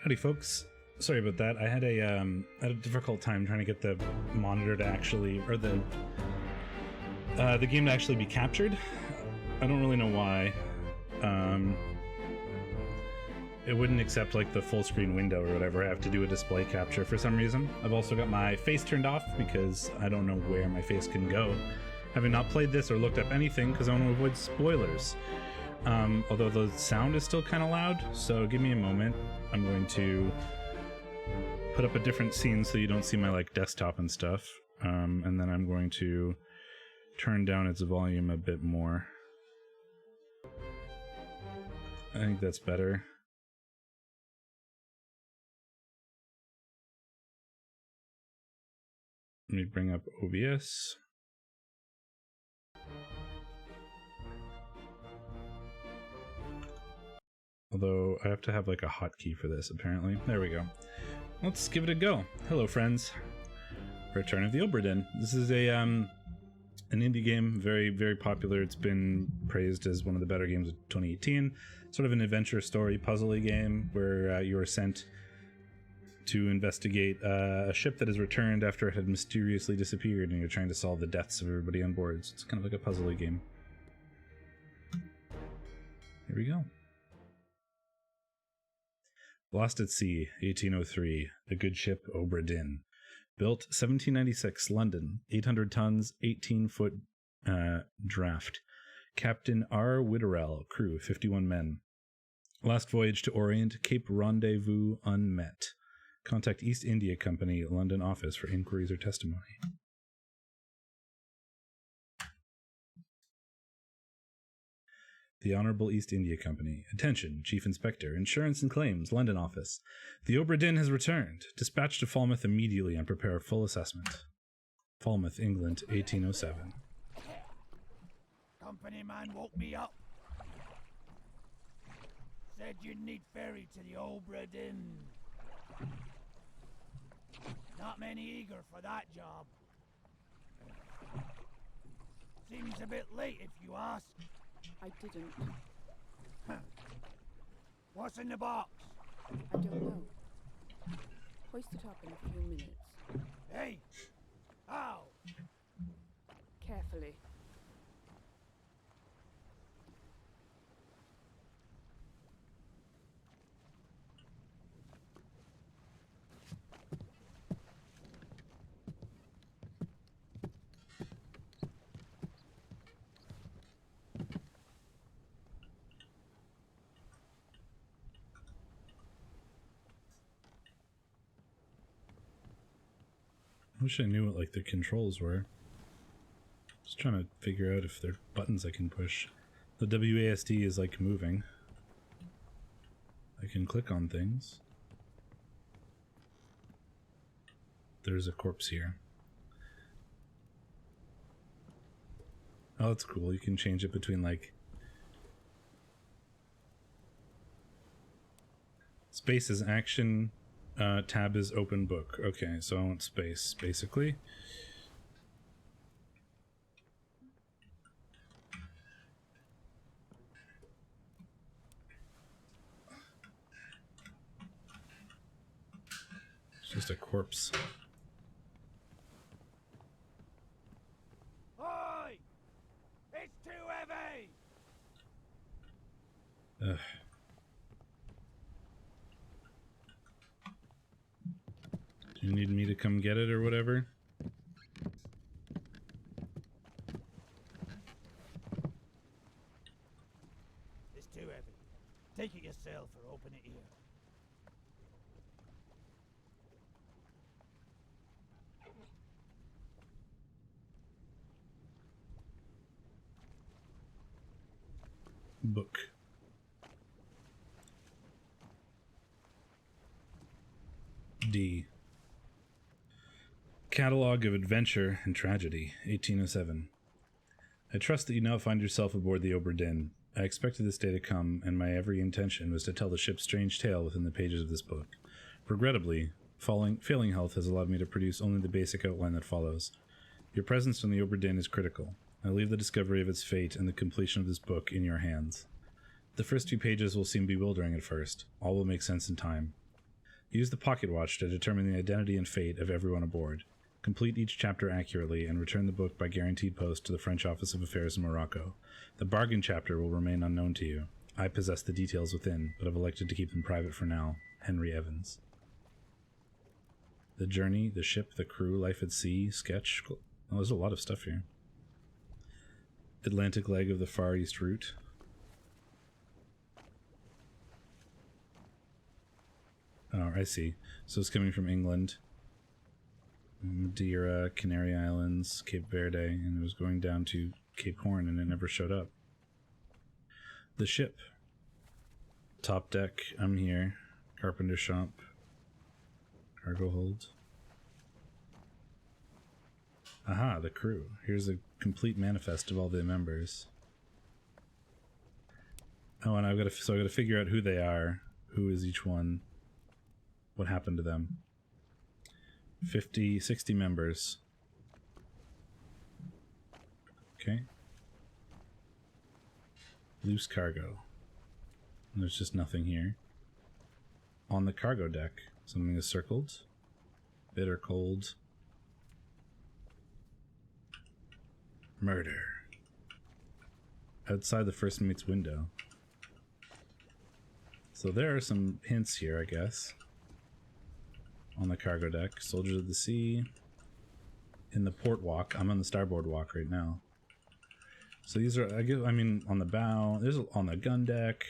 Howdy, folks. Sorry about that. I had a difficult time trying to get the monitor to actually, or the game to actually be captured. I don't really know why. It wouldn't accept like the full screen window or whatever. I have to do a display capture for some reason. I've also got my face turned off because I don't know where my face can go, having not played this or looked up anything because I want to avoid spoilers. Although the sound is still kind of loud, so give me a moment. I'm going to put up a different scene so you don't see my like desktop and stuff, and then I'm going to turn down its volume a bit more. I think that's better. Let me bring up OBS. Although I have to have like a hotkey for this, apparently. There we go. Let's give it a go. Hello, friends. Return of the Obra Din. This is a an indie game, very, very popular. It's been praised as one of the better games of 2018. Sort of an adventure story, puzzle-y game where you are sent to investigate a ship that has returned after it had mysteriously disappeared, and you're trying to solve the deaths of everybody on board. So it's kind of like a puzzle-y game. Here we go. Lost at Sea, 1803. The good ship Obra Din. Built 1796, London. 800 tons, 18-foot draft. Captain R. Witterell, crew, 51 men. Last voyage to Orient, Cape Rendezvous unmet. Contact East India Company, London office for inquiries or testimony. The Honorable East India Company. Attention, Chief Inspector, Insurance and Claims, London Office. The Obra Din has returned. Dispatch to Falmouth immediately and prepare a full assessment. Falmouth, England, 1807. Company man woke me up. Said you'd need ferry to the Obra Din. Not many eager for that job. Seems a bit late if you ask. I didn't. What's in the box? I don't know. Hoist it up in a few minutes. Hey! How? Carefully. I wish I knew what like the controls were. Just trying to figure out if there are buttons I can push. The WASD is like moving. I can click on things. There's a corpse here. Oh, that's cool. You can change it between like space is action. Tab is open book. Okay, so I want space, basically. It's just a corpse. Oi! It's too heavy! Ugh. You need me to come get it or whatever? It's too heavy. Take it yourself or open it here. Book. D. Catalogue of Adventure and Tragedy, 1807. I trust that you now find yourself aboard the Obra Din. I expected this day to come, and my every intention was to tell the ship's strange tale within the pages of this book. Regrettably, failing health has allowed me to produce only the basic outline that follows. Your presence on the Obra Din is critical. I leave the discovery of its fate and the completion of this book in your hands. The first few pages will seem bewildering at first. All will make sense in time. Use the pocket watch to determine the identity and fate of everyone aboard. Complete each chapter accurately and return the book by guaranteed post to the French Office of Affairs in Morocco. The bargain chapter will remain unknown to you. I possess the details within, but have elected to keep them private for now. Henry Evans. The journey, the ship, the crew, life at sea, sketch. Oh, there's a lot of stuff here. Atlantic leg of the Far East route. Oh, I see. So it's coming from England, Madeira, Canary Islands, Cape Verde, and it was going down to Cape Horn, and it never showed up. The ship. Top deck, I'm here. Carpenter shop. Cargo hold. Aha, the crew. Here's a complete manifest of all the members. Oh, and I've got to figure out who they are. Who is each one? What happened to them? 60 members. Okay. Loose cargo. And there's just nothing here. On the cargo deck, something is circled. Bitter cold. Murder. Outside the first mate's window. So there are some hints here, I guess. On the cargo deck. Soldiers of the sea. In the port walk. I'm on the starboard walk right now. So these are, I mean, on the bow. There's on the gun deck.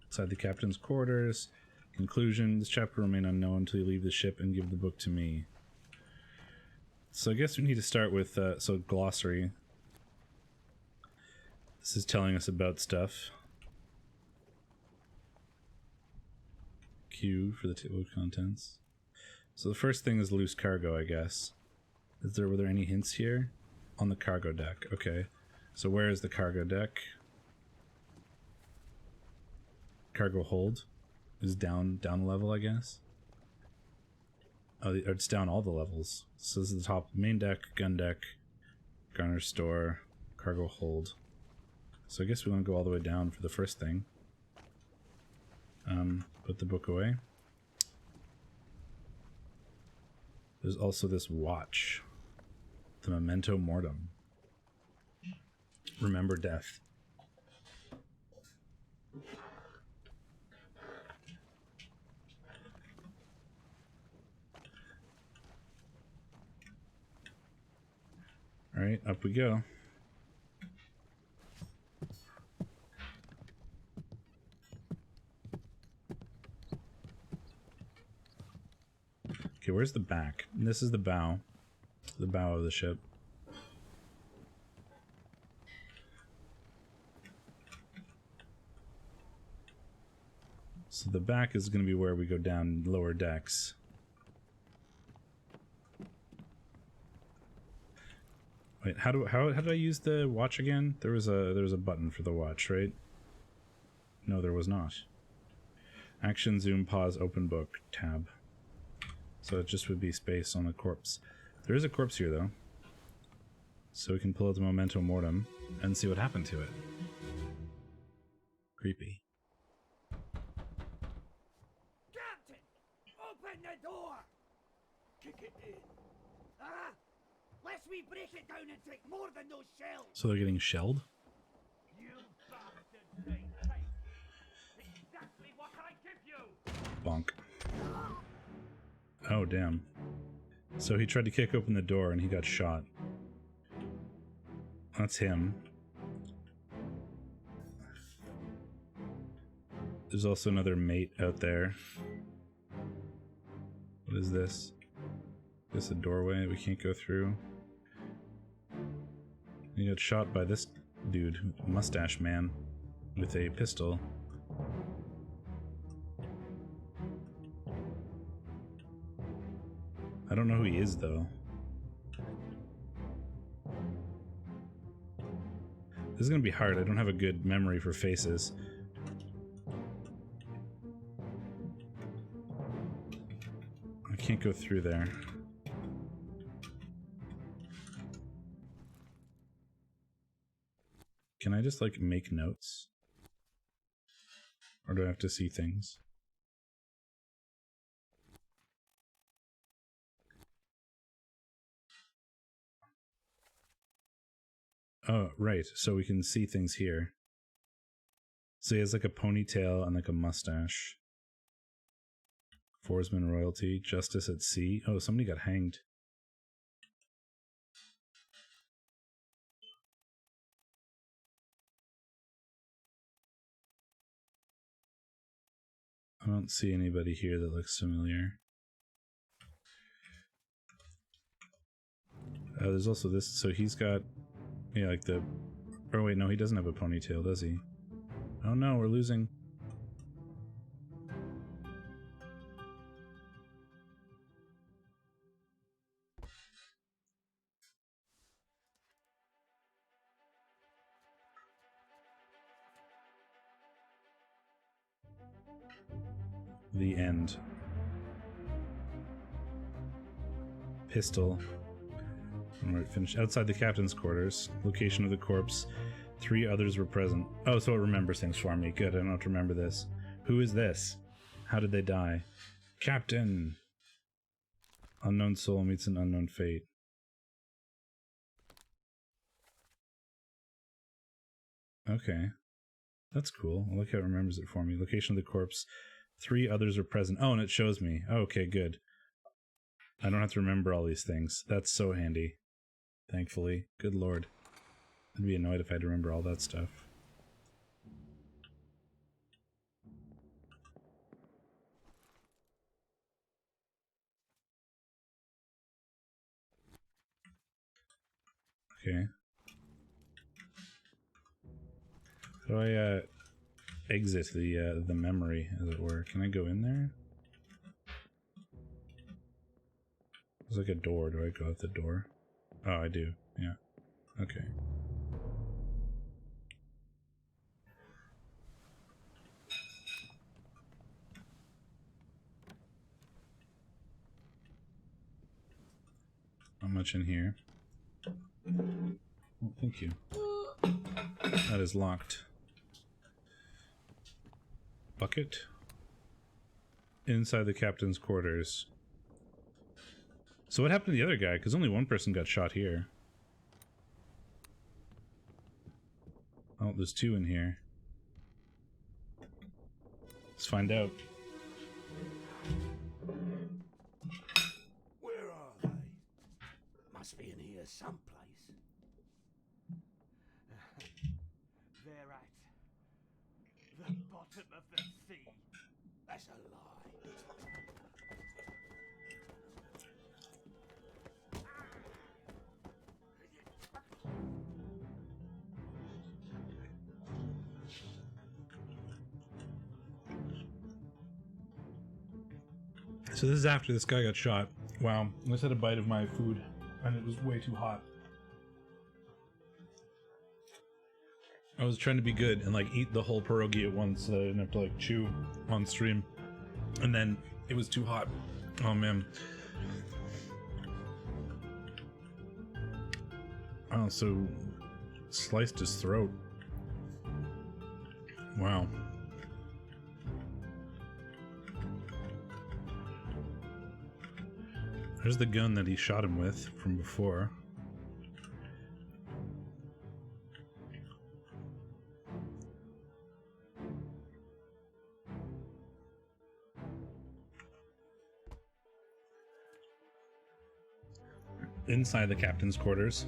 Inside the captain's quarters. Conclusion. This chapter will remain unknown until you leave the ship and give the book to me. So I guess we need to start with, so glossary. This is telling us about stuff. Q for the table of contents. So the first thing is loose cargo, I guess. Were there any hints here? On the cargo deck. Okay. So where is the cargo deck? Cargo hold is down a level, I guess. Oh, it's down all the levels. So this is the top main deck, gun deck, gunner store, cargo hold. So I guess we want to go all the way down for the first thing. Put the book away. There's also this watch. The memento mortem. Remember death. Alright, up we go. Okay, where's the back? This is the bow. The bow of the ship. So the back is going to be where we go down lower decks. Wait, how did I use the watch again? There was a button for the watch, right? No, there was not. Action, zoom, pause, open book, tab. So it just would be space on the corpse. There is a corpse here, though. So we can pull out the memento mortem and see what happened to it. Creepy. Captain! Open the door! Kick it in. Ah! Lest we break it down and take more than those shells! So they're getting shelled? You bastards ain't right. Exactly what I give you! Bonk. Oh, damn. So he tried to kick open the door and he got shot. That's him. There's also another mate out there. What is this? Is this a doorway we can't go through? He got shot by this dude, mustache man, with a pistol. I don't know who he is, though. This is gonna be hard. I don't have a good memory for faces. I can't go through there. Can I just, like, make notes? Or do I have to see things? Oh, right. So we can see things here. So he has like a ponytail and like a mustache. Foresman royalty, justice at sea. Oh, somebody got hanged. I don't see anybody here that looks familiar. There's also this. So he's got, yeah, like the. Oh wait, no, he doesn't have a ponytail, does he? Oh no, we're losing. The end. Pistol. Alright, finished. Outside the captain's quarters. Location of the corpse. 3 others were present. Oh, so it remembers things for me. Good, I don't have to remember this. Who is this? How did they die? Captain! Unknown soul meets an unknown fate. Okay. That's cool. I like how it remembers it for me. Location of the corpse. 3 others are present. Oh, and it shows me. Okay, good. I don't have to remember all these things. That's so handy. Thankfully. Good lord. I'd be annoyed if I had to remember all that stuff. Okay. How do I exit the memory, as it were? Can I go in there? There's like a door. Do I go out the door? Oh, I do. Yeah. Okay. Not much in here. Oh, thank you. That is locked. Bucket? Inside the captain's quarters. So what happened to the other guy? Because only one person got shot here. Oh, there's 2 in here. Let's find out. Where are they? Must be in here someplace. They're at the bottom of the sea. That's a lie. So this is after this guy got shot. Wow. I just had a bite of my food, and it was way too hot. I was trying to be good and like eat the whole pierogi at once so I didn't have to like chew on stream. And then it was too hot. Oh man. Oh, so sliced his throat. Wow. There's the gun that he shot him with from before. Inside the captain's quarters.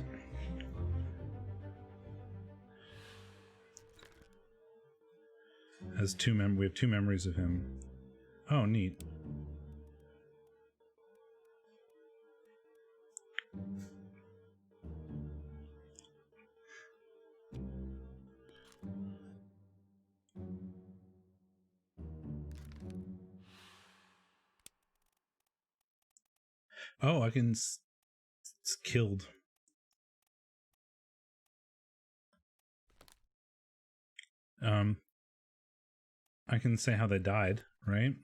Has we have 2 memories of him. Oh, neat. Oh, I can it's killed. I can say how they died, right?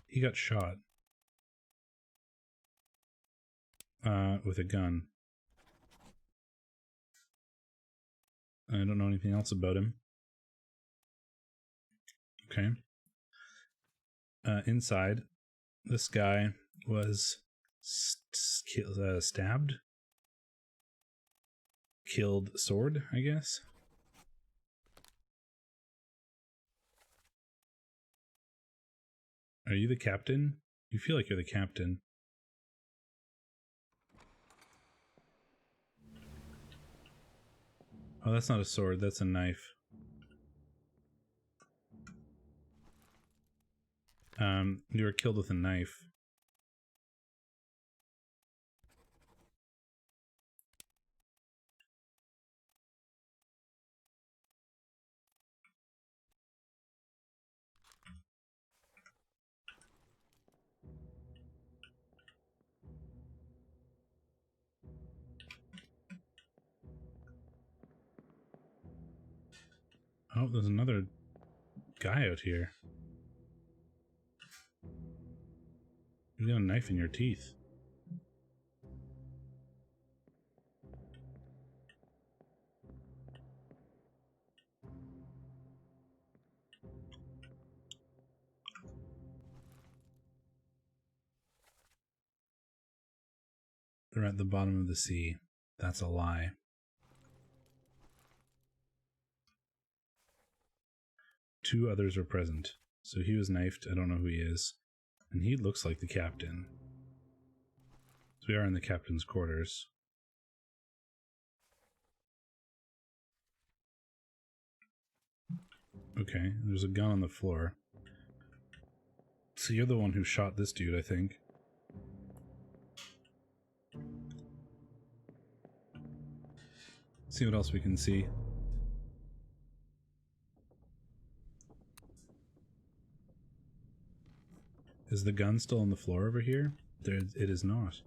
He got shot with a gun. I don't know anything else about him. Okay. Inside, this guy was stabbed. Killed sword, I guess. Are you the captain? You feel like you're the captain. Oh, that's not a sword, that's a knife. You were killed with a knife. Oh, there's another guy out here. You got a knife in your teeth. They're at the bottom of the sea. That's a lie. Two others are present. So he was knifed. I don't know who he is. And he looks like the captain. So we are in the captain's quarters. Okay, there's a gun on the floor. So you're the one who shot this dude, I think. See what else we can see. Is the gun still on the floor over here? There, it is not.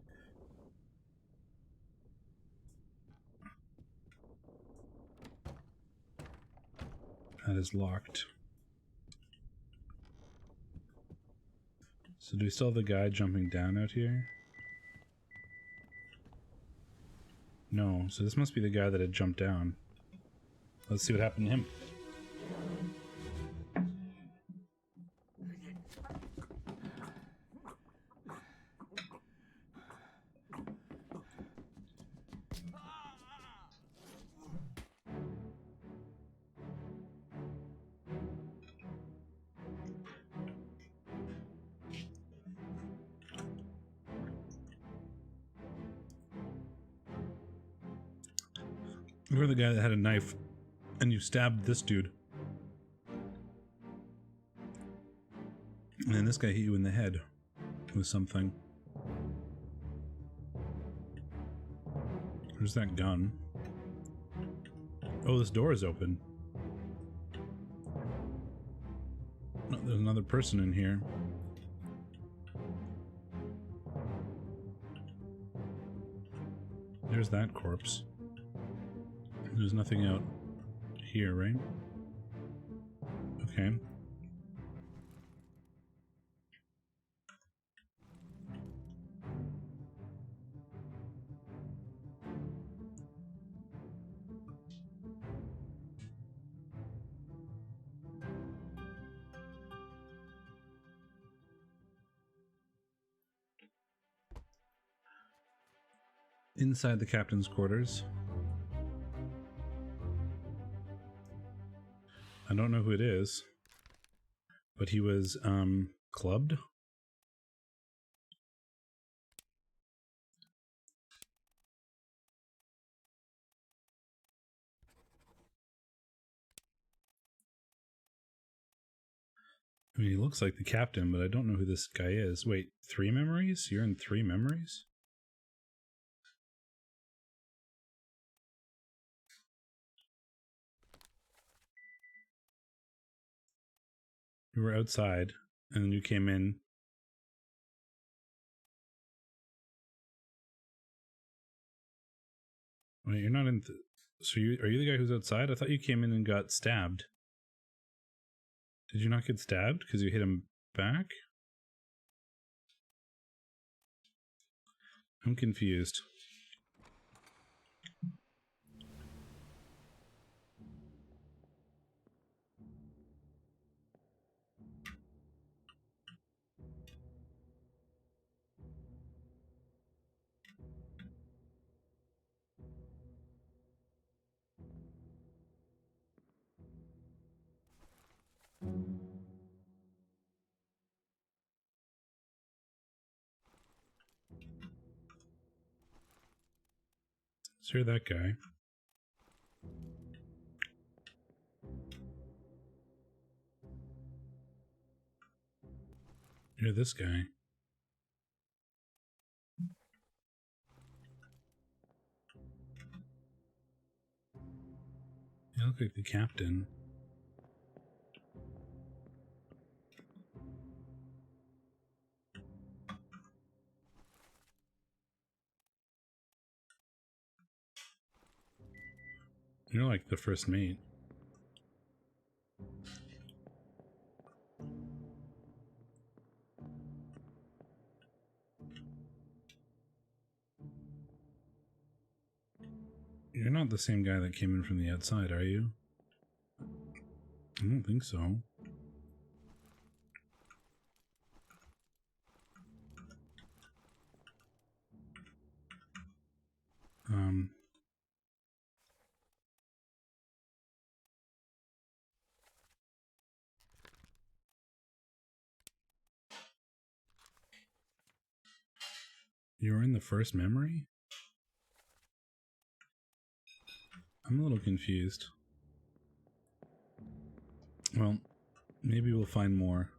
That is locked. So do we still have the guy jumping down out here? No, so this must be the guy that had jumped down. Let's see what happened to him. You're the guy that had a knife and you stabbed this dude. And then this guy hit you in the head with something. Where's that gun? Oh, this door is open. Oh, there's another person in here. There's that corpse. There's nothing out here, right? Okay. Inside the captain's quarters. I don't know who it is, but he was clubbed. I mean, he looks like the captain, but I don't know who this guy is. Wait, 3 memories? You're in 3 memories? You were outside, and then you came in. Wait, you're not in... So are you the guy who's outside? I thought you came in and got stabbed. Did you not get stabbed because you hit him back? I'm confused. So you're that guy. You're this guy. You look like the captain. You're like the first mate. You're not the same guy that came in from the outside, are you? I don't think so. You were in the first memory? I'm a little confused. Well, maybe we'll find more.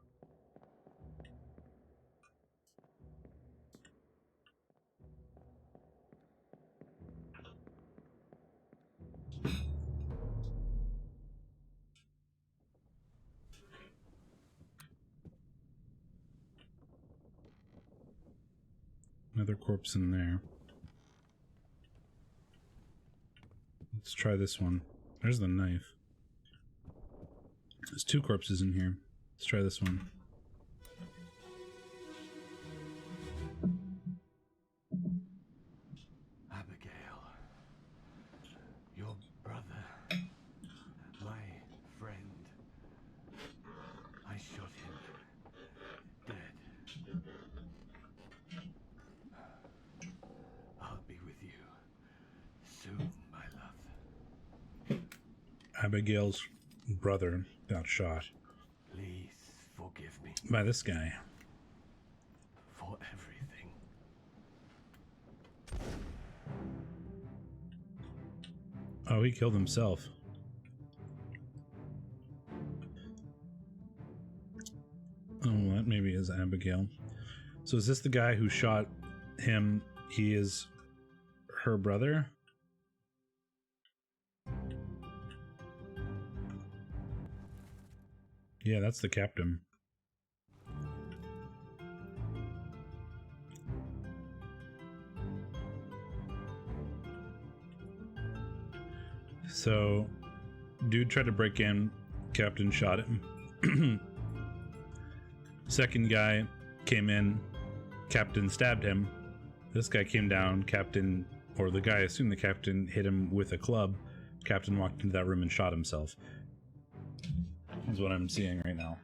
Another corpse in there. Let's try this one. There's the knife. There's 2 corpses in here. Let's try this one. Abigail, your brother, my friend. I shot him dead. I'll be with you soon, my love. Abigail's brother got shot Please forgive me by this guy. for everything. Oh, he killed himself. Oh, well, that maybe is Abigail. So is this the guy who shot him? He is her brother? Yeah, that's the captain. So, dude tried to break in, captain shot him. Second guy came in, captain stabbed him. This guy came down, captain, or the guy assumed the captain hit him with a club. Captain walked into that room and shot himself. Is what I'm seeing right now.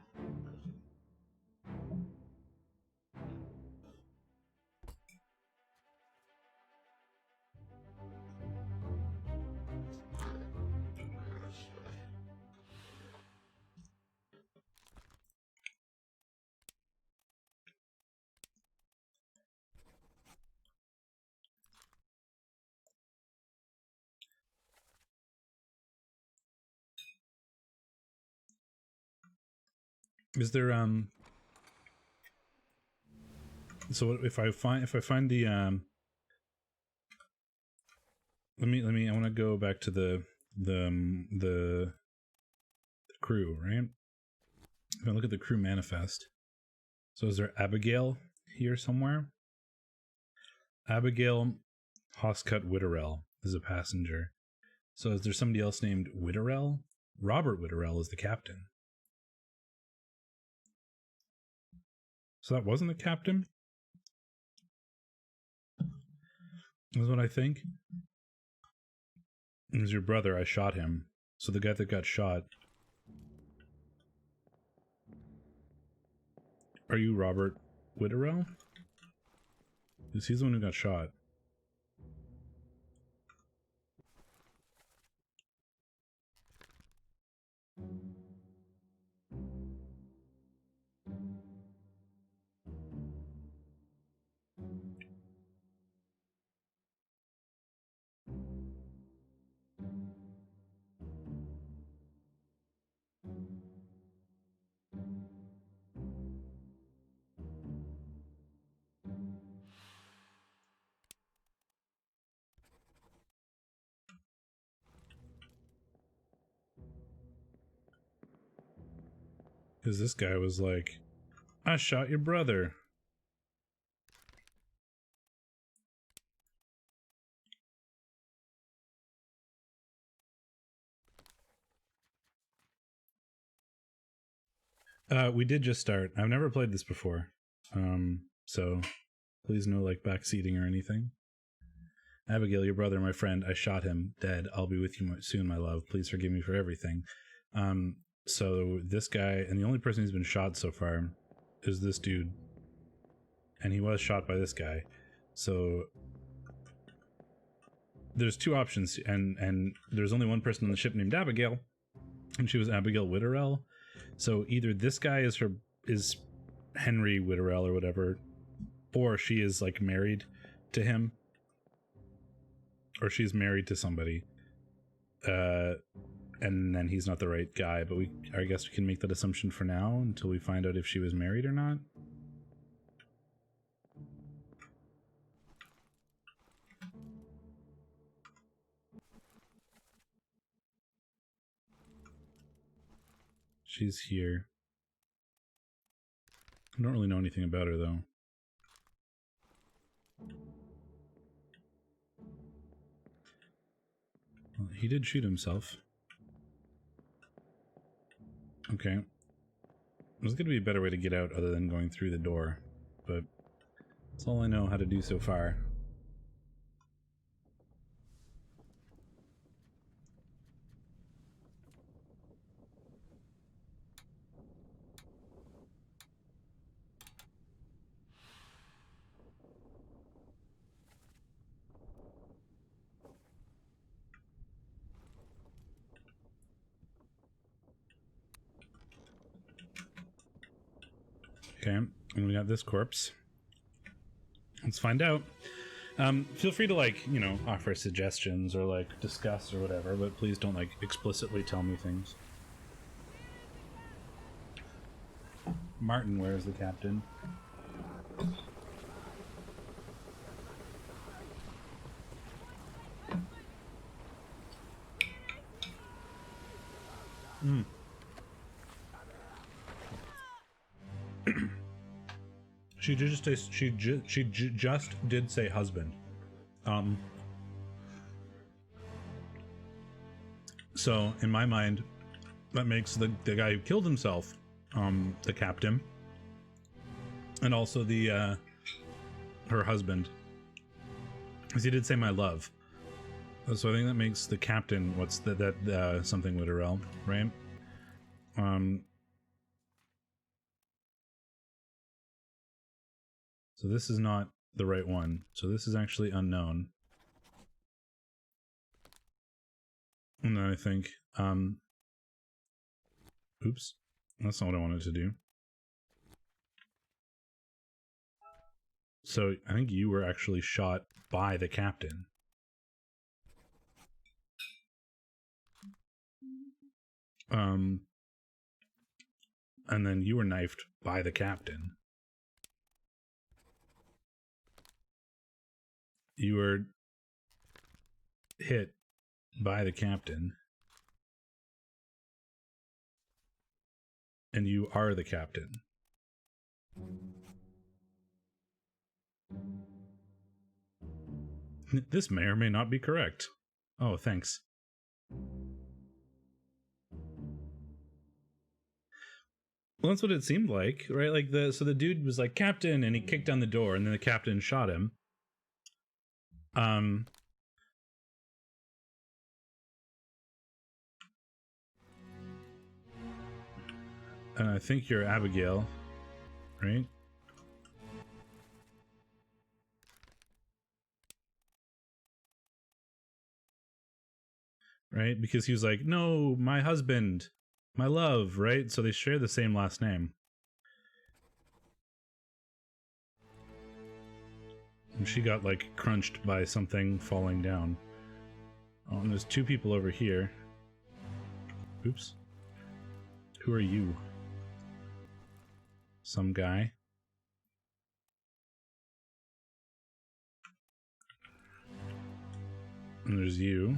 Is there so if I find the let me I want to go back to the crew, right? If I look at the crew manifest. So is there Abigail here somewhere? Abigail Hoscut Witterell is a passenger. So is there somebody else named Witterell? Robert Witterell is the captain. So that wasn't the captain? Is what I think. It was your brother. I shot him. So the guy that got shot. Are you Robert Witterell? Because he's the one who got shot. Because this guy was like, I shot your brother. We did just start. I've never played this before. So please no like backseating or anything. Abigail, your brother, my friend, I shot him dead. I'll be with you soon, my love. Please forgive me for everything. So this guy, and the only person who's been shot so far is this dude. And he was shot by this guy. So there's two options, and there's only one person on the ship named Abigail, and she was Abigail Witterell. So either this guy is Henry Witterell or whatever, or she is like married to him, or she's married to somebody, and then he's not the right guy. But I guess we can make that assumption for now until we find out if she was married or not. She's here. I don't really know anything about her, though. Well, he did shoot himself. Okay. There's going to be a better way to get out other than going through the door, but that's all I know how to do so far. Okay, and we got this corpse. Let's find out. Feel free to, like, you know, offer suggestions or, like, discuss or whatever, but please don't, like, explicitly tell me things. Martin, where is the captain? She just did say husband. So in my mind, that makes the guy who killed himself the captain, and also the her husband, because he did say my love. So I think that makes the captain what's that something Witterell, right? So this is not the right one. So this is actually unknown. And then I think, oops, that's not what I wanted to do. So I think you were actually shot by the captain. And then you were knifed by the captain. You were hit by the captain. And you are the captain. This may or may not be correct. Oh, thanks. Well, that's what it seemed like, right? Like so the dude was like, "Captain," and he kicked down the door, and then the captain shot him. And I think you're Abigail, right? Right? Because he was like, "No, my husband, my love," right? So they share the same last name. And she got, like, crunched by something falling down. Oh, and there's two people over here. Oops. Who are you? Some guy. And there's you.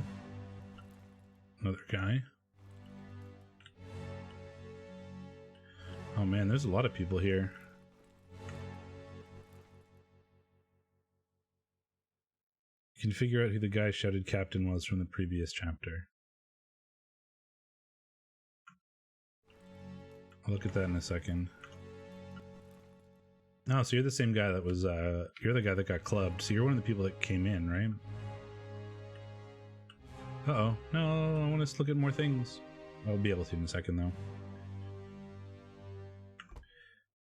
Another guy. Oh man, there's a lot of people here. You can figure out who the guy shouted captain was from the previous chapter. I'll look at that in a second. No, so you're the same guy that was, you're the guy that got clubbed. So you're one of the people that came in, right? Uh-oh. No, I want to look at more things. I'll be able to in a second, though.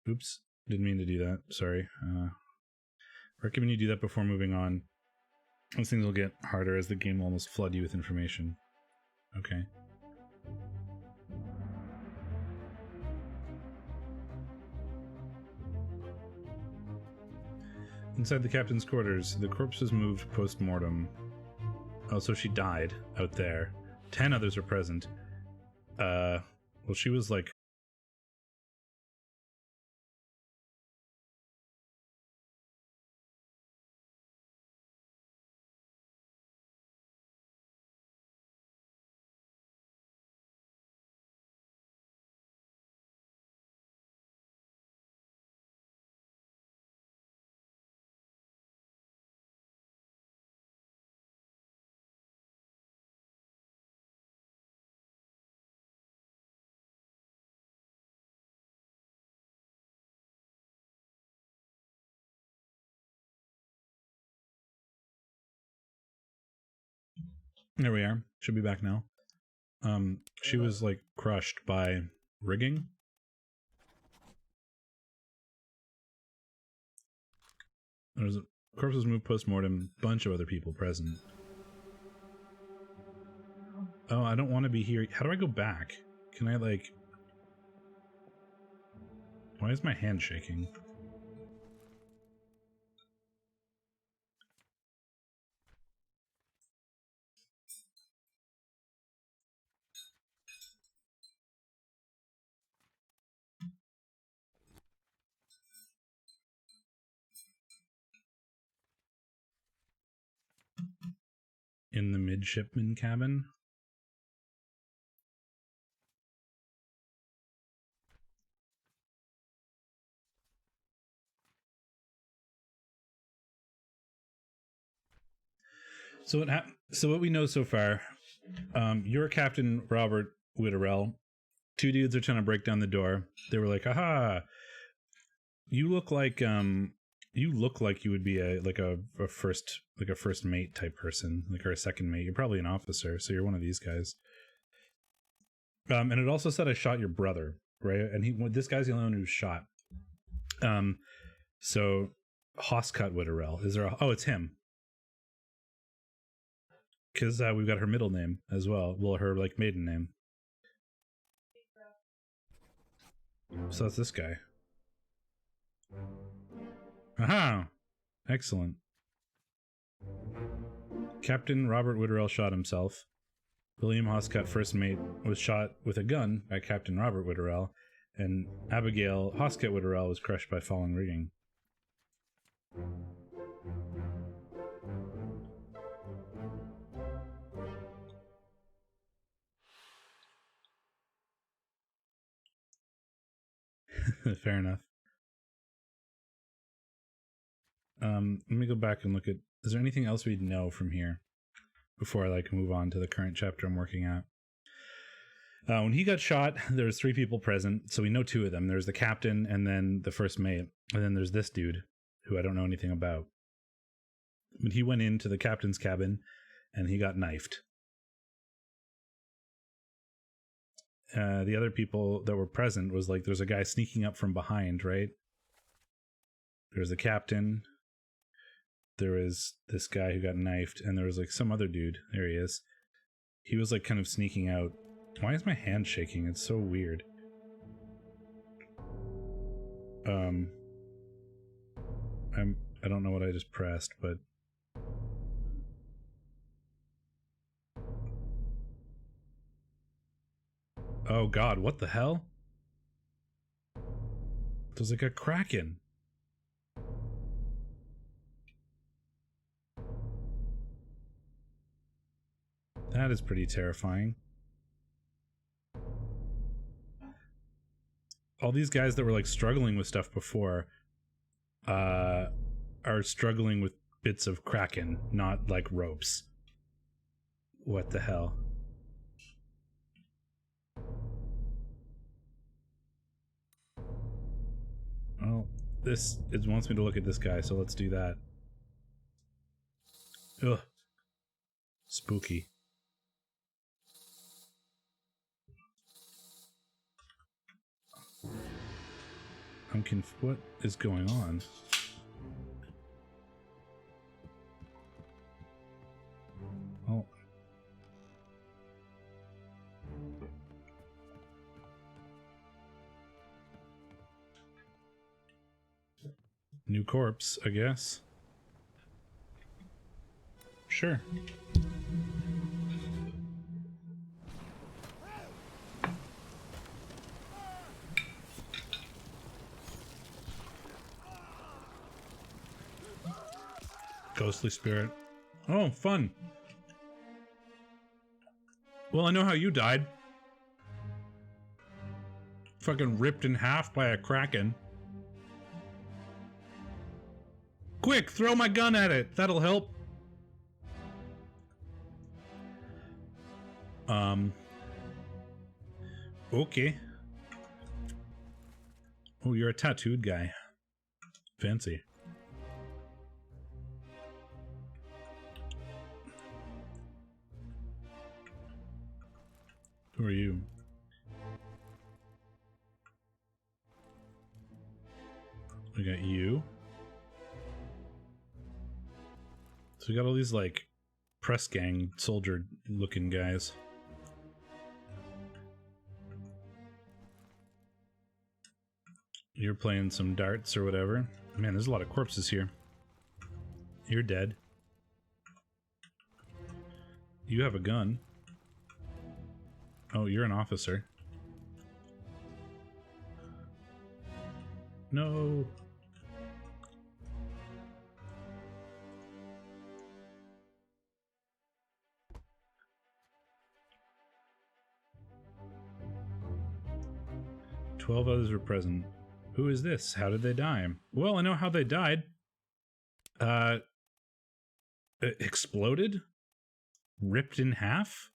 Oops. Didn't mean to do that. Sorry. Recommend you do that before moving on. Those things will get harder as the game will almost flood you with information. Okay. Inside the captain's quarters, the corpse was moved post-mortem. Oh, so she died out there. 10 others are present. Well, she was like... There we are. Should be back now. She was like crushed by rigging. There's a corpse was moved post-mortem. Bunch of other people present. Oh, I don't want to be here. How do I go back? Can I like... Why is my hand shaking? In the midshipman cabin? So what we know so far, you're Captain Robert Witterell. Two dudes are trying to break down the door. They were like, "Aha! You look like you would be a first mate type person, like or a second mate. You're probably an officer, so you're one of these guys." And it also said I shot your brother, right? And this guy's the only one who's shot. So Hoscut Witterell, is there? Oh, it's him. Because we've got her middle name as well. Well, her like maiden name. So that's this guy. Aha! Excellent. Captain Robert Witterell shot himself. William Hoscut, first mate, was shot with a gun by Captain Robert Witterell, and Abigail Hoscut Witterell was crushed by falling rigging. Fair enough. Let me go back and look at... Is there anything else we'd know from here before I like move on to the current chapter I'm working at? When he got shot, there was 3 people present, so we know 2 of them. There's the captain and then the first mate, and then there's this dude who I don't know anything about. But he went into the captain's cabin and he got knifed. The other people that were present was like there's a guy sneaking up from behind, right? There's the captain. There was this guy who got knifed, and there was like some other dude. There he is. He was like kind of sneaking out. Why is my hand shaking? It's so weird. I don't know what I just pressed, but oh god, what the hell? There's like a kraken. That is pretty terrifying. all these guys that were like struggling with stuff before are struggling with bits of kraken, not like ropes. What the hell? Well, it wants me to look at this guy, so let's do that. Ugh. Spooky. What is going on? Oh. New corpse, I guess. Sure. Ghostly spirit. Oh, fun. Well, I know how you died. Fucking ripped in half by a kraken. Quick, throw my gun at it. That'll help. Okay. Oh, you're a tattooed guy. Fancy. Who are you? We got you. So we got all these like press gang soldier looking guys. You're playing some darts or whatever. Man, there's a lot of corpses here. You're dead. You have a gun. Oh, you're an officer. No. "12 others were present. Who is this? How did they die?" Well, I know how they died. Exploded? Ripped in half?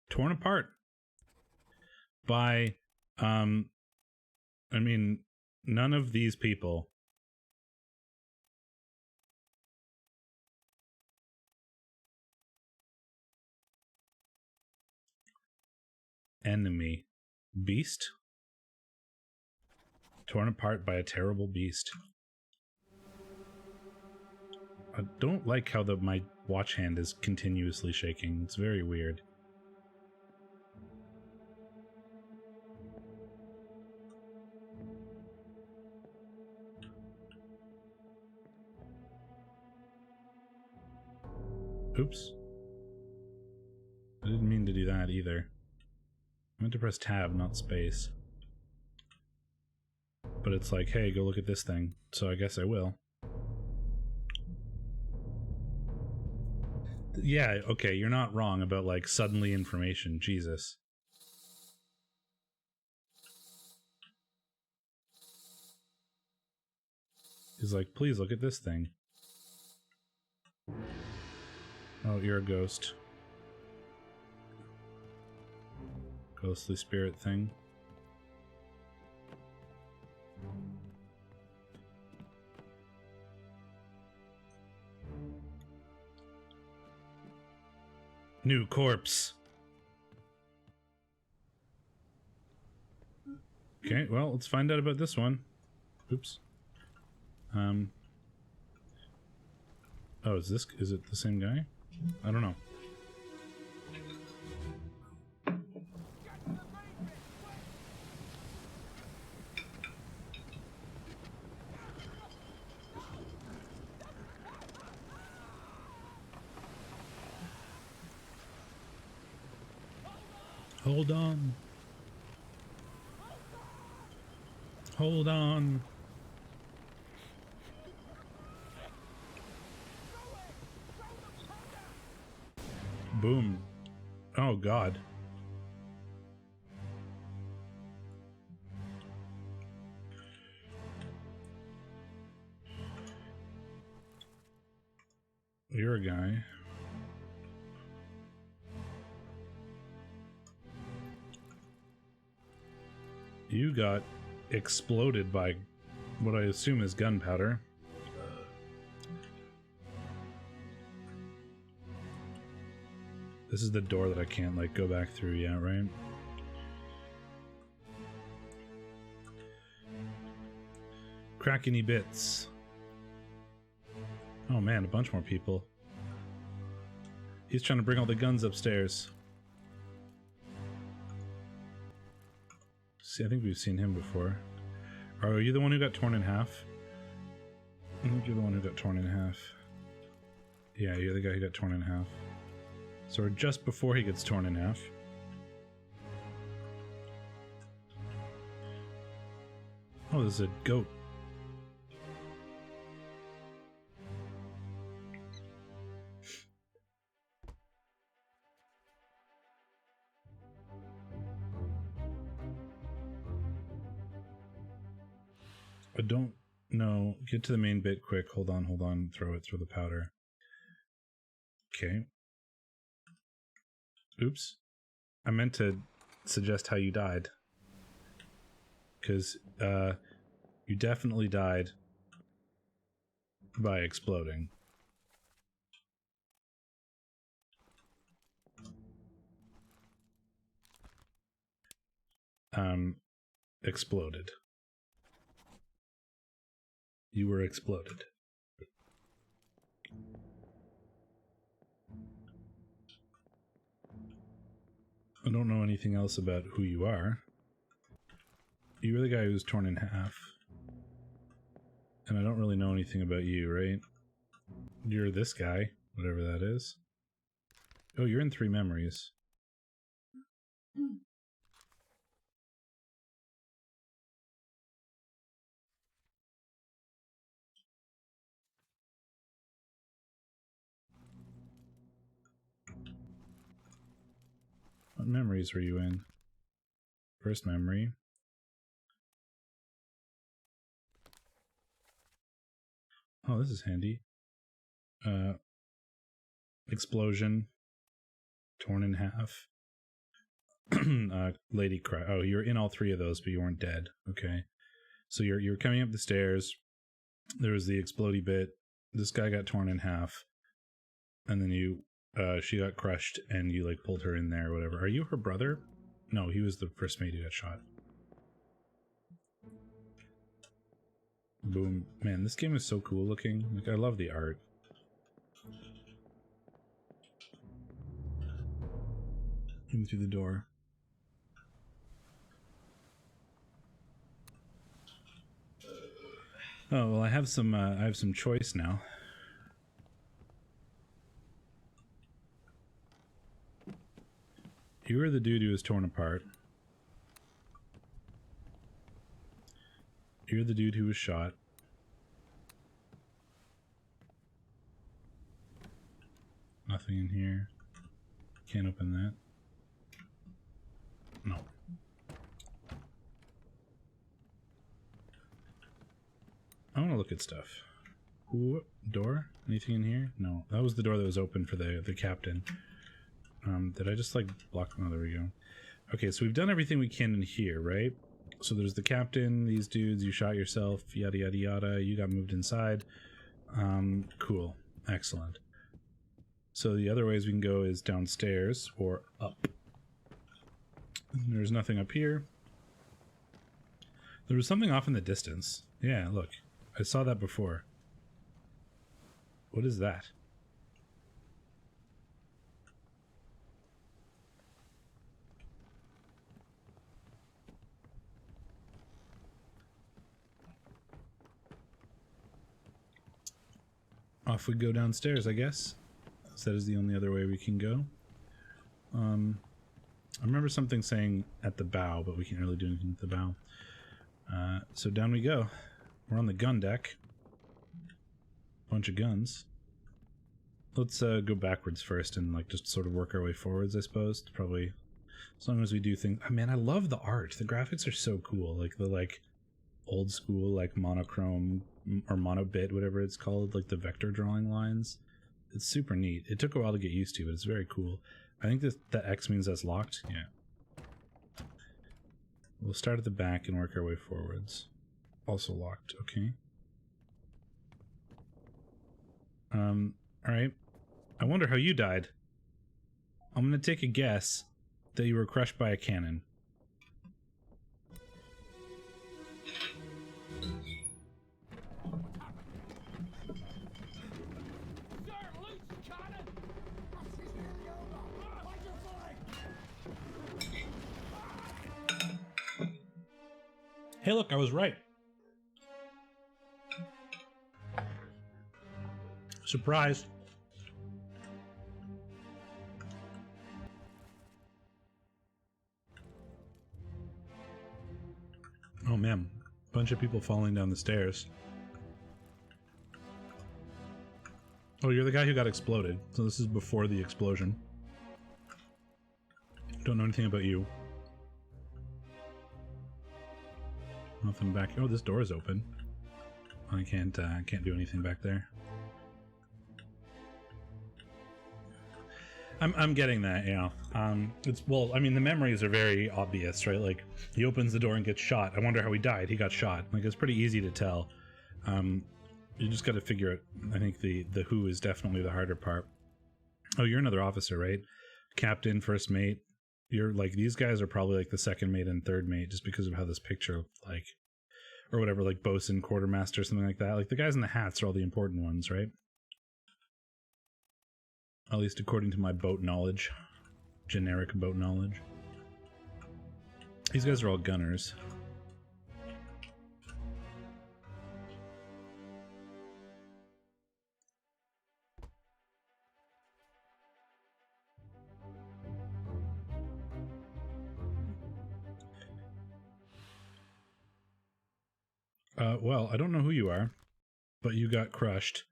Torn apart by I mean, none of these people enemy beast torn apart by a terrible beast. I don't like how my watch hand is continuously shaking. It's very weird. Oops. I didn't mean to do that either. I meant to press tab, not space. But it's like, hey, go look at this thing. So I guess I will. Yeah, okay, you're not wrong about, like, suddenly information. Jesus. He's like, please look at this thing. Oh, you're a ghost. Ghostly spirit thing. New corpse. Okay, well, let's find out about this one. Oops. Oh, is it the same guy? I don't know. Hold on. Hold on. Boom. Oh, God. You're a guy. You got exploded by what I assume is gunpowder. This is the door that I can't, like, go back through yet, right? Crackety bits. Oh man, a bunch more people. He's trying to bring all the guns upstairs. See, I think we've seen him before. Are you the one who got torn in half? I think you're the one who got torn in half. Yeah, you're the guy who got torn in half. So we're just before he gets torn in half. Oh, there's a goat. I don't know. Get to the main bit quick. Hold on, hold on. Throw it through the powder. Okay. Oops. I meant to suggest how you died. Because you definitely died by exploding. Exploded. You were exploded. I don't know anything else about who you are. You were the guy who was torn in half. And I don't really know anything about you, right? You're this guy, whatever that is. Oh, you're in 3 memories. What memories were you in? First memory. Oh, this is handy. Explosion. Torn in half. Lady cry. Oh, you're in all 3 of those, but you weren't dead. Okay. So you're coming up the stairs. There was the explodey bit. This guy got torn in half. And then you she got crushed and you like pulled her in there or whatever. Are you her brother? No, he was the first mate who got shot. Boom. Man, this game is so cool looking. Like, I love the art. In through the door. Oh, well, I have some choice now. You were the dude who was torn apart. You're the dude who was shot. Nothing in here. Can't open that. No. I want to look at stuff. Ooh, door? Anything in here? No. That was the door that was open for the captain. Did I just like block? Oh, there we go. Okay, so we've done everything we can in here, right? So there's the captain, these dudes, you shot yourself, yada yada yada, you got moved inside. Cool. Excellent. So the other ways we can go is downstairs or up. There's nothing up here. There was something off in the distance. Yeah, look. I saw that before. What is that? Off we go downstairs, I guess. So that is the only other way we can go. I remember something saying at the bow, but we can't really do anything at the bow. So down we go. We're on the gun deck. Bunch of guns. Let's go backwards first and like just sort of work our way forwards, I suppose. Probably, as long as we do things. Oh, man, I love the art. The graphics are so cool. Like the old school like monochrome or monobit, whatever it's called, like the vector drawing lines It's super neat. It took a while to get used to, but it's very cool. I think that X means that's locked. Yeah. We'll start at the back and work our way forwards. Also locked. Okay. Alright. I wonder how you died. I'm gonna take a guess that you were crushed by a cannon. Hey, look, I was right. Surprise. Oh man, bunch of people falling down the stairs. Oh, you're the guy who got exploded. So this is before the explosion. Don't know anything about you. Nothing back. Oh, this door is open. I can't do anything back there. I'm getting that, yeah. It's, well, I mean, the memories are very obvious, right? Like, he opens the door and gets shot. I wonder how he died. He got shot. Like, it's pretty easy to tell. You just got to figure it. I think the who is definitely the harder part. Oh, you're another officer, right? Captain, first mate. You're like, these guys are probably like the second mate and third mate just because of how this picture, like, or whatever, like bosun, quartermaster, something like that. Like, the guys in the hats are all the important ones, right? At least according to my boat knowledge. Generic boat knowledge. These guys are all gunners. Well, I don't know who you are, but you got crushed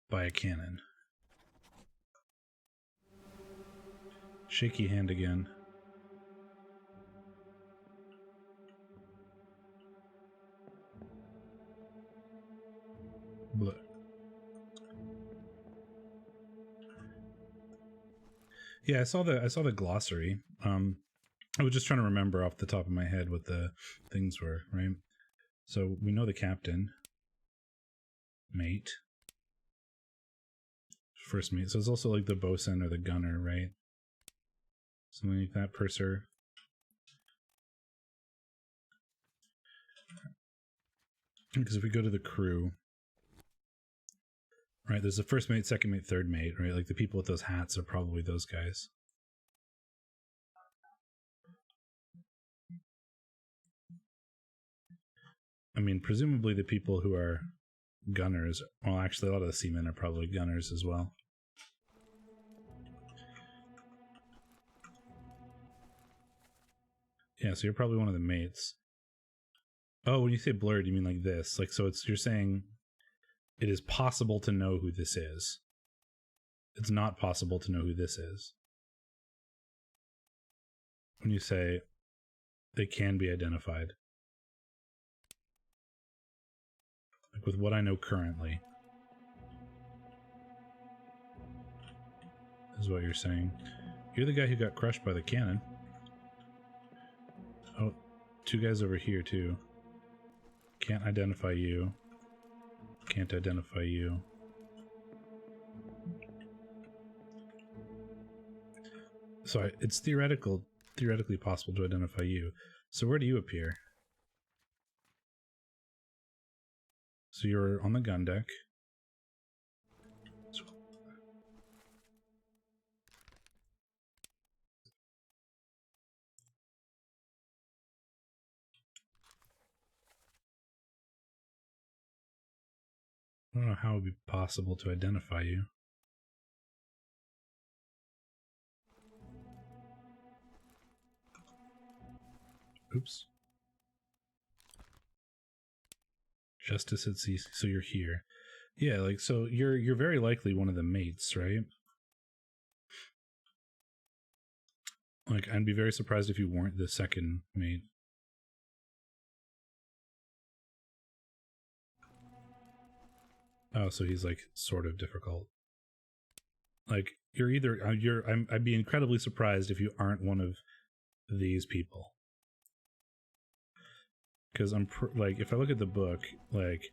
by a cannon. Shaky hand again. Blah. Yeah, I saw the glossary. I was just trying to remember off the top of my head what the things were, right? So we know the captain, mate, first mate. So it's also like the bosun or the gunner, right? Something like that, purser. Because if we go to the crew, right, there's the first mate, second mate, third mate, right? Like the people with those hats are probably those guys. I mean, presumably the people who are gunners, well, actually a lot of the seamen are probably gunners as well. Yeah, so you're probably one of the mates. Oh, when you say blurred, you mean like this. Like, so it's, you're saying it is possible to know who this is. It's not possible to know who this is. When you say they can be identified. Like with what I know currently. Is what you're saying. You're the guy who got crushed by the cannon. Oh, two guys over here too. Can't identify you. Can't identify you. So it's theoretically possible to identify you. So where do you appear? So you're on the gun deck. I don't know how it would be possible to identify you. Oops. Justice at sea. So you're here. Yeah, like, so you're very likely one of the mates, right? Like, I'd be very surprised if you weren't the second mate. Oh, so he's like sort of difficult. Like, you're either I'd be incredibly surprised if you aren't one of these people. Because like, if I look at the book, like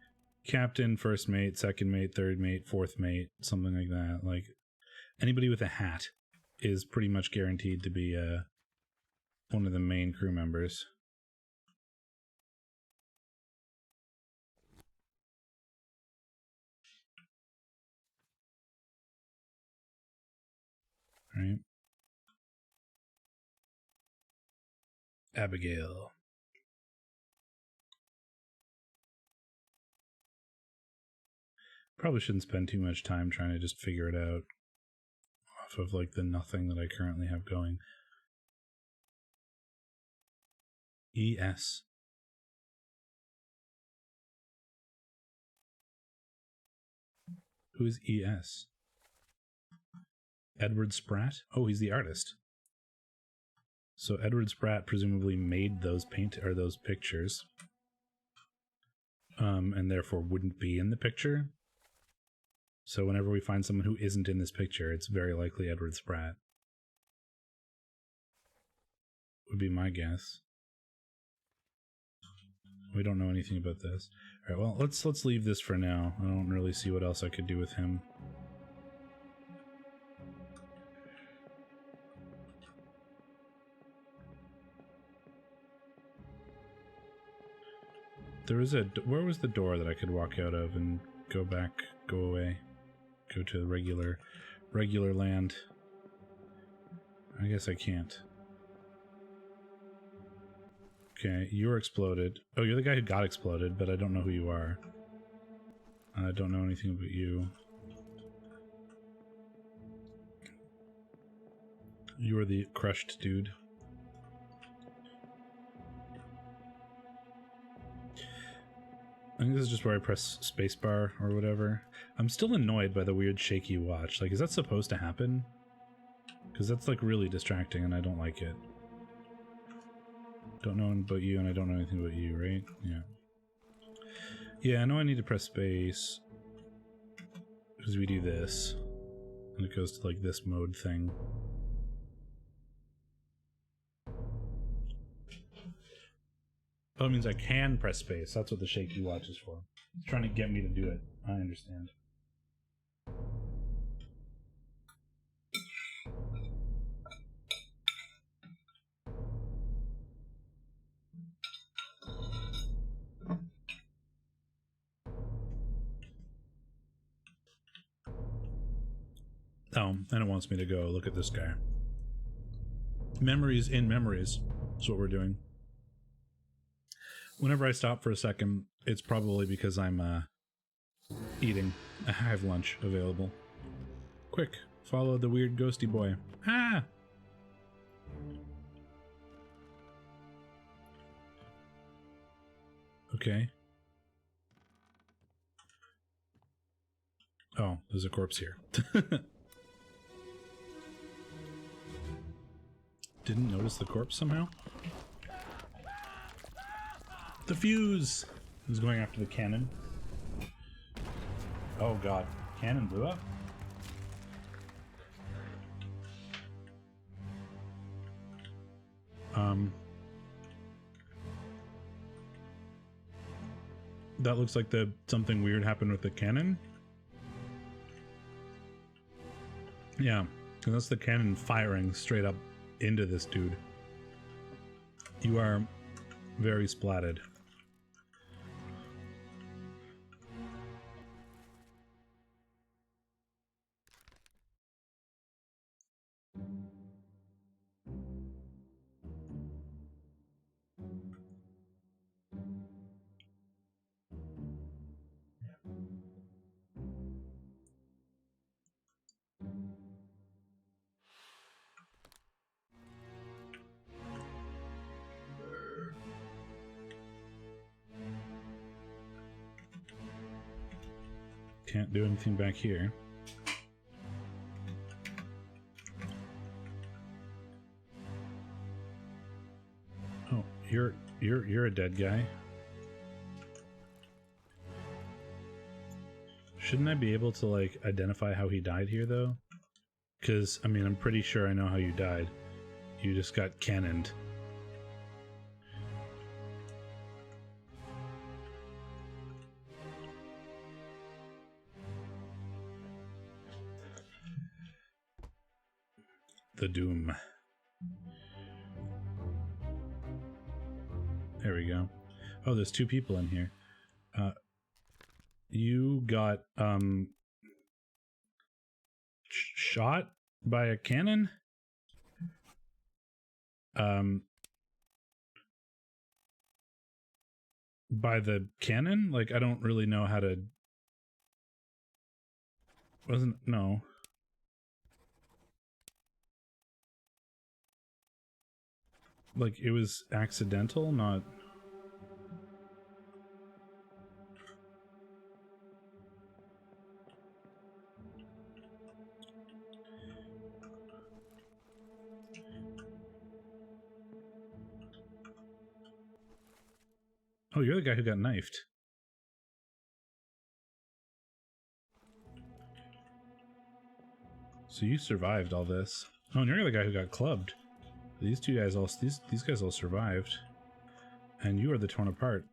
captain, first mate, second mate, third mate, fourth mate, something like that. Like, anybody with a hat is pretty much guaranteed to be one of the main crew members. Right? Abigail. Probably shouldn't spend too much time trying to just figure it out off of like the nothing that I currently have going. ES. Who is ES? Edward Spratt? Oh, he's the artist. So Edward Spratt presumably made those those pictures, and therefore wouldn't be in the picture. So whenever we find someone who isn't in this picture, it's very likely Edward Spratt. Would be my guess. We don't know anything about this. All right, well, let's leave this for now. I don't really see what else I could do with him. There was where was the door that I could walk out of and go back, go away, go to regular land? I guess I can't. Okay, you were exploded. Oh, you're the guy who got exploded, but I don't know who you are. I don't know anything about you. You are the crushed dude. I think this is just where I press spacebar or whatever. I'm still annoyed by the weird shaky watch. Like, is that supposed to happen? Because that's like really distracting and I don't like it. Don't know about you and I don't know anything about you, right? Yeah. Yeah, I know I need to press space. Because we do this. And it goes to like this mode thing. Oh, it means I can press space. That's what the shaky watch is for. It's trying to get me to do it. I understand. Oh, and it wants me to go look at this guy. Memories in memories is what we're doing. Whenever I stop for a second, it's probably because I'm eating. I have lunch available. Quick, follow the weird ghosty boy. Ah! Okay. Oh, there's a corpse here. Didn't notice the corpse somehow? The fuse! Who's going after the cannon? Oh god, cannon blew up? That looks like something weird happened with the cannon. Yeah, and that's the cannon firing straight up into this dude. You are very splatted. Can't do anything back here. Oh, you're a dead guy. Shouldn't I be able to like identify how he died here though? Because, I mean, I'm pretty sure I know how you died. You just got cannoned. The Doom. There we go. Oh, there's two people in here. You got shot by a cannon? By the cannon? Like, I don't really know how to... No. Like, it was accidental, not... Oh, you're the guy who got knifed. So you survived all this. Oh, and you're the guy who got clubbed. These two guys all these guys all survived. And you are the torn apart.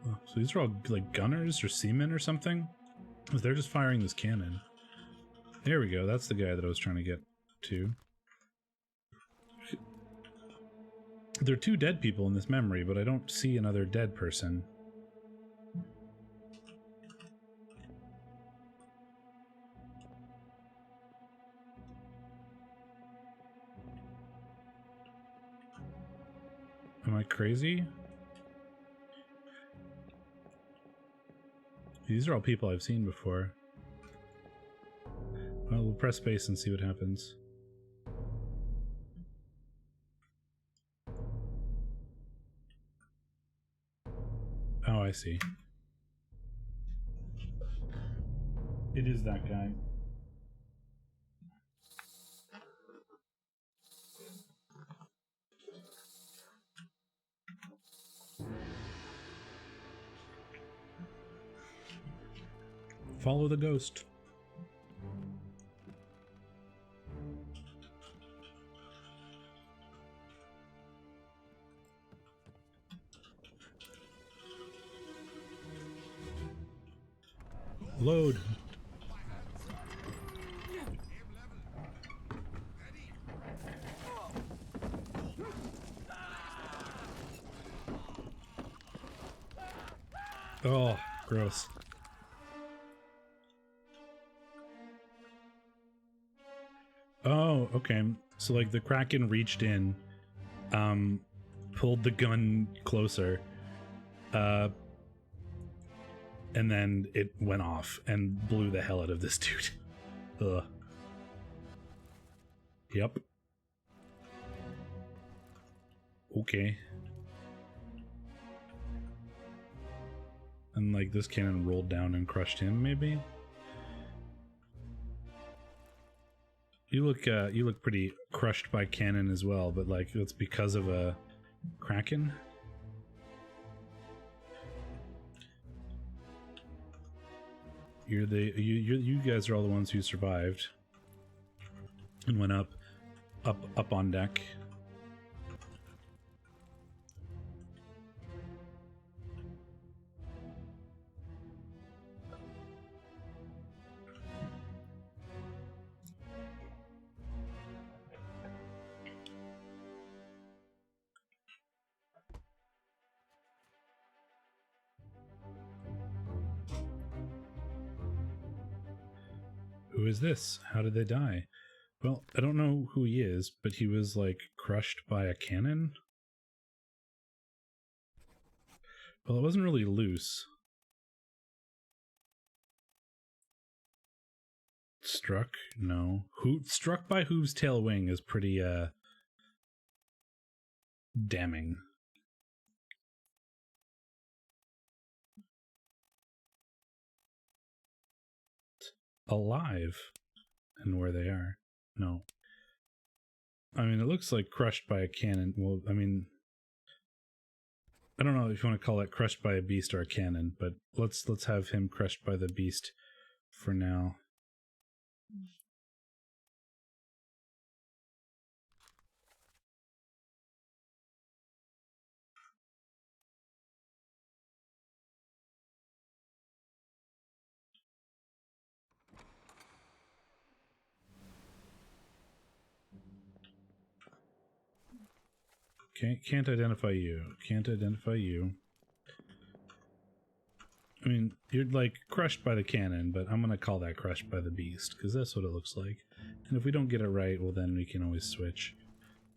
Oh, so these are all like gunners or seamen or something? They're just firing this cannon. There we go, that's the guy that I was trying to get to. There are two dead people in this memory, but I don't see another dead person. Am I crazy? These are all people I've seen before. Well, we'll press space and see what happens. Oh, I see. It is that guy. Follow the ghost. Load. Oh, gross. Oh, okay. So like the Kraken reached in, pulled the gun closer, and then it went off and blew the hell out of this dude. Ugh. Yep. Okay. And like this cannon rolled down and crushed him, maybe? You look pretty crushed by cannon as well, but like that's because of a Kraken? You guys are all the ones who survived and went up on deck. Who is this? How did they die? Well, I don't know who he is, but he was like crushed by a cannon. Well, it wasn't really loose. Struck? No. Who struck by whose tail wing is pretty damning. Alive and where they are. No. I mean, it looks like crushed by a cannon. Well, I mean, I don't know if you want to call it crushed by a beast or a cannon, but let's have him crushed by the beast for now. Can't identify you. Can't identify you. I mean, you're like crushed by the cannon, but I'm gonna call that crushed by the beast, because that's what it looks like. And if we don't get it right, well then we can always switch.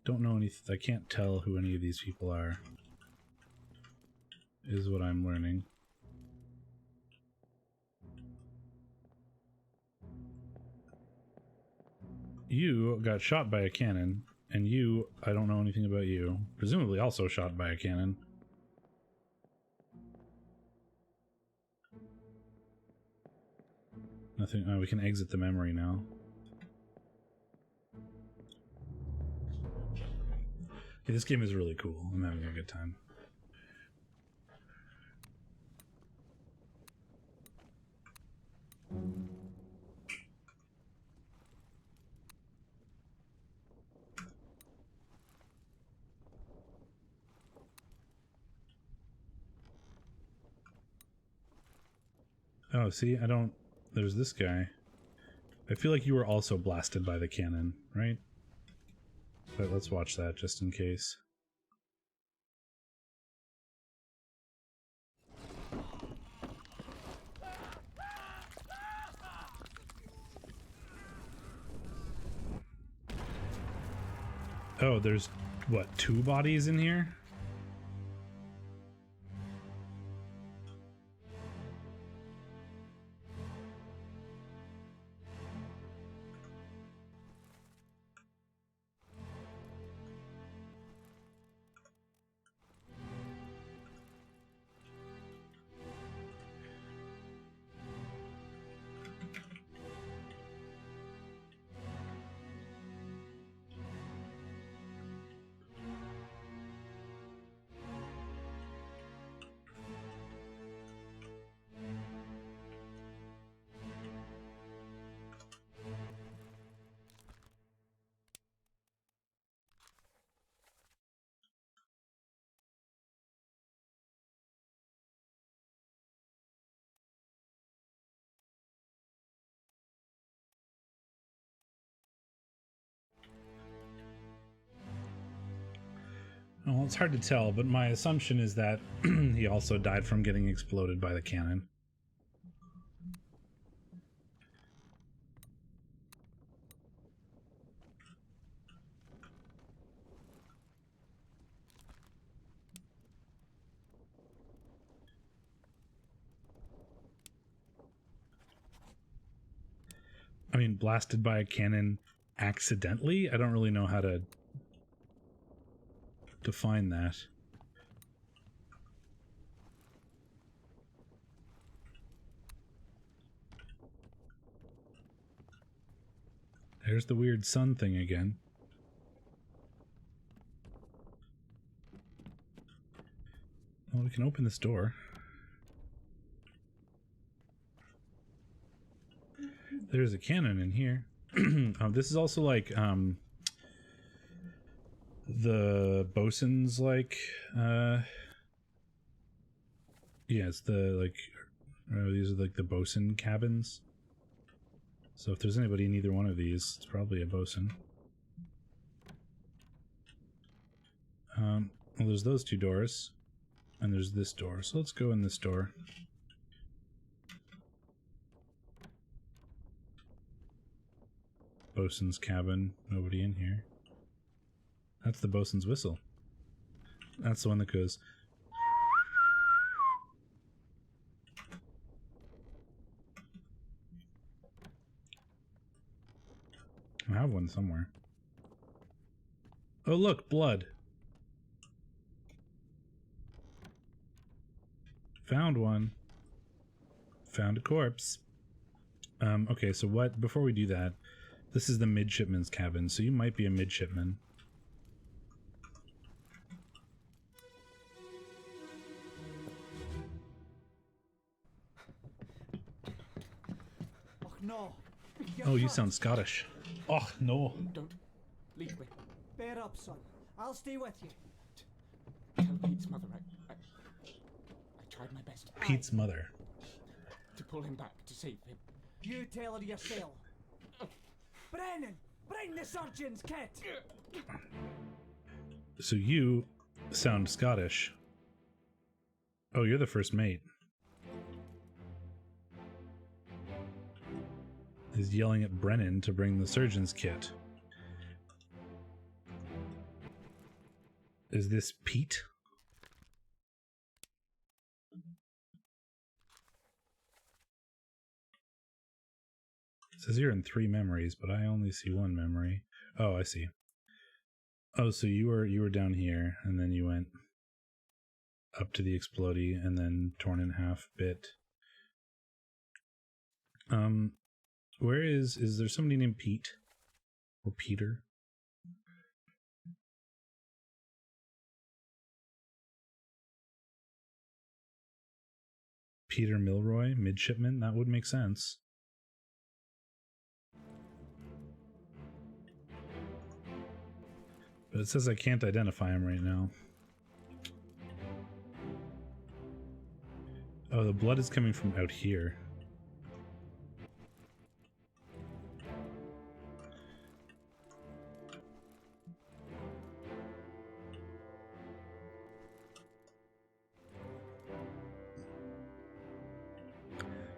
Don't know anything. I can't tell who any of these people are. Is what I'm learning. You got shot by a cannon, and you, I don't know anything about you. Presumably also shot by a cannon. Nothing. Oh, we can exit the memory now. Okay, this game is really cool. I'm having a good time. Oh, see, I don't... There's this guy. I feel like you were also blasted by the cannon, right? But let's watch that just in case. Oh, there's, what, 2 bodies in here? Well, it's hard to tell, but my assumption is that he also died from getting exploded by the cannon. I mean, blasted by a cannon accidentally? I don't really know how to define that. There's the weird sun thing again. Well, we can open this door. There's a cannon in here. This is also like the bosun's like yeah, it's the like these are like the bosun cabins. So if there's anybody in either one of these, it's probably a bosun. Well, there's those 2 doors, and there's this door. So let's go in this door. Bosun's cabin. Nobody in here. That's the bosun's whistle. That's the one that goes. I have one somewhere. Oh look, blood. Found one. Found a corpse. Okay, so what, before we do that, this is the midshipman's cabin, so you might be a midshipman. Och no. Oh, you sound Scottish. Oh, no. Don't leave me. Bear up, son. I'll stay with you. Tell Pete's mother I tried my best Pete's mother. to pull him back, to save him. You tell her yourself. Brennan, bring the surgeon's kit. So you sound Scottish. Oh, you're the first mate. He's yelling at Brennan to bring the surgeon's kit. Is this Pete? It says you're in 3 memories, but I only see 1 memory. Oh, I see. Oh, so you were down here, and then you went up to the explodey, and then torn in half bit. Where is there somebody named Pete? Or Peter? Peter Milroy, midshipman? That would make sense. But it says I can't identify him right now. Oh, the blood is coming from out here.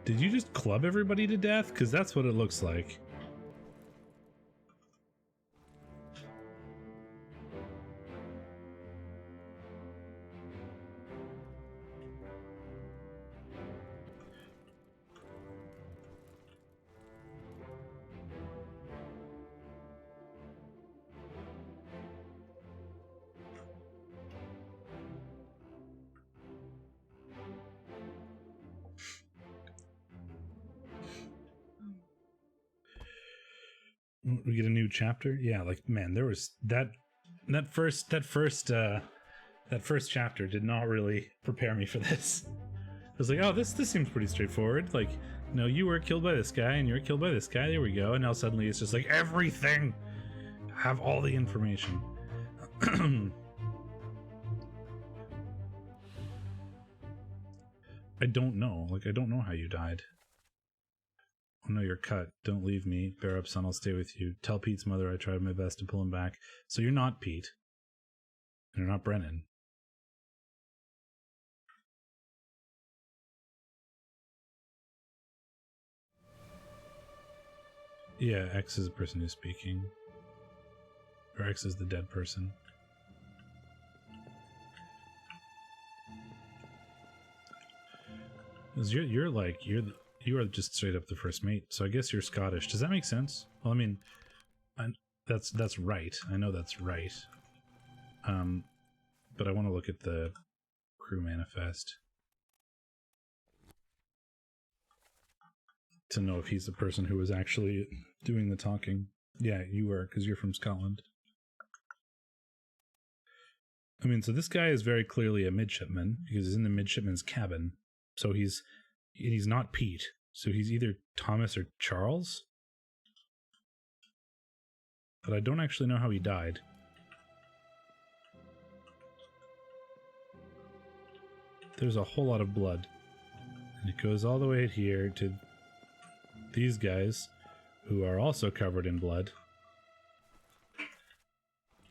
Did you just club everybody to death? Because that's what it looks like. We get a new chapter. Yeah, like man, there was that first chapter did not really prepare me for this. I was like, oh, this seems pretty straightforward. Like, no, you were killed by this guy and you were killed by this guy. There we go. And now suddenly it's just like everything. Have all the information. I don't know. Like, I don't know how you died. Oh no, you're cut. Don't leave me. Bear up, son. I'll stay with you. Tell Pete's mother I tried my best to pull him back. So you're not Pete. And you're not Brennan. Yeah, X is the person who's speaking. Or X is the dead person. Because you are just straight up the first mate, so I guess you're Scottish. Does that make sense? Well, I mean, that's right. I know that's right. But I want to look at the crew manifest to know if he's the person who was actually doing the talking. Yeah, you were, because you're from Scotland. I mean, so this guy is very clearly a midshipman because he's in the midshipman's cabin. So he's not Pete. So he's either Thomas or Charles. But I don't actually know how he died. There's a whole lot of blood. And it goes all the way here to these guys, who are also covered in blood.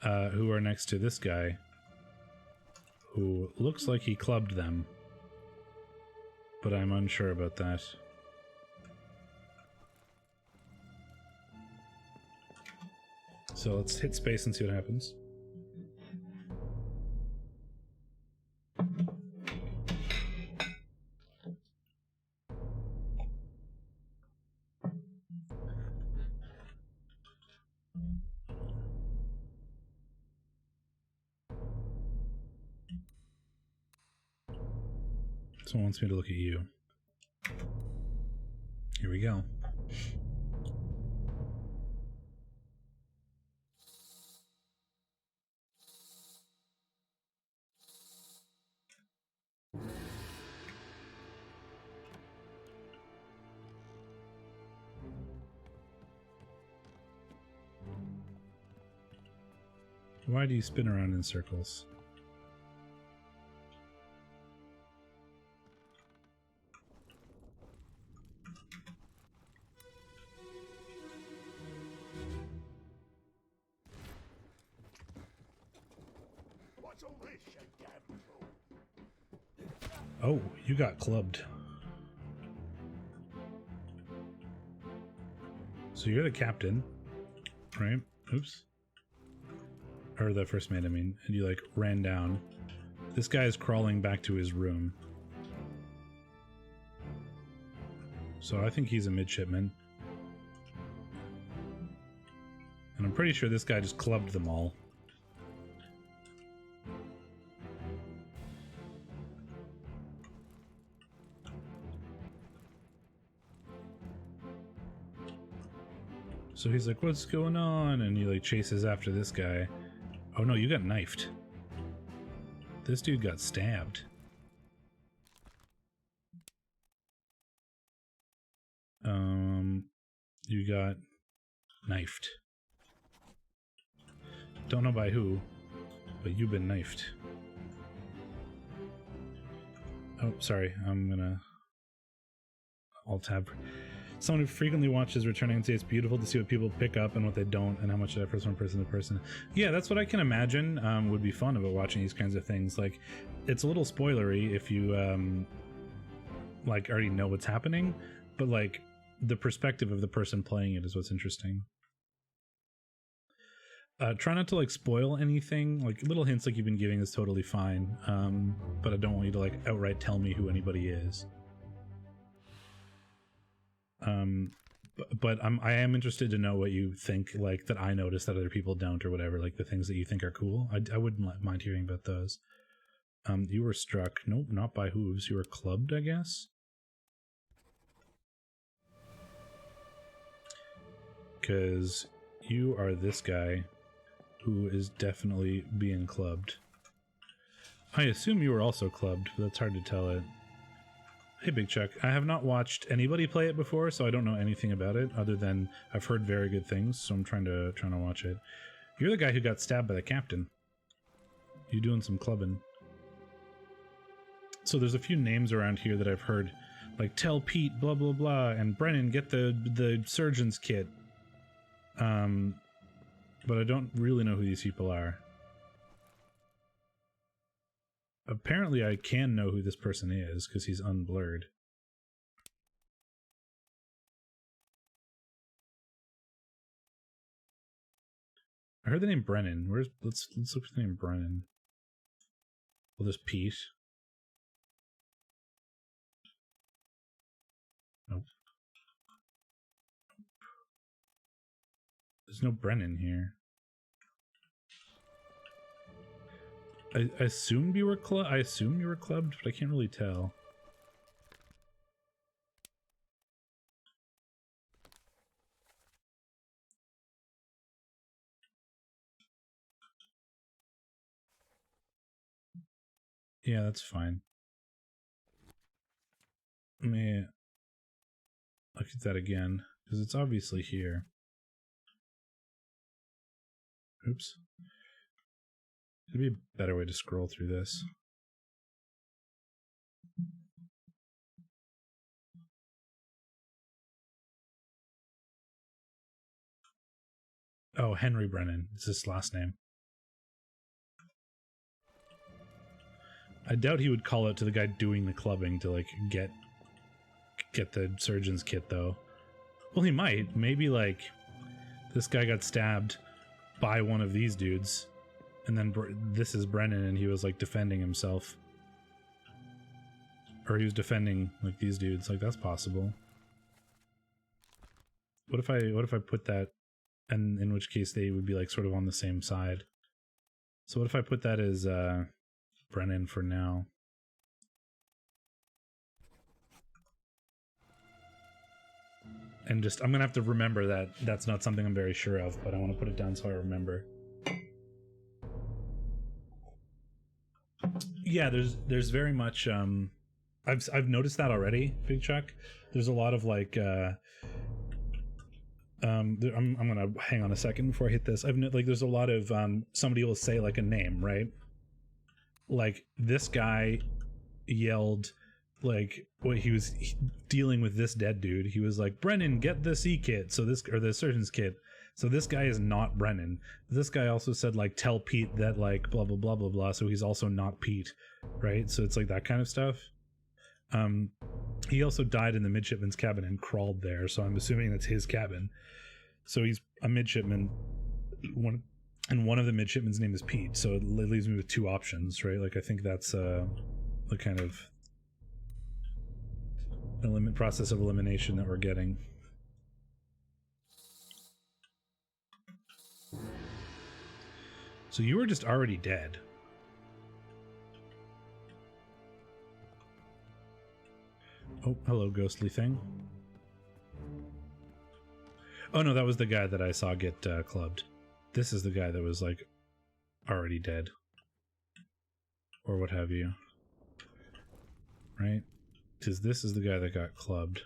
Who are next to this guy, who looks like he clubbed them. But I'm unsure about that. So let's hit space and see what happens. Someone wants me to look at you. Here we go. Why do you spin around in circles? What's Settle this, you damn fool. Oh, you got clubbed. So you're the captain, right? Oops. Or the first mate, I mean. And you, like, ran down. This guy is crawling back to his room. So I think he's a midshipman. And I'm pretty sure this guy just clubbed them all. So he's like, what's going on? And he like chases after this guy. Oh no, you got knifed. This dude got stabbed. You got knifed. Don't know by who, but you've been knifed. Oh, sorry, I'm gonna Alt-tab. Someone who frequently watches returning and say it's beautiful to see what people pick up and what they don't, and how much it differs from person to person. Yeah, that's what I can imagine would be fun about watching these kinds of things. Like, it's a little spoilery if you like already know what's happening, but like the perspective of the person playing it is what's interesting. Try not to like spoil anything. Like little hints like you've been giving is totally fine, but I don't want you to like outright tell me who anybody is. But I am interested to know what you think, like that I noticed that other people don't, or whatever, like the things that you think are cool. I wouldn't mind hearing about those. You were struck. Nope, not by hooves. You were clubbed, I guess. Because you are this guy who is definitely being clubbed. I assume you were also clubbed, but that's hard to tell it. Hey, Big Chuck. I have not watched anybody play it before, so I don't know anything about it, other than I've heard very good things, so I'm trying to watch it. You're the guy who got stabbed by the captain. You doing some clubbing. So there's a few names around here that I've heard, like tell Pete, blah, blah, blah, and Brennan, get the surgeon's kit. But I don't really know who these people are. Apparently I can know who this person is, because he's unblurred. I heard the name Brennan. Let's look for the name Brennan. Well, there's Pete. Nope. There's no Brennan here. I assumed you were I assume you were clubbed, but I can't really tell. Yeah, that's fine. Let me look at that again, because it's obviously here. Oops. There'd be a better way to scroll through this. Oh, Henry Brennan is his last name. I doubt he would call out to the guy doing the clubbing to like get the surgeon's kit though. Well, he might. Maybe like this guy got stabbed by one of these dudes, and then this is Brennan, and he was like defending himself, or he was defending like these dudes. Like that's possible. What if I put that, and in which case they would be like sort of on the same side. So what if I put that as Brennan for now? And just, I'm gonna have to remember that that's not something I'm very sure of, but I want to put it down so I remember. Yeah, there's very much I've noticed that already, Big Chuck. There's a lot of like I'm gonna hang on a second before I hit this. Like there's a lot of somebody will say like a name, right? Like this guy yelled like what he was dealing with this dead dude. He was like, Brennan, get the C kit, so this, or the surgeon's kit, So this guy is not Brennan. This guy also said like tell Pete that like blah blah blah blah blah. So he's also not Pete, right? So it's like that kind of stuff. He also died in the midshipman's cabin and crawled there. So I'm assuming that's his cabin. So he's a midshipman. One of the midshipmen's name is Pete. So it leaves me with two options, right? Like I think that's the kind of process of elimination that we're getting. So you were just already dead. Oh, hello, ghostly thing. Oh no, that was the guy that I saw get clubbed. This is the guy that was like already dead. Or what have you. Right? Because this is the guy that got clubbed.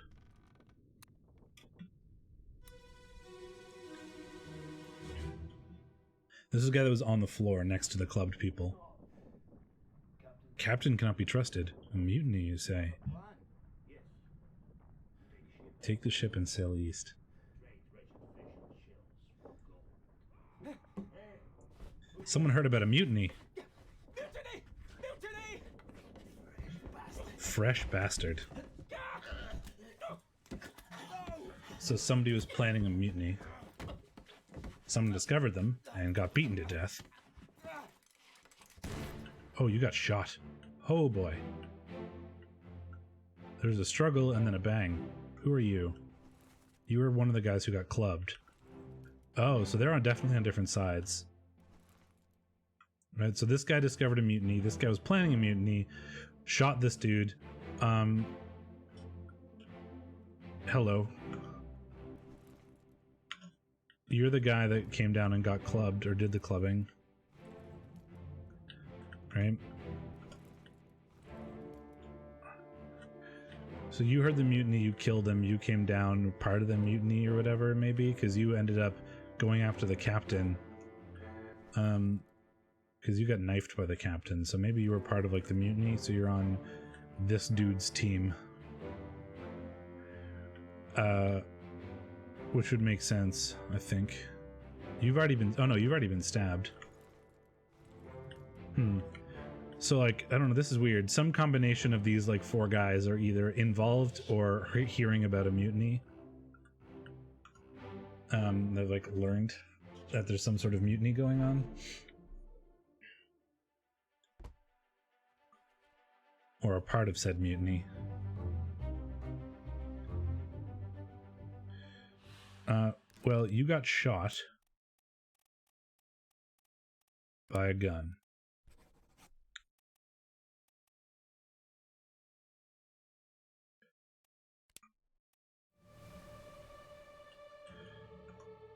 This is the guy that was on the floor next to the clubbed people. Captain cannot be trusted. A mutiny, you say? Take the ship and sail east. Someone heard about a mutiny. Mutiny! Mutiny! Fresh bastard. So somebody was planning a mutiny. Someone discovered them and got beaten to death. Oh, you got shot. Oh boy. There's a struggle and then a bang. Who are you? You were one of the guys who got clubbed. Oh, so they're definitely on different sides. Right, so this guy discovered a mutiny. This guy was planning a mutiny. Shot this dude. Hello. You're the guy that came down and got clubbed, or did the clubbing. Right? So you heard the mutiny, you killed him, you came down part of the mutiny or whatever, maybe? Because you ended up going after the captain. Because you got knifed by the captain, so maybe you were part of like the mutiny, so you're on this dude's team. Which would make sense, I think. You've already been... Oh no, you've already been stabbed. So like, I don't know, this is weird. Some combination of these like 4 guys are either involved or hearing about a mutiny. They've like learned that there's some sort of mutiny going on. Or a part of said mutiny. Well, you got shot by a gun.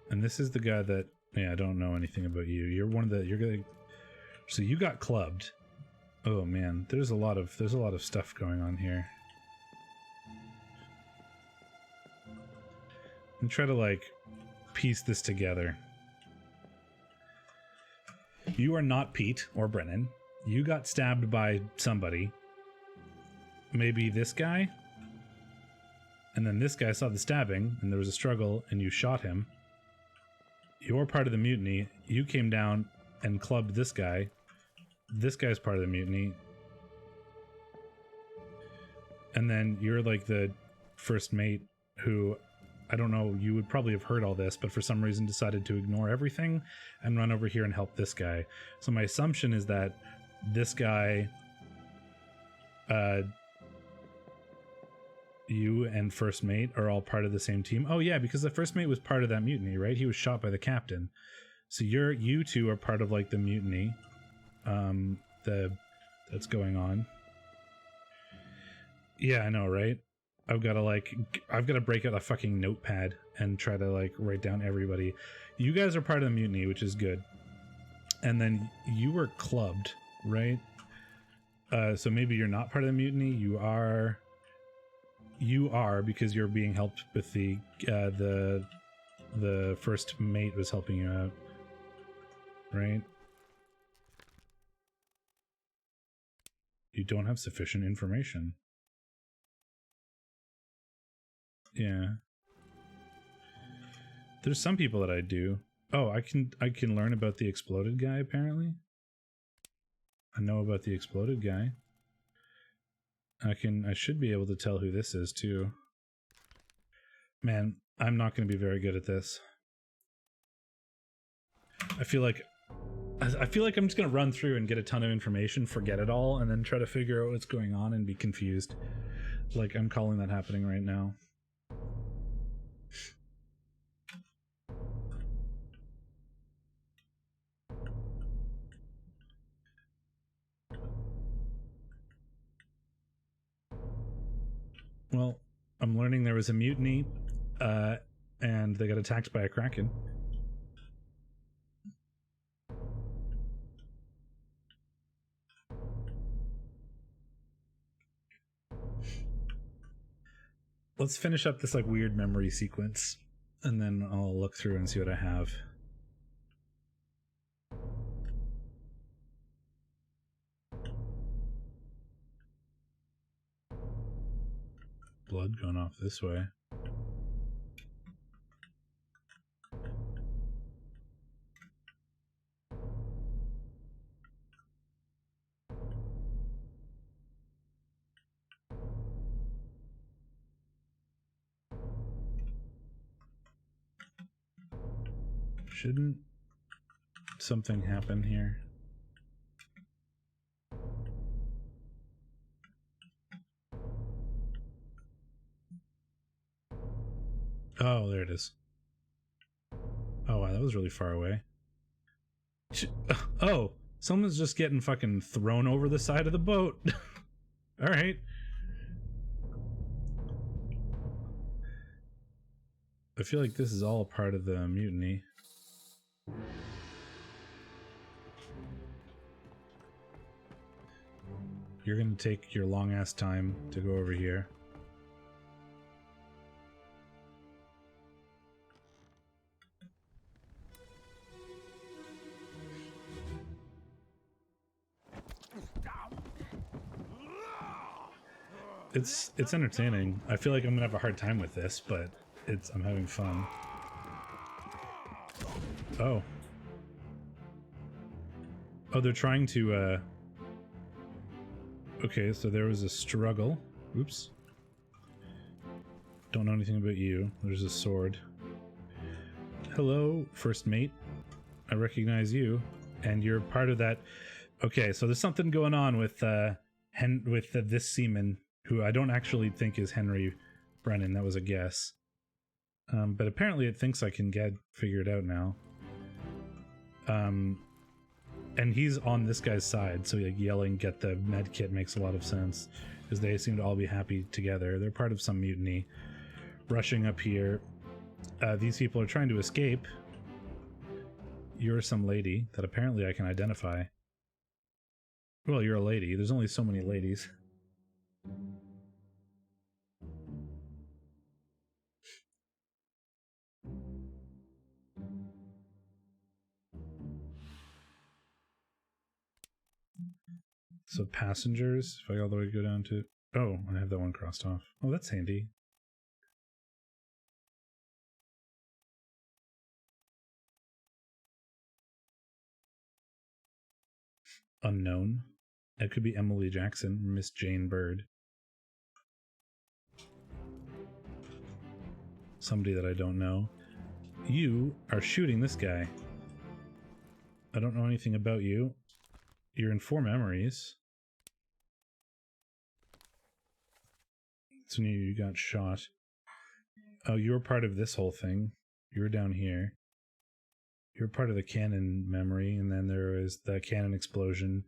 And this is the guy that, yeah, I don't know anything about you. You're one of the, you're gonna, so you got clubbed. Oh man, there's a lot of stuff going on here. And try to like piece this together. You are not Pete or Brennan. You got stabbed by somebody. Maybe this guy? And then this guy saw the stabbing and there was a struggle and you shot him. You're part of the mutiny. You came down and clubbed this guy. This guy's part of the mutiny. And then you're like the first mate who, I don't know, you would probably have heard all this, but for some reason decided to ignore everything and run over here and help this guy. So my assumption is that this guy, you and first mate are all part of the same team. Oh yeah, because the first mate was part of that mutiny, right? He was shot by the captain. So you two are part of like the mutiny that's going on. Yeah, I know, right? I've got to break out a fucking notepad and try to like write down everybody. You guys are part of the mutiny, which is good. And then you were clubbed, right? So maybe you're not part of the mutiny. You are because you're being helped with the first mate was helping you out, right? You don't have sufficient information. Yeah. There's some people that I do. Oh, I can learn about the exploded guy, apparently. I know about the exploded guy. I should be able to tell who this is too. Man, I'm not going to be very good at this. I feel like I'm just going to run through and get a ton of information, forget it all, and then try to figure out what's going on and be confused. Like, I'm calling that happening right now. Well, I'm learning there was a mutiny, and they got attacked by a kraken. Let's finish up this like weird memory sequence, and then I'll look through and see what I have. Blood going off this way. Shouldn't something happen here? Oh, there it is. Oh, wow, that was really far away. Oh, someone's just getting fucking thrown over the side of the boat. All right. I feel like this is all part of the mutiny. You're gonna take your long ass time to go over here. It's entertaining. I feel like I'm gonna have a hard time with this, but I'm having fun. Oh. Oh, they're trying to okay, so there was a struggle. Oops. Don't know anything about you. There's a sword. Hello, first mate. I recognize you, and you're part of that. Okay, so there's something going on with this seaman, who I don't actually think is Henry Brennan. That was a guess. But apparently it thinks I can get figured out now. And he's on this guy's side, so like yelling "get the med kit" makes a lot of sense, because they seem to all be happy together. They're part of some mutiny. Rushing up here. These people are trying to escape. You're some lady that apparently I can identify. Well, you're a lady. There's only so many ladies. So passengers, if I all the way go down to... Oh, I have that one crossed off. Oh, that's handy. Unknown. It could be Emily Jackson, Miss Jane Bird. Somebody that I don't know. You are shooting this guy. I don't know anything about you. You're in 4 memories. So you got shot. Oh, you were part of this whole thing. You were down here. You were part of the cannon memory, and then there was the cannon explosion.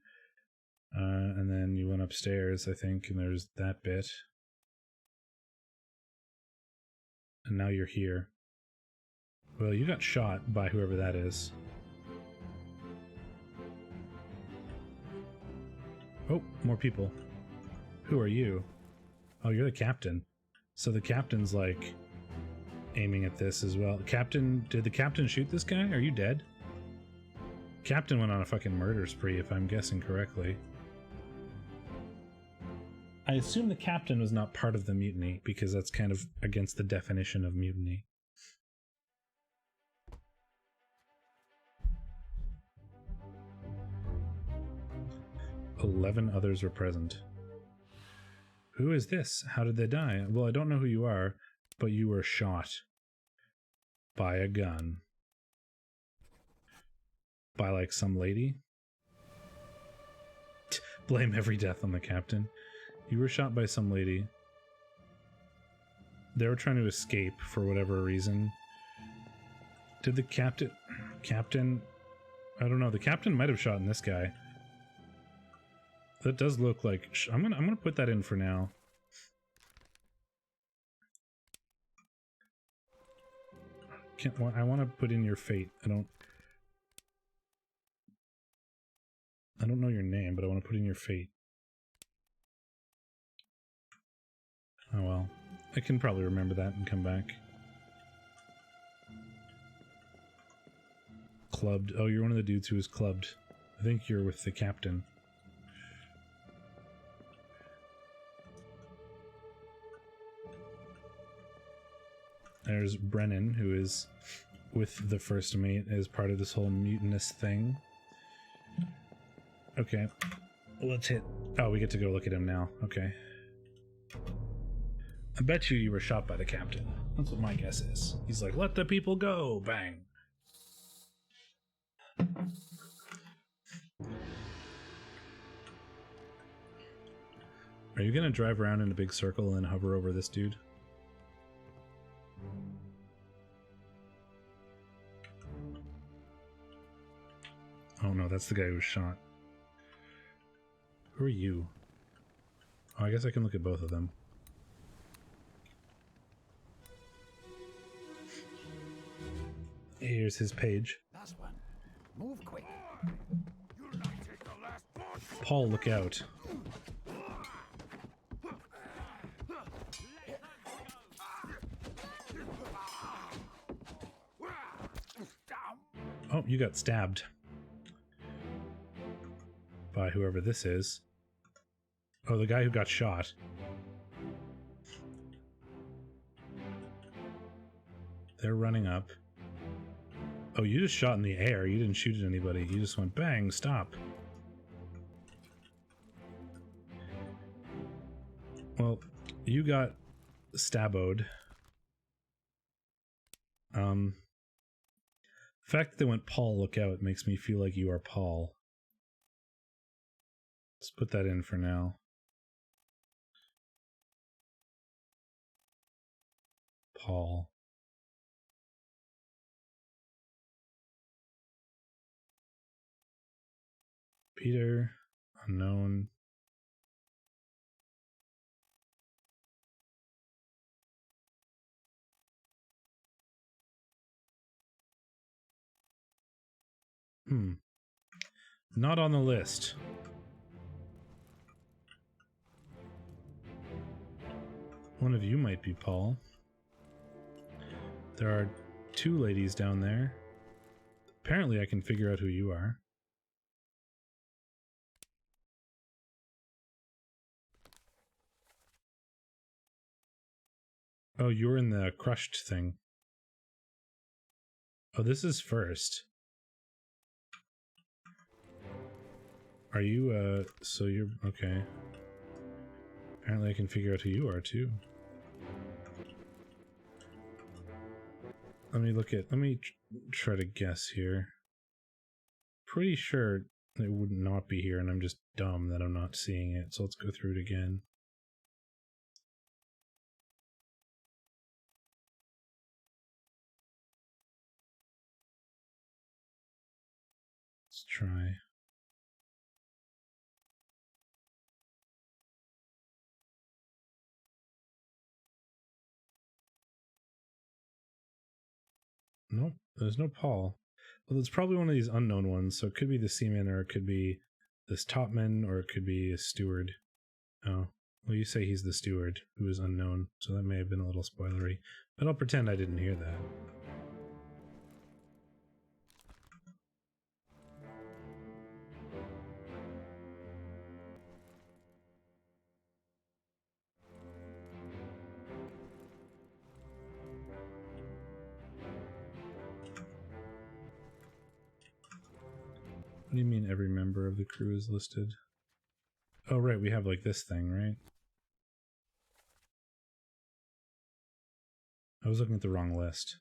And then you went upstairs, I think, and there's that bit. And now you're here. Well, you got shot by whoever that is. Oh, more people. Who are you? Oh, you're the captain. So the captain's like aiming at this as well. Captain, did the captain shoot this guy? Are you dead? Captain went on a fucking murder spree, if I'm guessing correctly. I assume the captain was not part of the mutiny, because that's kind of against the definition of mutiny. 11 others were present. Who is this? How did they die? Well, I don't know who you are, but you were shot. By a gun. By, like, some lady? Blame every death on the captain. You were shot by some lady. They were trying to escape for whatever reason. Did the captain... I don't know. The captain might have shot this guy. That does look like... I'm gonna put that in for now. I want to put in your fate. I don't know your name, but I want to put in your fate. Oh well. I can probably remember that and come back. Clubbed. Oh, you're one of the dudes who was clubbed. I think you're with the captain. There's Brennan, who is with the first mate as part of this whole mutinous thing. Okay. Let's hit... Oh, we get to go look at him now. Okay. I bet you were shot by the captain. That's what my guess is. He's like, let the people go! Bang! Are you gonna drive around in a big circle and hover over this dude? Oh no, that's the guy who was shot. Who are you? Oh, I guess I can look at both of them. Here's his page. Last one. Move quick. Paul, look out. Oh, you got stabbed. By whoever this is. Oh, the guy who got shot. They're running up. Oh, you just shot in the air. You didn't shoot at anybody. You just went bang, stop. Well, you got staboed. The fact that they went Paul, look out, makes me feel like you are Paul. Let's put that in for now. Paul. Peter, unknown. Not on the list. One of you might be Paul. There are 2 ladies down there. Apparently I can figure out who you are. Oh, you're in the crushed thing. Oh, this is first. Are you, so you're, okay. Apparently I can figure out who you are, too. Let me try to guess here. Pretty sure it would not be here, and I'm just dumb that I'm not seeing it, so let's go through it again. Let's try. Nope, there's no Paul. Well, it's probably one of these unknown ones, so it could be the seaman, or it could be this topman, or it could be a steward. Oh, well, you say he's the steward, who is unknown, so that may have been a little spoilery, but I'll pretend I didn't hear that. What do you mean every member of the crew is listed? Oh, right, we have like this thing, right? I was looking at the wrong list.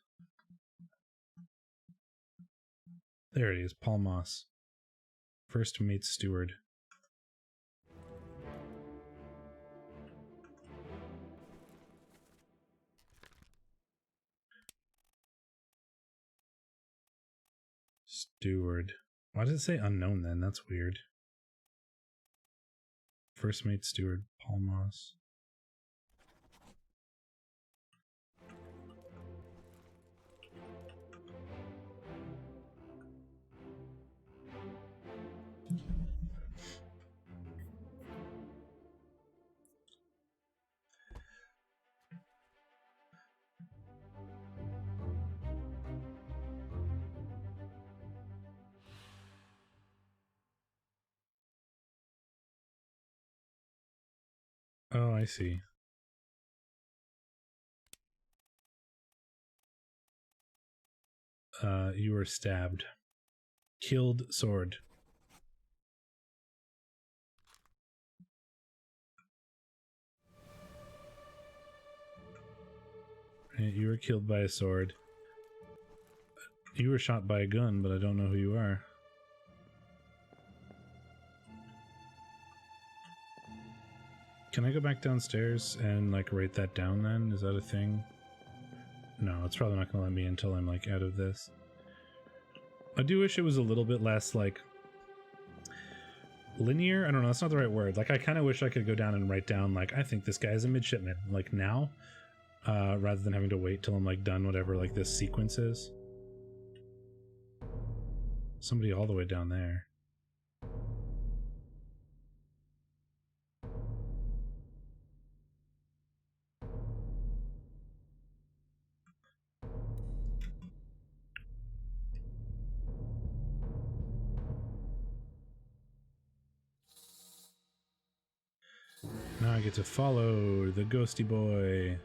There it is, Paul Moss. First mate steward. Steward. Why does it say unknown then? That's weird. First mate steward, Paul Moss. Oh, I see. You were stabbed. Killed sword. You were killed by a sword. You were shot by a gun, but I don't know who you are. Can I go back downstairs and like write that down then? Is that a thing? No, it's probably not gonna let me until I'm like out of this. I do wish it was a little bit less like linear. I don't know, that's not the right word. Like I kind of wish I could go down and write down like I think this guy is a midshipman like now, rather than having to wait till I'm like done whatever like this sequence is. Somebody all the way down there. Now I get to follow the ghosty boy,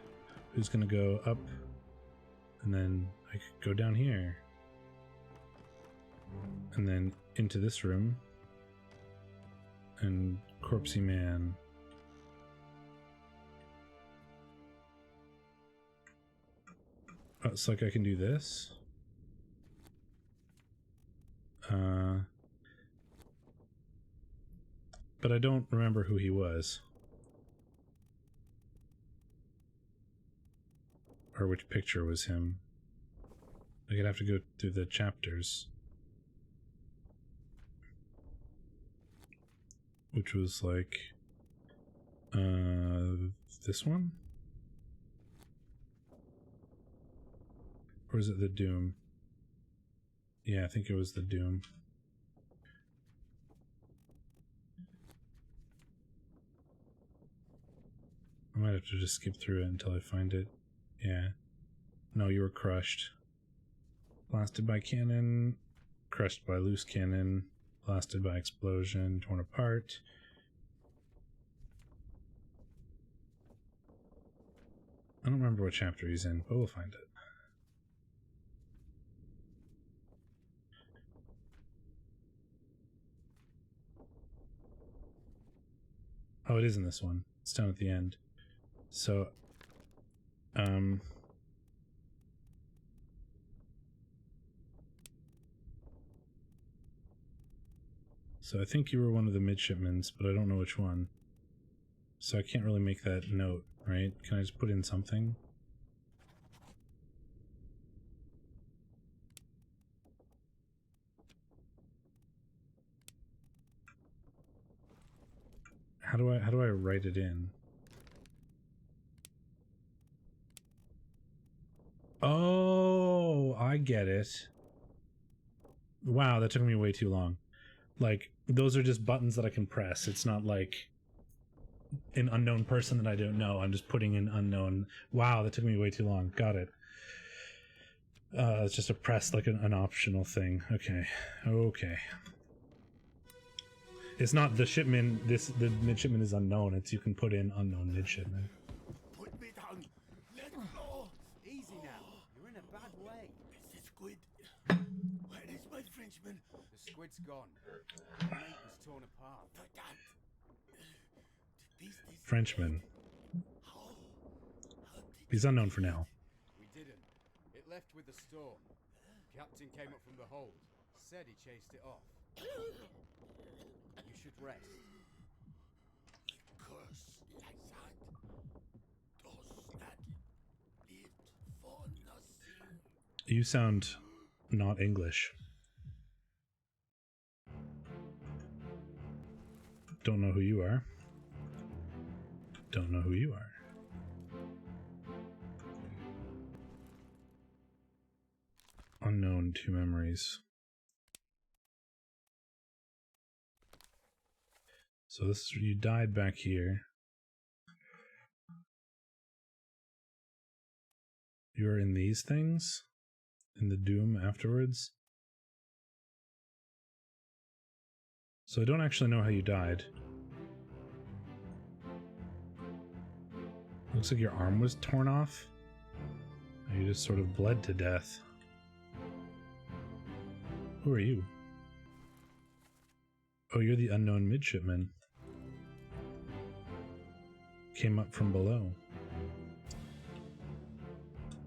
who's gonna go up, and then I could go down here, and then into this room, and corpsey man. Oh, it's like I can do this. But I don't remember who he was. Or which picture was him. I could have to go through the chapters. Which was like... this one? Or is it the Doom? Yeah, I think it was the Doom. I might have to just skip through it until I find it. Yeah. No, you were crushed. Blasted by cannon. Crushed by loose cannon. Blasted by explosion. Torn apart. I don't remember what chapter he's in, but we'll find it. Oh, it is in this one. It's down at the end. So, so I think you were one of the midshipmen, but I don't know which one. So I can't really make that note, right? Can I just put in something? How do I write it in? Oh, I get it. Wow, that took me way too long. Like, those are just buttons that I can press. It's not like an unknown person that I don't know. I'm just putting in unknown. Wow, that took me way too long. Got it. It's just a press, like an optional thing. Okay. Okay. It's not the shipman, the midshipman is unknown. It's you can put in unknown midshipman. Put me down. Let go. Easy now. You're in a bad way. It's the squid. Where is my Frenchman? The squid's gone. The mate was torn apart. The that. Frenchman. He's unknown for now. We didn't. It left with the storm. Captain came up from the hold. Said he chased it off. You should rest. Curse like that does not live for nothing. You sound not English. Don't know who you are. Don't know who you are. Unknown to memories. So this is, you died back here. You were in these things? In the doom afterwards? So I don't actually know how you died. Looks like your arm was torn off. And you just sort of bled to death. Who are you? Oh, you're the unknown midshipman. Came up from below.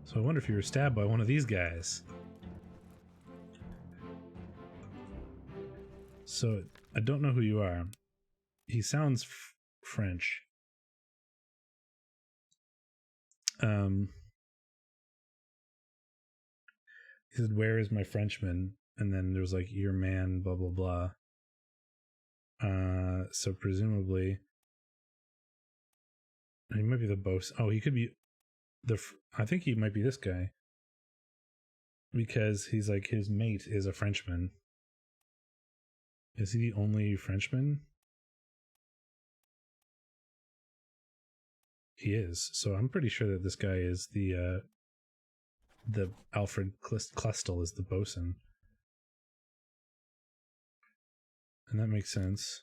So I wonder if you were stabbed by one of these guys. So I don't know who you are. He sounds French. He said, "Where is my Frenchman?" And then there's like, "Your man, blah blah blah." So presumably, he might be the boss. Oh, he could be I think he might be this guy, because he's like, his mate is a Frenchman. Is he the only Frenchman? He is. So I'm pretty sure that this guy is the Alfred Klestel is the bosun. And that makes sense.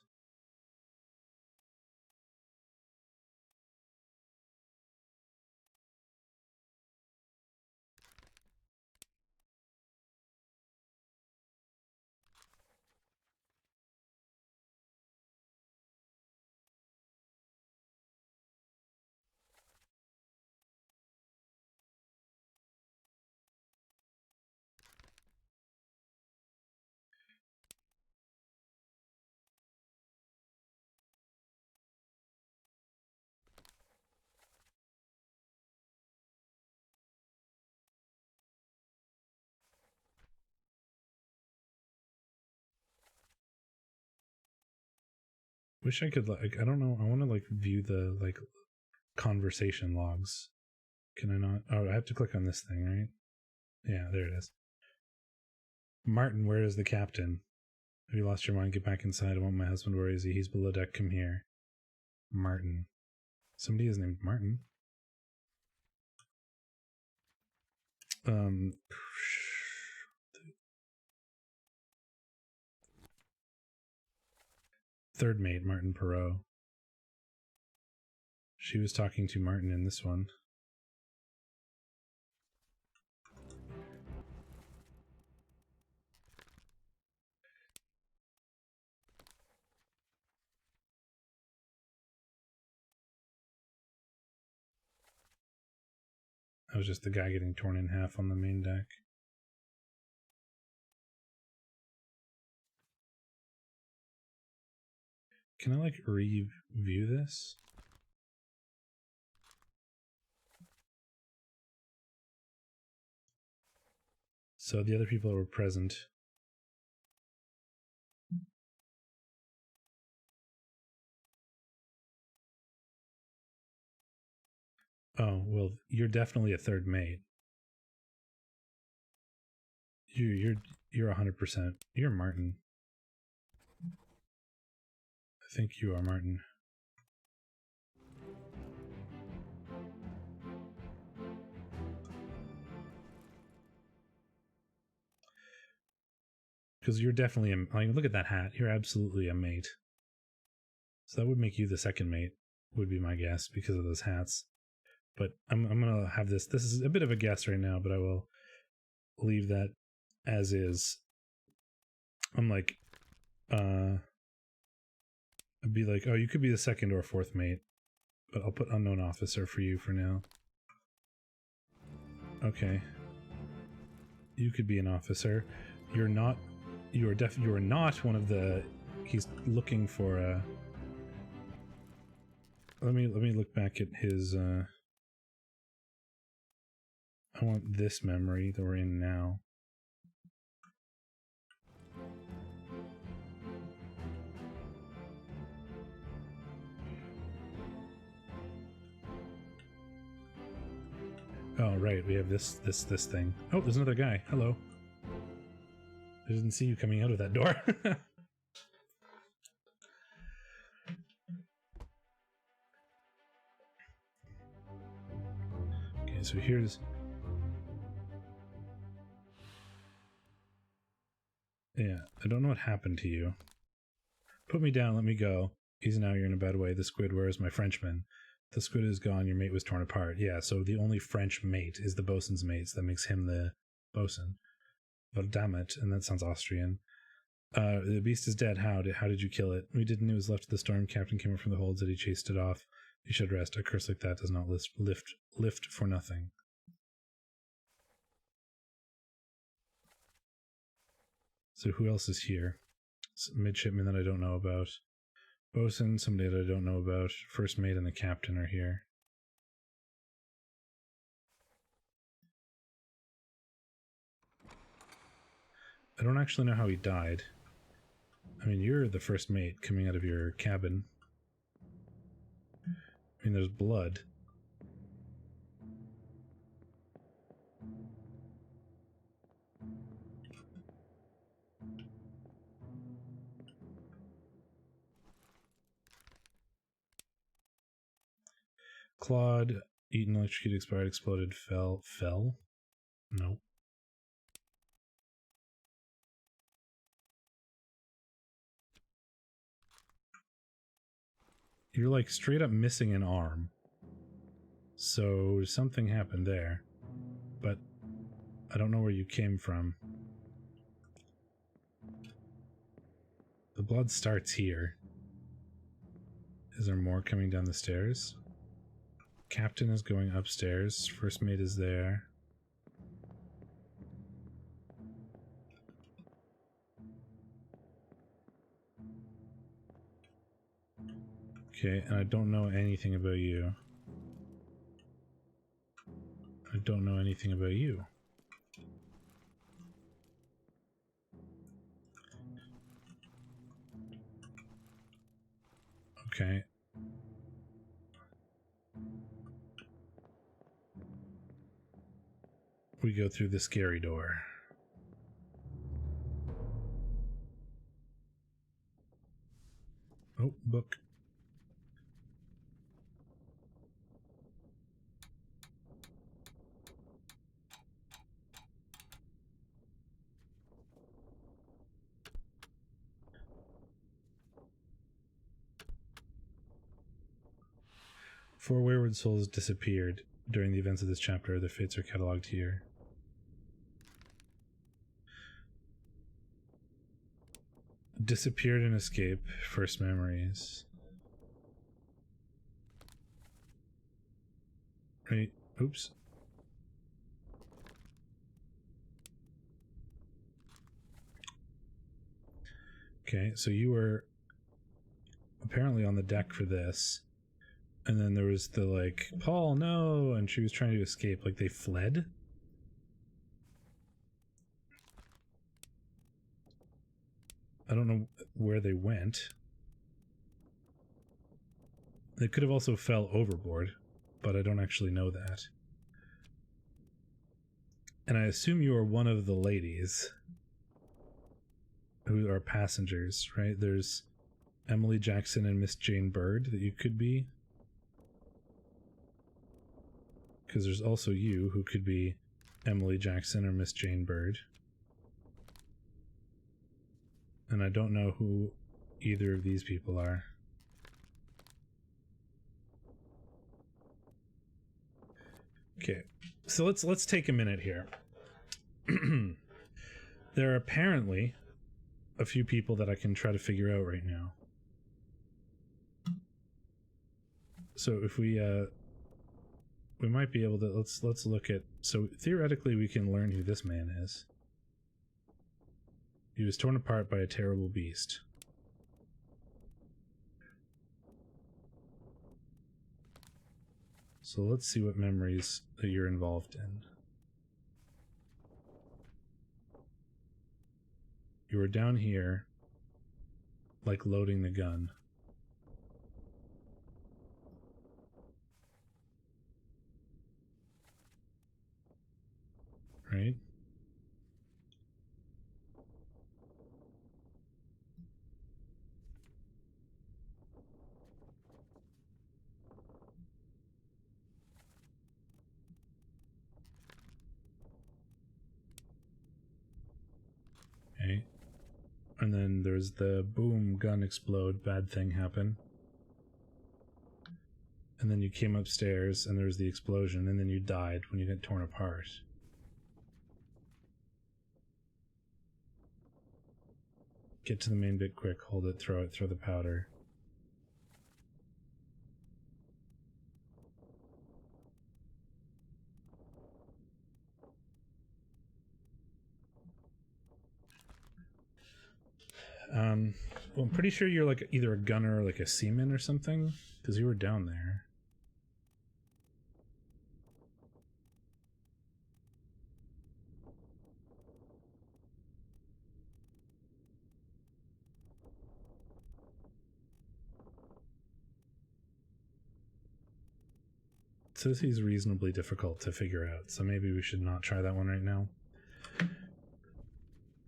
Wish I could, like, I don't know, I want to like view the like conversation logs. Can I not? Oh, I have to click on this thing, right? Yeah, there it is. Martin, where is the captain? Have you lost your mind? Get back inside. I want my husband. Where is he? He's below deck. Come here. Martin. Somebody is named Martin. Third mate, Martin Perot. She was talking to Martin in this one. That was just the guy getting torn in half on the main deck. Can I like review this? So the other people that were present. Oh, well, you're definitely a third mate. You're 100%. You're Martin. I think you are Martin. Because you're definitely I mean, look at that hat. You're absolutely a mate. So that would make you the second mate, would be my guess, because of those hats. But I'm gonna have this. This is a bit of a guess right now, but I will leave that as is. I'm like, I'd be like, oh, you could be the second or fourth mate, but I'll put unknown officer for you for now. Okay. You could be an officer. You're not. You are not one of the. He's looking for a. Let me look back at his. I want this memory that we're in now. Oh, right, we have this thing. Oh, there's another guy. Hello. I didn't see you coming out of that door. Okay, so here's... Yeah, I don't know what happened to you. Put me down, let me go. Easy now, you're in a bad way. The squid, where is my Frenchman? The squid is gone, your mate was torn apart. Yeah, so the only French mate is the bosun's mate, so that makes him the bosun. Well, damn it, and that sounds Austrian. The beast is dead. How did you kill it? We didn't. It was left to the storm. Captain came up from the holds that he chased it off. You should rest. A curse like that does not lift for nothing. So who else is here? Midshipman that I don't know about. Bosun, somebody that I don't know about. First mate and the captain are here. I don't actually know how he died. I mean, you're the first mate coming out of your cabin. I mean, there's blood. Claude, eaten, electrocuted, expired, exploded, fell? No. You're like straight up missing an arm. So something happened there. But I don't know where you came from. The blood starts here. Is there more coming down the stairs? Captain is going upstairs. First mate is there. Okay, and I don't know anything about you. I don't know anything about you. Okay. We go through the scary door. Oh, book. Four wayward souls disappeared during the events of this chapter. Their fates are cataloged here. Disappeared and escape. First memories. Right. Oops. Okay, so you were apparently on the deck for this. And then there was the, like, Paul, no! And she was trying to escape. Like, they fled? I don't know where they went. They could have also fell overboard, but I don't actually know that. And I assume you are one of the ladies who are passengers, right? There's Emily Jackson and Miss Jane Bird that you could be. Because there's also you, who could be Emily Jackson or Miss Jane Bird. And I don't know who either of these people are. Okay, so let's take a minute here. There are apparently a few people that I can try to figure out right now. So if we might be able to let's look at, so theoretically we can learn who this man is. He was torn apart by a terrible beast. So let's see what memories that you're involved in. You were down here, like loading the gun. Right? Okay. And then there's the boom, gun explode, bad thing happen. And then you came upstairs and there was the explosion, and then you died when you got torn apart. Get to the main bit quick, hold it, throw the powder. Well, I'm pretty sure you're like either a gunner or like a seaman or something, because you were down there. It says he's reasonably difficult to figure out, so maybe we should not try that one right now.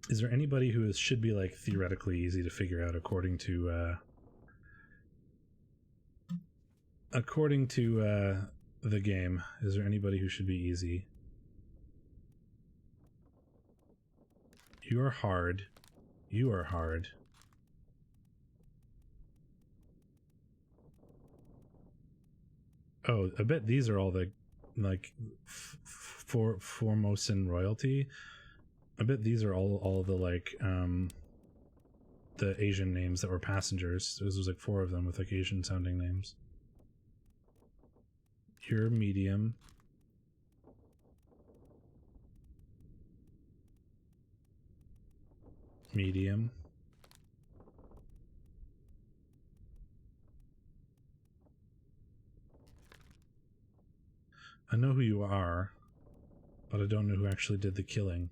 Is there anybody who should be like theoretically easy to figure out according to the game? Is there anybody who should be easy? You are hard. You are hard. Oh, I bet these are all the like Formosan royalty. I bet these are all the like the Asian names that were passengers. There was like 4 of them with like Asian sounding names. You're medium. Medium. I know who you are, but I don't know who actually did the killing.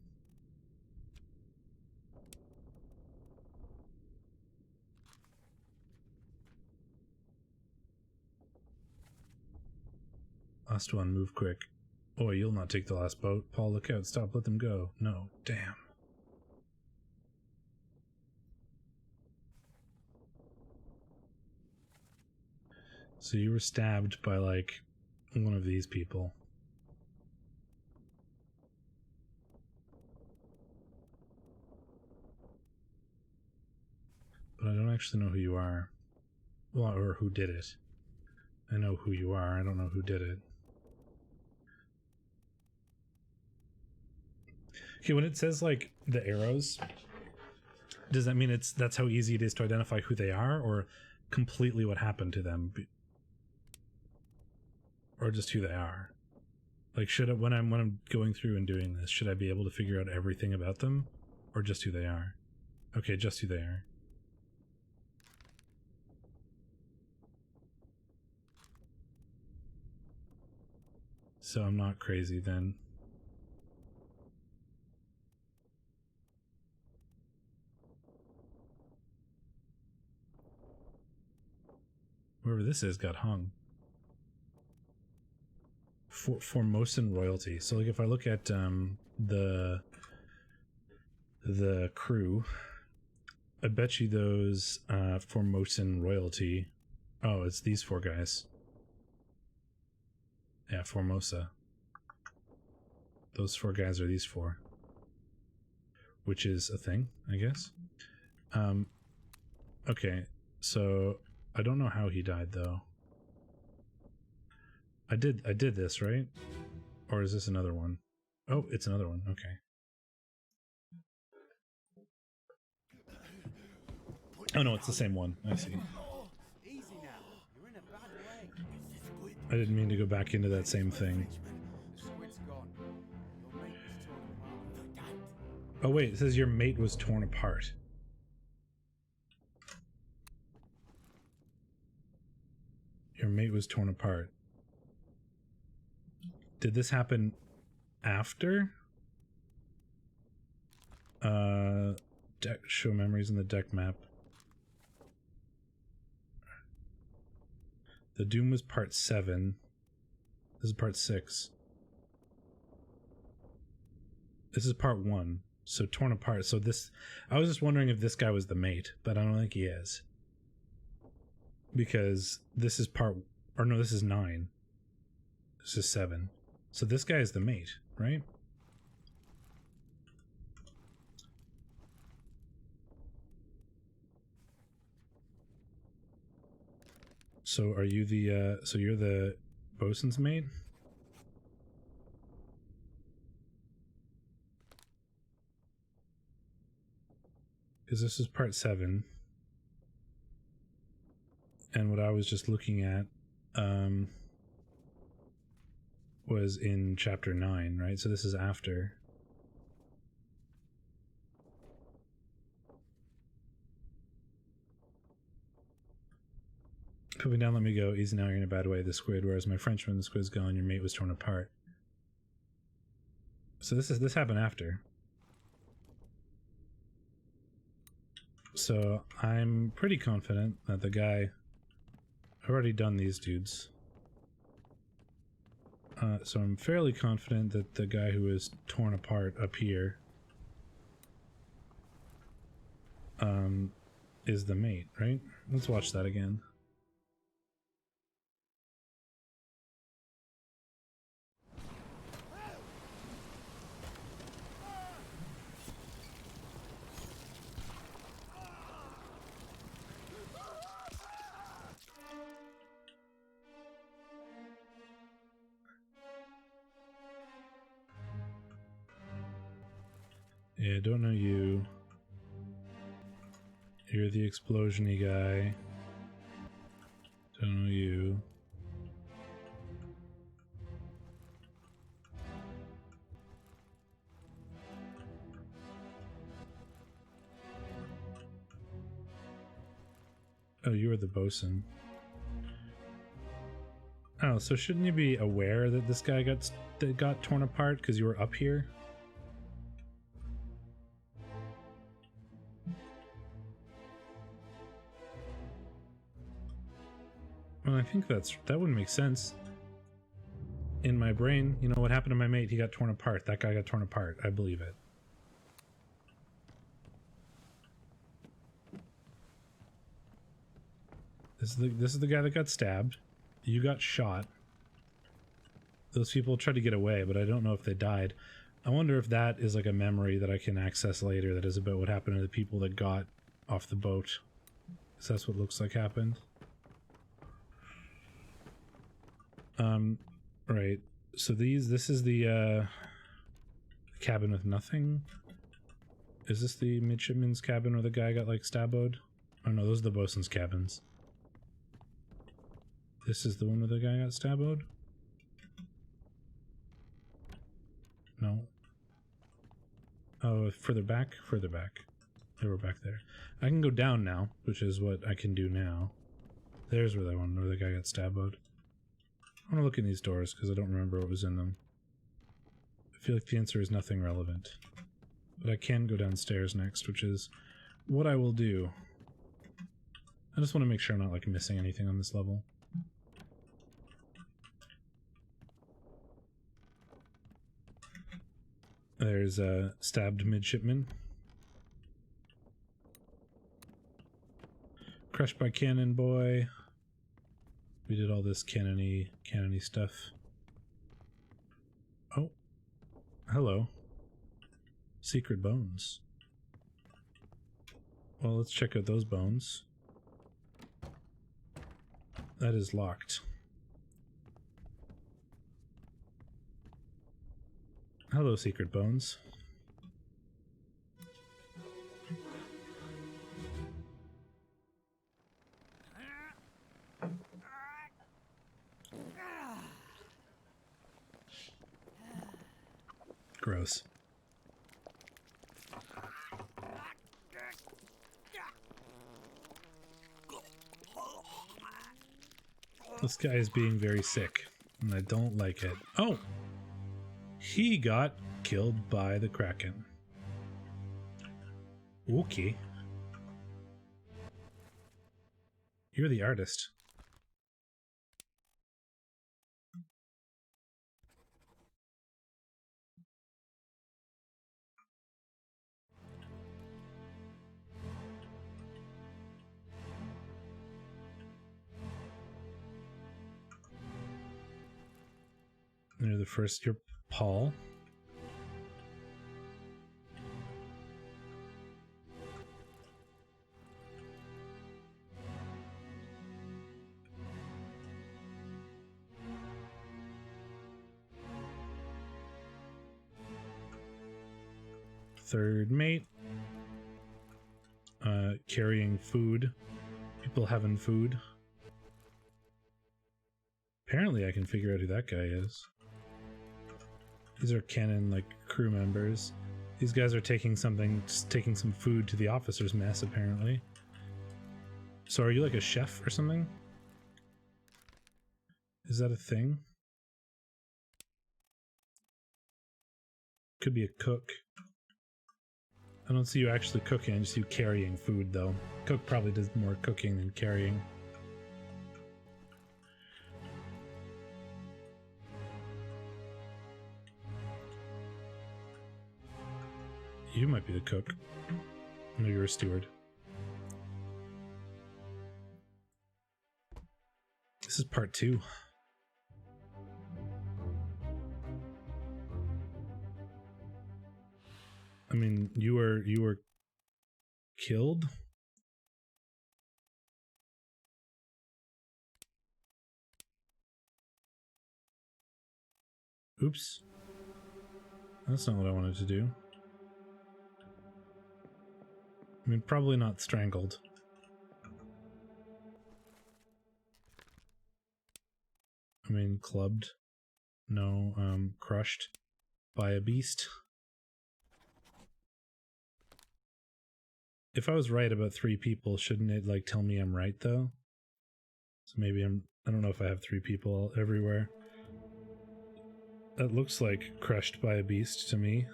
Last one, move quick. Oh, you'll not take the last boat. Paul, look out. Stop, let them go. No, damn. So you were stabbed by, like, one of these people. But I don't actually know who you are. Well, or who did it. I know who you are, I don't know who did it. Okay, when it says, like, the arrows, does that mean that's how easy it is to identify who they are, or completely what happened to them? Or just who they are? Like, when I'm going through and doing this, should I be able to figure out everything about them? Or just who they are? Okay, just who they are. So I'm not crazy then. Whoever this is got hung. Formosan royalty. So like if I look at the crew, I bet you those Formosan royalty. Oh, it's these 4 guys. Yeah, Formosa. Those 4 guys are these 4. Which is a thing, I guess. Okay, so I don't know how he died though. I did this, right? Or is this another one? Oh, it's another one. Okay. Oh no, it's the same one. I see. Easy now. You're in a bad way. I didn't mean to go back into that same thing. The squid's gone. Your mate was torn apart. Oh wait, it says your mate was torn apart. Your mate was torn apart. Did this happen after? Show memories in the deck map. The Doom was part 7. This is part 6. This is part 1. So torn apart. So this, I was just wondering if this guy was the mate, but I don't think he is. Because this is part, or no, this is 9. This is 7. So this guy is the mate, right? So are you the, so you're the bosun's mate? Because this is part 7. And what I was just looking at, was in chapter 9, right? So this is after. Put me down, let me go. Easy now, you're in a bad way. The squid, whereas my Frenchman, the squid's gone. Your mate was torn apart. So this happened after. So I'm pretty confident that the guy, I've already done these dudes. So I'm fairly confident that the guy who was torn apart up here is the mate, right? Let's watch that again. Yeah, don't know you. You're the explosion-y guy. Don't know you. Oh, you were the bosun. Oh, so shouldn't you be aware that this guy got torn apart because you were up here? Well, I think that wouldn't make sense. In my brain, you know what happened to my mate? He got torn apart. That guy got torn apart. I believe it. This is the guy that got stabbed. You got shot. Those people tried to get away, but I don't know if they died. I wonder if that is like a memory that I can access later that is about what happened to the people that got off the boat. Because that's what looks like happened. Right. So this is the cabin with nothing. Is this the midshipman's cabin where the guy got like stabboed? Oh no, those are the bosun's cabins. This is the one where the guy got stabboed? No. Oh, further back? Further back. They were back there. I can go down now, which is what I can do now. There's where the guy got stabboed. I want to look in these doors because I don't remember what was in them. I feel like the answer is nothing relevant. But I can go downstairs next, which is what I will do. I just want to make sure I'm not like missing anything on this level. There's a stabbed midshipman. Crushed by cannon boy. We did all this cannony stuff. Oh. Hello. Secret bones. Well, let's check out those bones. That is locked. Hello, secret bones. This guy is being very sick, and I don't like it. Oh! He got killed by the Kraken. Okay. You're the artist. You're the first. You're Paul. Third mate. Carrying food. People having food. Apparently I can figure out who that guy is. These are canon, like, crew members. These guys are taking some food to the officers' mess, apparently. So are you like a chef or something? Is that a thing? Could be a cook. I don't see you actually cooking, I just see you carrying food, though. Cook probably does more cooking than carrying. You might be the cook. No, you're a steward. This is part 2. I mean, you were killed? Oops. That's not what I wanted to do. I mean, probably not strangled. I mean, clubbed. No, crushed by a beast. If I was right about 3 people, shouldn't it, like, tell me I'm right, though? So maybe I don't know if I have 3 people everywhere. That looks like crushed by a beast to me.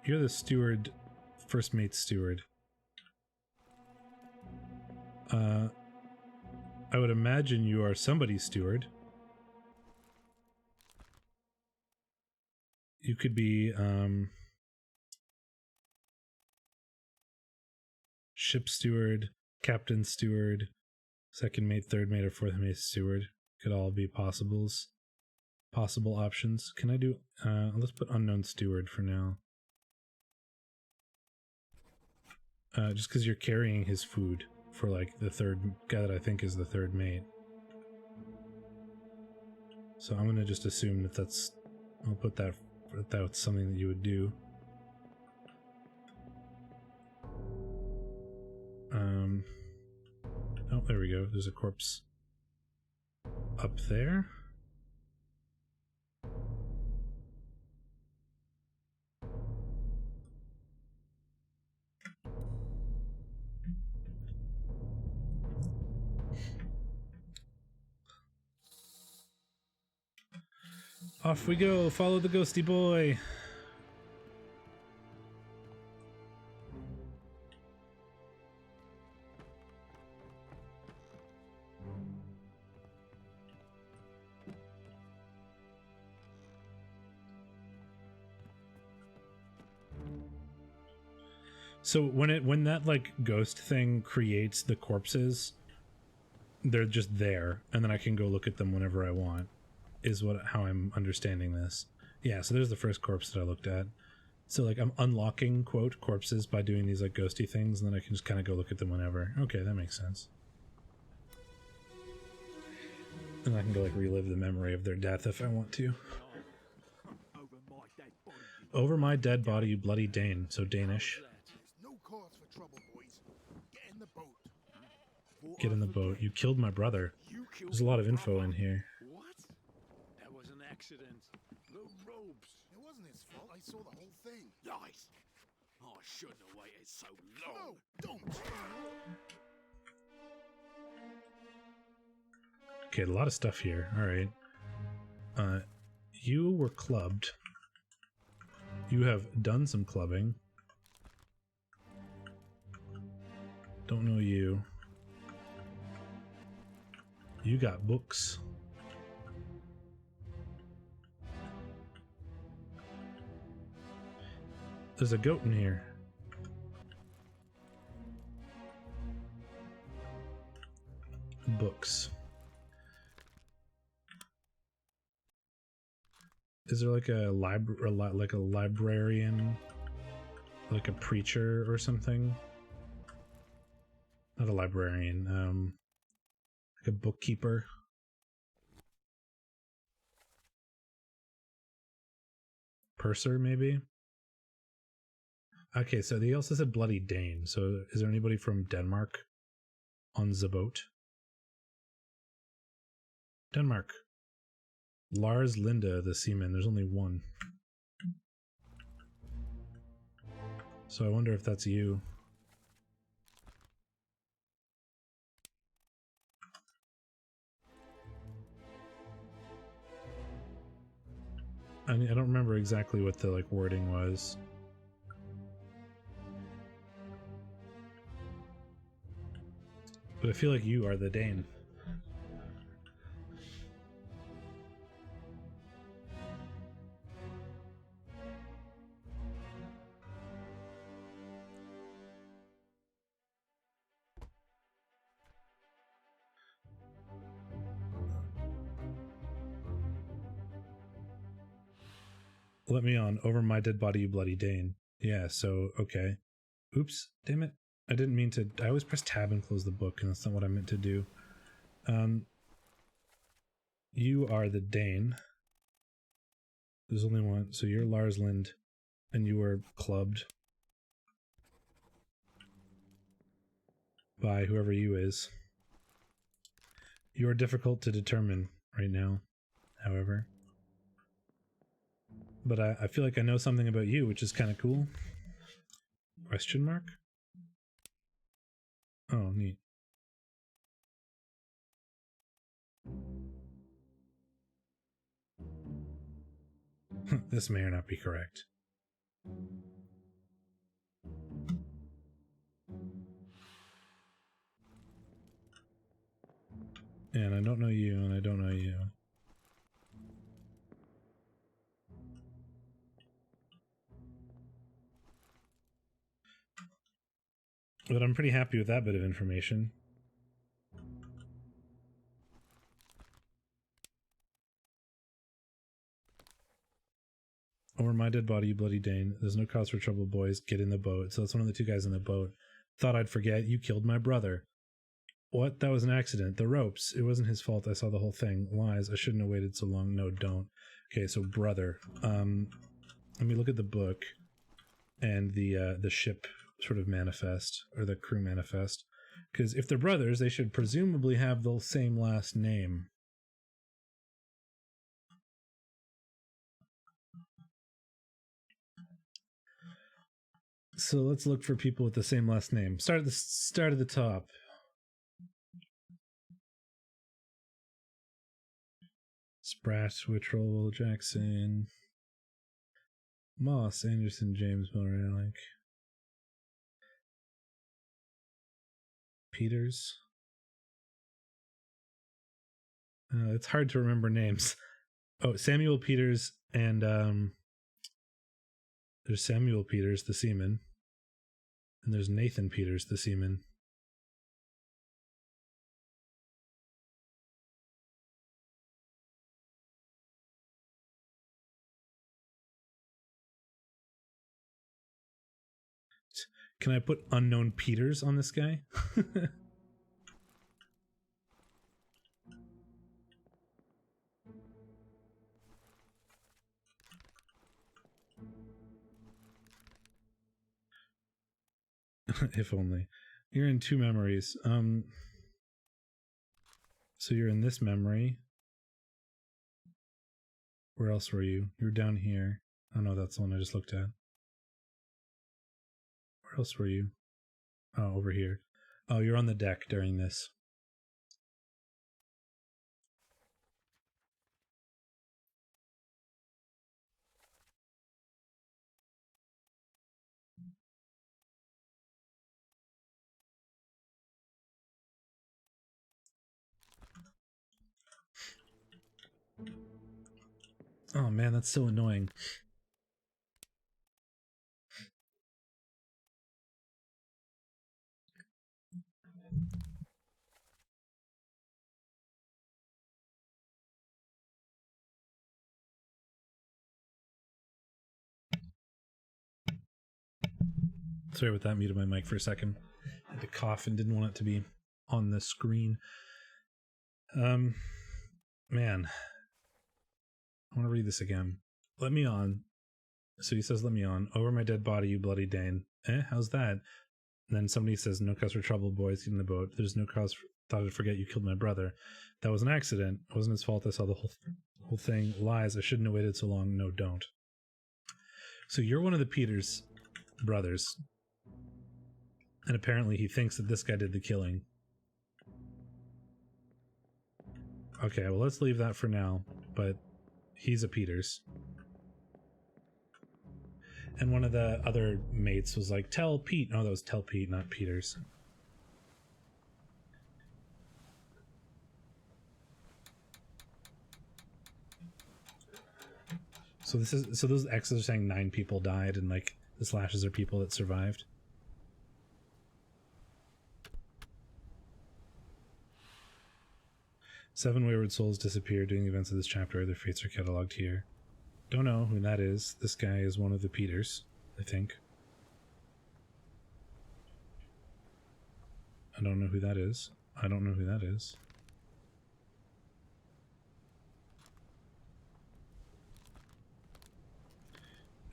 You're the steward, first mate steward. I would imagine you are somebody's steward. You could be, ship steward, captain steward, second mate, third mate, or fourth mate steward. Could all be possible options. Can I do, let's put unknown steward for now. Just because you're carrying his food for, like, the third guy that I think is the third mate. So I'm gonna just assume that that's, I'll put that, that's something that you would do. Oh, there we go. There's a corpse up there. Off we go. Follow the ghosty boy. So when that, like, ghost thing creates the corpses, they're just there, and then I can go look at them whenever I want, is how I'm understanding this. Yeah, so there's the first corpse that I looked at. So, like, I'm unlocking, quote, corpses by doing these, like, ghosty things, and then I can just kind of go look at them whenever. Okay, that makes sense. And I can go, like, relive the memory of their death if I want to. Over my dead body, you bloody Dane. So Danish. No cause for trouble, boys. Get in the boat. Get in the boat. You killed my brother. There's a lot of info in here. What? That was an accident. The ropes. It wasn't his fault. I saw the whole thing. Lies. I shouldn't have waited so long. No, don't! Okay, a lot of stuff here. All right. You were clubbed. You have done some clubbing. Don't know you. You got books. There's a goat in here. Books. Is there like a librarian, like a preacher or something? Not a librarian, like a bookkeeper. Purser, maybe? Okay, so they also said Bloody Dane. So is there anybody from Denmark on the boat? Denmark. Lars Linda, the seaman. There's only one. So I wonder if that's you. I don't remember exactly what the wording was. But I feel like you are the Dane. Let me on. Over my dead body, you bloody Dane. Yeah, so, okay. Oops, damn it. I didn't mean to. I always press tab and close the book, and that's not what I meant to do. You are the Dane. There's only one. So you're Lars Lind, and you were clubbed by whoever you is. You are difficult to determine right now, however. But I feel like I know something about you, which is kind of cool. Question mark? Oh, neat. This may or not be correct. And I don't know you, and I don't know you. But I'm pretty happy with that bit of information. Over my dead body, you bloody Dane. There's no cause for trouble, boys. Get in the boat. So that's one of the two guys in the boat. Thought I'd forget. You killed my brother. What? That was an accident. The ropes. It wasn't his fault. I saw the whole thing. Lies. I shouldn't have waited so long. No, don't. Okay, so brother. Let me look at the book and the ship sort of manifest, or the crew manifest. Because if they're brothers, they should presumably have the same last name. So let's look for people with the same last name. Start at the top. Spratt, Whittrell, Jackson, Moss, Anderson, James, Miller, Peters. It's hard to remember names. Oh, Samuel Peters, and there's Samuel Peters, the seaman, and there's Nathan Peters, the seaman. Can I put unknown Peters on this guy? If only. You're in two memories. So you're in this memory. Where else were you? You're down here. Oh no, that's the one I just looked at. else were you? Oh, over here. Oh, you're on the deck during this. Oh man, that's so annoying. Sorry about that, muted my mic for a second. I had to cough and didn't want it to be on the screen. Man. I want to read this again. Let me on. So he says, let me on. Over my dead body, you bloody Dane. How's that? And then somebody says, no cause for trouble, boys. Get in the boat. There's no cause for... Thought I'd forget you killed my brother. That was an accident. It wasn't his fault. I saw the whole thing. Lies. I shouldn't have waited so long. No, don't. So you're one of the Peters brothers. And apparently he thinks that this guy did the killing. Okay, well, let's leave that for now. But he's a Peters. And one of the other mates was like, tell Pete. No, that was tell Pete, not Peters. So this is, so those X's are saying 9 people died, and like the slashes are people that survived. Seven wayward souls disappeared during the events of this chapter. Their fates are cataloged here. Don't know who that is. This guy is one of the Peters, I think. I don't know who that is. I don't know who that is.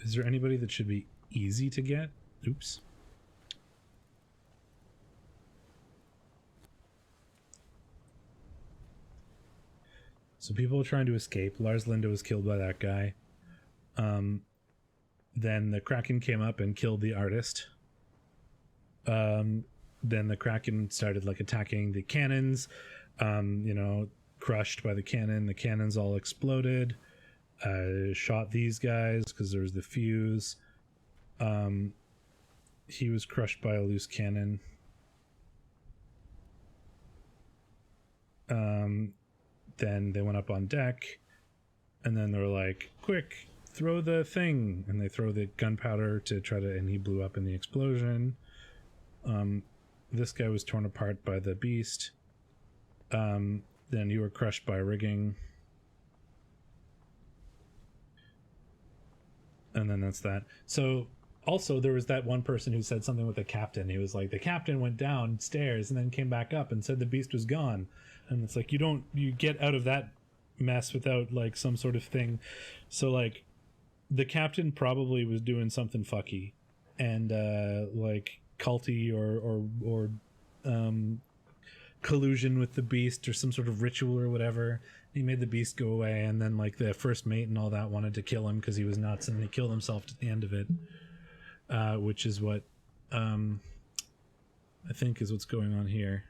Is there anybody that should be easy to get? Oops. So people are trying to escape. Lars Linde was killed by that guy. Then the Kraken came up and killed the artist. Then the Kraken started like attacking the cannons. You know, crushed by the cannon. The cannons all exploded. Shot these guys because there was the fuse. He was crushed by a loose cannon. Then they went up on deck, and then they were like, quick, throw the thing, and they throw the gunpowder to try to, and he blew up in the explosion. This guy was torn apart by the beast. Then you were crushed by rigging. And then that's that. So also there was that one person who said something with the captain. He was like, the captain went downstairs and then came back up and said the beast was gone. And it's like, you get out of that mess without like some sort of thing. So like the captain probably was doing something fucky and like culty or collusion with the beast or some sort of ritual or whatever. He made the beast go away, and then like the first mate and all that wanted to kill him because he was nuts, and he killed himself at the end of it, which is what I think is what's going on here.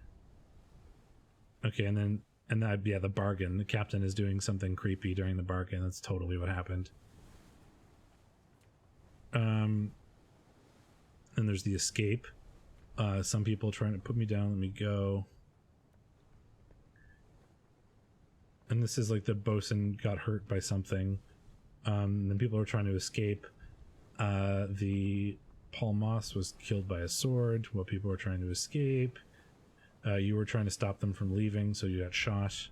Okay, and that, yeah, the bargain. The captain is doing something creepy during the bargain. That's totally what happened. And there's the escape. Some people trying to put me down. Let me go. And this is like the bosun got hurt by something. Then people are trying to escape. The Paul Moss was killed by a sword while people were trying to escape. You were trying to stop them from leaving, so you got shot.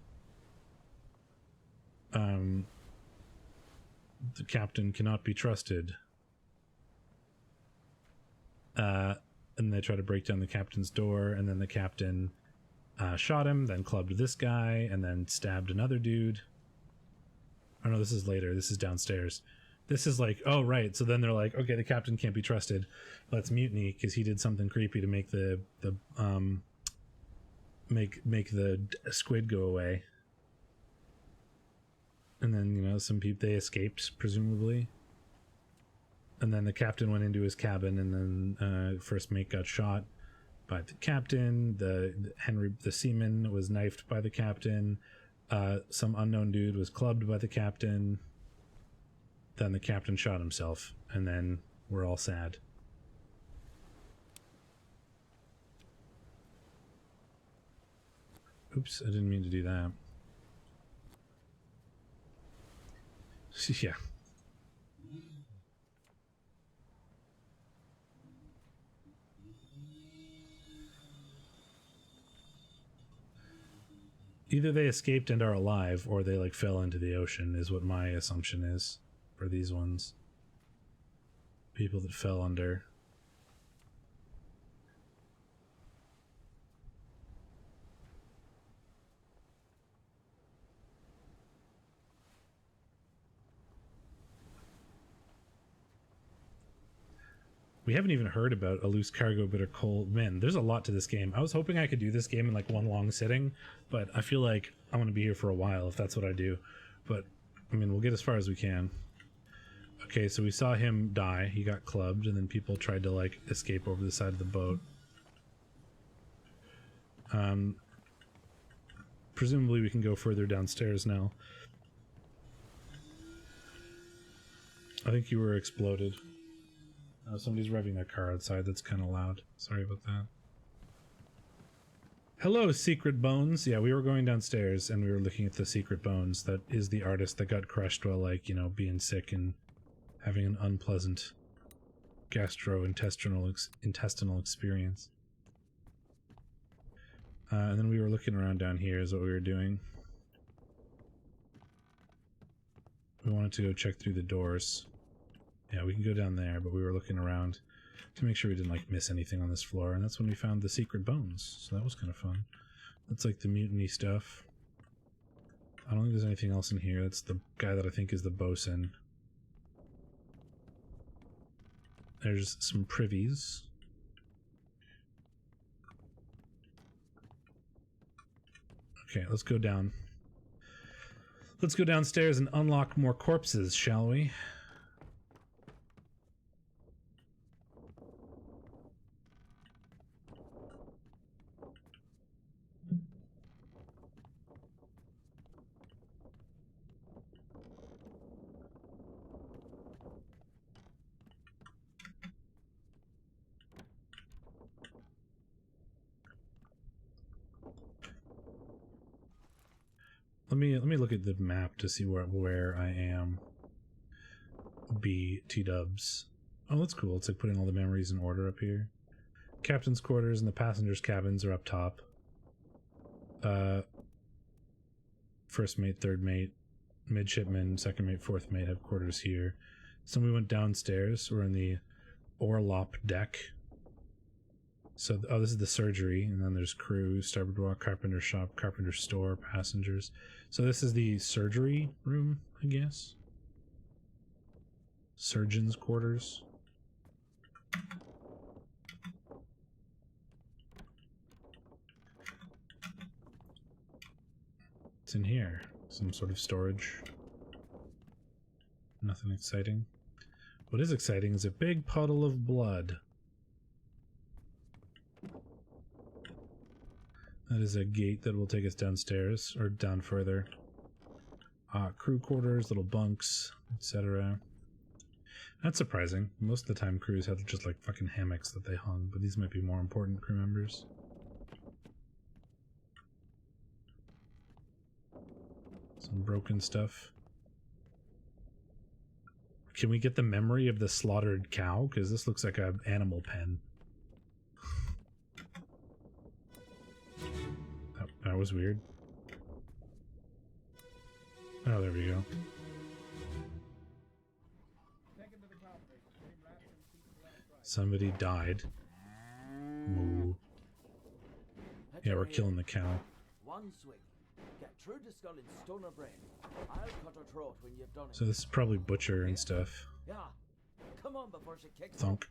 The captain cannot be trusted. And they try to break down the captain's door, and then the captain shot him, then clubbed this guy, and then stabbed another dude. Oh no, this is later. This is downstairs. This is like, oh right. So then they're like, okay, the captain can't be trusted. Let's mutiny because he did something creepy to make the squid go away. And then, you know, some people, they escaped presumably. And then the captain went into his cabin, and then first mate got shot by the captain. The seaman was knifed by the captain. Some unknown dude was clubbed by the captain. Then the captain shot himself, and then we're all sad. Oops, I didn't mean to do that. Yeah. Either they escaped and are alive, or they like fell into the ocean, is what my assumption is for these ones. People that fell under. We haven't even heard about a loose cargo bit of coal. Man, there's a lot to this game. I was hoping I could do this game in like one long sitting, but I feel like I'm going to be here for a while if that's what I do. But, I mean, we'll get as far as we can. Okay, so we saw him die. He got clubbed, and then people tried to, like, escape over the side of the boat. Presumably we can go further downstairs now. I think you were exploded. Somebody's revving their car outside. That's kind of loud. Sorry about that. Hello, Secret Bones. Yeah, we were going downstairs and we were looking at the Secret Bones. That is the artist that got crushed while, like, you know, being sick and having an unpleasant gastrointestinal experience. And then we were looking around down here is what we were doing. We wanted to go check through the doors. Yeah, we can go down there, but we were looking around to make sure we didn't like miss anything on this floor, and that's when we found the secret bones. So that was kind of fun. That's like the mutiny stuff. I don't think there's anything else in here. That's the guy that I think is the bosun. There's some privies. Okay, let's go down. Let's go downstairs and unlock more corpses, shall we? Let me look at the map to see where I am. T-dubs. Oh, that's cool. It's like putting all the memories in order up here. Captain's quarters and the passengers' cabins are up top. First mate, third mate, midshipman, second mate, fourth mate have quarters here. So we went downstairs. We're in the Orlop deck. So, oh, this is the surgery, and then there's crew, starboard walk, carpenter shop, carpenter store, passengers. So this is the surgery room, I guess. Surgeon's quarters. It's in here. Some sort of storage. Nothing exciting. What is exciting is a big puddle of blood. That is a gate that will take us downstairs, or down further. Crew quarters, little bunks, etc. That's surprising. Most of the time crews have just like fucking hammocks that they hung, but these might be more important crew members. Some broken stuff. Can we get the memory of the slaughtered cow? Because this looks like an animal pen. That was weird. Oh, there we go. Somebody died. Moo. Yeah, we're killing the cow. One swing. Get through the skull and stun her brain. I'll cut her throat when you've done it. So this is probably butcher and stuff. Yeah. Come on before she kicks. Thunk.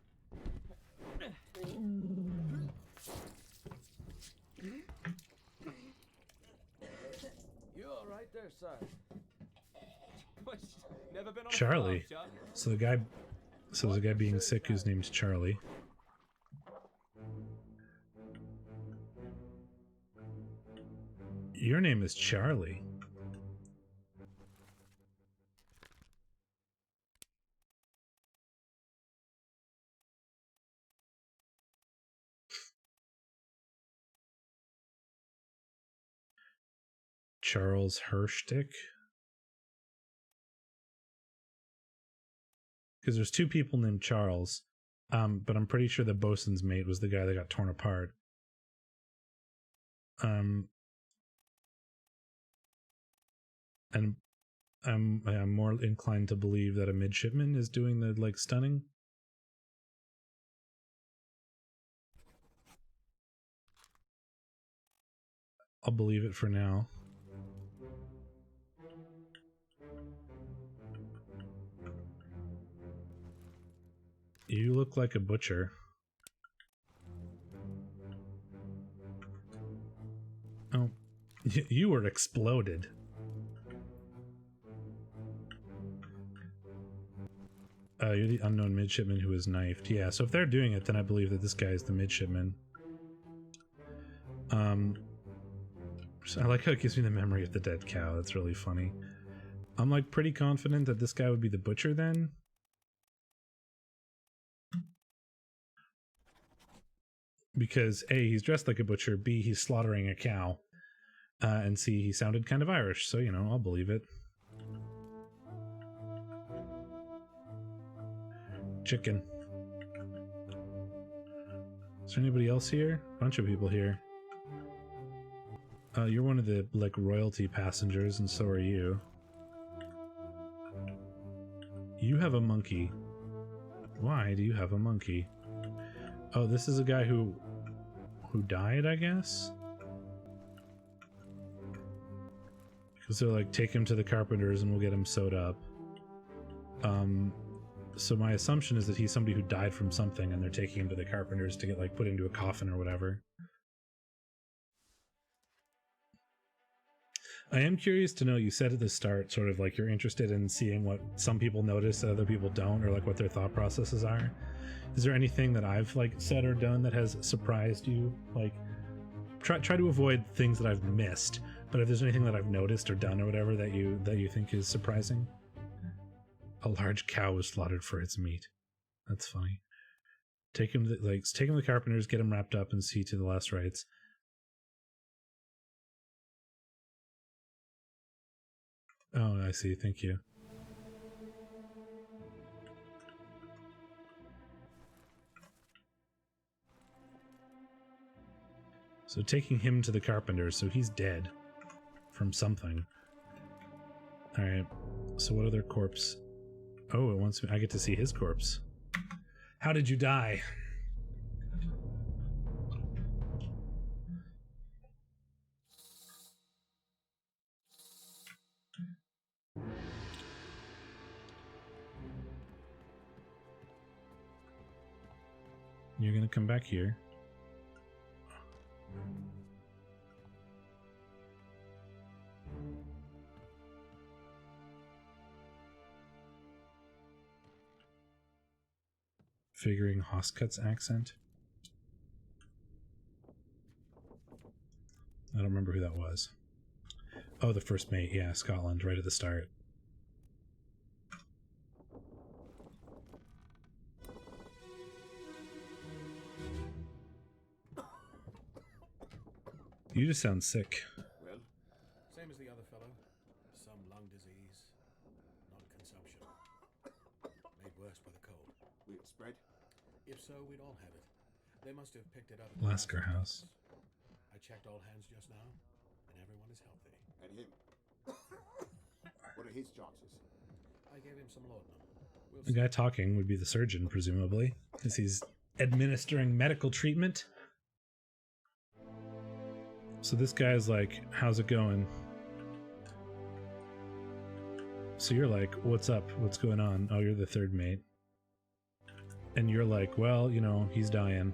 You all right there, sir? Never been on Charlie. So the guy So there's a guy being sick whose name's Charlie. Your name is Charlie. Charles Hershtick? Because there's two people named Charles, but I'm pretty sure the bosun's mate was the guy that got torn apart. And I'm more inclined to believe that a midshipman is doing the, like, stunning. I'll believe it for now. You look like a butcher. Oh, you were exploded. You're the unknown midshipman who was knifed. Yeah, so if they're doing it, then I believe that this guy is the midshipman. So I like how it gives me the memory of the dead cow. That's really funny. I'm like pretty confident that this guy would be the butcher then. Because A, he's dressed like a butcher, B, he's slaughtering a cow, and C, he sounded kind of Irish, so, you know, I'll believe it. Chicken. Is there anybody else here? Bunch of people here. You're one of the, like, royalty passengers, and so are you. You have a monkey. Why do you have a monkey? Oh, this is a guy who died, I guess? Because they're like, take him to the carpenters and we'll get him sewed up. So my assumption is that he's somebody who died from something and they're taking him to the carpenters to get, like, put into a coffin or whatever. I am curious to know, you said at the start, sort of like you're interested in seeing what some people notice that other people don't, or like what their thought processes are. Is there anything that I've, like, said or done that has surprised you? Like, try to avoid things that I've missed, but if there's anything that I've noticed or done or whatever that you think is surprising. A large cow was slaughtered for its meat. That's funny. Take him to the carpenters, get him wrapped up, and see to the last rites. Oh, I see. Thank you. So taking him to the carpenters, so he's dead from something. Alright, so what other corpse? Oh, it wants me. I get to see his corpse. How did you die? You're gonna come back here. Figuring Hoskut's accent. I don't remember who that was. Oh, the first mate. Yeah, Scotland, right at the start. You just sound sick. Well, same as the other fellow. Some lung disease, non-consumption. Made worse by the cold. Will it spread? If so, we'd all have it. They must have picked it up at Lasker House. I checked all hands just now, and everyone is healthy. And him? What are his chances? I gave him some laudanum. We'll The guy talking would be the surgeon, presumably, because he's administering medical treatment. So this guy's like, how's it going? So you're like, what's up? What's going on? Oh, you're the third mate. And you're like, well, you know, he's dying.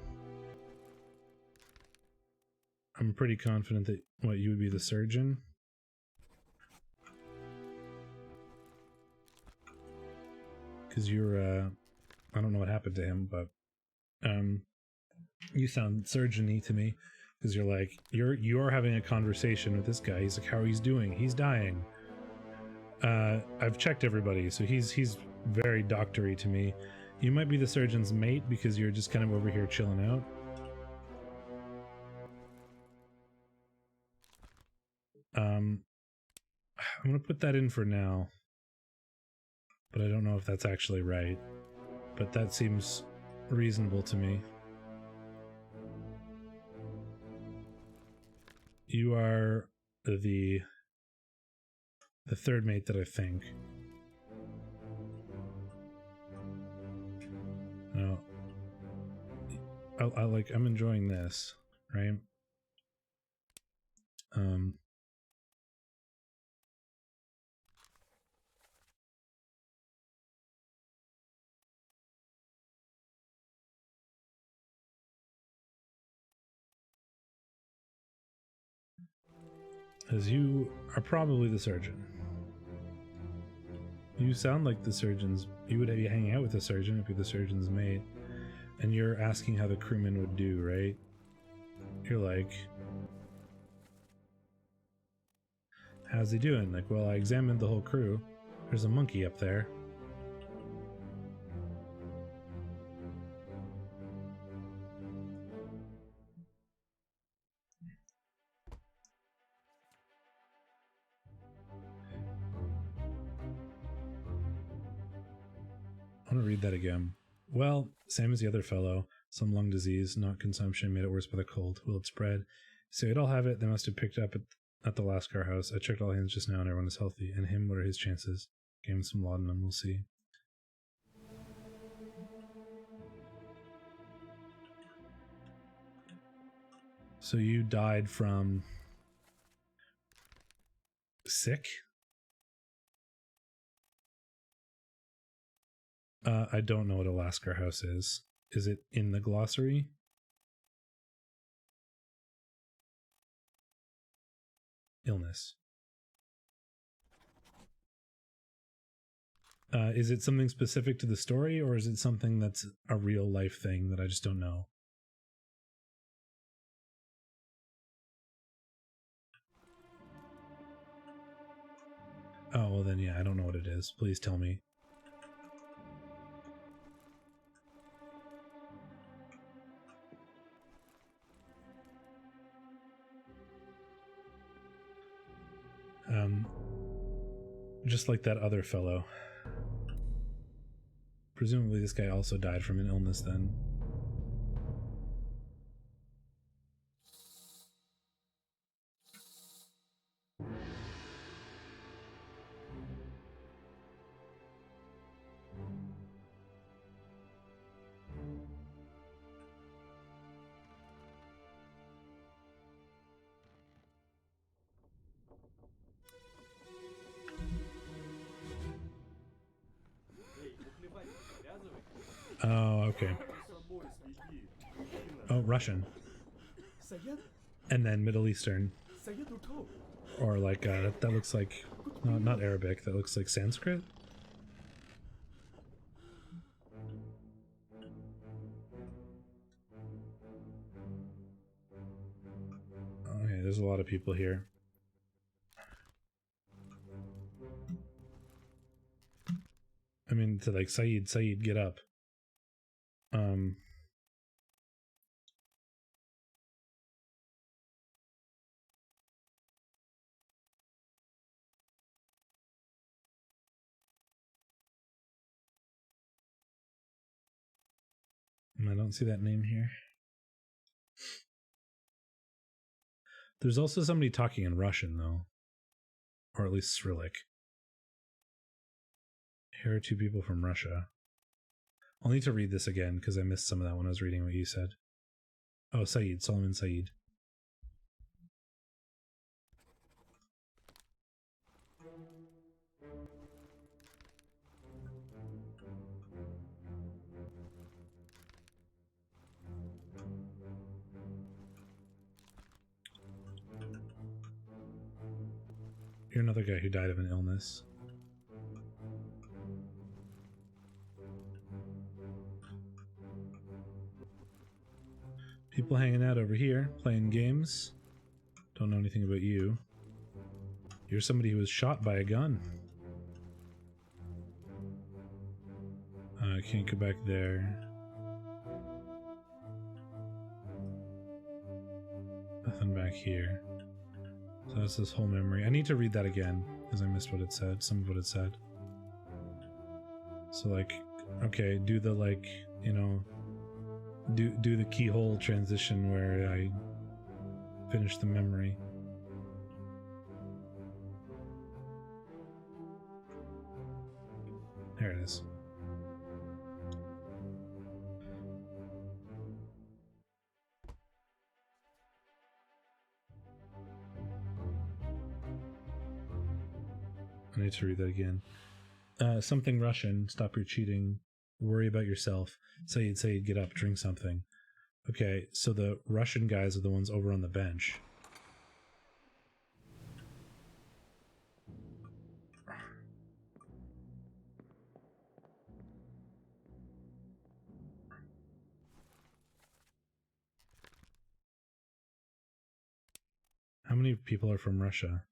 I'm pretty confident that, what, you would be the surgeon? Because you're, I don't know what happened to him, but you sound surgeon-y to me because you're like you're having a conversation with this guy. He's like, how he's doing? He's dying. I've checked everybody, so he's very doctory to me. You might be the surgeon's mate because you're just kind of over here chilling out. I'm gonna put that in for now, but I don't know if that's actually right. But that seems reasonable to me. You are the third mate that I think. No, I'm enjoying this, right? As you are probably the surgeon. You sound like the surgeon's. You would be hanging out with the surgeon if you're the surgeon's mate. And you're asking how the crewman would do, right? You're like, how's he doing? Like, well, I examined the whole crew. There's a monkey up there. I want to read that again. Well, same as the other fellow. Some lung disease, not consumption, made it worse by the cold. Will it spread? So you'd all have it. They must have picked up at the Lascar house. I checked all hands just now and everyone is healthy. And him, what are his chances? Gave him some laudanum, we'll see. So you died from sick? I don't know what a Lascar house is. Is it in the glossary? Illness. Is it something specific to the story, or is it something that's a real life thing that I just don't know? Oh, well then, yeah, I don't know what it is. Please tell me. Just like that other fellow. Presumably this guy also died from an illness then. Oh, okay. Oh, Russian. And then Middle Eastern. Or like, that looks like, no, not Arabic, that looks like Sanskrit? Okay, there's a lot of people here. I mean, to like, Saeed, get up. I don't see that name here. There's also somebody talking in Russian, though. Or at least Cyrillic. Here are two people from Russia. I'll need to read this again, because I missed some of that when I was reading what you said. Oh, Saeed, Solomon Saeed. You're another guy who died of an illness. People hanging out over here, playing games. Don't know anything about you. You're somebody who was shot by a gun. I can't go back there. Nothing back here. So that's this whole memory. I need to read that again, because I missed what it said, some of what it said. So like, okay, do the like, you know, do the keyhole transition where I finish the memory. There it is. I need to read that again. Something Russian. Stop your cheating. Worry about yourself. Say, get up, drink something. Okay, so the Russian guys are the ones over on the bench. How many people are from Russia?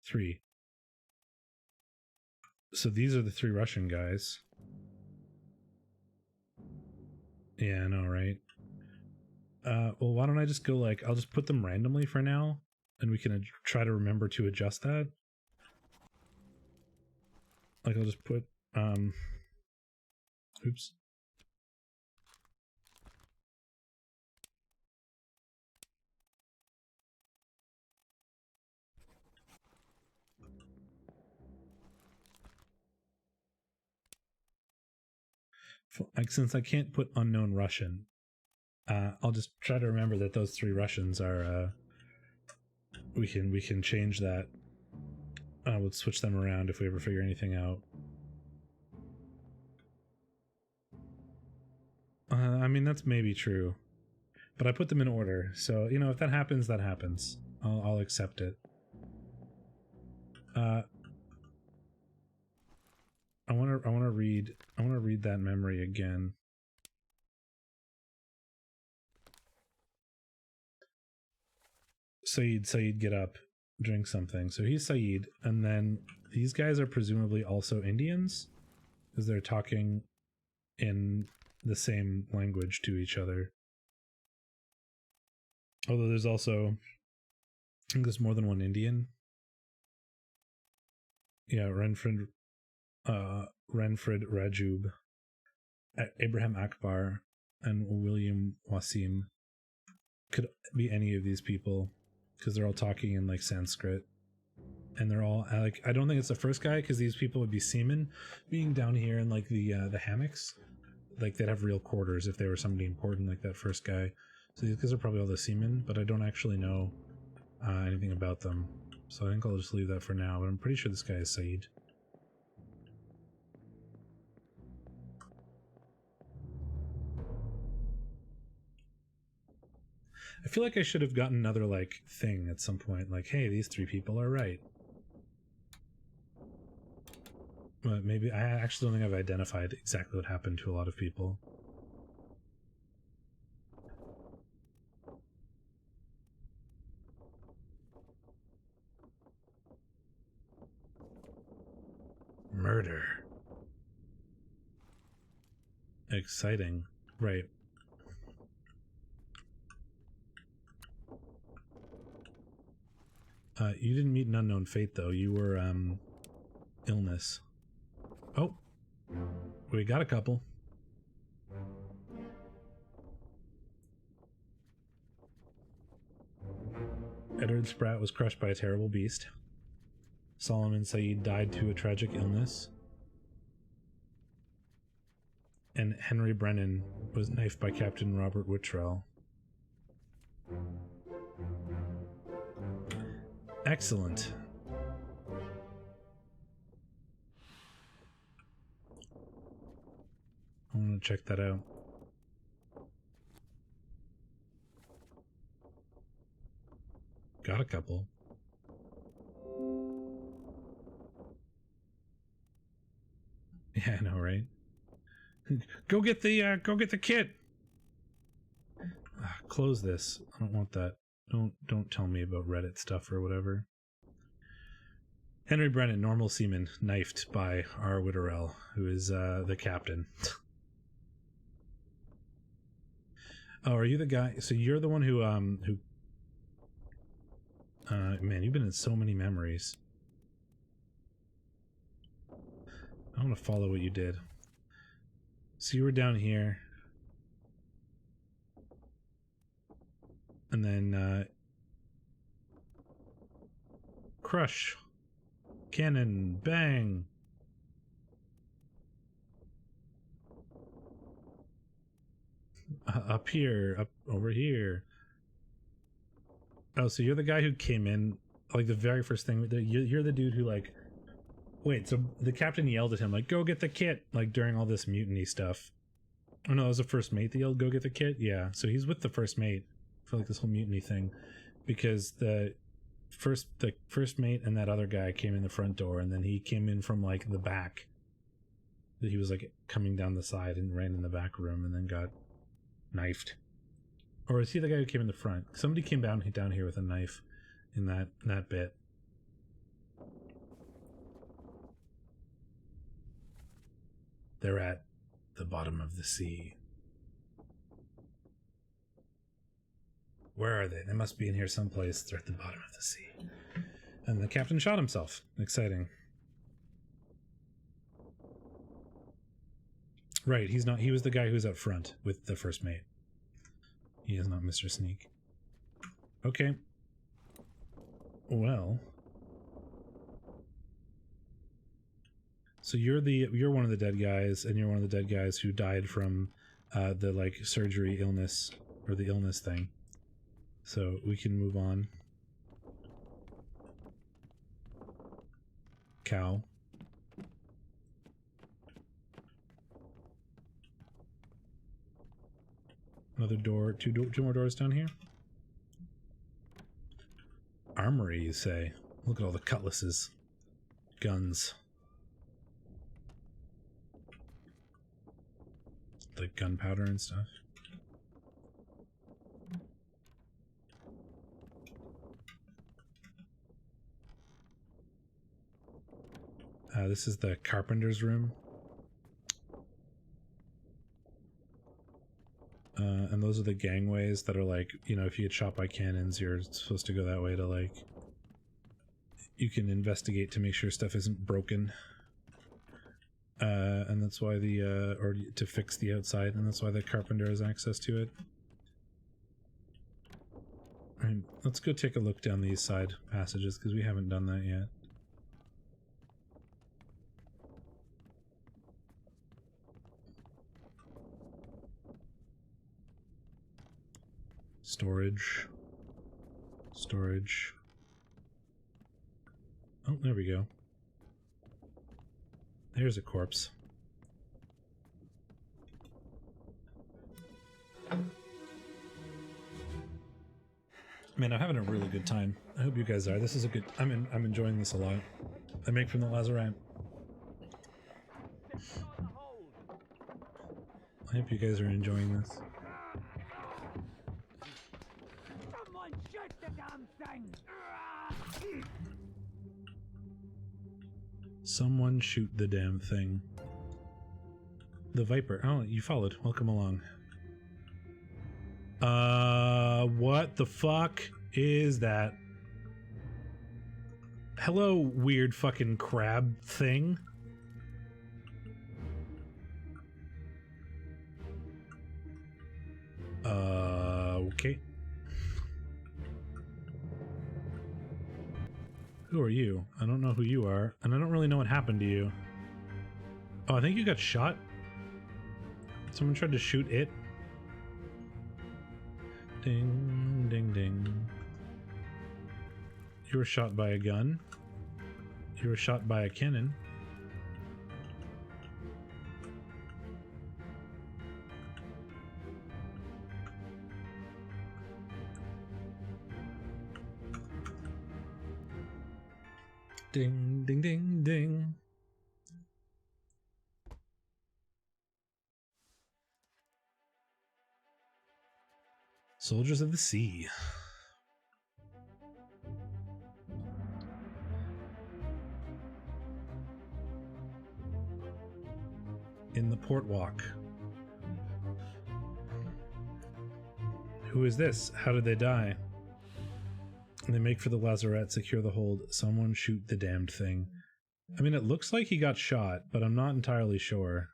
3. So these are the 3 Russian guys. Yeah, I know, right? Well, why don't I just go like, I'll just put them randomly for now, and we can try to remember to adjust that. Like I'll just put, oops. Like, since I can't put unknown Russian, I'll just try to remember that those 3 Russians are, we can change that. We'll switch them around if we ever figure anything out. I mean, that's maybe true. But I put them in order, so, you know, if that happens, that happens. I'll accept it. I wanna read that memory again. Saeed, get up, drink something. So he's Saeed, and then these guys are presumably also Indians, because they're talking in the same language to each other. Although there's also, I think there's more than one Indian. Yeah, Renfred Rajub, Abraham Akbar, and William Wasim. Could be any of these people, because they're all talking in like Sanskrit, and they're all like, I don't think it's the first guy, because these people would be seamen being down here in like the hammocks. Like they'd have real quarters if they were somebody important, like that first guy. So these guys are probably all the seamen, but I don't actually know anything about them. So I think I'll just leave that for now, but I'm pretty sure this guy is Saeed. I feel like I should have gotten another like thing at some point, like, hey, these 3 people are right. But maybe I actually don't think I've identified exactly what happened to a lot of people. Murder. Exciting. Right. You didn't meet an unknown fate, though. You were, illness. Oh. We got a couple. Edward Spratt was crushed by a terrible beast. Solomon Saeed died to a tragic illness. And Henry Brennan was knifed by Captain Robert Whittrell. Excellent. I want to check that out. Got a couple. Yeah, I know, right? Go get the kit. Close this. I don't want that. Don't tell me about Reddit stuff or whatever. Henry Brennan, normal seaman, knifed by R. Witterell, who is the captain. Oh, are you the guy? So you're the one who man, you've been in so many memories. I want to follow what you did. So you were down here. And then crush. Cannon, bang. Up here, up over here. Oh, so you're the guy who came in, like the very first thing. You're the dude who like. Wait, so the captain yelled at him like, "Go get the kit!" Like during all this mutiny stuff. Oh no, it was the first mate that yelled, "Go get the kit." Yeah, so he's with the first mate for like this whole mutiny thing, because the first mate and that other guy came in the front door, and then he came in from like the back. That he was like coming down the side and ran in the back room and then got knifed. Or is he the guy who came in the front? Somebody came down here with a knife in that bit. They're at the bottom of the sea. Where are they? They must be in here someplace. They're at the bottom of the sea. And the captain shot himself. Exciting. Right, he's not. He was the guy who's up front with the first mate. He is not Mr. Sneak. Okay. Well. So you're one of the dead guys, and you're one of the dead guys who died from the like surgery illness or the illness thing. So we can move on. Cow. Another door, two more doors down here. Armory, you say? Look at all the cutlasses, guns, the gunpowder and stuff. This is the carpenter's room. And those are the gangways that are like, you know, if you get shot by cannons, you're supposed to go that way to like, you can investigate to make sure stuff isn't broken. And that's why or to fix the outside, and that's why the carpenter has access to it. Alright, let's go take a look down these side passages, because we haven't done that yet. Storage. Storage. Oh, there we go. There's a corpse. Man, I'm having a really good time. I hope you guys are. This is a good... I'm enjoying this a lot. I make from the Lazaret. I hope you guys are enjoying this. Someone shoot the damn thing! Someone shoot the damn thing. The Viper. Oh, you followed. Welcome along. What the fuck is that? Hello, weird fucking crab thing. Okay. Who are you? I don't know who you are, and I don't really know what happened to you. Oh, I think you got shot. Someone tried to shoot it. Ding, ding, ding. You were shot by a gun. You were shot by a cannon. Ding, ding, ding, ding. Soldiers of the Sea. In the port walk. Who is this? How did they die? They make for the lazarette, secure the hold. Someone shoot the damned thing. I mean, it looks like he got shot, but I'm not entirely sure.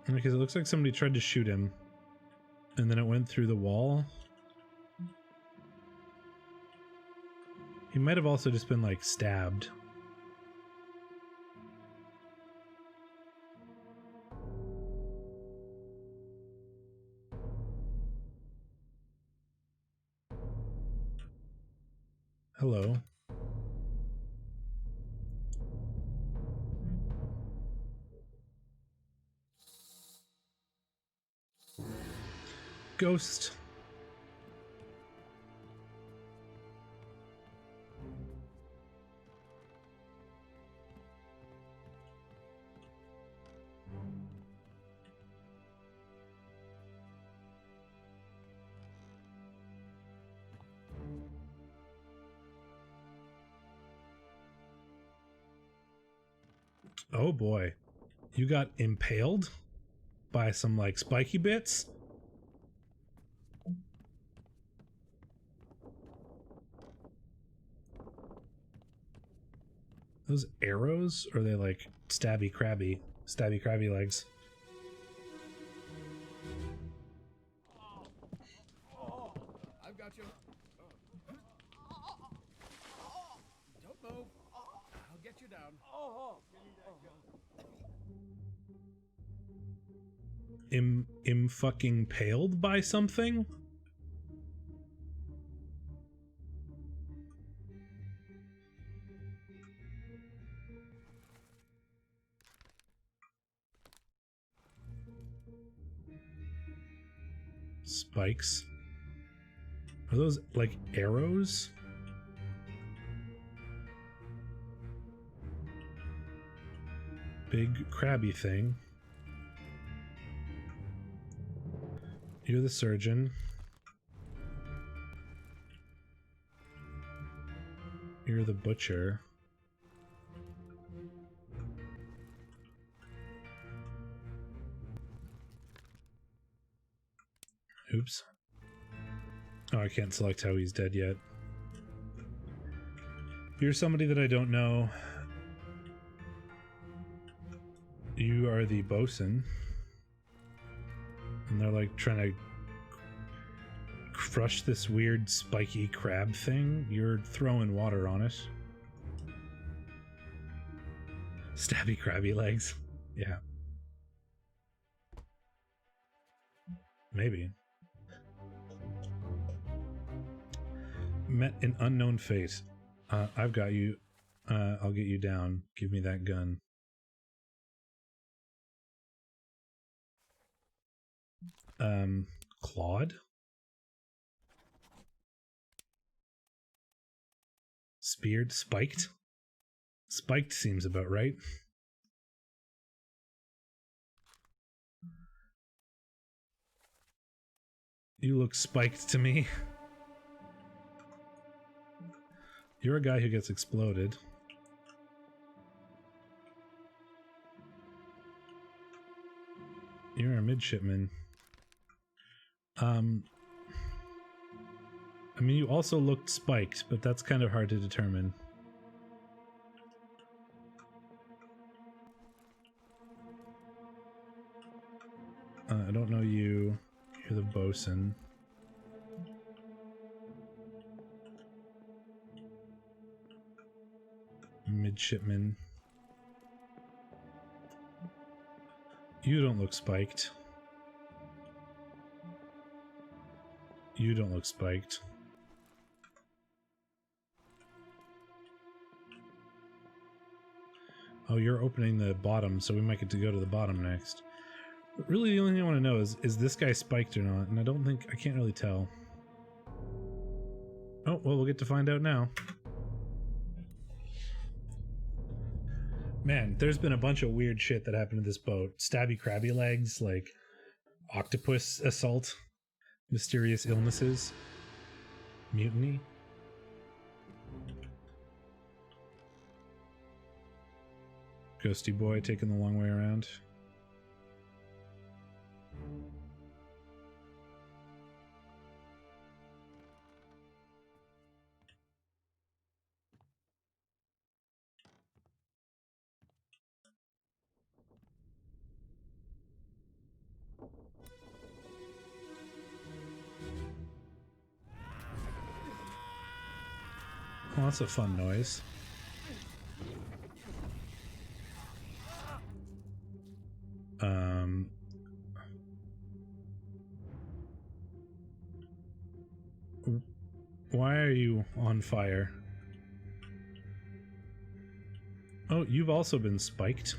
Because it looks like somebody tried to shoot him, and then it went through the wall. He might have also just been, like, stabbed. Hello. Ghost. Oh boy. You got impaled by some, like, spiky bits? Those arrows? Or are they like stabby crabby legs? I've got you. Don't move. I'll get you down. Im fucking paled by something? Spikes. Are those like arrows? Big crabby thing. You're the surgeon. You're the butcher. Oops. Oh, I can't select how he's dead yet. You're somebody that I don't know. You are the bosun. And they're like trying to crush this weird spiky crab thing. You're throwing water on it. Stabby crabby legs. Yeah. Maybe. Met an unknown fate. I've got you. I'll get you down. Give me that gun. Claude? Speared? Spiked? Spiked seems about right. You look spiked to me. You're a guy who gets exploded. You're a midshipman. I mean, you also looked spiked, but that's kind of hard to determine. I don't know you. You're the bosun. Midshipman. You don't look spiked. You don't look spiked. Oh, you're opening the bottom, so we might get to go to the bottom next. But really, the only thing I want to know is this guy spiked or not? And I can't really tell. Oh, well, we'll get to find out now. Man, there's been a bunch of weird shit that happened to this boat. Stabby crabby legs, like octopus assault, mysterious illnesses, mutiny. Ghosty boy taking the long way around. Oh, that's a fun noise. Why are you on fire? Oh, you've also been spiked.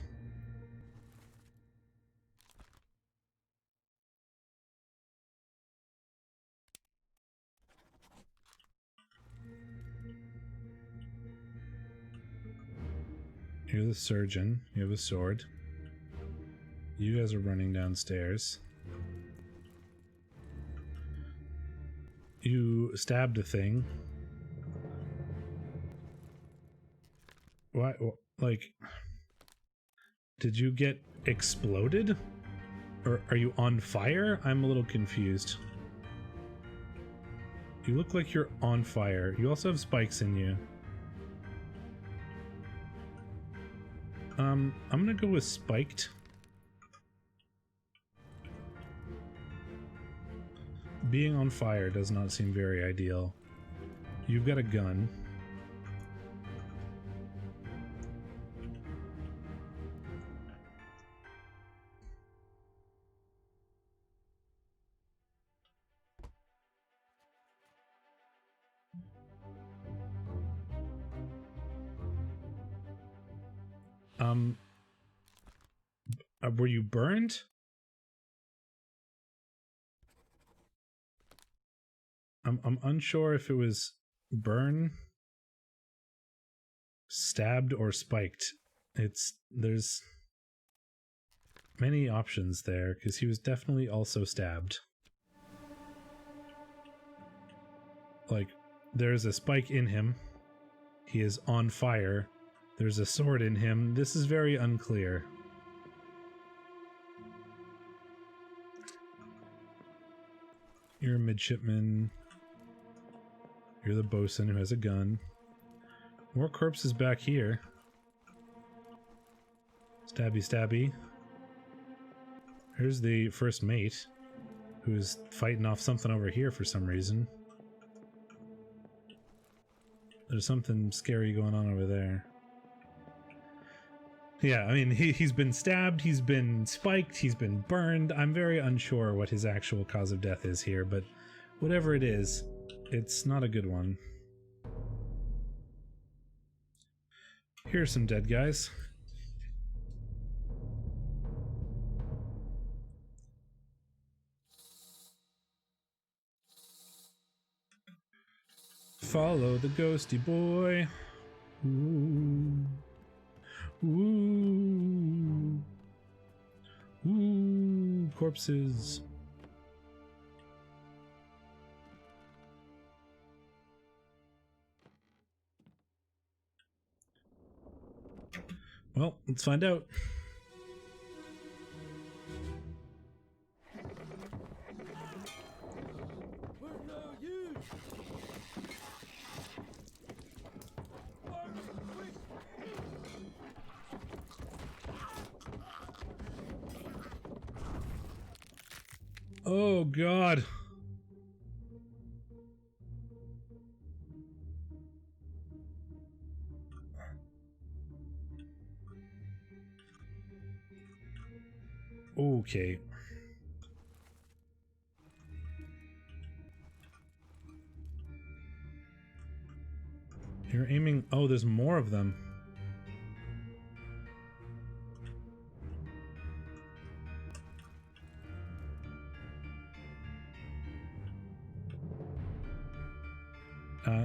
You're the surgeon. You have a sword. You guys are running downstairs. You stabbed a thing. Why? Like, did you get exploded? Or are you on fire? I'm a little confused. You look like you're on fire. You also have spikes in you. I'm gonna go with spiked. Being on fire does not seem very ideal. You've got a gun. Were you burned? I'm unsure if it was burn, stabbed, or spiked. There's many options there, because he was definitely also stabbed. Like, there's a spike in him. He is on fire. There's a sword in him. This is very unclear. You're a midshipman. You're the bosun who has a gun. More corpses back here. Stabby stabby. Here's the first mate, who's fighting off something over here for some reason. There's something scary going on over there. Yeah, I mean, he's been stabbed, he's been spiked, he's been burned. I'm very unsure what his actual cause of death is here, but whatever it is, it's not a good one. Here are some dead guys. Follow the ghosty boy. Ooh. Ooh. Ooh. Corpses. Well, let's find out. Oh God. Okay. You're aiming... Oh, there's more of them.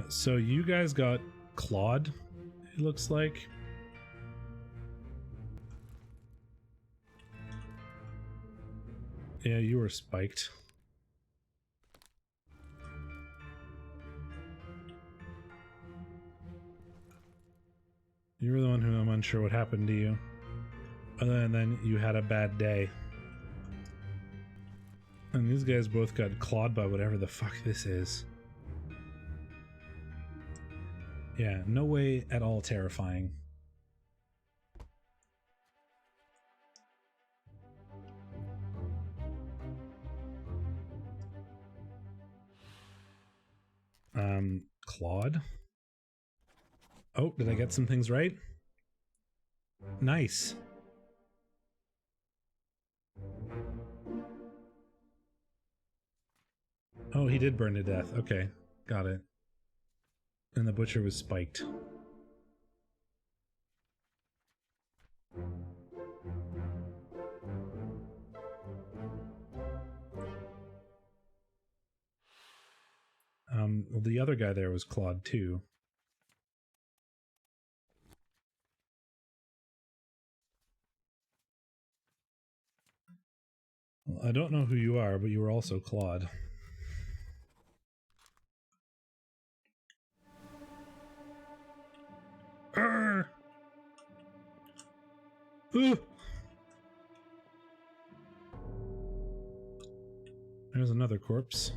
So you guys got clawed, it looks like. Yeah, you were spiked. You were the one who I'm unsure what happened to you. Other than you had a bad day. And these guys both got clawed by whatever the fuck this is. Yeah, no way at all terrifying. Claude? Oh, did I get some things right? Nice. Oh, he did burn to death. Okay, got it. And the butcher was spiked. Well, the other guy there was Claude too. Well, I don't know who you are, but you were also Claude. Arrgh! Ooh! There's another corpse.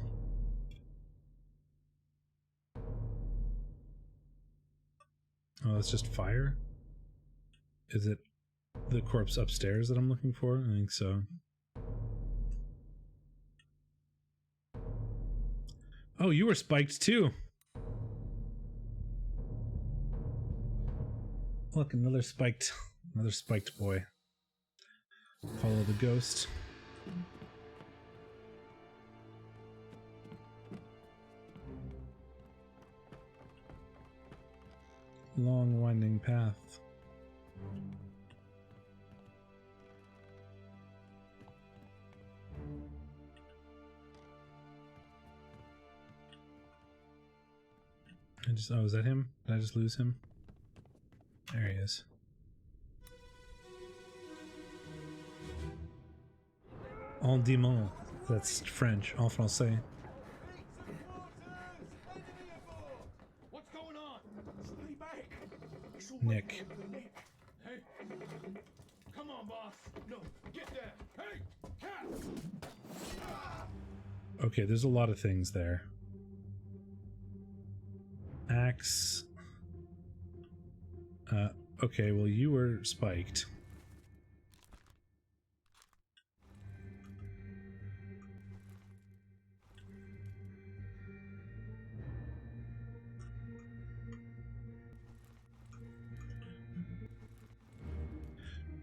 Oh, that's just fire? Is it the corpse upstairs that I'm looking for? I think so. Oh, you were spiked too! Look, another spiked boy. Follow the ghost. Long winding path. Oh, is that him? Did I just lose him? There he is. En démon. That's French. En français. What's going on? Stay back. Nick. Hey. Come on, boss. No, get there. Hey, cat. Okay, there's a lot of things there. Axe. Okay, well, you were spiked.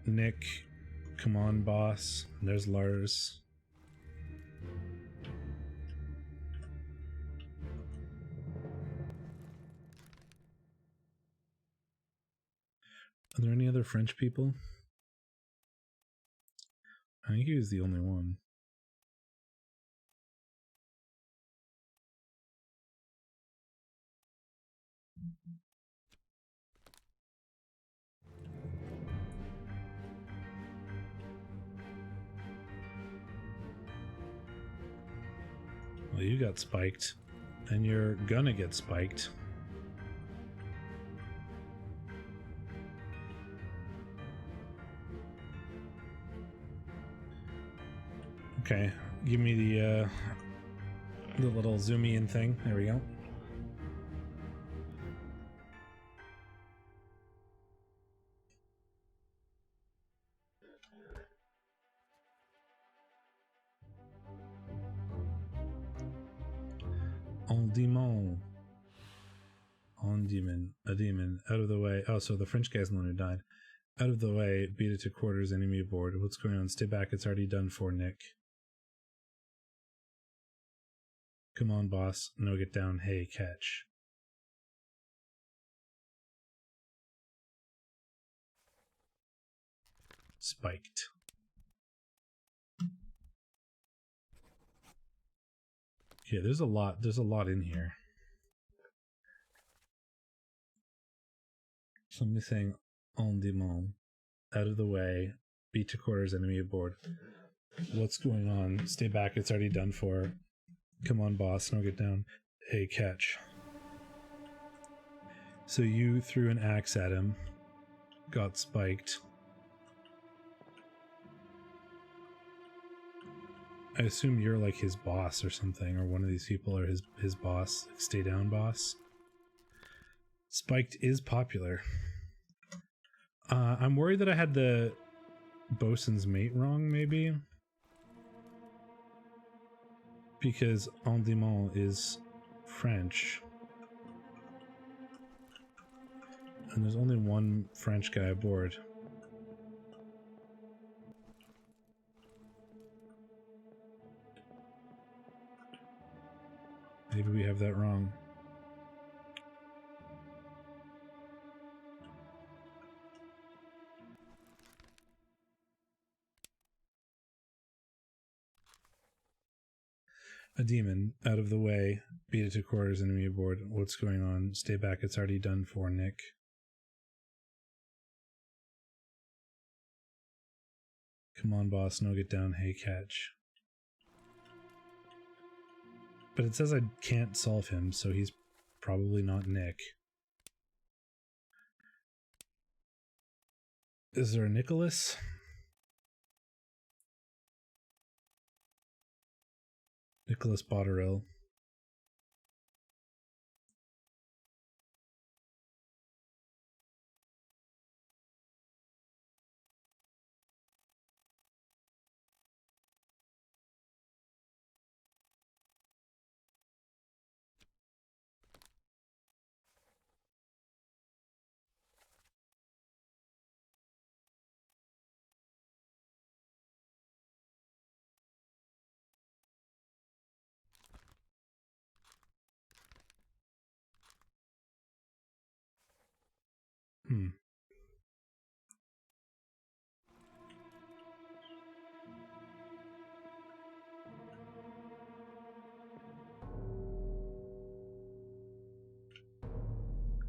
Nick, come on, boss. There's Lars. Are there any other French people? I think he was the only one. Well, you got spiked, and you're gonna get spiked. Okay, give me the little zoomy in thing. There we go. En démon. En demon. A demon. Out of the way. Oh, so the French guy's the one who died. Out of the way. Beat it to quarters. Enemy aboard. What's going on? Stay back. It's already done for, Nick. Come on, boss. No, get down. Hey, catch. Spiked. Yeah, there's a lot in here. Somebody saying en demon. Out of the way. Beat to quarters, enemy aboard. What's going on? Stay back, it's already done for. Come on, boss, no get down. Hey, catch. So you threw an axe at him, got spiked. I assume you're like his boss or something, or one of these people are his boss, like stay down boss. Spiked is popular. I'm worried that I had the bosun's mate wrong, maybe? Because Endimont is French. And there's only one French guy aboard. Maybe we have that wrong. A demon, out of the way. Beat it to quarters, enemy aboard. What's going on? Stay back, it's already done for, Nick. Come on, boss, no get down, hey, catch. But it says I can't solve him, so he's probably not Nick. Is there a Nicholas? Nicholas Botterill.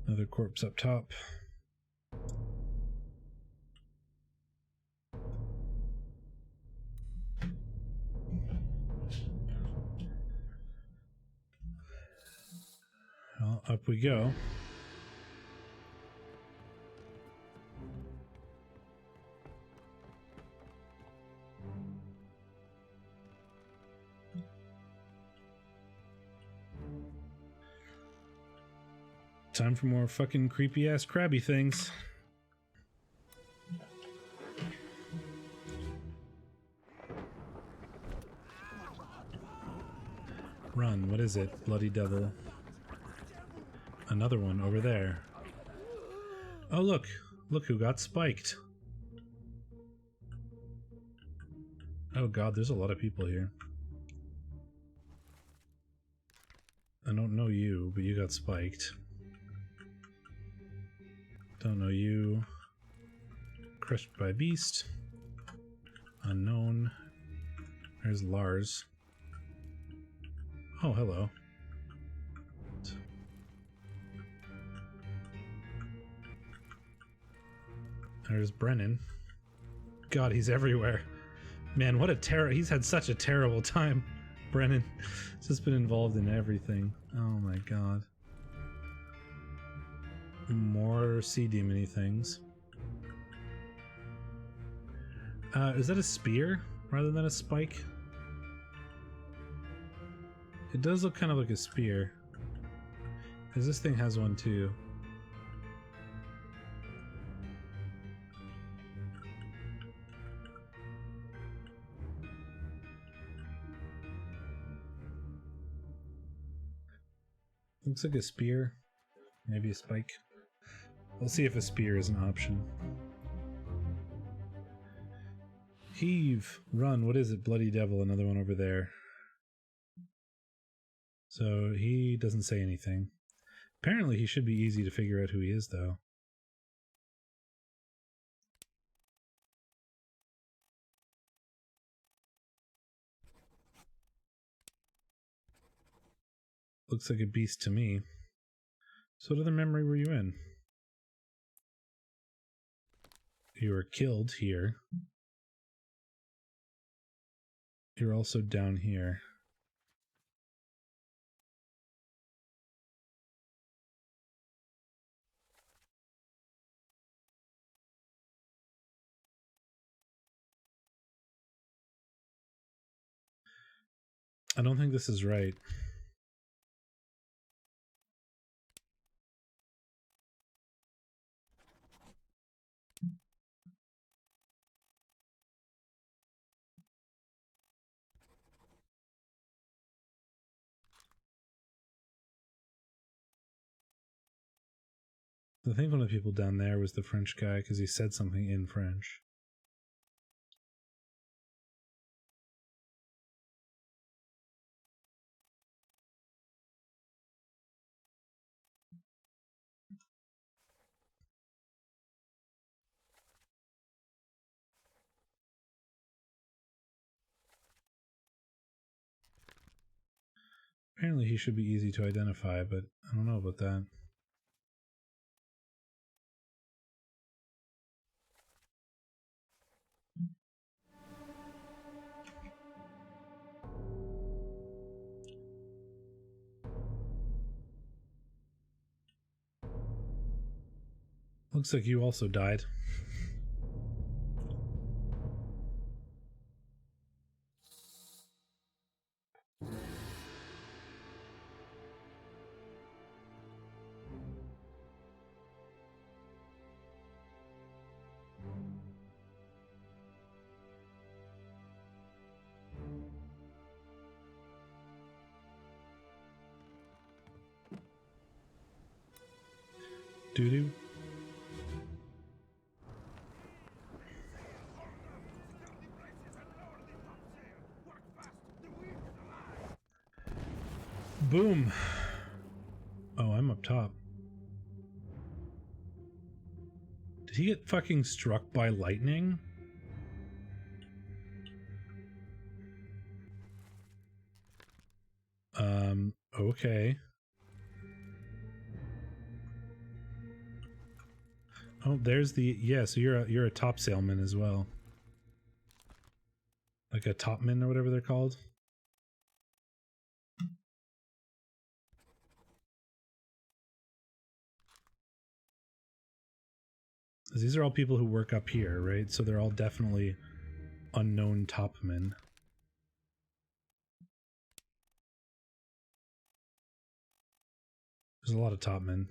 Another corpse up top. Well, up we go. Time for more fucking creepy ass crabby things. Run, what is it? Bloody devil. Another one over there. Oh look, look who got spiked. Oh god, there's a lot of people here. I don't know you, but you got spiked. Don't know you. Crushed by beast. Unknown. There's Lars. Oh, hello. There's Brennan. God, he's everywhere. Man, what a terror. He's had such a terrible time. Brennan. He's just been involved in everything. Oh my god. More sea demony things. Is that a spear rather than a spike? It does look kind of like a spear. Because this thing has one too. Looks like a spear. Maybe a spike. We'll see if a spear is an option. Heave! Run! What is it? Bloody devil, another one over there. So he doesn't say anything. Apparently he should be easy to figure out who he is, though. Looks like a beast to me. So what other memory were you in? You were killed here. You're also down here. I don't think this is right. I think one of the people down there was the French guy because he said something in French. Apparently he should be easy to identify, but I don't know about that. Looks like you also died. Doo-doo. Boom. Oh, I'm up top. Did he get fucking struck by lightning? Okay. Oh, there's the, yeah, so you're a top sailman as well. Like a topman or whatever they're called. These are all people who work up here, right? So they're all definitely unknown topmen. There's a lot of topmen.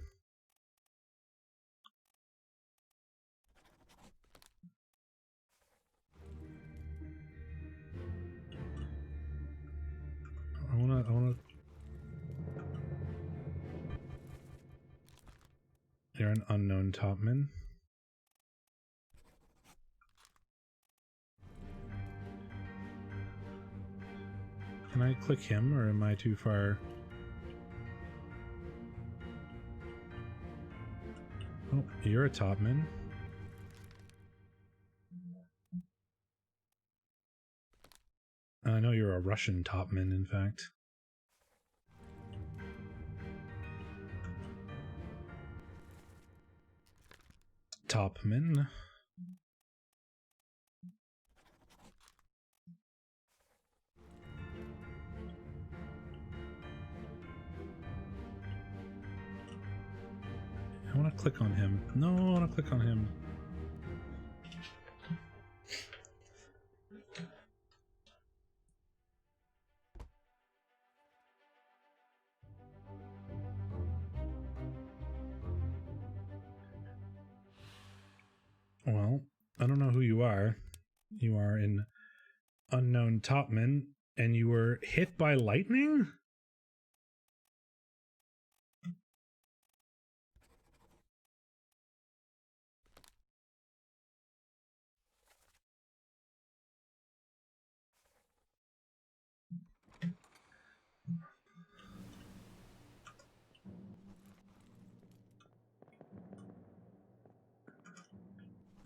I wanna... You're an unknown topman. Can I click him, or am I too far? Oh, you're a topman. I know you're a Russian topman, in fact. Topman. I want to click on him. No, I want to click on him. Well, I don't know who you are. You are an unknown topman, and you were hit by lightning?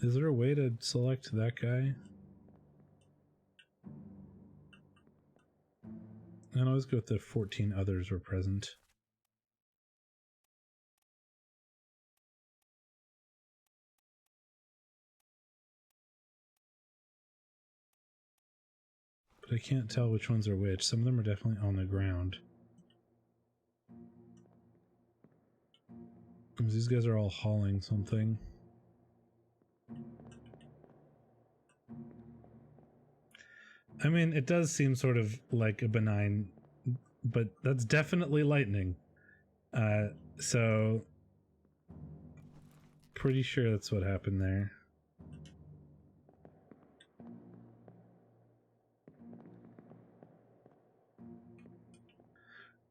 Is there a way to select that guy? And I'll just go with the 14 others were present. But I can't tell which ones are which. Some of them are definitely on the ground. Because these guys are all hauling something. I mean, it does seem sort of like a benign, but that's definitely lightning. So pretty sure that's what happened there.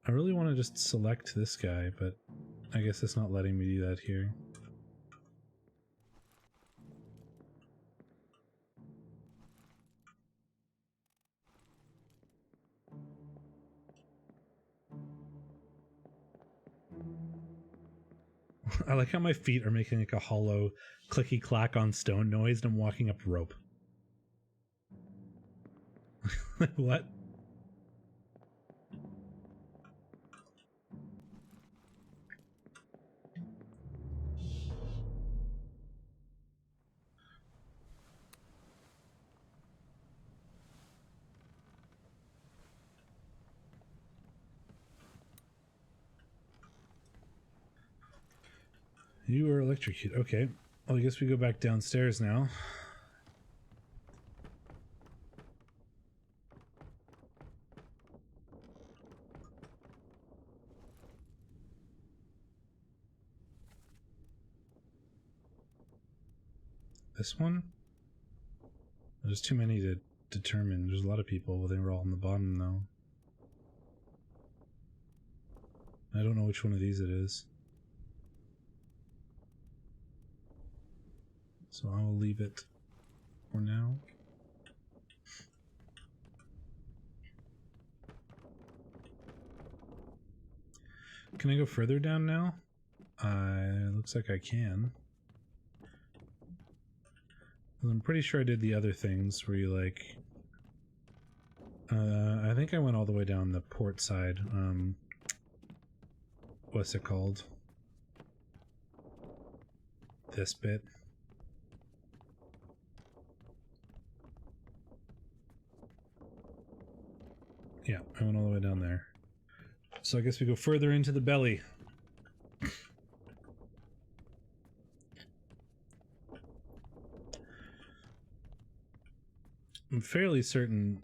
I really want to just select this guy, but I guess it's not letting me do that here. I like how my feet are making like a hollow clicky clack on stone noise and I'm walking up rope. What? You were electrocuted. Okay. Well, I guess we go back downstairs now. This one? There's too many to determine. There's a lot of people. They were all on the bottom, though. I don't know which one of these it is. So I will leave it for now. Can I go further down now? Looks like I can. I'm pretty sure I did the other things where you like... I think I went all the way down the port side. What's it called? This bit. Yeah, I went all the way down there. So I guess we go further into the belly. I'm fairly certain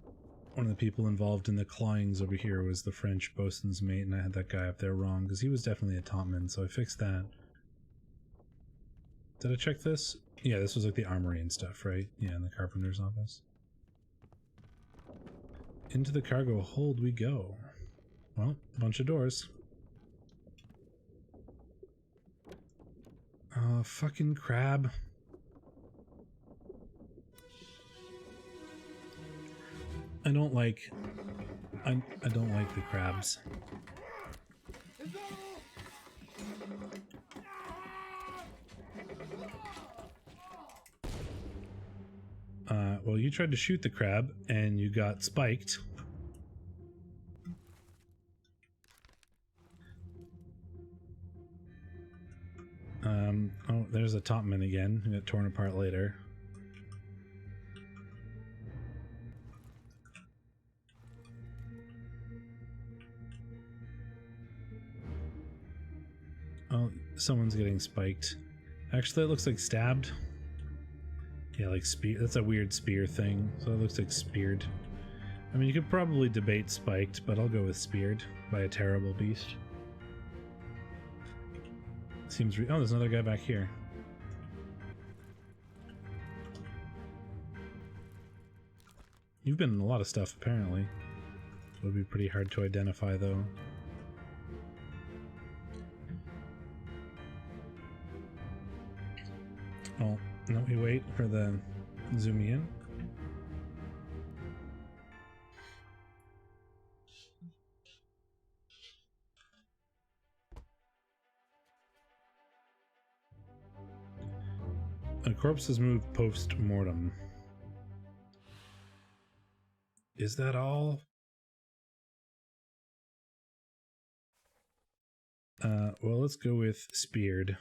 one of the people involved in the clawings over here was the French bosun's mate, and I had that guy up there wrong, because he was definitely a topman, so I fixed that. Did I check this? Yeah, this was like the armory and stuff, right? Yeah, in the carpenter's office. Into the cargo hold we go. Well, a bunch of doors. Oh, fucking crab. I don't like the crabs. Well, you tried to shoot the crab and you got spiked. Oh, there's a topman again. He got torn apart later. Oh, someone's getting spiked. Actually, that looks like stabbed. Yeah, like spear. That's a weird spear thing. So it looks like speared. I mean, you could probably debate spiked, but I'll go with speared by a terrible beast. Seems oh, there's another guy back here. You've been in a lot of stuff, apparently. It would be pretty hard to identify, though. Oh, no, we wait for the zoom in. A corpse is moved post-mortem. Is that all? Well, let's go with speared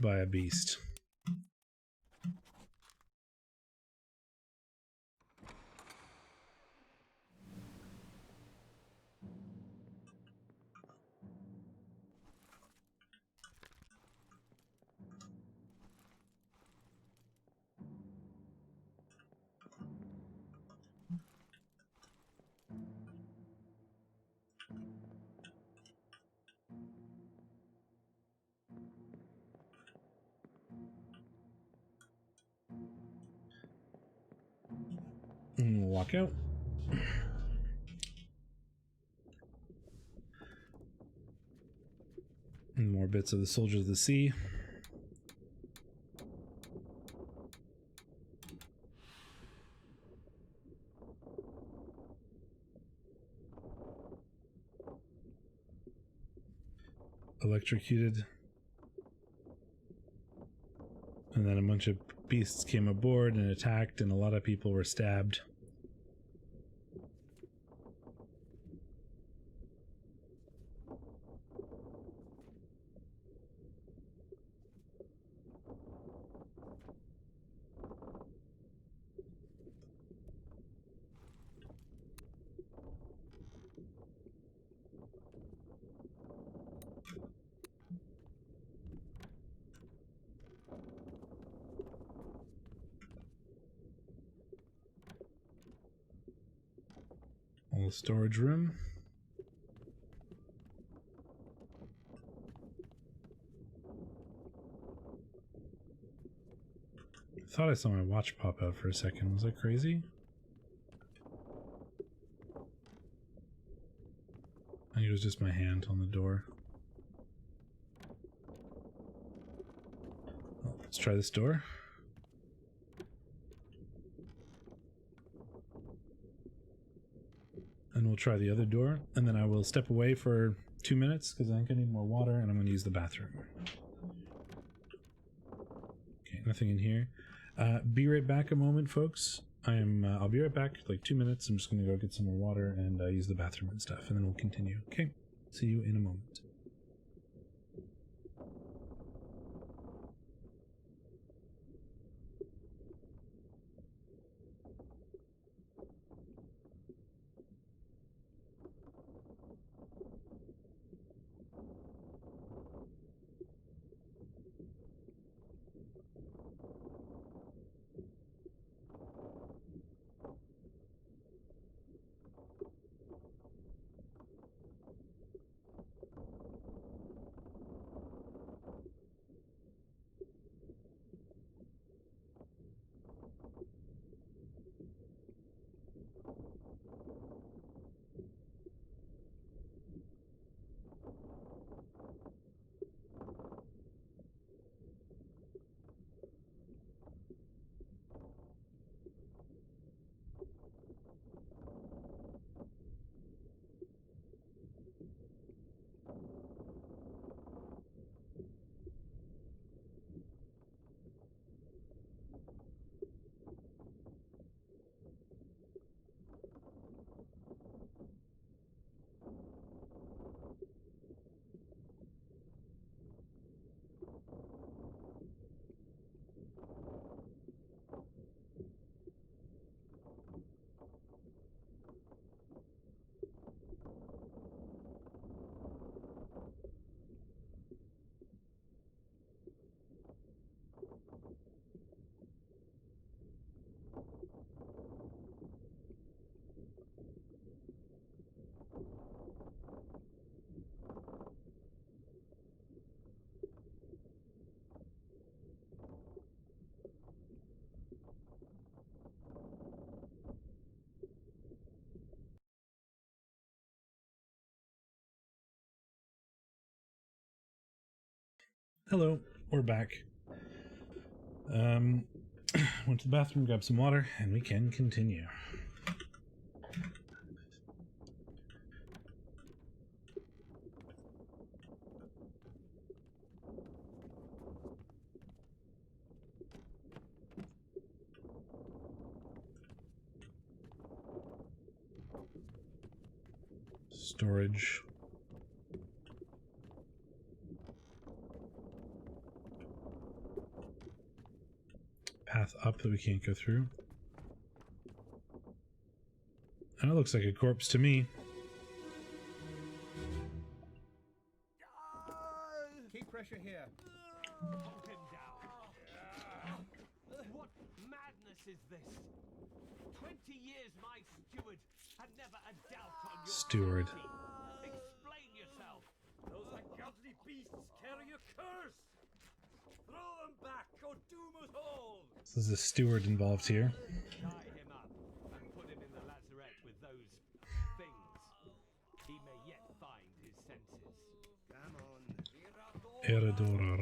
by a beast. And we'll walk out. And more bits of the Soldiers of the Sea. Electrocuted. And then a bunch of beasts came aboard and attacked, and a lot of people were stabbed. All storage room. I thought I saw my watch pop out for a second. Was that crazy? I think it was just my hand on the door. Oh, let's try this door. And we'll try the other door, and then I will step away for 2 minutes because I think I need more water, and I'm going to use the bathroom. Okay, nothing in here. Be right back a moment, folks. I'll be right back, like 2 minutes. I'm just going to go get some more water and use the bathroom and stuff, and then we'll continue. Okay, see you in a moment. Hello, we're back. Went to the bathroom, grabbed some water, and we can continue. Storage. Path up that we can't go through. And it looks like a corpse to me. Keep pressure here. Pump him down. What madness is this? 20 years my steward, and never a doubt on your Steward. sanity. Explain yourself. Those ungodly beasts carry a curse. Throw them back or doom us all. There's a steward involved here. Tie him up and He may yet find his senses. Eredorar.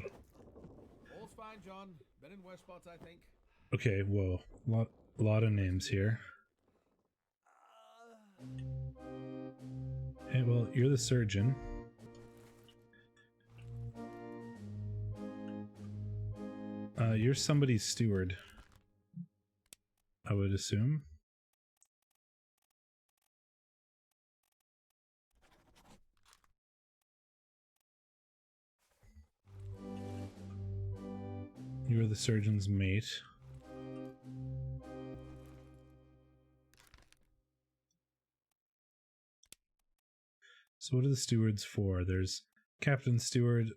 All's fine, John. Been in worse spots, I think. Okay, whoa. Lot of names here. Hey, well, you're the surgeon. You're somebody's steward, I would assume. You were the surgeon's mate. So what are the stewards for? There's captain steward,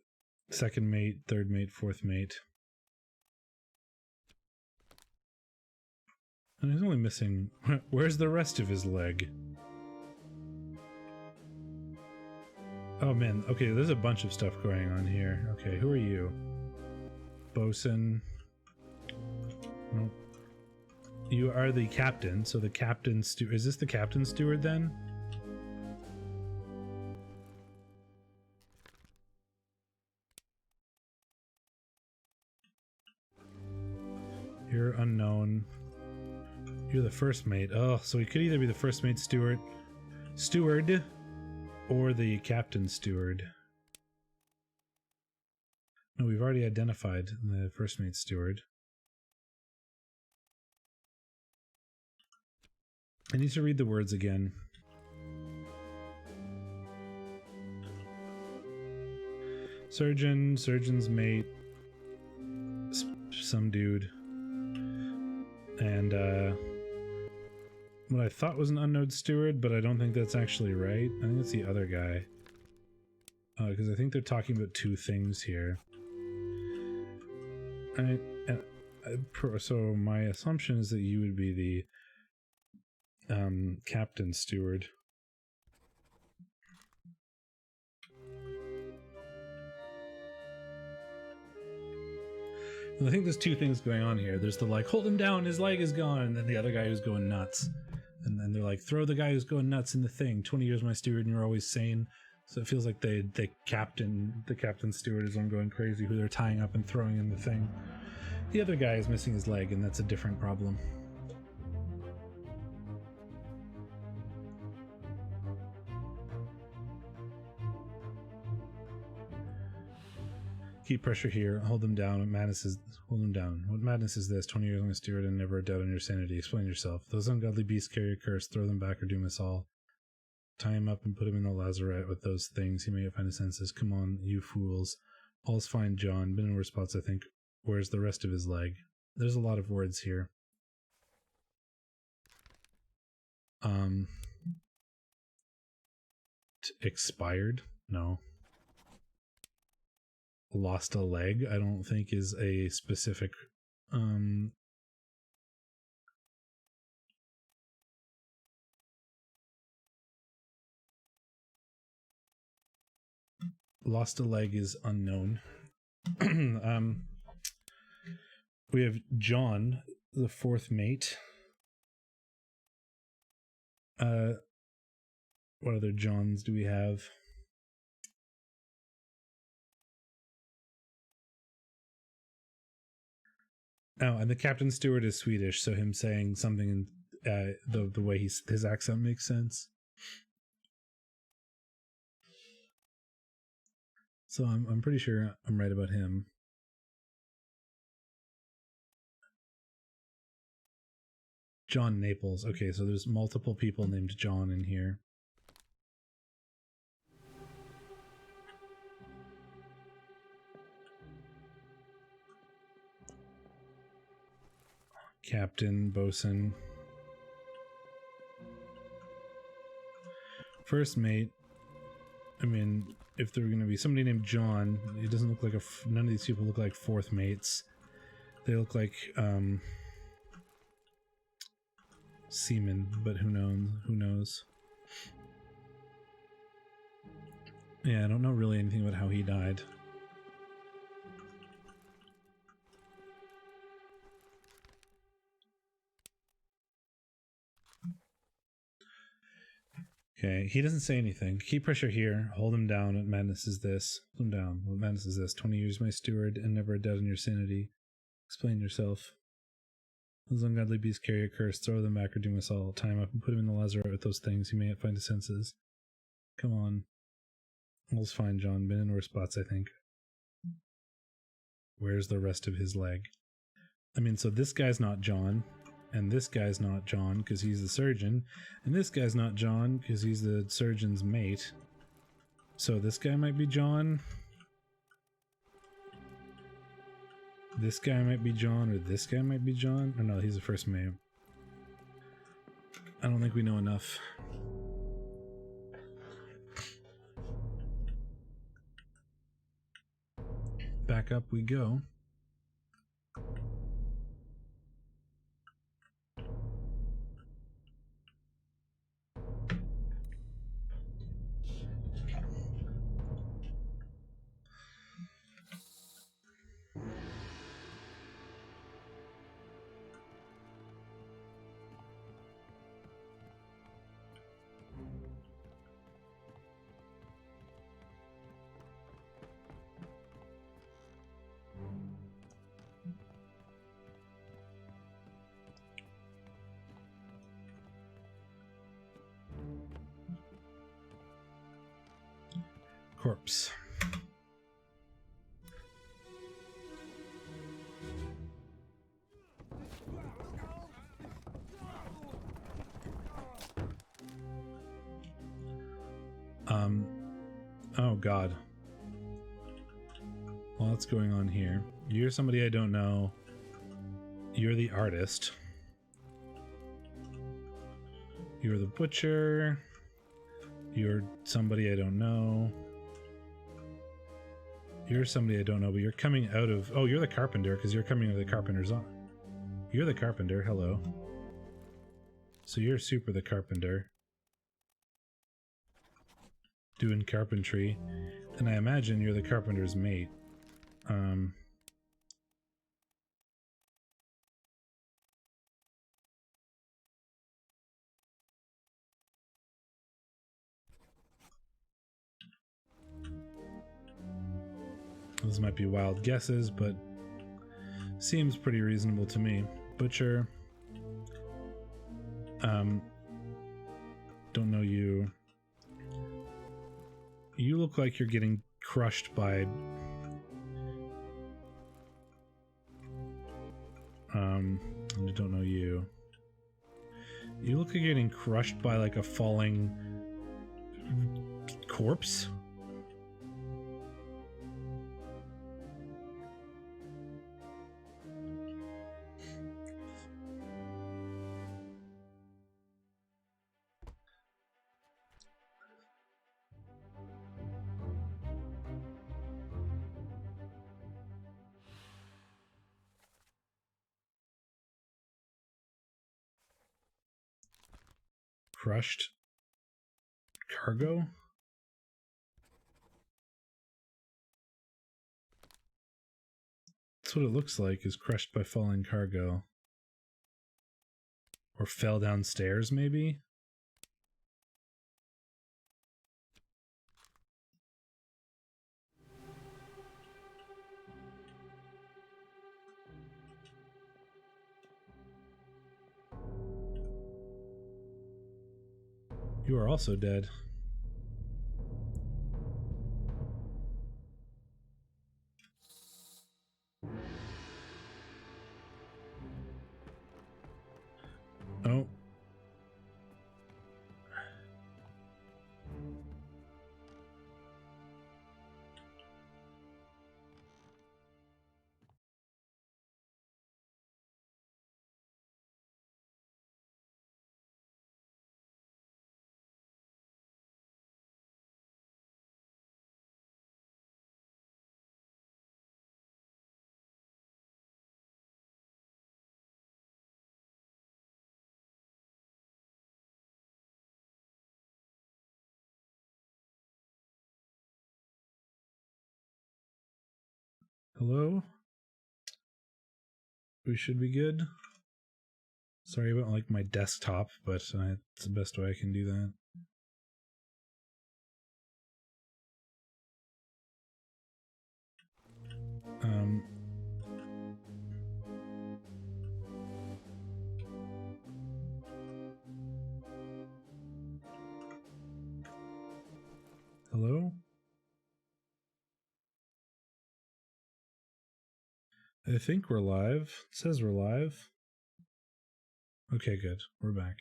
second mate, third mate, fourth mate. And he's only missing... Where's the rest of his leg? Oh man, okay, there's a bunch of stuff going on here. Okay, who are you? Bosun. Nope. You are the captain, so the captain steward... Is this the captain steward then? You're unknown. You're the first mate. Oh, so he could either be the first mate steward, or the captain steward. No, we've already identified the first mate steward. I need to read the words again. Surgeon, surgeon's mate, some dude, and what I thought was an unknown steward, but I don't think that's actually right. I think it's the other guy. Because I think they're talking about two things here. So my assumption is that you would be the captain steward. And I think there's two things going on here. There's the like, hold him down, his leg is gone, and then the other guy who's going nuts. And then they're like, throw the guy who's going nuts in the thing. 20 years my steward and you're always sane. So it feels like the captain steward is one going crazy who they're tying up and throwing in the thing. The other guy is missing his leg, and that's a different problem. Keep pressure here. Hold them down. What madness is... Hold them down. What madness is this? 20 years on the steward and never a doubt on your sanity. Explain yourself. Those ungodly beasts carry a curse. Throw them back or doom us all. Tie him up and put him in the lazarette with those things. He may find his senses. Come on, you fools. All's fine, John. Been in worse spots, I think. Where's the rest of his leg? There's a lot of words here. Expired? No. Lost a leg, I don't think is a specific lost a leg is unknown. We have John, the fourth mate. What other Johns do we have? Oh, and the captain steward is Swedish, so him saying something in the way his accent makes sense. So I'm pretty sure I'm right about him. John Naples. Okay, so there's multiple people named John in here. Captain, bosun. First mate. I mean, if there were going to be somebody named John, it doesn't look like none of these people look like fourth mates. They look like seamen, but who knows? Yeah, I don't know really anything about how he died. Okay, he doesn't say anything. Keep pressure here. Hold him down. What madness is this? Hold him down. What madness is this? 20 years my steward, and never a doubt in your sanity. Explain yourself. Those ungodly beasts carry a curse. Throw them back or doom us all. Tie him up and put him in the lazarette with those things. He may yet find his senses. Come on. All's fine, John. Been in worse spots, I think. Where's the rest of his leg? I mean, so this guy's not John. And this guy's not John because he's the surgeon. And this guy's not John because he's the surgeon's mate. So this guy might be John. This guy might be John, or this guy might be John. Or no, he's the first mate. I don't think we know enough. Back up we go. Corpse. Oh God. Well, what's going on here? You're somebody I don't know. You're the artist. You're the butcher. You're somebody I don't know. You're somebody I don't know, but you're coming out of... Oh, you're the carpenter, because you're coming out of the carpenter's on. You're the carpenter, hello. So you're super the carpenter. Doing carpentry. And I imagine you're the carpenter's mate. Those might be wild guesses, but seems pretty reasonable to me. Butcher. Don't know you. You look like you're getting crushed by... I don't know you. You look like you're getting crushed by like a falling corpse. Crushed cargo? That's what it looks like, is crushed by falling cargo. Or fell downstairs, maybe? You are also dead. Oh. Hello? We should be good. Sorry about like my desktop, but it's the best way I can do that. Hello? I think we're live. It says we're live. Okay, good. We're back.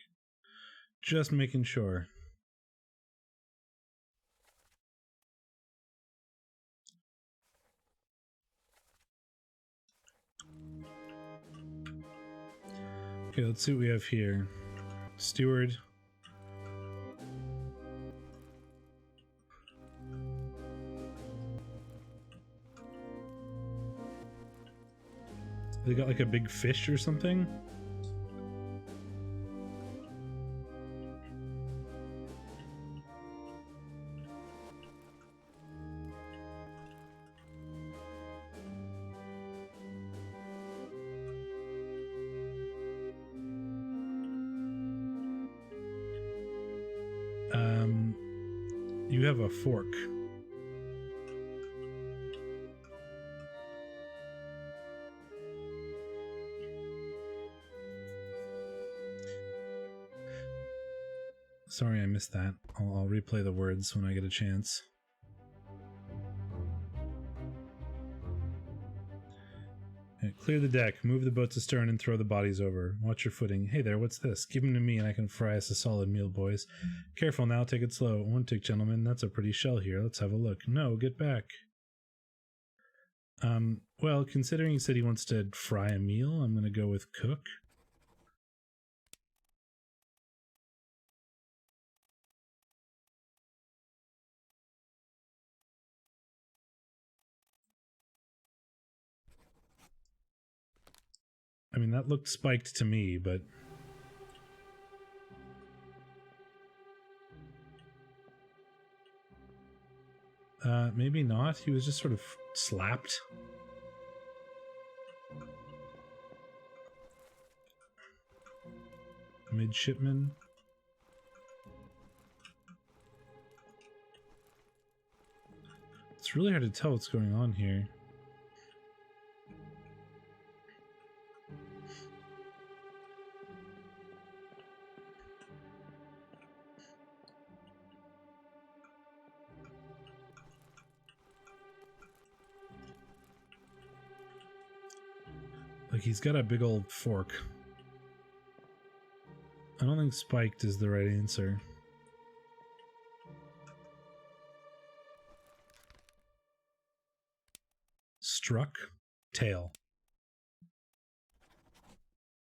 Just making sure. Okay, let's see what we have here. Steward. They got like a big fish or something? You have a fork. Sorry I missed that. I'll replay the words when I get a chance. Okay, clear the deck, move the boats astern and throw the bodies over. Watch your footing. Hey there, what's this? Give him to me and I can fry us a solid meal, boys. Careful now, take it slow. One tick, gentlemen. That's a pretty shell here. Let's have a look. No, get back. Well, considering he said he wants to fry a meal, I'm gonna go with cook. I mean, that looked spiked to me, but... maybe not. He was just sort of slapped. Midshipman. It's really hard to tell what's going on here. Like, he's got a big old fork. I don't think spiked is the right answer. Struck? Tail.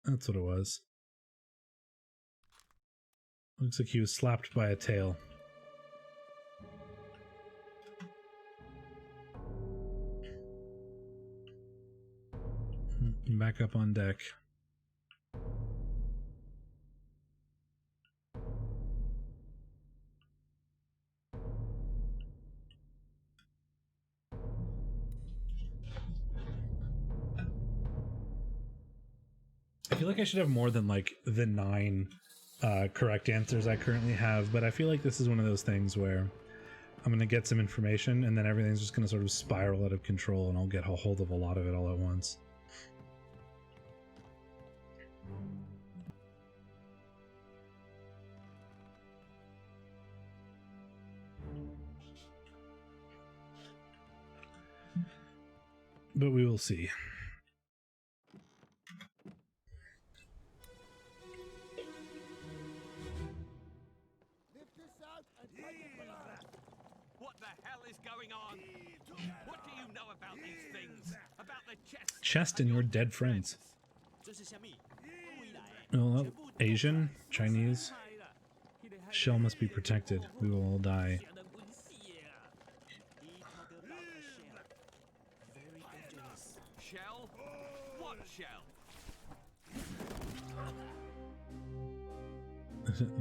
That's what it was. Looks like he was slapped by a tail. Back up on deck. I feel like I should have more than like the 9 correct answers I currently have, but I feel like this is one of those things where I'm going to get some information and then everything's just going to sort of spiral out of control and I'll get a hold of a lot of it all at once. But we will see. What the hell is going on? What do you know about these things? About the Chest and your dead friends. Well, Asian, Chinese. Shell must be protected. We will all die. Shell? What shell?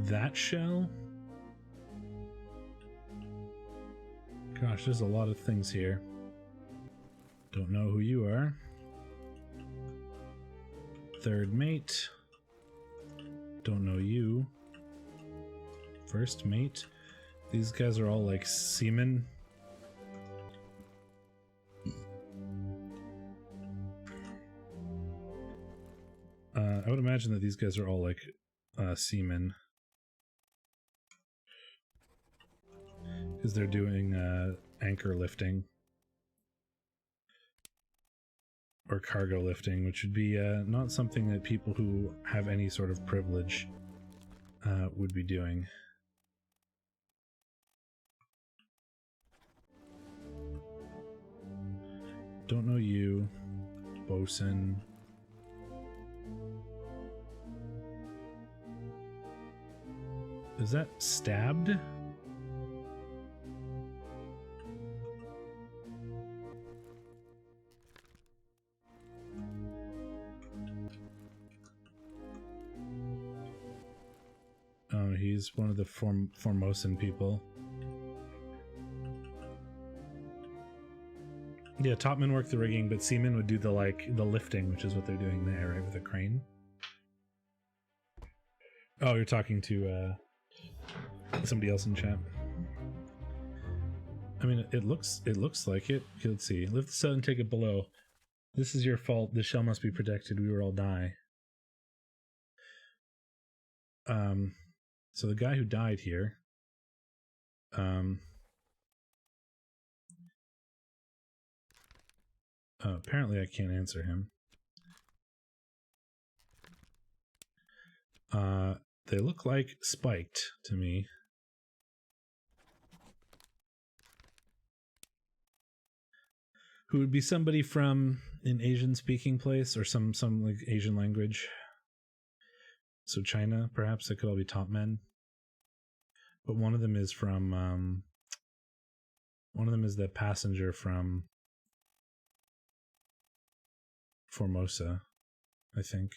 That shell? Gosh, there's a lot of things here. Don't know who you are. Third mate. Don't know you. First mate. These guys are all like seamen. I would imagine that these guys are all like seamen. because they're doing anchor lifting or cargo lifting, which would be not something that people who have any sort of privilege would be doing. Don't know you, bosun. Is that stabbed? Oh, he's one of the Formosan people. Yeah, topmen work the rigging, but seamen would do the lifting, which is what they're doing there, right, with a crane. Oh, you're talking to somebody else in chat. I mean, it looks like it. Okay, let's see. Lift this out and take it below. This is your fault. The shell must be protected. We will all die. So the guy who died here, apparently I can't answer him. They look like spiked to me. Who would be somebody from an Asian speaking place or some like Asian language. So China, perhaps. They could all be top men. But one of them is from one of them is the passenger from Formosa, I think.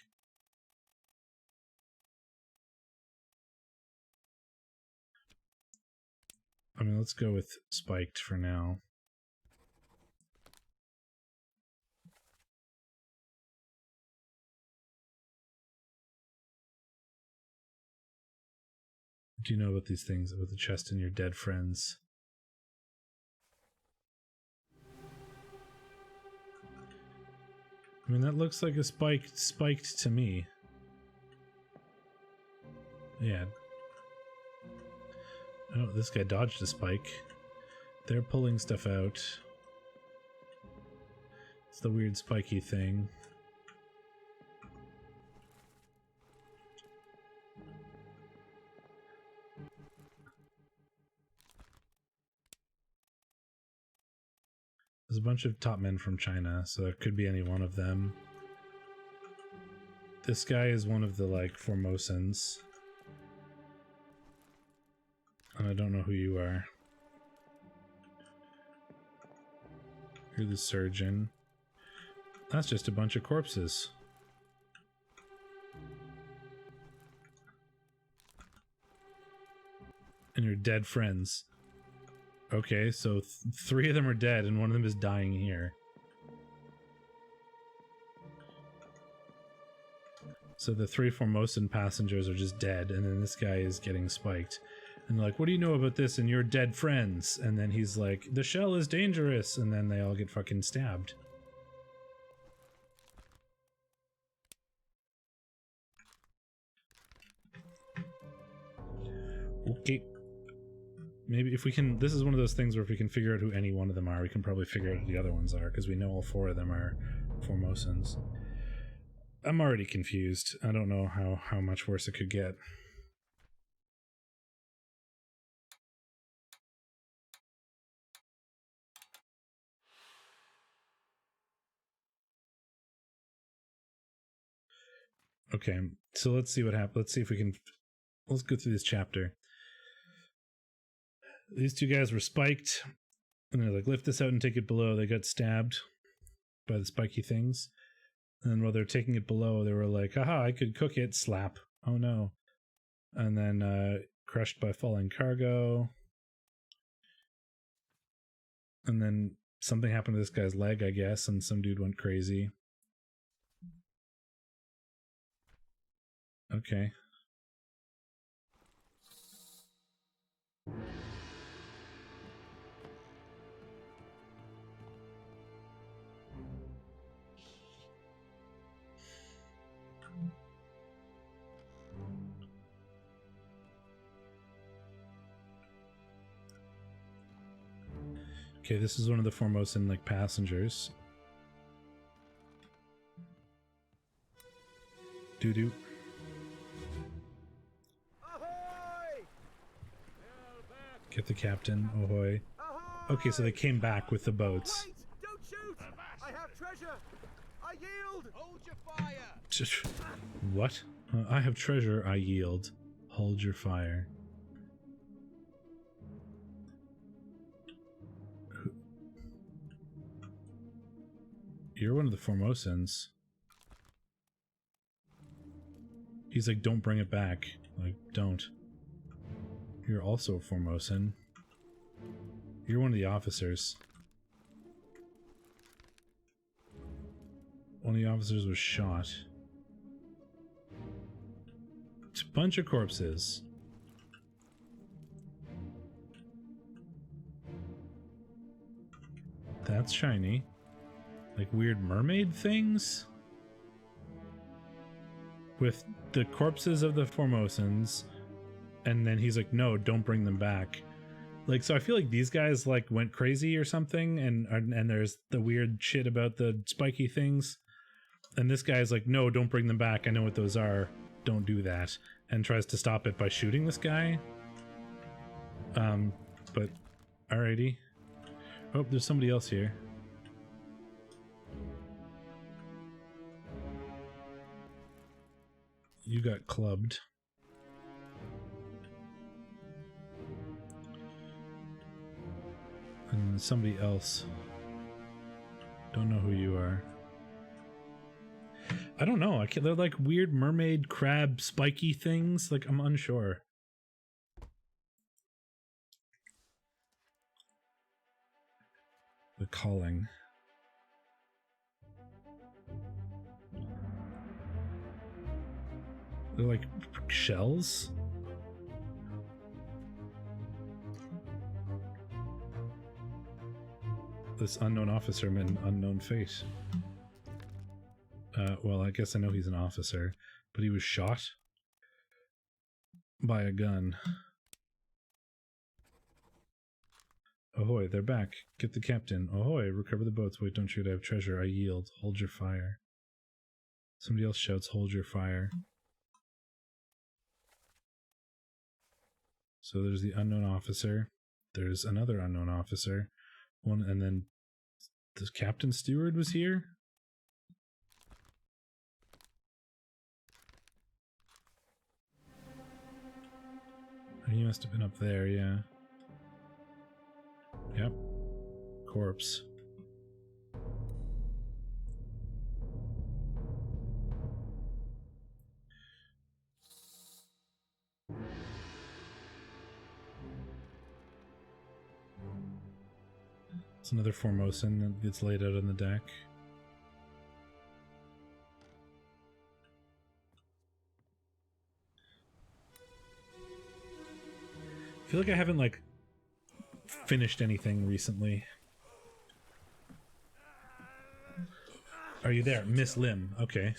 I mean, let's go with spiked for now. What do you know about these things, about the chest and your dead friends? I mean, that looks like a spiked to me. Yeah. Oh, this guy dodged a spike. They're pulling stuff out. It's the weird spiky thing. There's a bunch of top men from China, so it could be any one of them. This guy is one of the, like, Formosans. And I don't know who you are. You're the surgeon. That's just a bunch of corpses. And your dead friends. Okay, so three of them are dead and one of them is dying here. So the three Formosan passengers are just dead, and then this guy is getting spiked. And they're like, what do you know about this and your dead friends? And then he's like, the shell is dangerous, and then they all get fucking stabbed. Okay. Maybe if we can, this is one of those things where if we can figure out who any one of them are, we can probably figure out who the other ones are, because we know all four of them are Formosans. I'm already confused. I don't know how much worse it could get. Okay, so let's see what happens. Let's see if we can, let's go through this chapter. These two guys were spiked, and they're like, lift this out and take it below. They got stabbed by the spiky things. And while they're taking it below, they were like, haha, I could cook it, slap. Oh no. And then crushed by falling cargo. And then something happened to this guy's leg, I guess, and some dude went crazy. Okay. Okay, this is one of the Formosan like passengers. Doo-doo. Get the captain, ahoy. Okay, so they came back with the boats. Wait! Don't shoot! I have treasure! I yield! Hold your fire! What? I have treasure, I yield. Hold your fire. You're one of the Formosans. He's like, don't bring it back. Like, don't. You're also a Formosan. You're one of the officers. One of the officers was shot. It's a bunch of corpses. That's shiny. Like weird mermaid things? With the corpses of the Formosans. And then he's like, no, don't bring them back. Like, so I feel like these guys like went crazy or something, and there's the weird shit about the spiky things. And this guy's like, no, don't bring them back. I know what those are. Don't do that. And tries to stop it by shooting this guy. But alrighty. Oh, there's somebody else here. You got clubbed. And somebody else. Don't know who you are. I don't know. They're like weird mermaid crab spiky things. Like, I'm unsure. The calling. They're like shells. This unknown officer met an unknown fate. Well, I guess I know he's an officer, but he was shot by a gun. Ahoy, they're back. Get the captain. Ahoy, recover the boats. Wait, don't shoot. I have treasure. I yield. Hold your fire. Somebody else shouts, hold your fire. So there's the unknown officer. There's another unknown officer. One, and then the captain steward was here. He must have been up there, yeah. Yep. Corpse. It's another Formosan that gets laid out on the deck. I feel like I haven't, like, finished anything recently. Are you there? Miss Lim. Okay.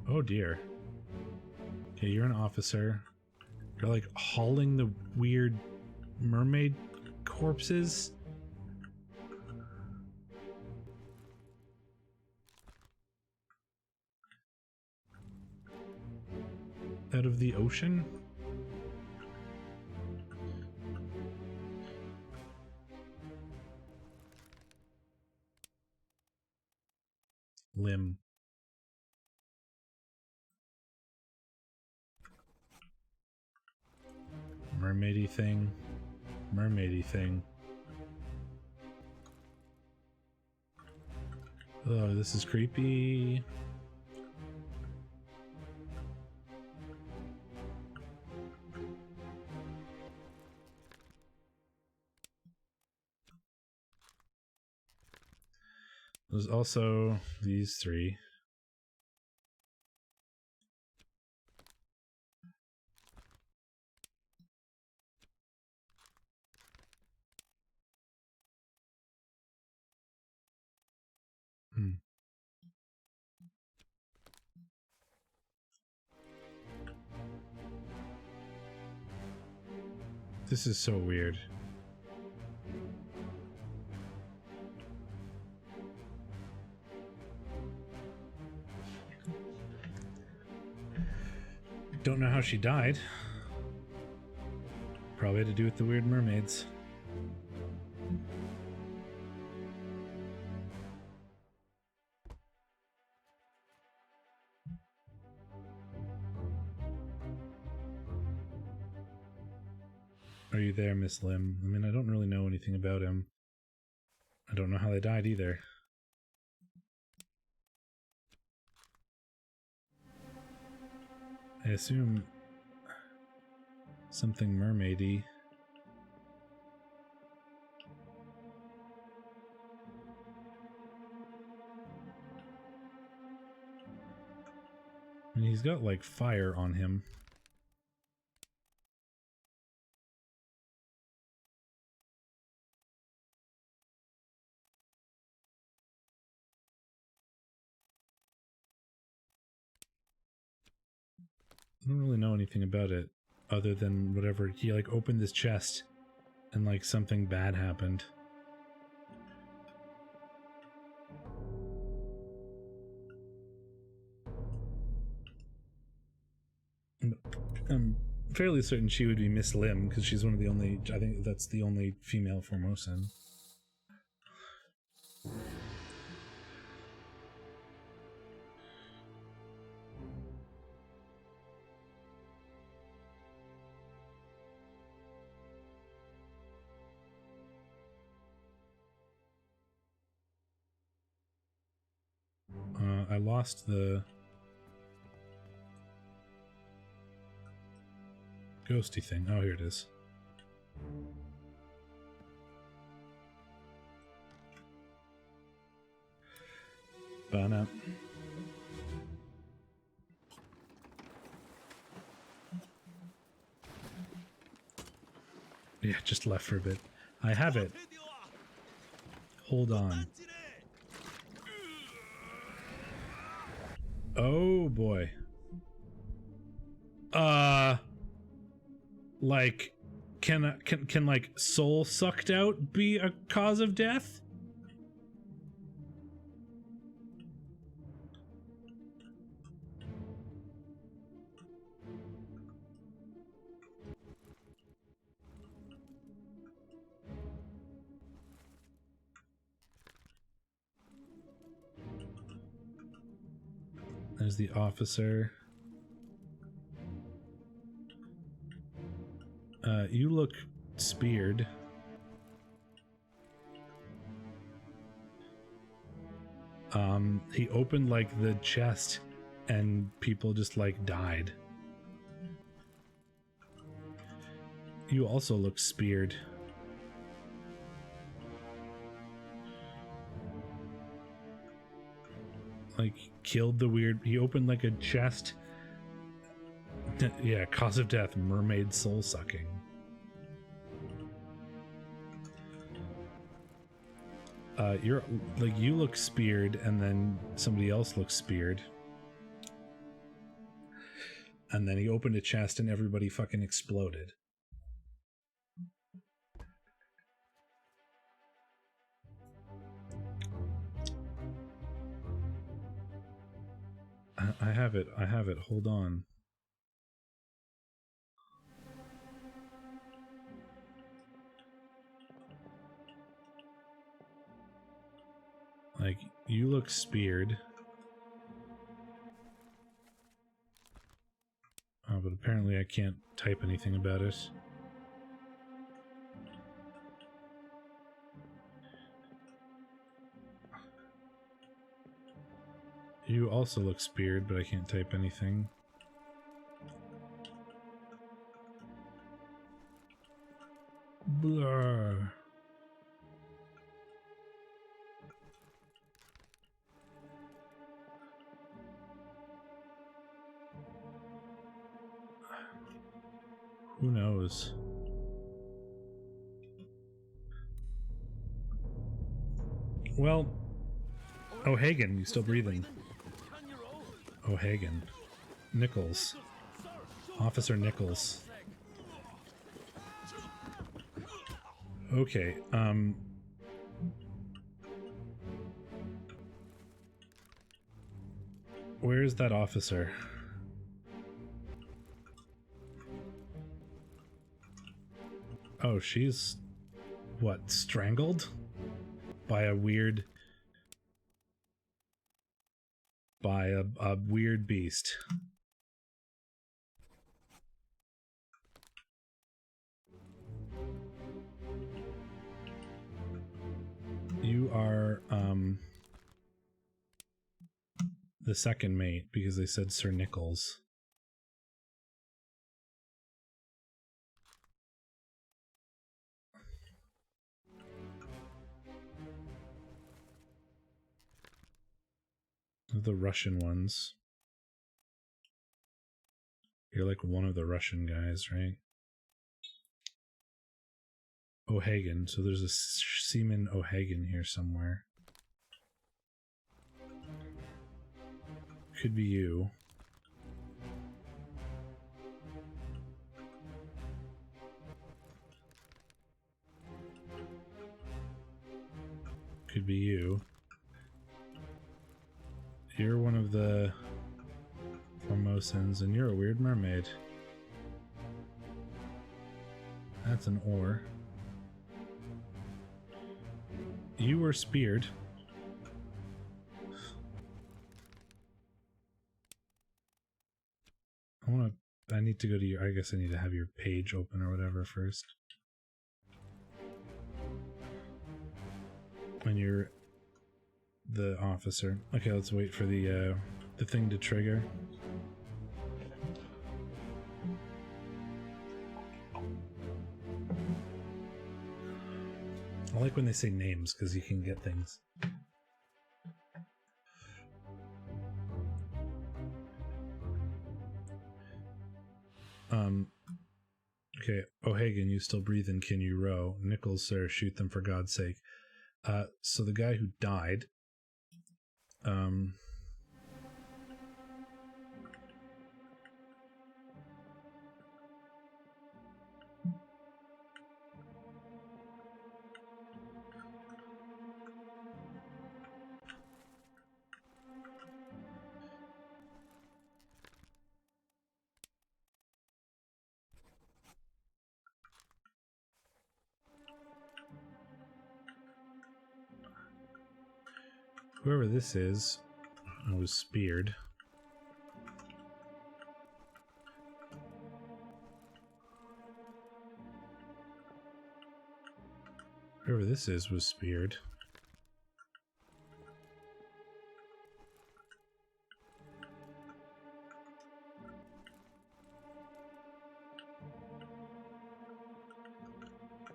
Oh dear. Okay, you're an officer. You're like hauling the weird mermaid corpses. Out of the ocean? Limb. Mermaidy thing. Mermaidy thing. Oh, this is creepy. There's also these three. This is so weird. Don't know how she died. Probably had to do with the weird mermaids. Are you there, Miss Lim? I mean, I don't really know anything about him. I don't know how they died either. I assume something mermaidy. And he's got like fire on him. I don't really know anything about it other than whatever. He like opened this chest and like something bad happened. I'm fairly certain she would be Miss Lim because she's one of the only, I think that's the only female Formosan. I lost the ghosty thing. Oh, here it is. Bana. Yeah, just left for a bit. I have it. Hold on. Oh boy. Like, can like soul sucked out be a cause of death? There's the officer. You look speared. He opened like the chest and people just like died. You also look speared. Like killed the weird, he opened like a chest. Yeah, cause of death, mermaid soul sucking. You're like, you look speared and then somebody else looks speared. And then he opened a chest and everybody fucking exploded. I have it. I have it. Hold on. Like, you look speared. Oh, but apparently I can't type anything about it. You also look speared, but I can't type anything. Blur. Who knows? Well, O'Hagan, you still breathing? O'Hagan. Nichols. Officer Nichols. Okay, where's that officer? Oh, she's... what, strangled? By a weird... by a weird beast. You are, the second mate, because they said Sir Nichols. The Russian ones. You're like one of the Russian guys, right? O'Hagan. So there's a Seaman O'Hagan here somewhere. Could be you. Could be you. You're one of the Formosans, and you're a weird mermaid. That's an oar. You were speared. I need to go to your, I guess I need to have your page open or whatever first. When you're the officer. Okay, let's wait for the thing to trigger. I like when they say names because you can get things. Okay, O'Hagan, you still breathing, can you row? Nichols, sir, shoot them for God's sake. So the guy who died, whoever this is, was speared. Whoever this is was speared.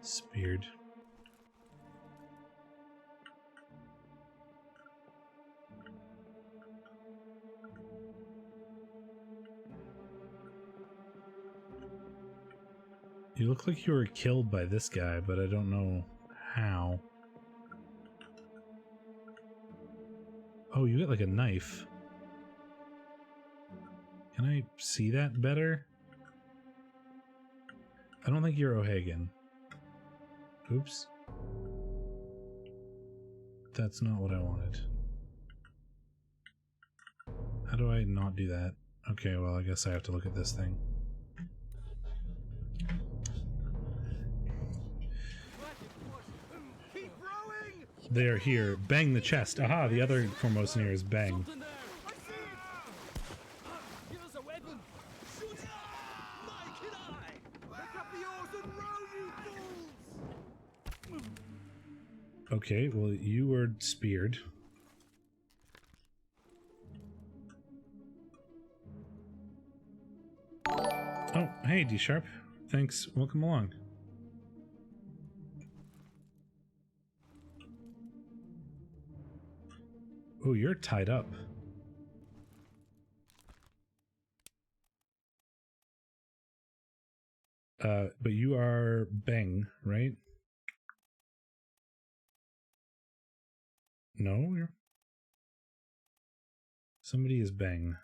Speared. You look like you were killed by this guy, but I don't know how. Oh, you got like a knife. Can I see that better? I don't think you're O'Hagan. Oops. That's not what I wanted. How do I not do that? Okay, well, I guess I have to look at this thing. They are here. Bang the chest. Aha, the other Formosan here is bang. Here's a weapon. Shoot it! Mike and I! Pick up the oars and row, you fools! Okay, well, you were speared. Oh, hey, D-Sharp. Thanks. Welcome along. Oh, you're tied up. But you are Beng, right? No, you're... Somebody is Beng.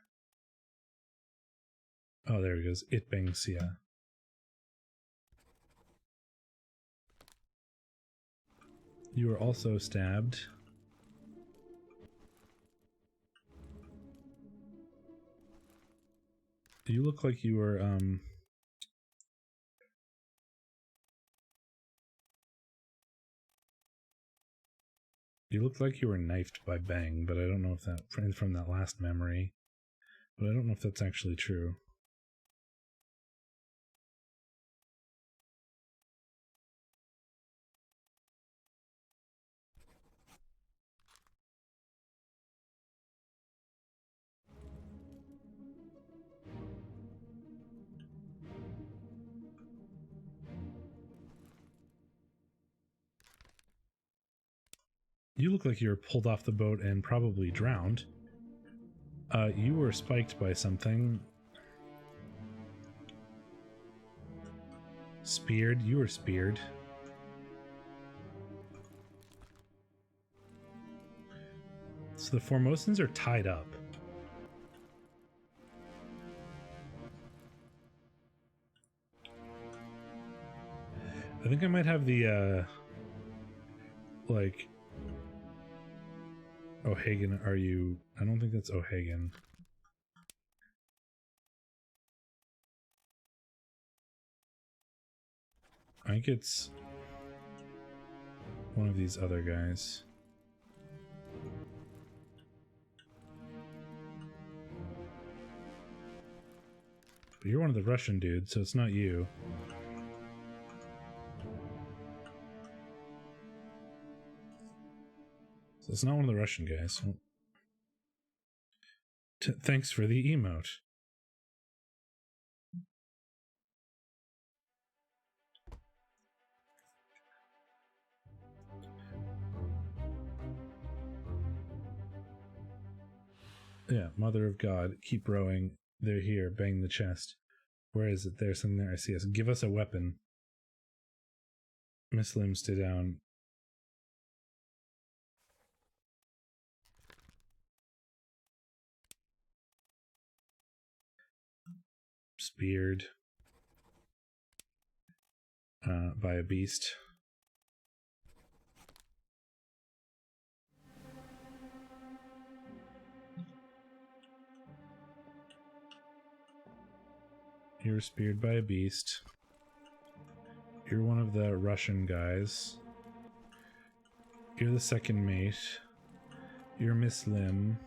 Oh, there he goes. It Beng Sia. You were also stabbed. You look like you were, you looked like you were knifed by Bang, but I don't know if that, from that last memory, but I don't know if that's actually true. You look like you were pulled off the boat and probably drowned. You were spiked by something. Speared. You were speared. So the Formosans are tied up. I think I might have the, like... O'Hagan, are you... I don't think that's O'Hagan. I think it's one of these other guys. But you're one of the Russian dudes, so it's not you. So it's not one of the Russian guys. Thanks for the emote. Yeah, Mother of God, keep rowing. They're here, bang the chest. Where is it? There's something there. I see us. Give us a weapon. Miss Lim, stay down. Speared by a beast. You're speared by a beast. You're one of the Russian guys. You're the second mate. You're Miss Lim.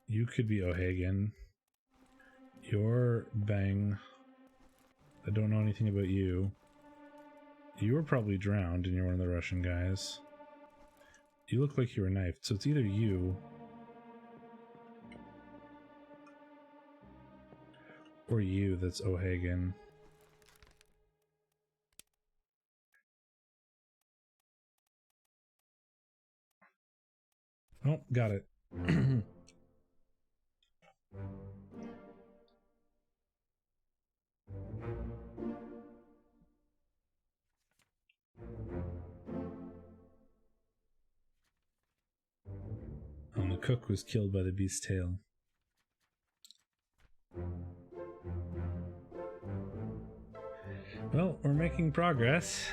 You could be O'Hagan. You're Bang. I don't know anything about you. You were probably drowned and you're one of the Russian guys. You look like you were knifed, so it's either you or you that's O'Hagan. Oh, got it. And the cook was killed by the beast's tail. Well, we're making progress.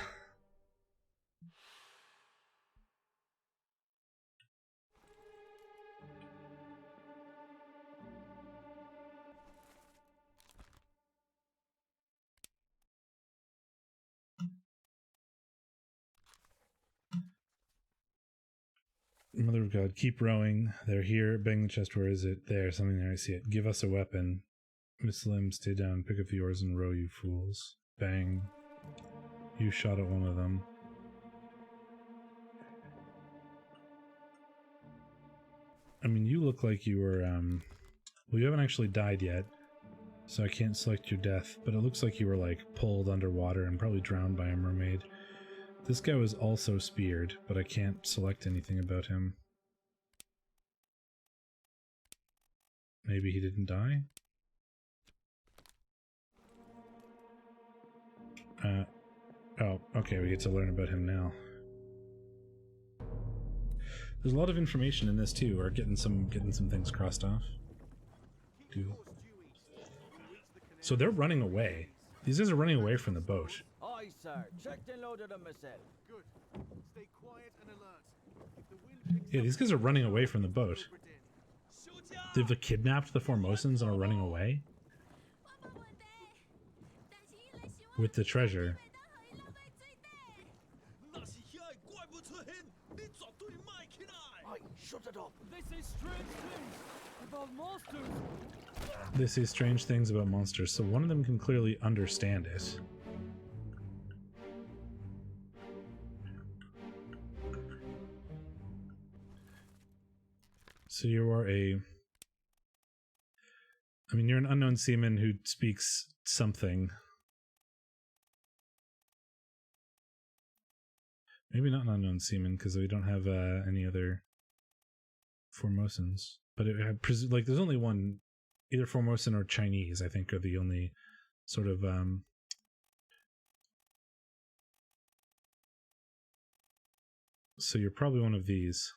Mother of God, keep rowing. They're here. Bang the chest. Where is it? There. Something there. I see it. Give us a weapon. Miss Lim, stay down. Pick up the oars and row, you fools. Bang. You shot at one of them. I mean, you look like you were, well, you haven't actually died yet, so I can't select your death, but it looks like you were, like, pulled underwater and probably drowned by a mermaid. This guy was also speared, but I can't select anything about him. Maybe he didn't die? Oh, okay, we get to learn about him now. There's a lot of information in this too. We're getting some things crossed off. So they're running away. These guys are running away from the boat. sir. Checked and loaded them myself. Good. Stay quiet and alert. If the wind picks Yeah, up, these guys are running away from the boat. Obra Din. They've kidnapped the Formosans and are running away with the treasure. Aye, shut it up. This is strange things about monsters. They say strange things about monsters, so one of them can clearly understand it. So you are I mean, you're an unknown seaman who speaks something. Maybe not an unknown seaman, because we don't have any other Formosans. But like, there's only one, either Formosan or Chinese, I think, are the only sort of so you're probably one of these.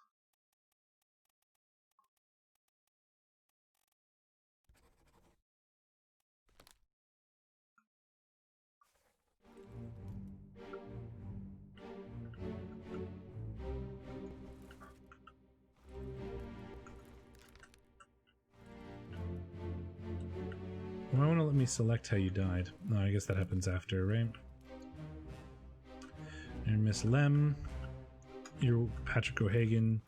Why won't it let me select how you died? No, I guess that happens after, right? You're Miss Lem. You're Patrick O'Hagan.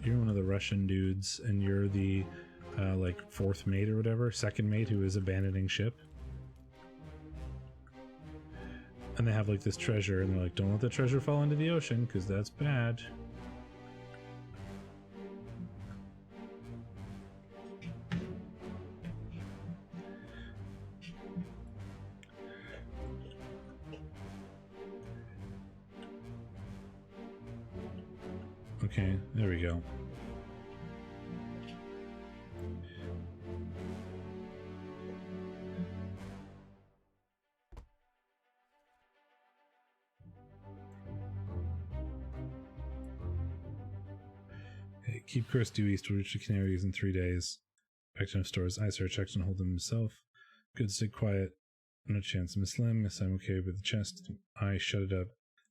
You're one of the Russian dudes, and you're the like fourth mate or whatever, second mate who is abandoning ship. And they have like this treasure, and they're like, "Don't let the treasure fall into the ocean, because that's bad." Okay, there we go. Hey, keep course due east. We'll reach the Canaries in 3 days. Back to no stores. I sir checked and hold them himself. Good, stay quiet. No chance. Miss Lim, yes, I'm okay with the chest. I shut it up.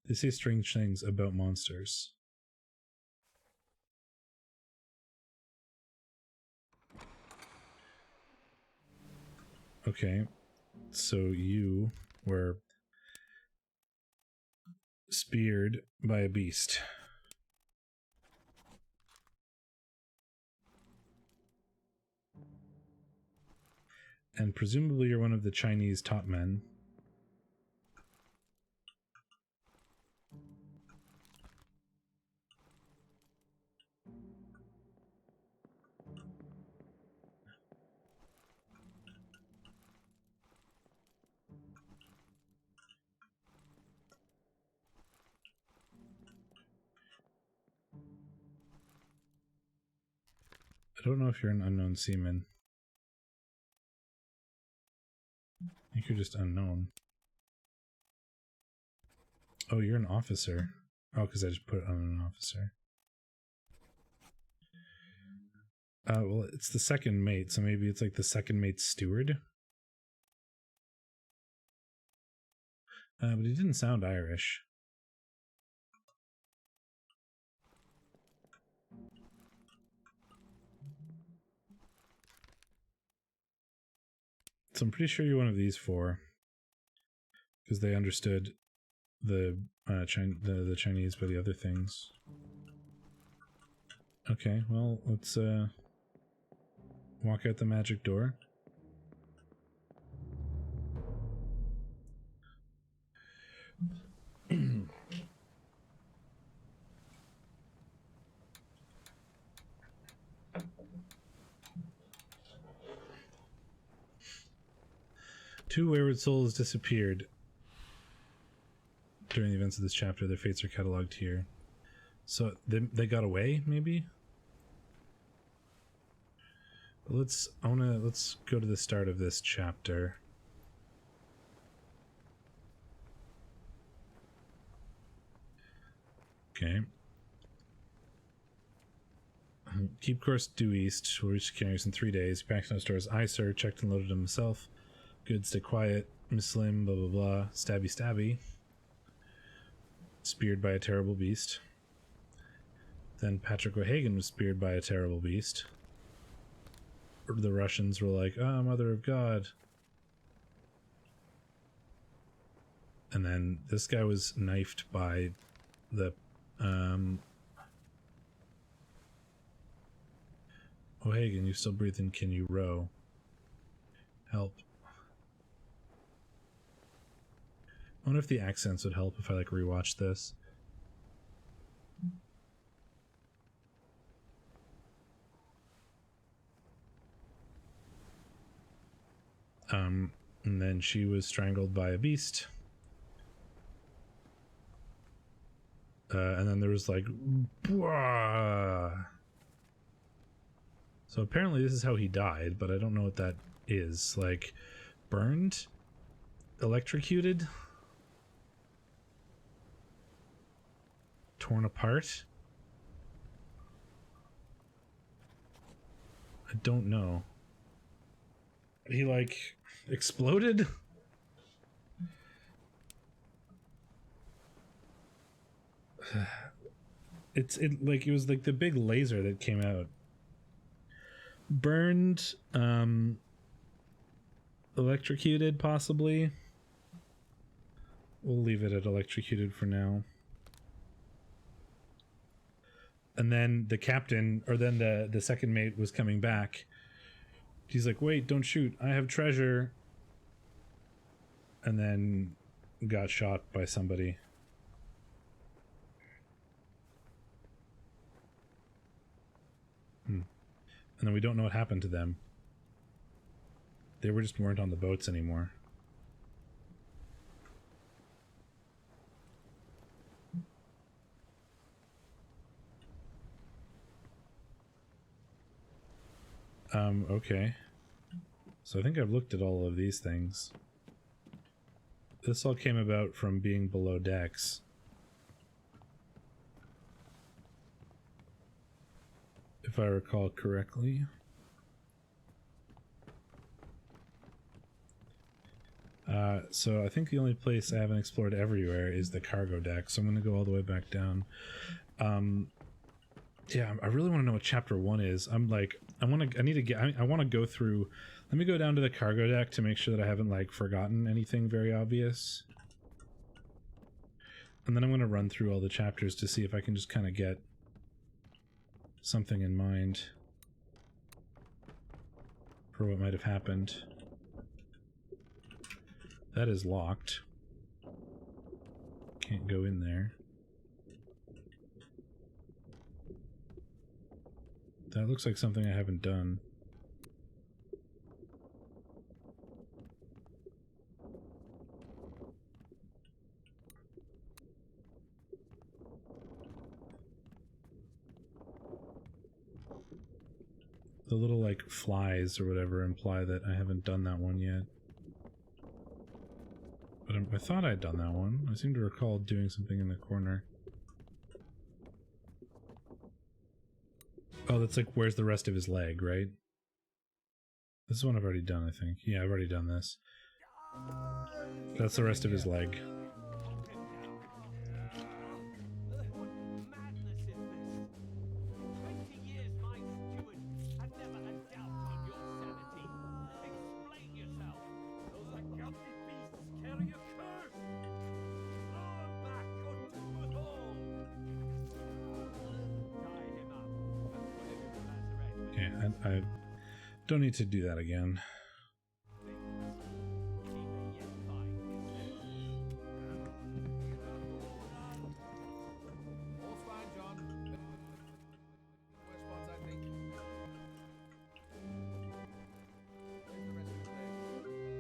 They say strange things about monsters. Okay, so you were speared by a beast. And presumably you're one of the Chinese top men. I don't know if you're an unknown seaman. I think you're just unknown. Oh, you're an officer. Oh, because I just put it on an officer. Well, it's the second mate, so maybe it's like the second mate's steward. But he didn't sound Irish. So I'm pretty sure you're one of these four, because they understood the Chinese by the other things. Okay, well, let's walk out the magic door. Two wayward souls disappeared during the events of this chapter. Their fates are cataloged here. So they got away, maybe? Let's go to the start of this chapter. Okay. Keep course due east. We'll reach the Canaries in 3 days. Back to no stores. I, sir, checked and loaded them himself. Good, stay quiet. Miss Slim, blah blah blah. Stabby stabby. speared by a terrible beast. Then Patrick O'Hagan was speared by a terrible beast. The Russians were like, "Ah, Mother of God." And then this guy was knifed by the O'Hagan, you still breathing? Can you row? Help. I wonder if the accents would help if I like rewatch this. And then she was strangled by a beast. And then there was like, "Bwah!" So apparently this is how he died, but I don't know what that is. Like, burned? Electrocuted? Torn apart? I don't know. He like exploded? It was like the big laser that came out. Burned, electrocuted possibly. We'll leave it at electrocuted for now. And then the captain, or then the second mate was coming back. He's like, "Wait, don't shoot. I have treasure." And then got shot by somebody. And then we don't know what happened to them. They just weren't on the boats anymore. Okay. So I think I've looked at all of these things. This all came about from being below decks. If I recall correctly. So I think the only place I haven't explored everywhere is the cargo deck, so I'm going to go all the way back down. Yeah, I really want to know what chapter 1 is. I want to go through. Let me go down to the cargo deck to make sure that I haven't like forgotten anything very obvious. And then I'm going to run through all the chapters to see if I can just kind of get something in mind for what might have happened. That is locked. Can't go in there. That looks like something I haven't done. The little like flies or whatever imply that I haven't done that one yet. But I thought I'd done that one. I seem to recall doing something in the corner. Oh, that's like, where's the rest of his leg, right? This is one I've already done, I think. Yeah, I've already done this. That's the rest of his leg. What madness is this? 20 years my steward had never a doubt on your sanity. Explain yourself. Those ungodly beasts carry a curse. Lord back unto us all. Tie him up and put him in the lazarette. Yeah, I don't need to do that again. All's fine, John. Worst spots, I think. Where's the rest of the leg?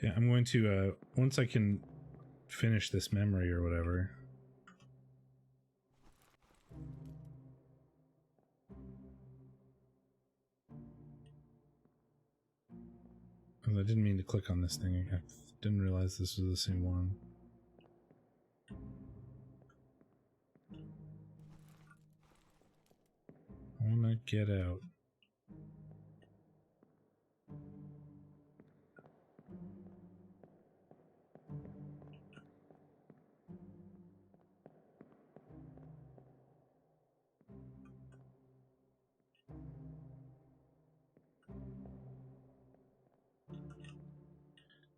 Yeah, I'm going to, once I can finish this memory or whatever. I didn't mean to click on this thing. I didn't realize this was the same one. I wanna get out.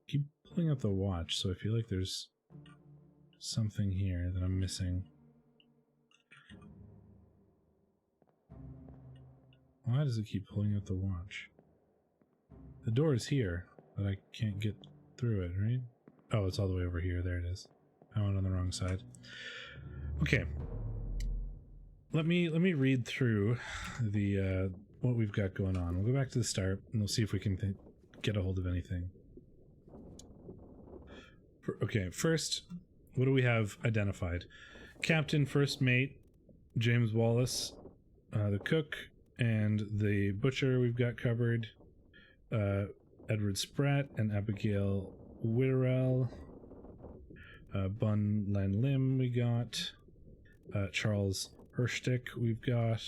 Keep pulling up the watch, so I feel like there's something here that I'm missing. Why does it keep pulling up the watch? The door is here, but I can't get through it, right? Oh, it's all the way over here. There it is. I went on the wrong side. Okay. Let me read through the what we've got going on. We'll go back to the start and we'll see if we can get a hold of anything. Okay, first, what do we have identified? Captain, first mate, James Wallace, the cook, and the butcher we've got covered. Edward Spratt and Abigail Witterell. Bun Len Lim we got. Charles Herstick we've got.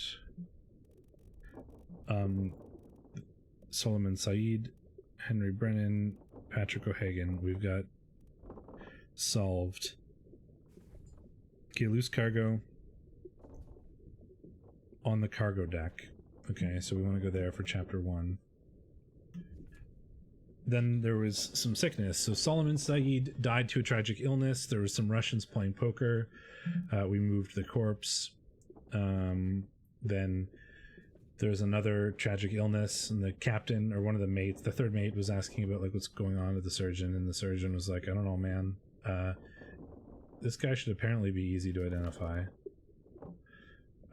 Solomon Said, Henry Brennan, Patrick O'Hagan we've got solved. Okay, loose cargo on the cargo deck. Okay, so we want to go there for chapter 1. Then there was some sickness. So Solomon Said died to a tragic illness. There was some Russians playing poker. We moved the corpse. Then there's another tragic illness, and the captain or one of the mates, the third mate, was asking about like what's going on with the surgeon, and the surgeon was like, I don't know, man. This guy should apparently be easy to identify.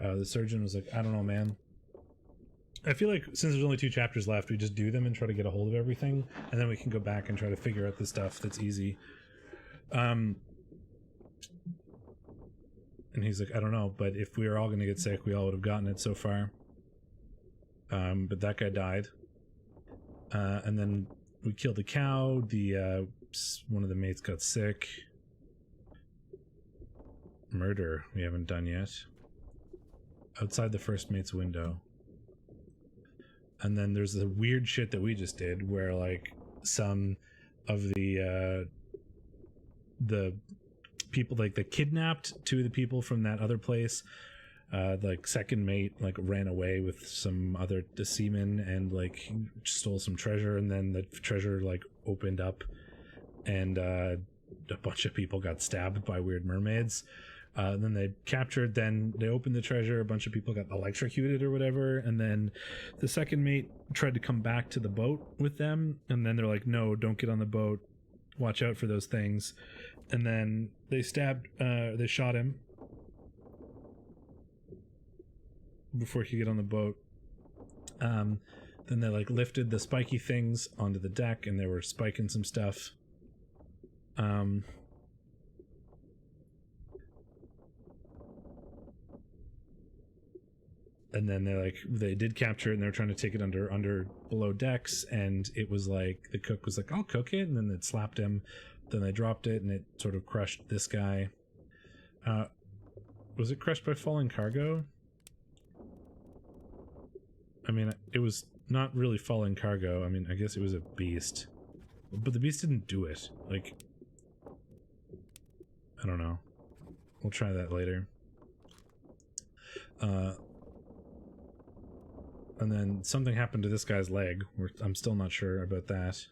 The surgeon was like, I don't know, man. I feel like since there's only 2 chapters left, we just do them and try to get a hold of everything, and then we can go back and try to figure out the stuff that's easy. And he's like, I don't know, but if we were all going to get sick, we all would have gotten it so far. But that guy died. And then we killed a cow. The one of the mates got sick. Murder we haven't done yet. Outside the first mate's window. And then there's the weird shit that we just did where like some of the people like that kidnapped 2 of the people from that other place. Like second mate like ran away with some other seamen and like stole some treasure, and then the treasure like opened up and a bunch of people got stabbed by weird mermaids. Then they captured, then they opened the treasure, a bunch of people got electrocuted or whatever, and then the second mate tried to come back to the boat with them, and then they're like, no, don't get on the boat, watch out for those things. And then they they shot him before he could get on the boat. Then they like lifted the spiky things onto the deck, and they were spiking some stuff. And then they did capture it, and they were trying to take it under below decks, and it was like the cook was like, I'll cook it, and then it slapped him. Then they dropped it, and it sort of crushed this guy. Was it crushed by falling cargo? I mean, it was not really falling cargo. I mean, I guess it was a beast, but the beast didn't do it. Like, I don't know. We'll try that later. And then something happened to this guy's leg. I'm still not sure about that.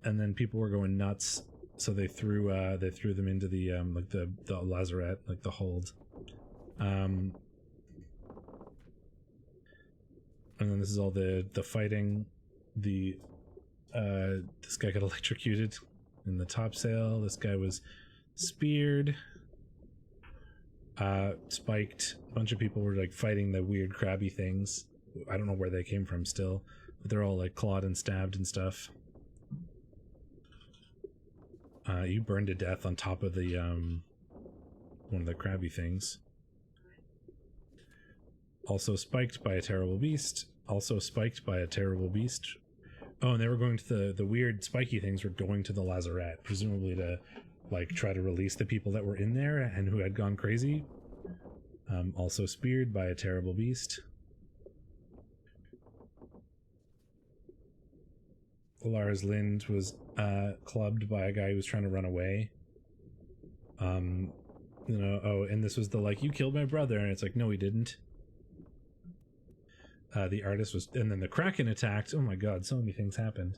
And then people were going nuts, so they threw them into the like the lazarette, like the hold. And then this is all the fighting. This guy got electrocuted in the topsail. This guy was speared. Spiked. A bunch of people were like fighting the weird crabby things. I don't know where they came from still, but they're all like clawed and stabbed and stuff. You burned to death on top of the one of the crabby things. Also spiked by a terrible beast. also spiked by a terrible beast. Oh, and they were going to the weird spiky things were going to the lazarette, presumably to like try to release the people that were in there and who had gone crazy. Also speared by a terrible beast. Lars Lind was clubbed by a guy who was trying to run away. You know, oh, and this was the like, you killed my brother, and it's like, no, he didn't. The artist was, and then the Kraken attacked. Oh my god, so many things happened.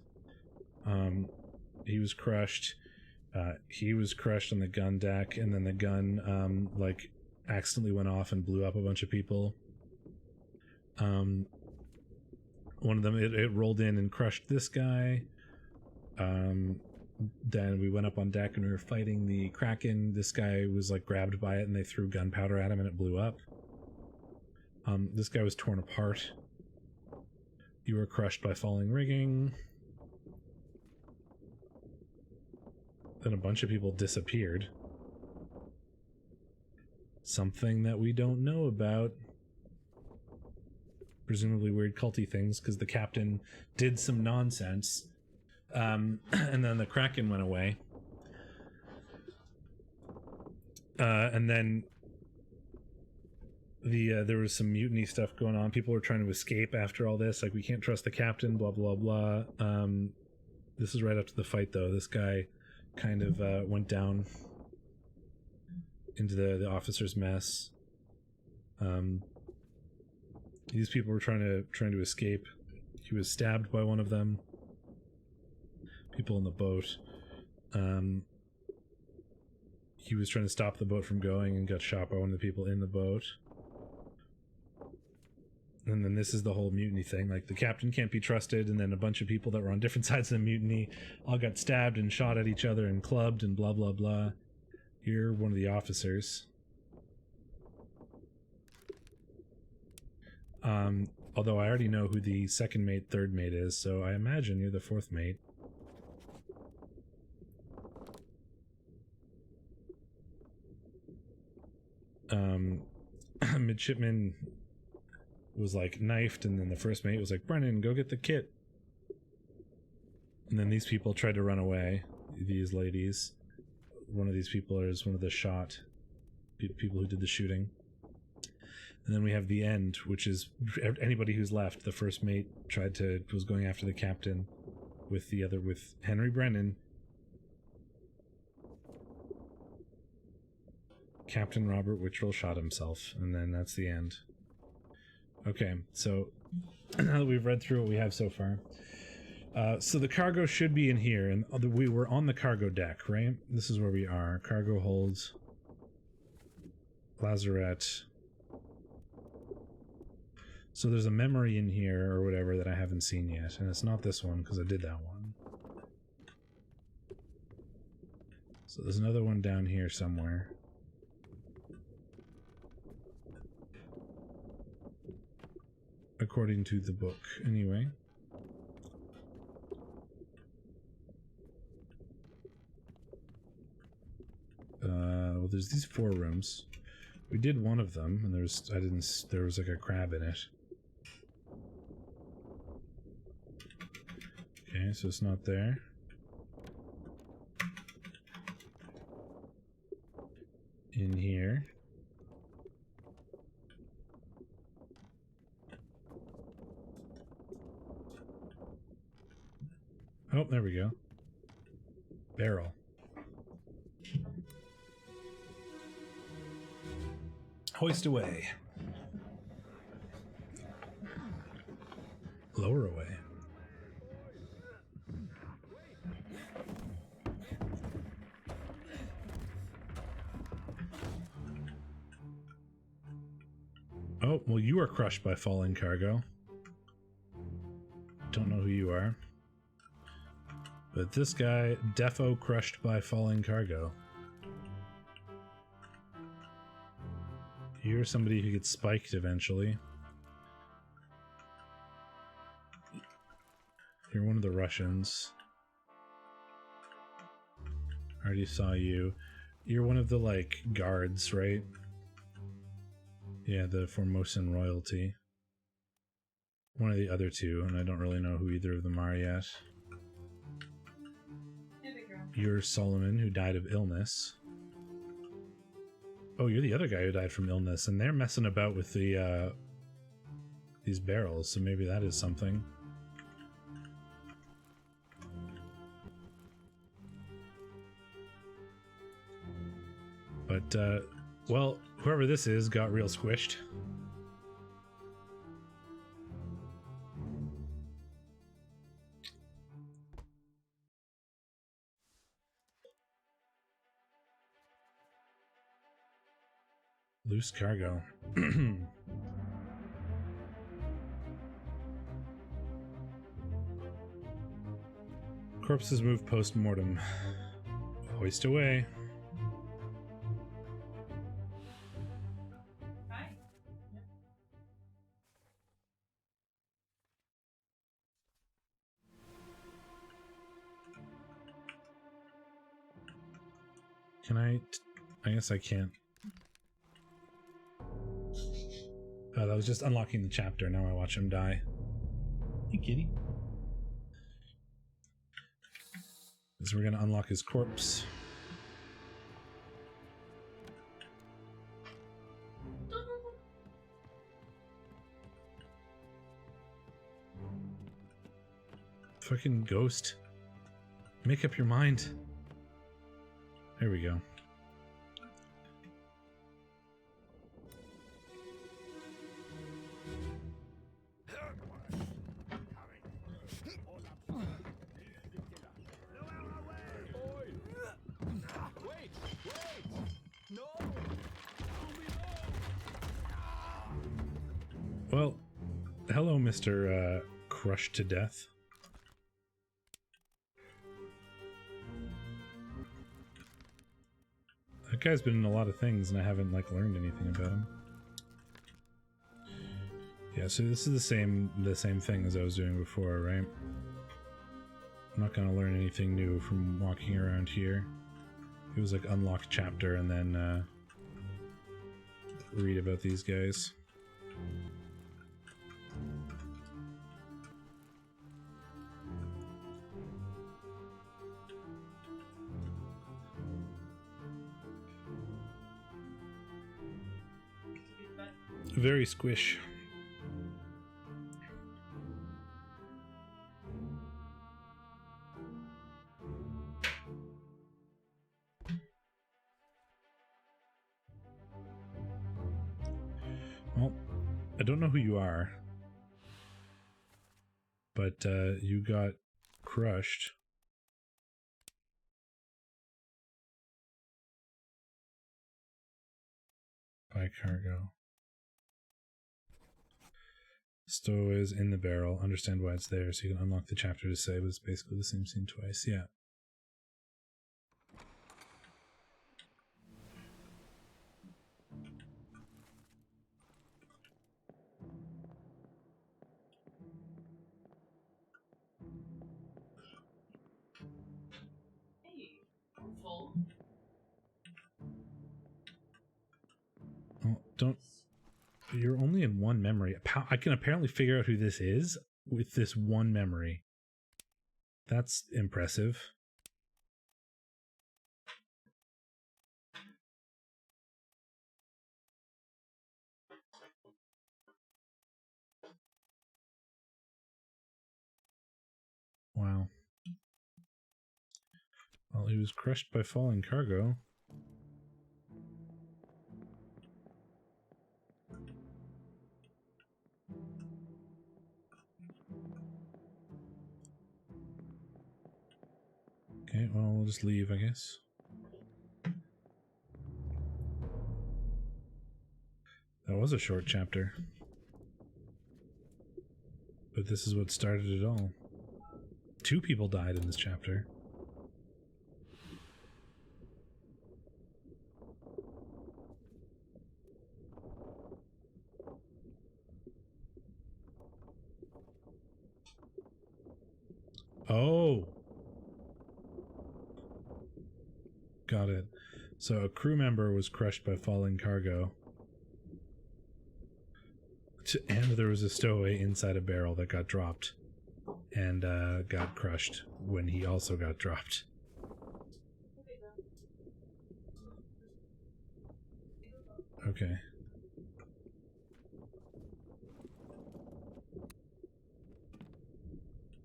He was crushed. He was crushed on the gun deck, and then the gun like accidentally went off and blew up a bunch of people. One of them, it rolled in and crushed this guy. Then we went up on deck and we were fighting the Kraken. This guy was like grabbed by it and they threw gunpowder at him and it blew up. This guy was torn apart. You were crushed by falling rigging. Then a bunch of people disappeared. Something that we don't know about. Presumably weird culty things, because the captain did some nonsense. And then the Kraken went away. And then there was some mutiny stuff going on. People were trying to escape after all this. Like, we can't trust the captain, blah, blah, blah. This is right up to the fight, though. This guy kind of went down into the officer's mess. These people were trying to escape. He was stabbed by one of them. People in the boat. He was trying to stop the boat from going and got shot by one of the people in the boat. And then this is the whole mutiny thing. Like, the captain can't be trusted, and then a bunch of people that were on different sides of the mutiny all got stabbed and shot at each other and clubbed and blah, blah, blah. You're one of the officers. Although I already know who the second mate, third mate is, so I imagine you're the fourth mate. Midshipman was like knifed, and then the first mate was like, Brennan, go get the kit. And then these people tried to run away. These ladies. One of these people is one of the shot people who did the shooting. And then we have the end, which is anybody who's left. The first mate was going after the captain with Henry Brennan. Captain Robert Wittrell shot himself, and then that's the end. Okay, so now that we've read through what we have so far, so the cargo should be in here, and we were on the cargo deck, right? This is where we are. Cargo holds, lazarette. So there's a memory in here or whatever that I haven't seen yet, and it's not this one because I did that one. So there's another one down here somewhere. According to the book, anyway. Well, there's these 4 rooms. We did one of them, and there was like a crab in it. Okay, so it's not there. In here. Oh, there we go. Barrel. Hoist away. Lower away. Oh, well, you are crushed by falling cargo. Don't know who you are. But this guy, defo crushed by falling cargo. You're somebody who gets spiked eventually. You're one of the Russians. I already saw you. You're one of the, like, guards, right? Yeah, the Formosan royalty. one of the other two, and I don't really know who either of them are yet. You're Solomon, who died of illness. Oh, you're the other guy who died from illness, and they're messing about with the these barrels, so maybe that is something. But, well, whoever this is got real squished. Loose cargo. Corpses moved post-mortem. Hoist away. Can I guess I can't. Oh, that was just unlocking the chapter. Now I watch him die. Hey, kitty. So we're gonna unlock his corpse. Fucking ghost. Make up your mind. There we go. Well, hello, Mr. Crushed to Death. That guy's been in a lot of things, and I haven't like learned anything about him. Yeah, so this is the same thing as I was doing before, right? I'm not gonna learn anything new from walking around here. It was like unlock chapter and then read about these guys. Very squish. Well, I don't know who you are, but you got crushed. By cargo. Stow is in the barrel. Understand why it's there, so you can unlock the chapter to say, but it's basically the same scene twice. Yeah. Oh, don't. You're only in one memory. I can apparently figure out who this is with this one memory. That's impressive. Wow. Well, he was crushed by falling cargo. Okay, well, we'll just leave, I guess. That was a short chapter. But this is what started it all. 2 people died in this chapter. Oh! Got it. So a crew member was crushed by falling cargo. And there was a stowaway inside a barrel that got dropped and got crushed when he also got dropped. Okay.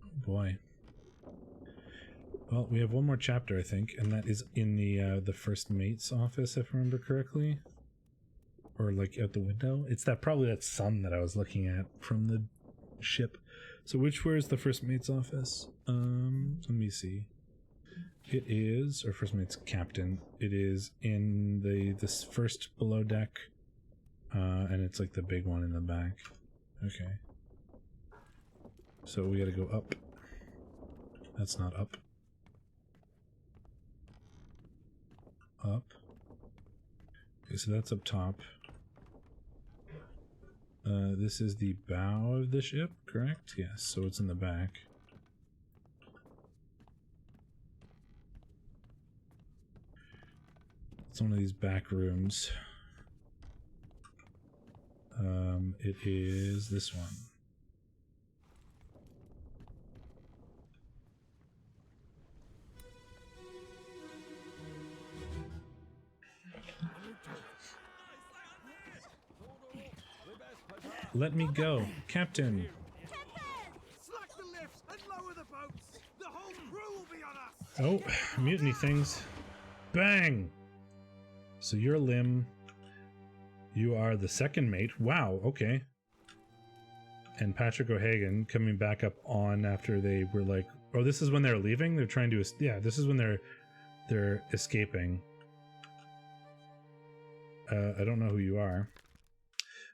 Oh boy. Well, we have one more chapter, I think, and that is in the first mate's office, if I remember correctly. Or like out the window. It's probably that sun that I was looking at from the ship. So where is the first mate's office? Let me see. It is, or first mate's captain. It is in this first below deck. And it's like the big one in the back. Okay. So we gotta go up. That's not up. Up. Okay, so that's up top. This is the bow of the ship, correct? Yes, so it's in the back. It's one of these back rooms. It is this one. Let me go, Captain. Slack the lifts and lower the boats. The whole crew will be on us. Oh, mutiny things. Bang! So you're Lim. You are the second mate. Wow, okay. And Patrick O'Hagan coming back up on after they were like, oh, this is when they're leaving? They're trying to, yeah, this is when they're escaping. I don't know who you are.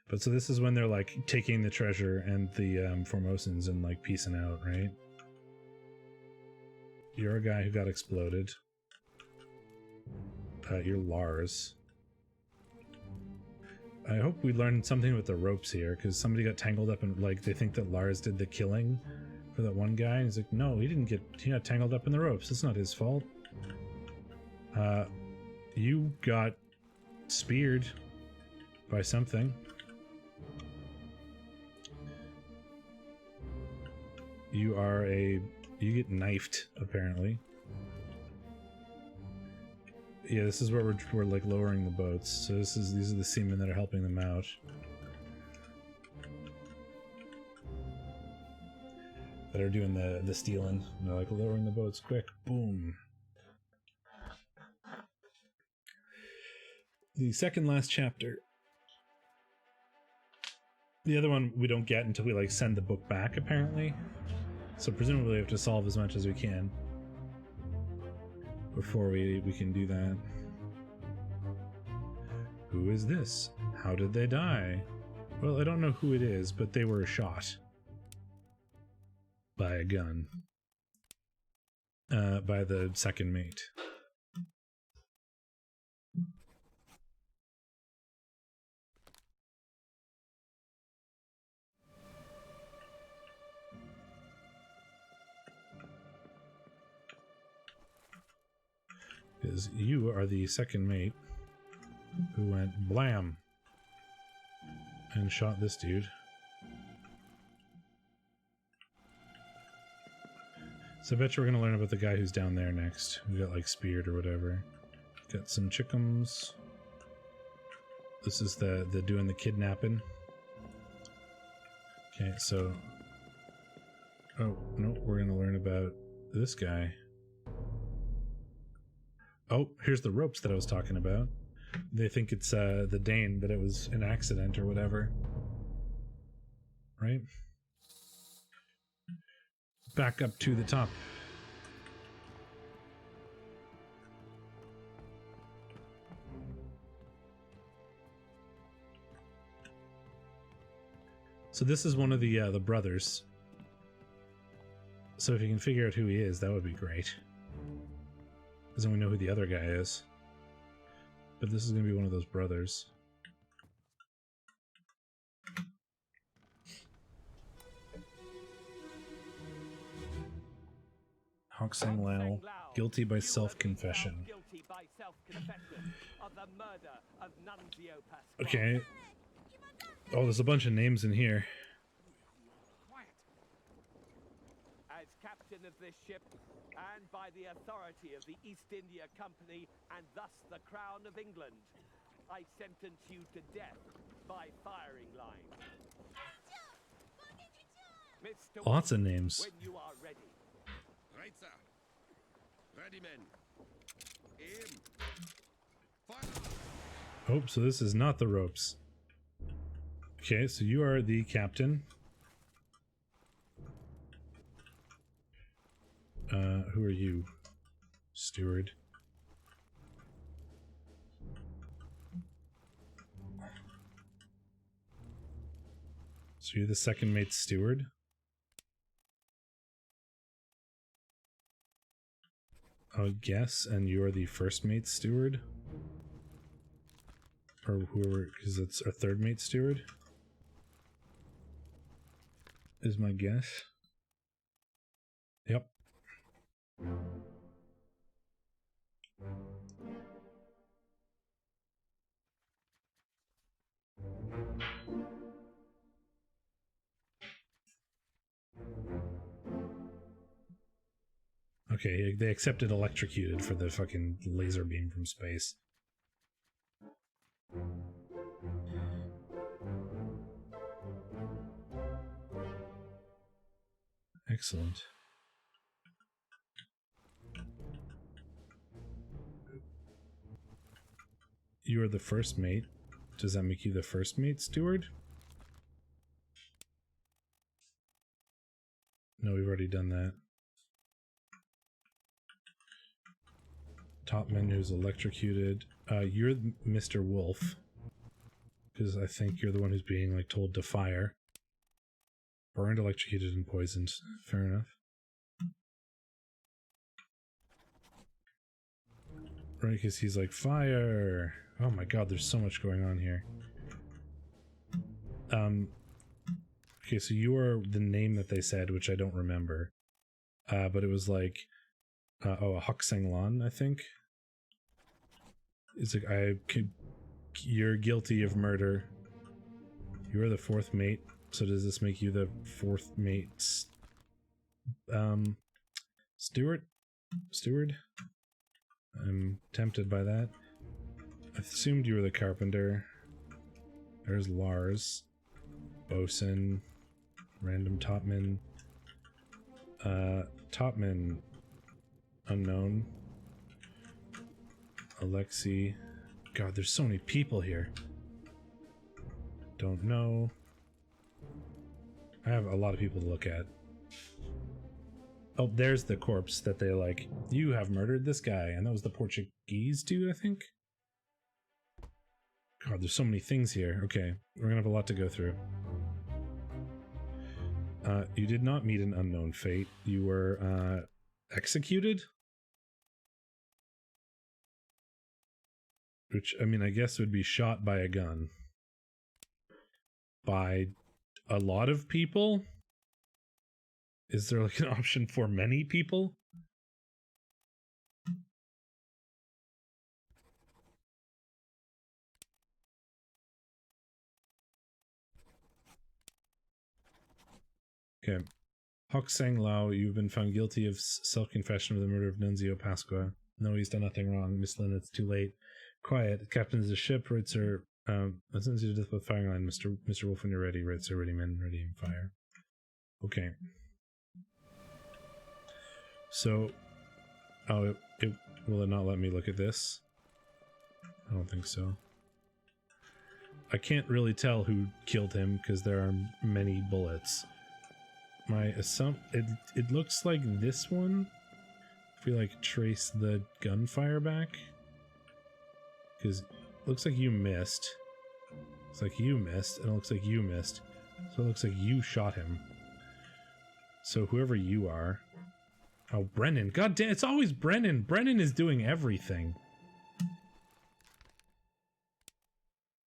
But so this is when they're like taking the treasure and the Formosans and like peacing out, right? You're a guy who got exploded. You're Lars. I hope we learned something with the ropes here, because somebody got tangled up in, like, they think that Lars did the killing for that one guy, and he's like, no, he got tangled up in the ropes. It's not his fault. You got speared by something. You get knifed, apparently. Yeah, this is where we're like lowering the boats. So these are the seamen that are helping them out. That are doing the stealing. And they're like lowering the boats quick. Boom. The second last chapter. The other one we don't get until we like send the book back, apparently. So presumably we have to solve as much as we can before we can do that. Who is this? How did they die? Well, I don't know who it is, but they were shot by a gun. By the second mate. Because you are the second mate who went blam and shot this dude. So I bet you we're gonna learn about the guy who's down there next, who got like speared or whatever. Got some chickums. This is the doing the kidnapping. Okay, so oh no, we're gonna learn about this guy. Oh, here's the ropes that I was talking about. They think it's the Dane, but it was an accident or whatever. Right? Back up to the top. So this is one of the brothers. So if you can figure out who he is, that would be great. Because then we know who the other guy is. But this is going to be one of those brothers. Hong Sang Lao, guilty by self-confession. Guilty by self-confession of the murder of Nunzio Pasquale. Okay. Oh, there's a bunch of names in here. Quiet. As captain of this ship, and by the authority of the East India Company, and thus the Crown of England, I sentence you to death by firing line. Mr. Lots of Wolf, names. when you are ready. Right, sir. Ready, men. Aim. Fire. Oh, so this is not the ropes. Okay, so you are the captain. Who are you? Steward. So you're the second mate steward? I guess, and you're the first mate steward? Or whoever, because it's a third mate steward? Is my guess. Yep. Okay, they accepted electrocuted for the fucking laser beam from space. Excellent. You are the first mate. Does that make you the first mate steward? No, we've already done that. Topman who's electrocuted. You're Mr. Wolf. Because I think you're the one who's being like told to fire. Burned, electrocuted, and poisoned. Fair enough. Right, because he's like, fire! Oh my god, there's so much going on here. Okay, so you are the name that they said, which I don't remember. But it was like, a Hokseng Lan, I think. It's like, you're guilty of murder. You are the fourth mate, so does this make you the fourth mate, steward? Steward? I'm tempted by that. I assumed you were the carpenter. There's Lars. Bosun. Random topman. Topman. Unknown. Alexi. God, there's so many people here. Don't know. I have a lot of people to look at. Oh, there's the corpse that they like, you have murdered this guy, and that was the Portuguese dude, I think? God, there's so many things here. Okay, we're gonna have a lot to go through. You did not meet an unknown fate. You were, executed? Which, I mean, I guess would be shot by a gun. By a lot of people? Is there like an option for many people? Okay. Hokseng Lao, you've been found guilty of self-confession of the murder of Nunzio Pasqua. No, he's done nothing wrong. Miss Lynn, it's too late. Quiet. Captain of the ship, right, sir. I sentence you to death with firing line. Mr. Wolf, when you're ready. Right, sir. Ready, men. Ready, and fire. Okay. So, oh, will it not let me look at this? I don't think so. I can't really tell who killed him because there are many bullets. My it looks like this one. If we like trace the gunfire back, because it looks like you missed. It's like you missed, and it looks like you missed. So it looks like you shot him. So whoever you are. Oh, Brennan. God damn, it's always Brennan. Brennan is doing everything.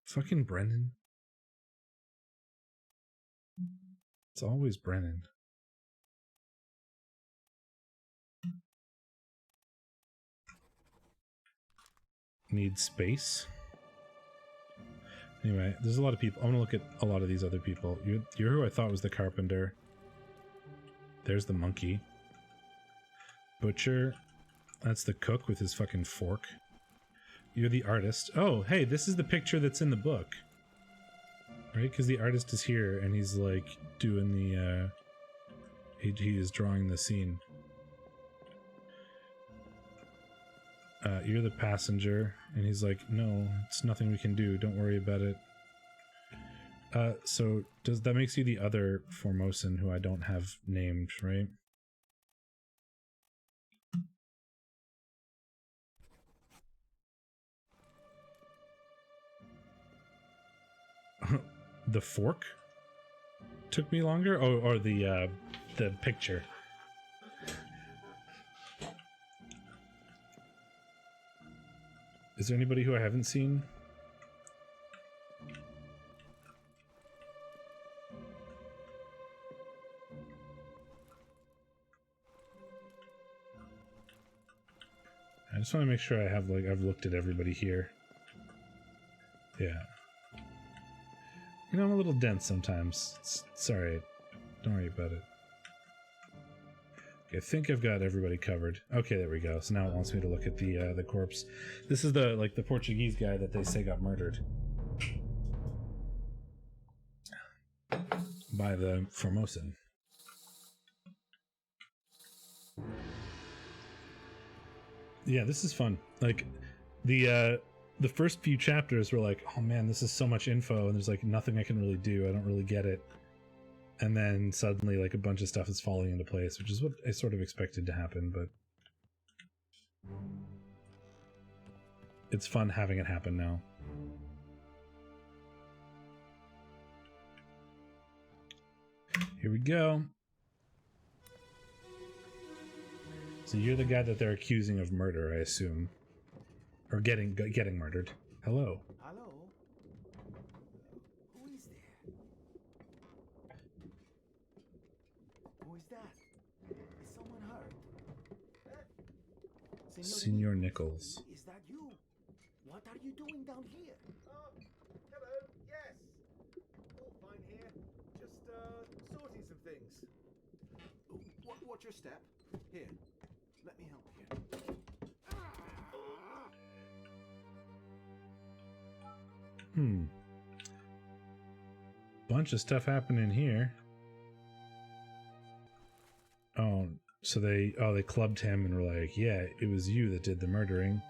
Fucking Brennan. It's always Brennan. Need space. Anyway, there's a lot of people. I want to look at a lot of these other people. You're who I thought was the carpenter. There's the monkey. Butcher. That's the cook with his fucking fork. You're the artist. Oh, hey, this is the picture that's in the book. Right? Because the artist is here and he's like doing the, he is drawing the scene. You're the passenger. And he's like, no, it's nothing we can do. Don't worry about it. So that makes you the other Formosan who I don't have named, right? The fork took me longer, or the picture. Is there anybody who I haven't seen? I just want to make sure I have, like, I've looked at everybody here. Yeah. You know, I'm a little dense sometimes. It's alright. Don't worry about it. Okay, I think I've got everybody covered. Okay, there we go. So now it wants me to look at the corpse. This is the Portuguese guy that they say got murdered by the Formosan. Yeah, this is fun. Like, the first few chapters were like, oh man, this is so much info, and there's like nothing I can really do. I don't really get it. And then suddenly, like, a bunch of stuff is falling into place, which is what I sort of expected to happen, but it's fun having it happen now. Here we go. So you're the guy that they're accusing of murder, I assume. Or getting murdered. Hello. Hello? Who is there? Who is that? Is someone hurt? Senor Nichols. Is that you? What are you doing down here? Hello, yes. All fine here. Just, sorting some things. Watch your step. Here, let me help you. Bunch of stuff happening here. Oh, so they clubbed him and were like, yeah, it was you that did the murdering.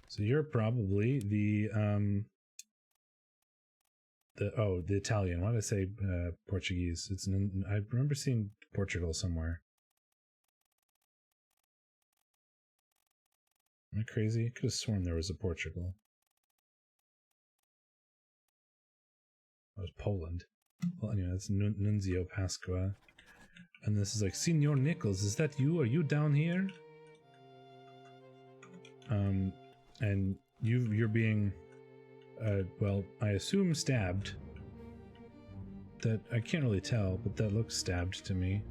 So you're probably the Italian. Why did I say Portuguese? I remember seeing Portugal somewhere. Am I crazy? I could have sworn there was a Portugal. That was Poland. Well, anyway, that's Nunzio Pasqua. And this is like, Senor Nichols, is that you? Are you down here? And you're being, well, I assume stabbed. That, I can't really tell, but that looks stabbed to me.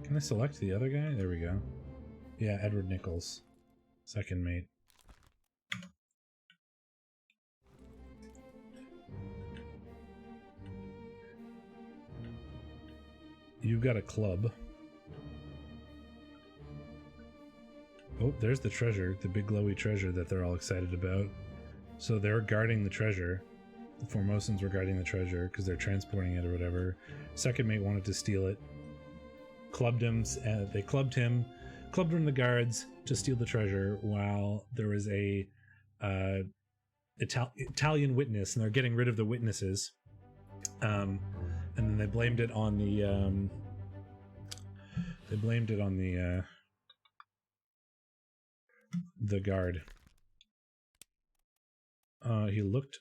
Can I select the other guy? There we go. Yeah, Edward Nichols. Second mate. You've got a club. Oh, there's the treasure, the big glowy treasure that they're all excited about. So they're guarding the treasure. The Formosans were guarding the treasure because they're transporting it or whatever. Second mate wanted to steal it. Clubbed him. They clubbed him. Clubbed one of the guards to steal the treasure while there was a Italian witness, and they're getting rid of the witnesses. And then they blamed it on the the guard. He looked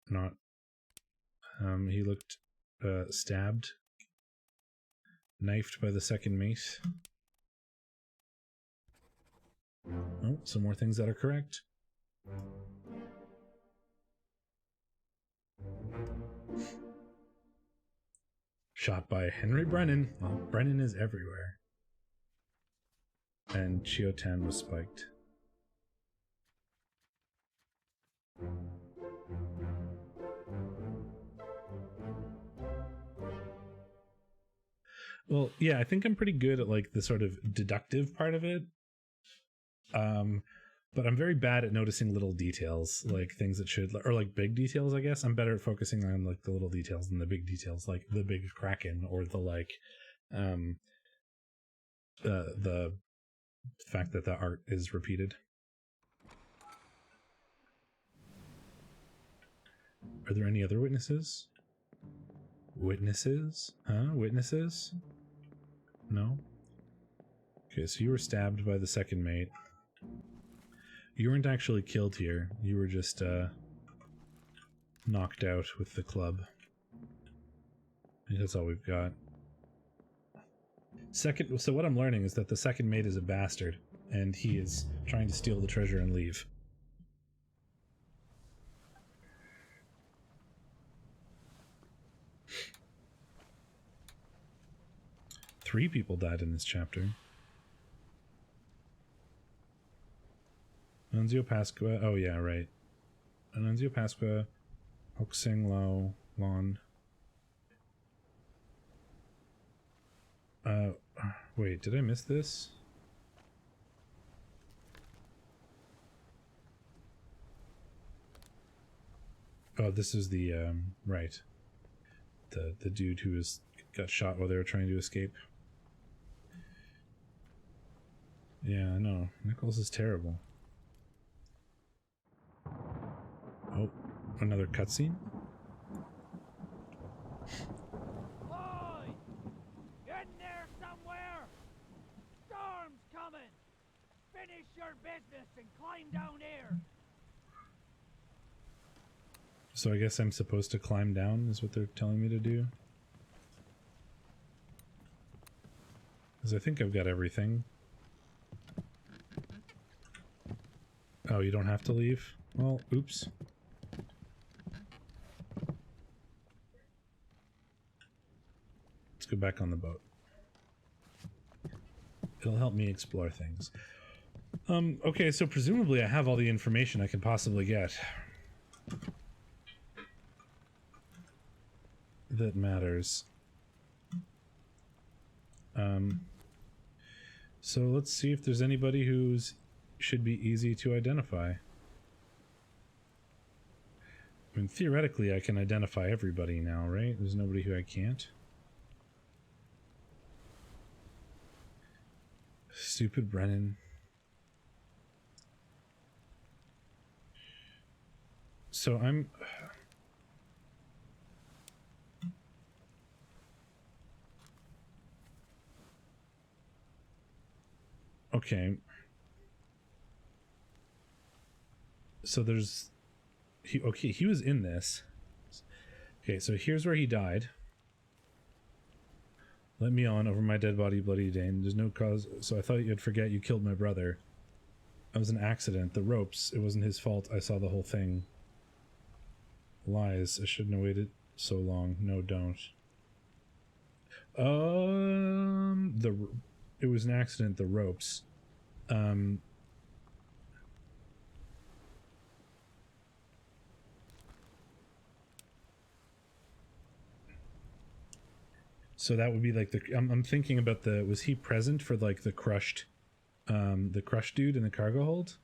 not. He looked stabbed, knifed by the second mate. Oh, some more things that are correct. Shot by Henry Brennan. Well, Brennan is everywhere. and Chiotan was spiked. Well, yeah, I think I'm pretty good at like the sort of deductive part of it. But I'm very bad at noticing little details, like things that should, or like big details, I guess. I'm better at focusing on like the little details than the big details, like the big kraken or the like, the fact that the art is repeated. Are there any other witnesses? Witnesses? Huh? Witnesses? No? Okay, so you were stabbed by the second mate. You weren't actually killed here. You were just, knocked out with the club. I think that's all we've got. So what I'm learning is that the second mate is a bastard, and he is trying to steal the treasure and leave. Three people died in this chapter. Anunzio Pasqua. Oh yeah, right. Anunzio Pasqua, Hoxing Lao, Lon. Wait, did I miss this? Oh, this is the right. The dude who got shot while they were trying to escape. Yeah, I know. Nichols is terrible. Oh, another cutscene? Boy! In there somewhere! Storm's coming! Finish your business and climb down here! So I guess I'm supposed to climb down, is what they're telling me to do? Because I think I've got everything. Oh, you don't have to leave? Well, oops. Let's go back on the boat. It'll help me explore things. Okay, so presumably I have all the information I could possibly get. That matters. So let's see if there's anybody who's should be easy to identify. I mean, theoretically, I can identify everybody now, right? There's nobody who I can't. Stupid Brennan. So I'm... Okay. So there's... he was in this. Okay, so here's where he died. Let me on over my dead body, bloody Dane. There's no cause... So I thought you'd forget you killed my brother. That was an accident. The ropes. It wasn't his fault. I saw the whole thing. Lies. I shouldn't have waited so long. No, don't. It was an accident. The ropes. So that would be like the... I'm thinking about the... Was he present for like the crushed dude in the cargo hold?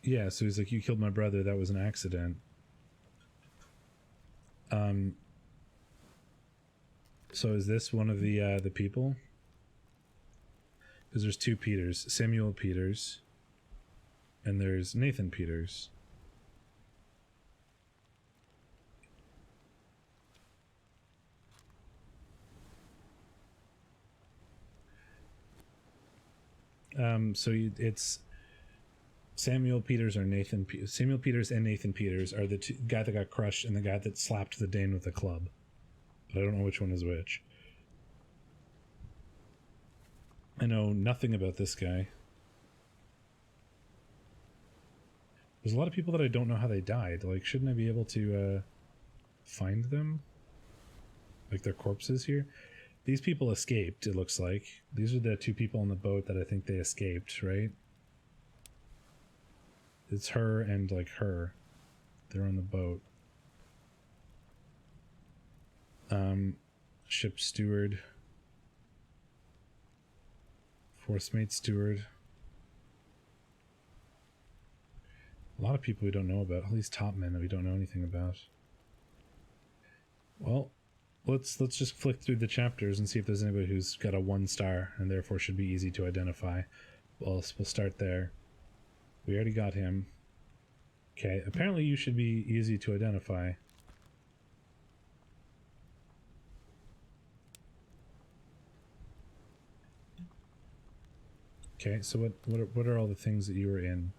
Yeah, so he's like, you killed my brother, that was an accident. So is this one of the people? Because there's two Peters. Samuel Peters. And there's Nathan Peters. So it's Samuel Peters or Nathan. Samuel Peters and Nathan Peters are the two, guy that got crushed and the guy that slapped the Dane with a club. But I don't know which one is which. I know nothing about this guy. There's a lot of people that I don't know how they died. Like, shouldn't I be able to find them? Like their corpses here? These people escaped, it looks like. These are the two people on the boat that I think they escaped, right? It's her and, like, her. They're on the boat. Ship steward. Force mate steward. A lot of people we don't know about. All these top men that we don't know anything about. Well, let's just flick through the chapters and see if there's anybody who's got a 1 star and therefore should be easy to identify. Well, we'll start there. We already got him. Okay, apparently you should be easy to identify. Okay, so what are all the things that you were in?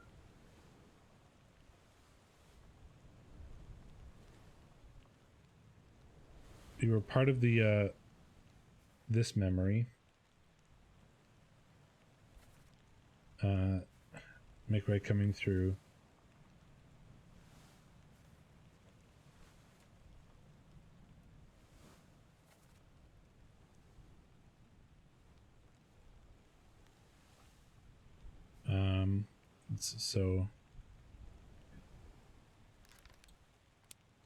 You were part of the this memory. Make right coming through. So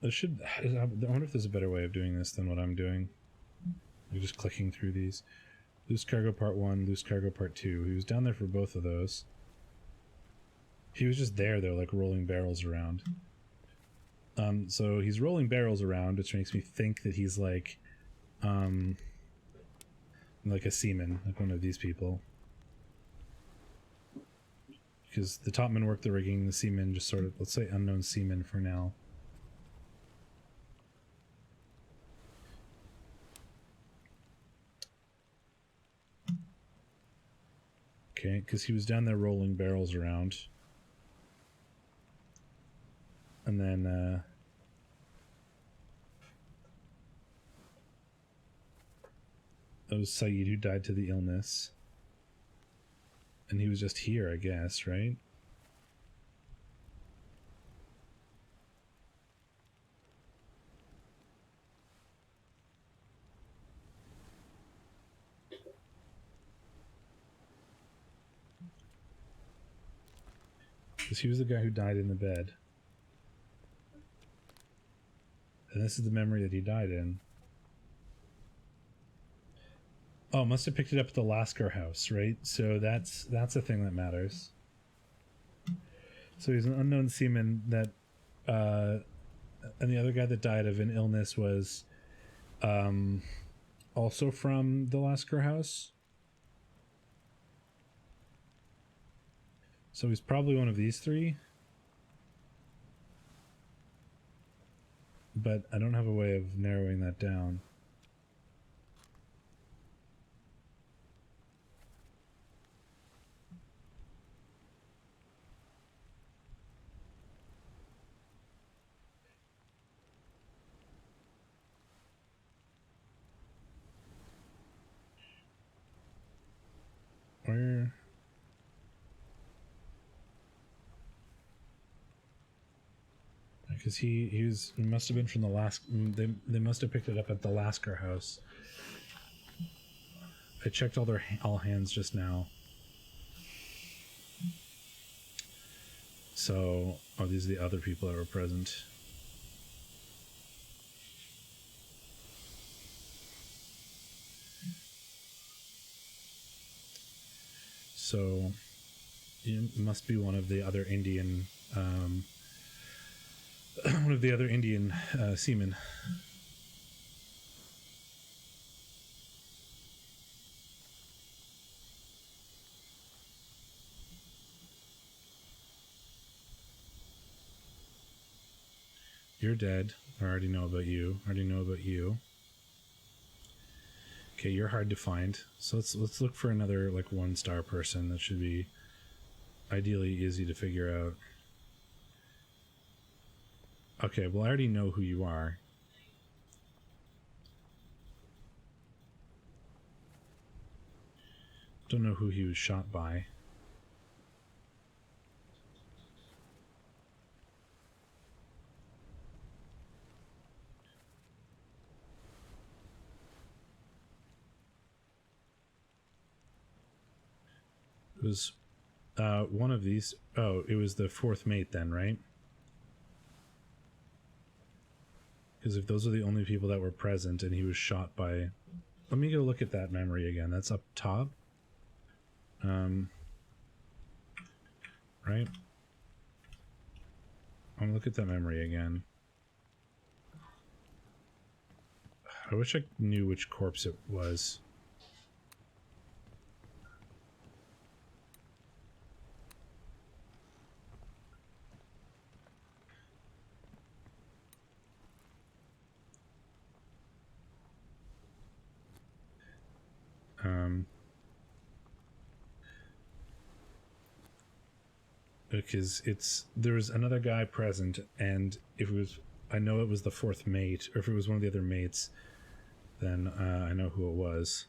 I wonder if there's a better way of doing this than what I'm doing. You're just clicking through these. Loose cargo part 1, loose cargo part 2. He was down there for both of those. He was just there though, like rolling barrels around. So he's rolling barrels around, which makes me think that he's like a seaman, like one of these people. Because the topmen work the rigging, the seamen just sort of, let's say unknown seaman for now. Okay, because he was down there rolling barrels around. And then, that was Saeed who died to the illness. And he was just here, I guess, right? Because he was the guy who died in the bed. And this is the memory that he died in. Oh, must have picked it up at the Lasker house, right? So that's a thing that matters. So he's an unknown seaman that, and the other guy that died of an illness was, also from the Lasker house. So he's probably one of these three. But I don't have a way of narrowing that down. Where? Because he must have been from the last. They must have picked it up at the Lasker house. I checked all hands just now. So, oh, these are the other people that were present. So, it must be one of the other Indian. One of the other Indian seamen. You're dead. I already know about you. Okay, you're hard to find. So let's look for another like 1-star person that should be ideally easy to figure out. Okay, well I already know who you are. Don't know who he was shot by. It was one of these. Oh, it was the fourth mate then, right? Because if those are the only people that were present and he was shot by... Let me go look at that memory again. That's up top. Right? I'm gonna look at that memory again. I wish I knew which corpse it was. Because there was another guy present, and if it was, I know it was the fourth mate, or if it was one of the other mates, then I know who it was.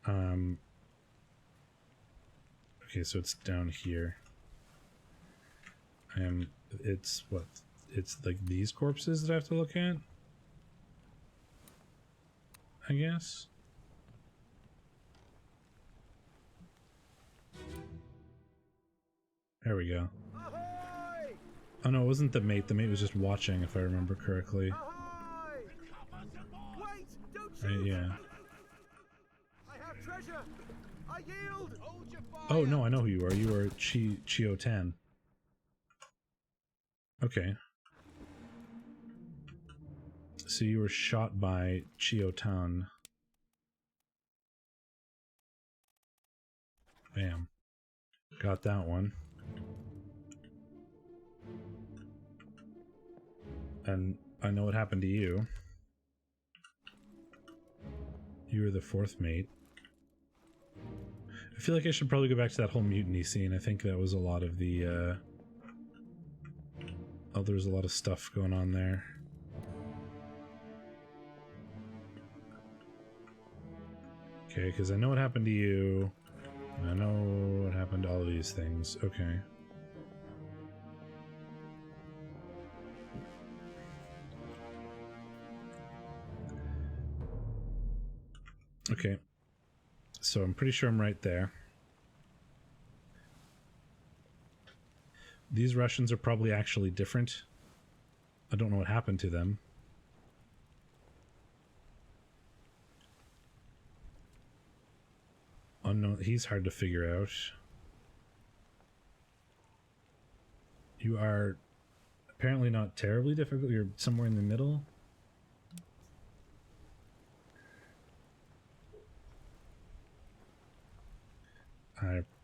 Okay, so it's down here. It's what? It's like these corpses that I have to look at? I guess? There we go. Ahoy! Oh no, it wasn't the mate. The mate was just watching, if I remember correctly. Ahoy! Wait! Don't Right, shoot! yeah. I have treasure! I yield! Hold your fire! Oh no, I know who you are. You are Chio-tan. Okay. So you were shot by Chio-tan. Bam. Got that one. And I know what happened to you. You were the fourth mate. I feel like I should probably go back to that whole mutiny scene. I think that was a lot of the, oh, there's a lot of stuff going on there. Okay, because I know what happened to you. And I know what happened to all of these things. Okay. Okay. So I'm pretty sure I'm right there. These Russians are probably actually different. I don't know what happened to them. Unknown. He's hard to figure out. You are apparently not terribly difficult. You're somewhere in the middle.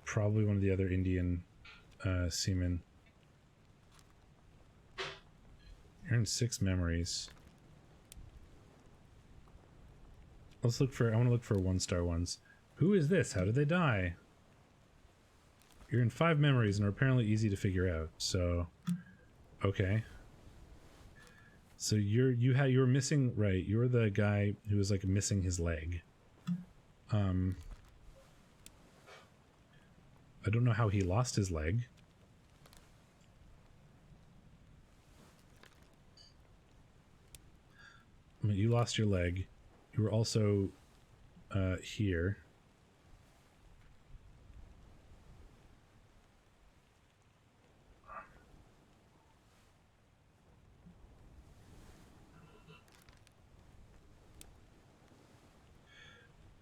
Probably one of the other Indian seamen. You're in 6 memories. Let's look for, I want to look for 1-star ones. Who is this? How did they die? You're in 5 memories and are apparently easy to figure out. So, okay. So you were missing, right? You were the guy who was like missing his leg. I don't know how he lost his leg. I mean, you lost your leg. You were also here.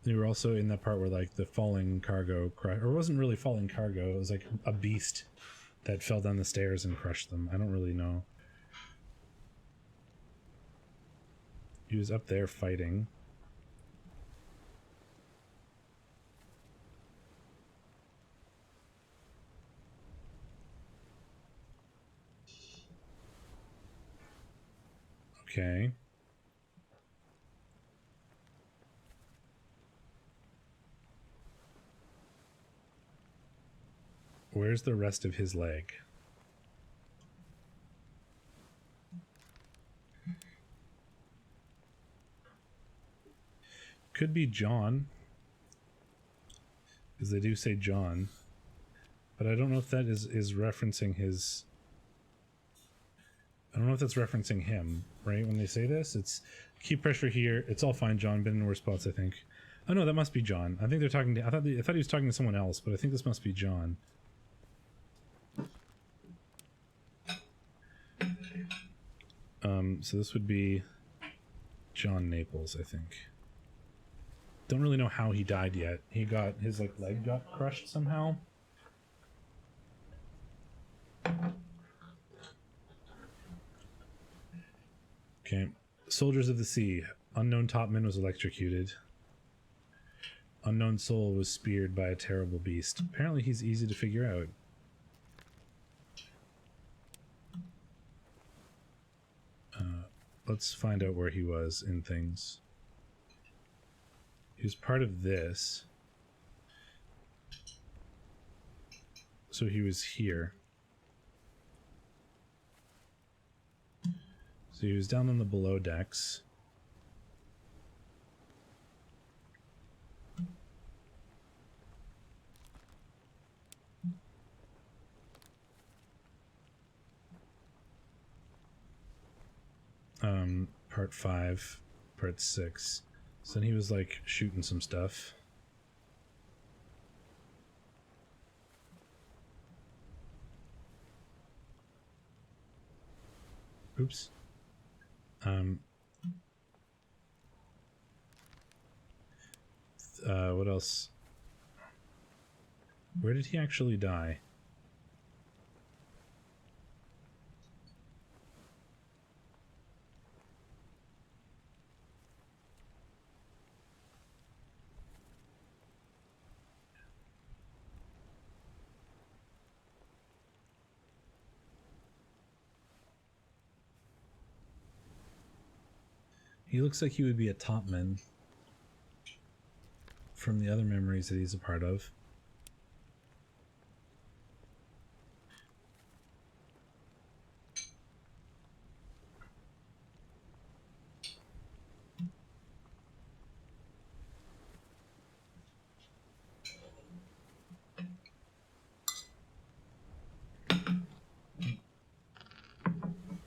You were also in that part where like the falling cargo or it wasn't really falling cargo, it was like a beast that fell down the stairs and crushed them. I don't really know. He was up there fighting. Okay. Where's the rest of his leg? Could be John, because they do say John, but I don't know if that is referencing his... I don't know if that's referencing him, right? When they say this, it's keep pressure here. It's all fine, John. Been in worse spots, I think. Oh no, that must be John. I think they're talking to... I thought he was talking to someone else, but I think this must be John. So this would be John Naples, I think. Don't really know how he died yet. He got... his, like, leg got crushed somehow. Okay. Soldiers of the Sea. Unknown topman was electrocuted. Unknown soul was speared by a terrible beast. Apparently he's easy to figure out. Let's find out where he was in things. He was part of this. So he was here. So he was down on the below decks. Part 5, part 6. So then he was like shooting some stuff. Oops. What else? Where did he actually die? He looks like he would be a topman from the other memories that he's a part of.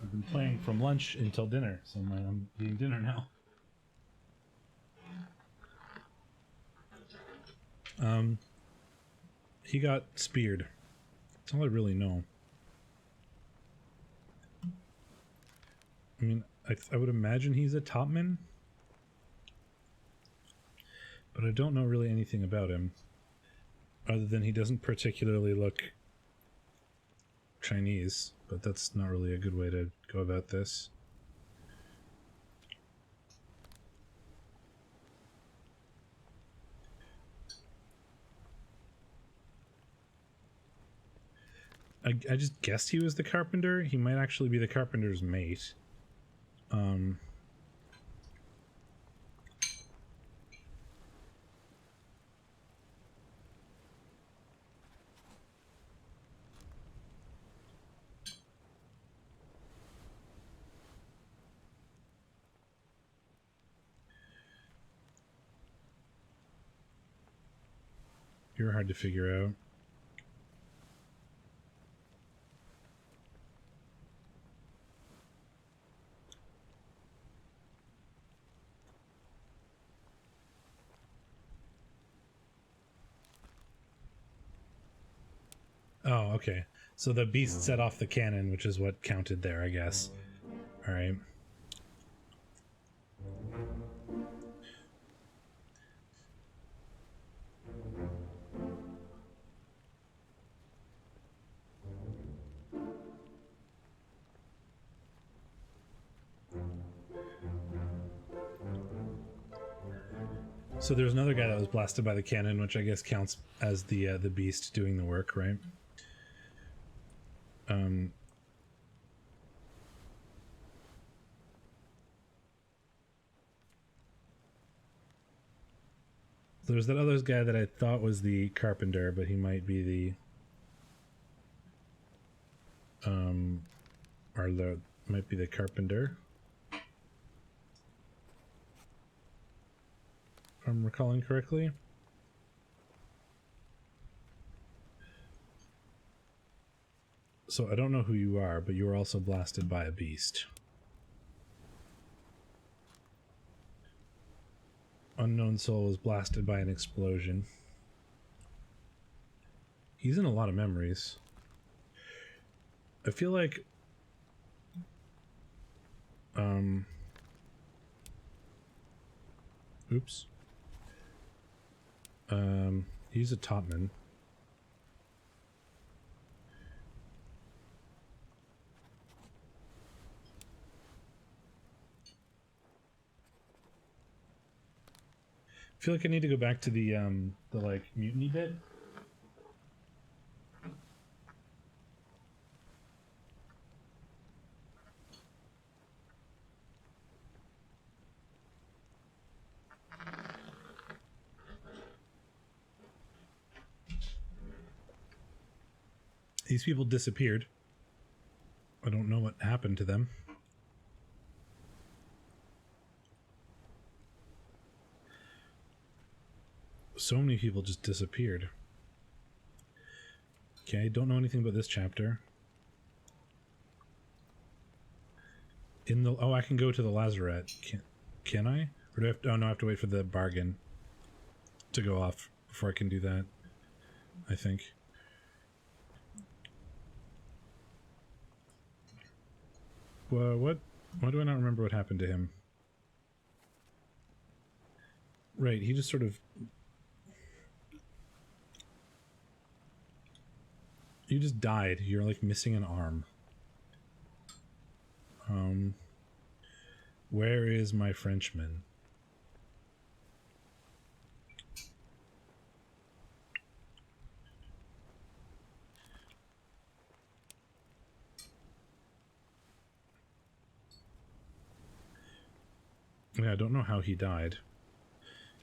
I've been playing from lunch until dinner, so I'm eating dinner now. He got speared. That's all I really know. I mean, I would imagine he's a topman, but I don't know really anything about him, other than he doesn't particularly look Chinese, but that's not really a good way to go about this. I just guessed he was the carpenter. He might actually be the carpenter's mate. You're hard to figure out. Oh, okay. So the beast set off the cannon, which is what counted there, I guess. Alright. So there's another guy that was blasted by the cannon, which I guess counts as the beast doing the work, right? There's that other guy that I thought was the carpenter, but he might be the might be the carpenter, if I'm recalling correctly. So I don't know who you are, but you were also blasted by a beast. Unknown soul was blasted by an explosion. He's in a lot of memories. I feel like oops. He's a topman. I feel like I need to go back to the like mutiny bit. These people disappeared. I don't know what happened to them. So many people just disappeared. Okay, don't know anything about this chapter. In the I can go to the lazarette. Can I? Or do I have to, oh no, I have to wait for the bargain to go off before I can do that, I think. Well, why do I not remember what happened to him? Right, he just sort of... You just died. You're like missing an arm. Where is my Frenchman? Yeah, I don't know how he died.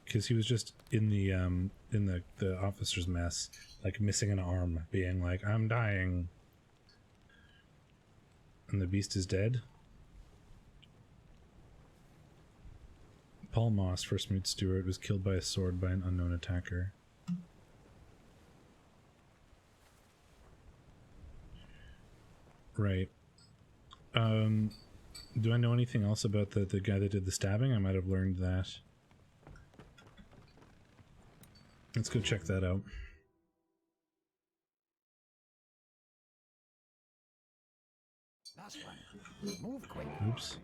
Because he was just in the officer's mess, like missing an arm, being like, I'm dying. And the beast is dead. Paul Moss, first mate steward, was killed by a sword by an unknown attacker. Right. Do I know anything else about the guy that did the stabbing? I might have learned that. Let's go check that out. Last one. Move quick. Oops.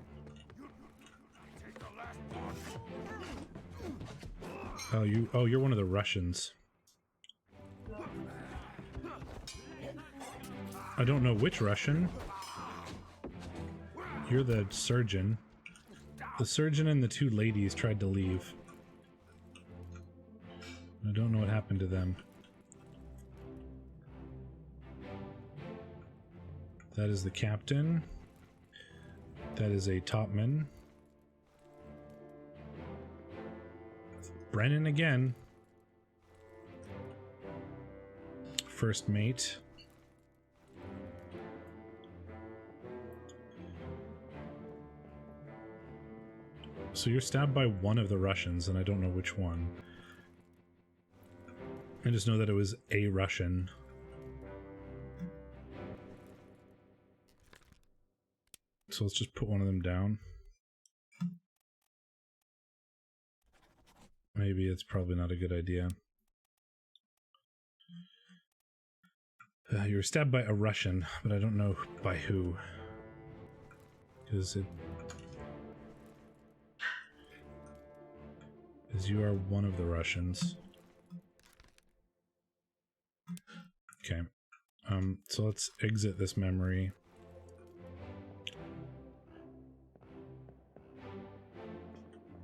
Oh, you're one of the Russians. I don't know which Russian. You're the surgeon. The surgeon and the two ladies tried to leave. I don't know what happened to them. That is the captain. That is a topman. Brennan again. First mate. So you're stabbed by one of the Russians, and I don't know which one. I just know that it was a Russian. So let's just put one of them down. Maybe it's probably not a good idea. You were stabbed by a Russian, but I don't know by who. Because you are one of the Russians. Okay. So let's exit this memory.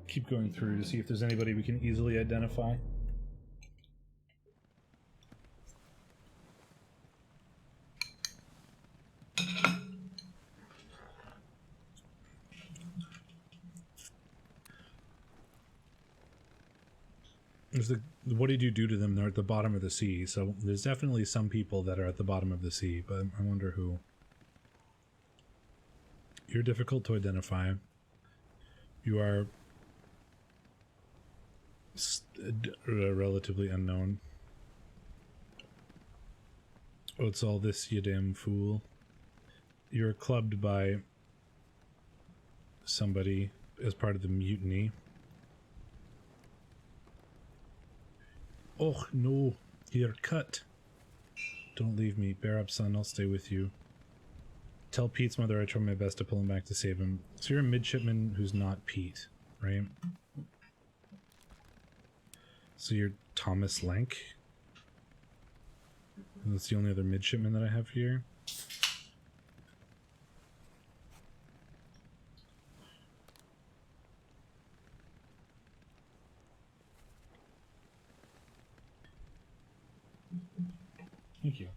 Keep going through to see if there's anybody we can easily identify. What did you do to them? They're at the bottom of the sea, so there's definitely some people that are at the bottom of the sea, but I wonder who. You're difficult to identify. You are relatively unknown. Oh, it's all this, you damn fool. You're clubbed by somebody as part of the mutiny. Oh, no. You're cut. Don't leave me. Bear up, son. I'll stay with you. Tell Pete's mother I tried my best to pull him back to save him. So you're a midshipman who's not Pete, right? So you're Thomas Lank? And that's the only other midshipman that I have here. Thank you.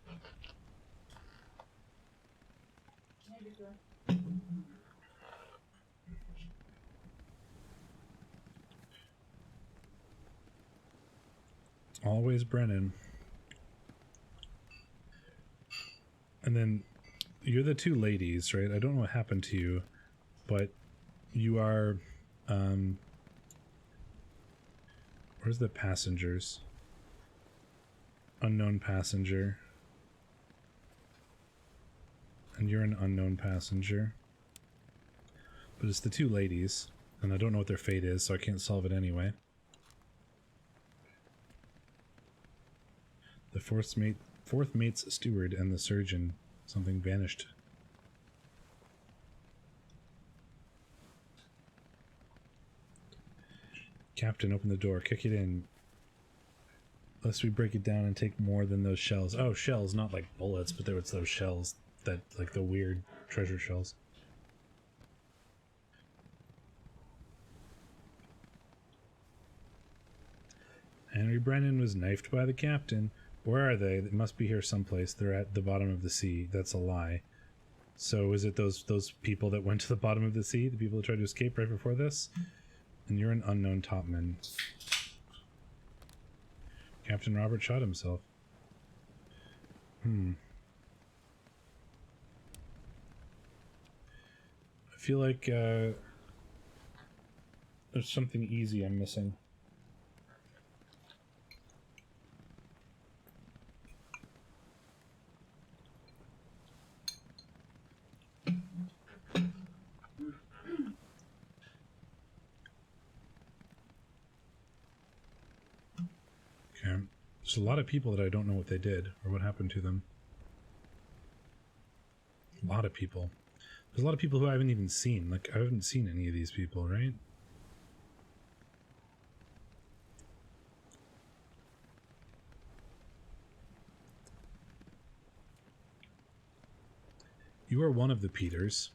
Always Brennan. And then you're the two ladies, right? I don't know what happened to you, but you are where's the passengers? Unknown passenger. And you're an unknown passenger. But it's the two ladies, and I don't know what their fate is, so I can't solve it anyway. The fourth mate's steward and the surgeon. Something vanished. Captain, open the door. Kick it in. Lest we break it down and take more than those shells. Oh, shells, not like bullets, but there was those shells that, like the weird treasure shells. Henry Brennan was knifed by the captain. Where are they? They must be here someplace. They're at the bottom of the sea. That's a lie. So is it those people that went to the bottom of the sea? The people that tried to escape right before this? And you're an unknown topman. Captain Robert shot himself. I feel like there's something easy I'm missing. Okay. There's a lot of people that I don't know what they did or what happened to them. A lot of people. There's a lot of people who I haven't even seen. Like, I haven't seen any of these people, right? You are one of the Peters.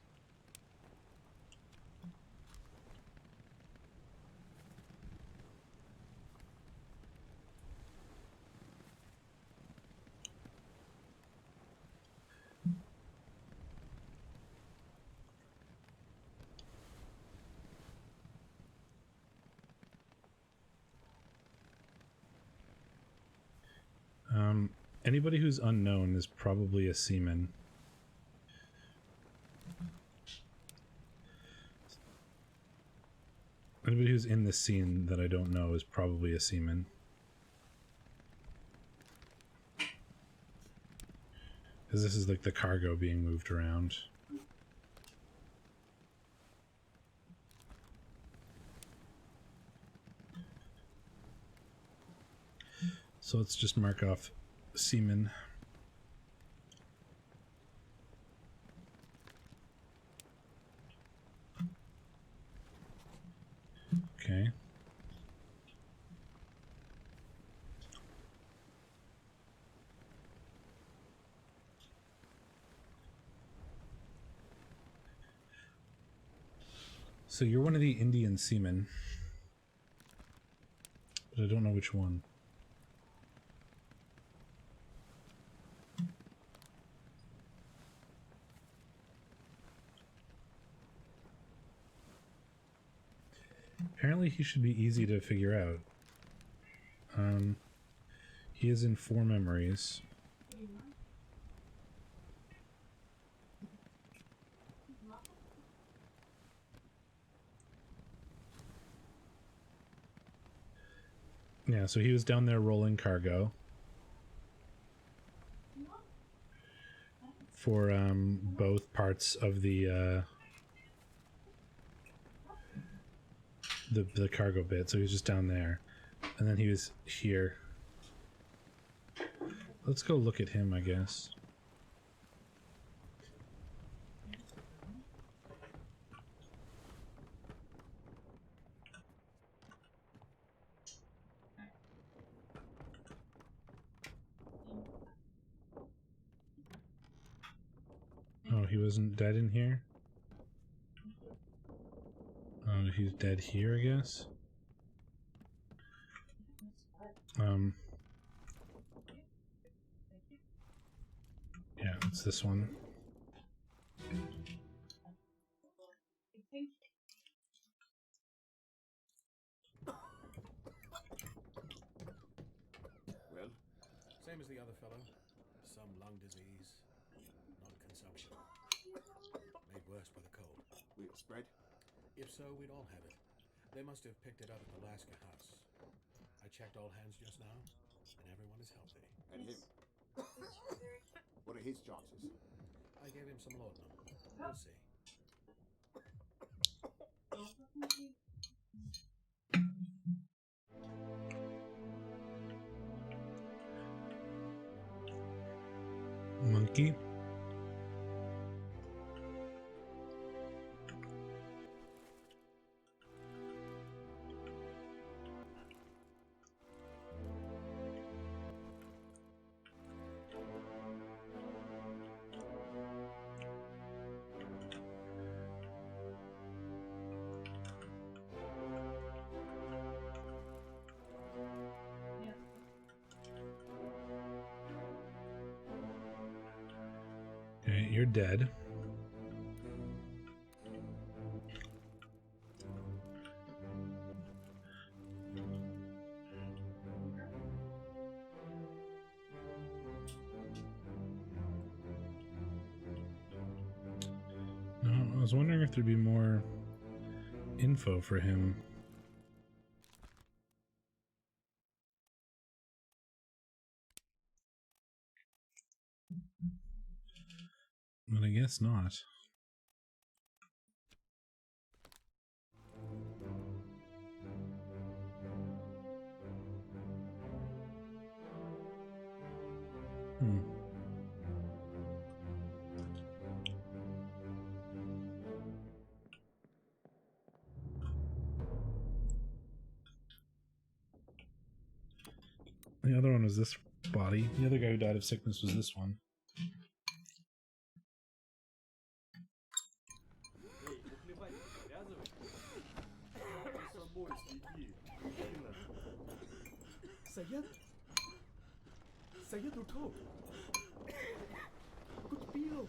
Anybody who's unknown is probably a seaman. Anybody who's in this scene that I don't know is probably a seaman. Because this is like the cargo being moved around. So let's just mark off seaman. Okay. So you're one of the Indian seamen, but I don't know which one. Apparently he should be easy to figure out. He is in 4 memories. Yeah, so he was down there rolling cargo for both parts of the cargo bit. So he was just down there, and then he was here let's go look at him, I guess. Oh, he wasn't dead in here? Oh, he's dead here, I guess? Yeah, it's this one. Well? Same as the other fellow. Some lung disease, not consumption. Made worse by the cold. Will it spread? If so, we'd all have it. They must have picked it up at the Alaska house. I checked all hands just now, and everyone is healthy. And him? What are his chances? I gave him some laudanum. We'll see. Monkey. Okay, you're dead. No, I was wondering if there'd be more info for him. But I guess not. The other one was this body. The other guy who died of sickness was this one. Saya tutup. Aku terpilih.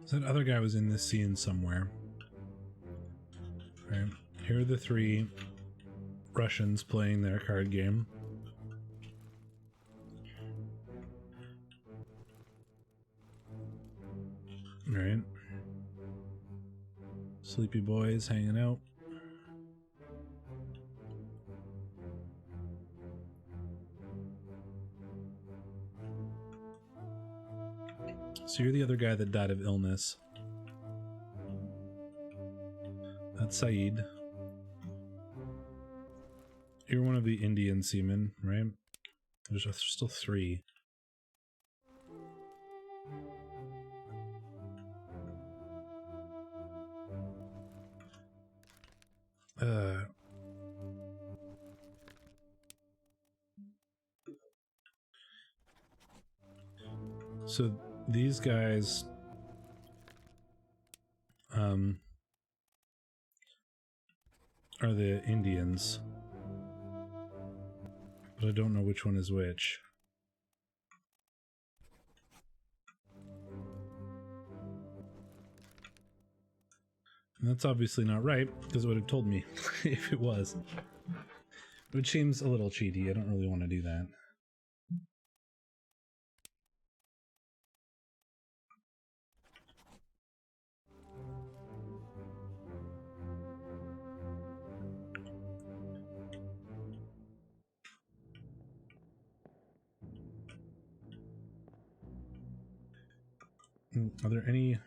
So that other guy was in this scene somewhere. Right. Here are the three Russians playing their card game. Right. Sleepy boys hanging out. So you're the other guy that died of illness. That's Saeed. You're one of the Indian seamen, right? There's still three. So these guys are the Indians, but I don't know which one is which. And that's obviously not right, because it would have told me if it was. Which seems a little cheaty. I don't really want to do that. Are there any...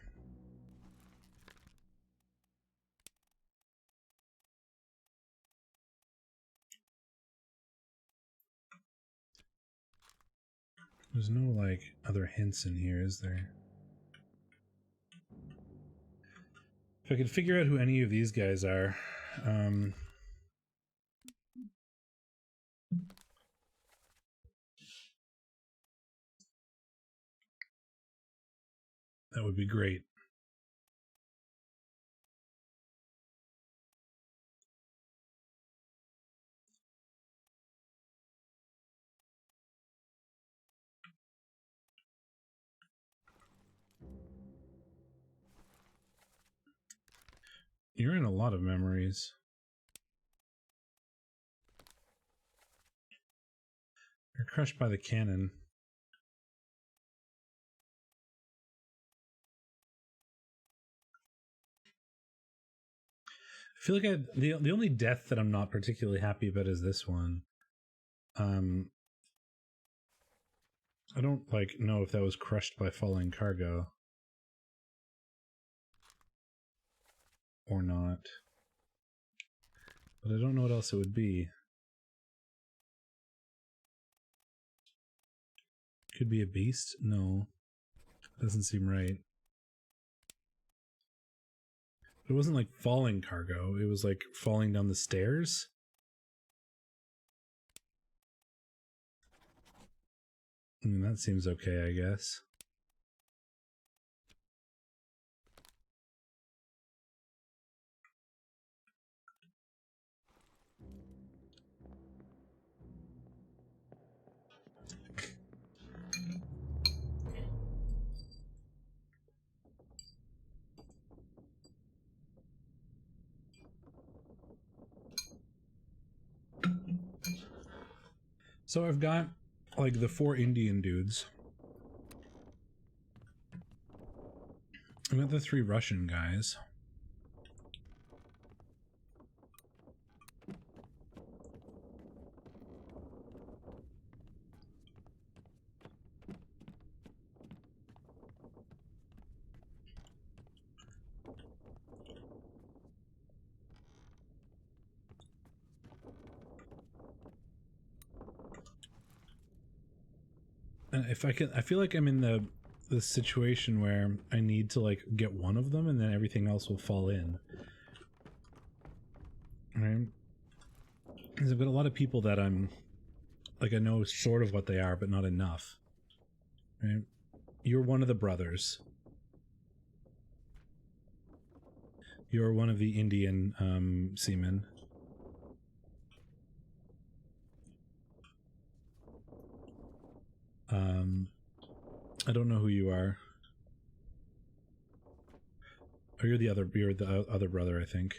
There's no, like, other hints in here, is there? If I could figure out who any of these guys are, that would be great. You're in a lot of memories. You're crushed by the cannon. I feel like the only death that I'm not particularly happy about is this one. I don't like know if that was crushed by falling cargo or not, but I don't know what else it would be. Could be a beast? No, doesn't seem right. It wasn't like falling cargo, it was like falling down the stairs. I mean, that seems okay, I guess. So I've got like the 4 Indian dudes. I've got the 3 Russian guys. And if I can, I feel like I'm in the situation where I need to like get one of them and then everything else will fall in. Right? Because I've got a lot of people that I'm like, I know sort of what they are, but not enough. Right? You're one of the brothers. You're one of the Indian seamen. I don't know who you are. Oh, you're the other brother, I think.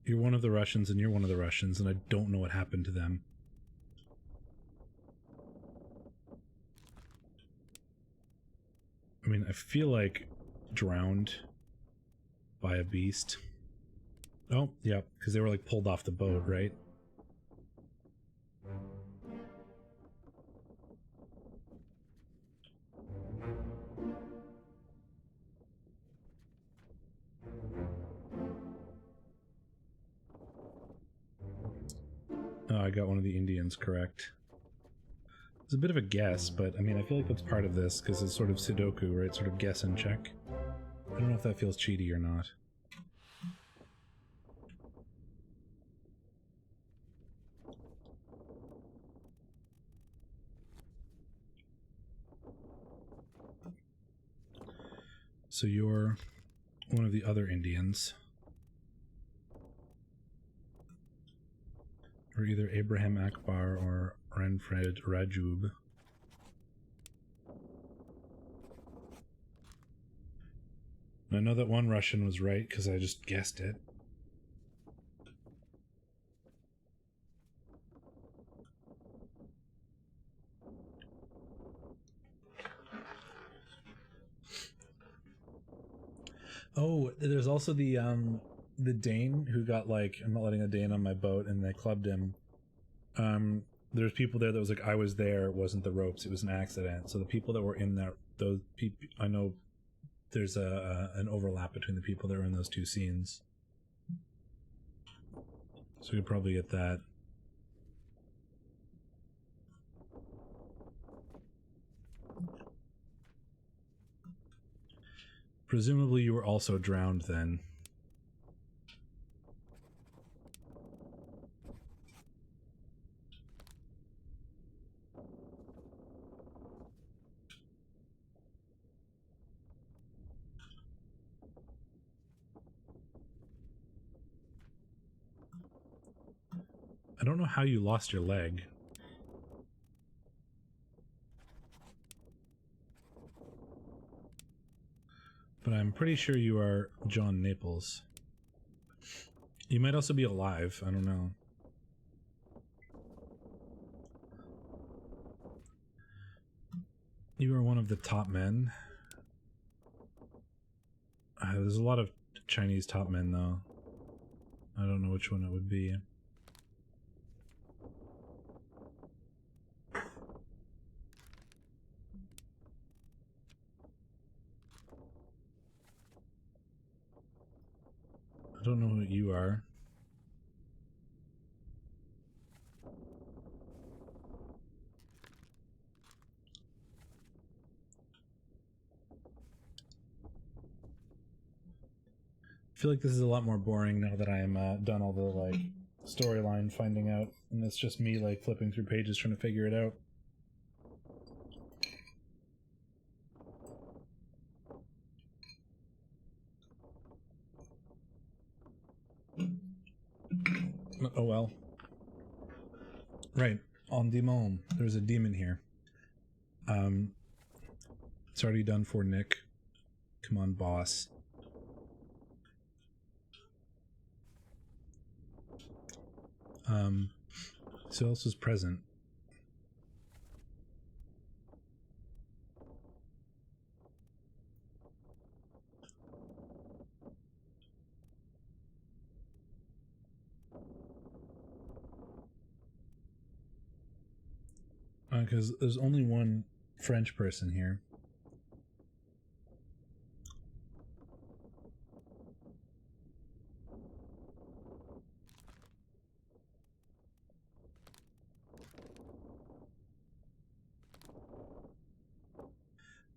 You're one of the Russians and you're one of the Russians, and I don't know what happened to them. I mean, I feel like drowned by a beast. Oh, yeah, because they were like pulled off the boat, right? Oh, I got one of the Indians correct. It's a bit of a guess, but I mean, I feel like that's part of this because it's sort of Sudoku, right? Sort of guess and check. I don't know if that feels cheaty or not. So you're one of the other Indians. Or either Abraham Akbar or Renfred Rajub. I know that one Russian was right because I just guessed it. Oh, there's also the Dane who got like, I'm not letting a Dane on my boat, and they clubbed him. There's people there that was like, I was there, it wasn't the ropes, it was an accident. So the people that were in that, those people, I know there's an overlap between the people that were in those two scenes. So we could probably get that. Presumably you were also drowned then. I don't know how you lost your leg. But I'm pretty sure you are John Naples. You might also be alive, I don't know. You are one of the top men. There's a lot of Chinese top men, though. I don't know which one it would be. I don't know who you are. I feel like this is a lot more boring now that I'm done all the like storyline finding out, and it's just me like flipping through pages trying to figure it out. Oh well. Right, on demon. There's a demon here. It's already done for, Nick. Come on, boss. So else is present. Because there's only one French person here.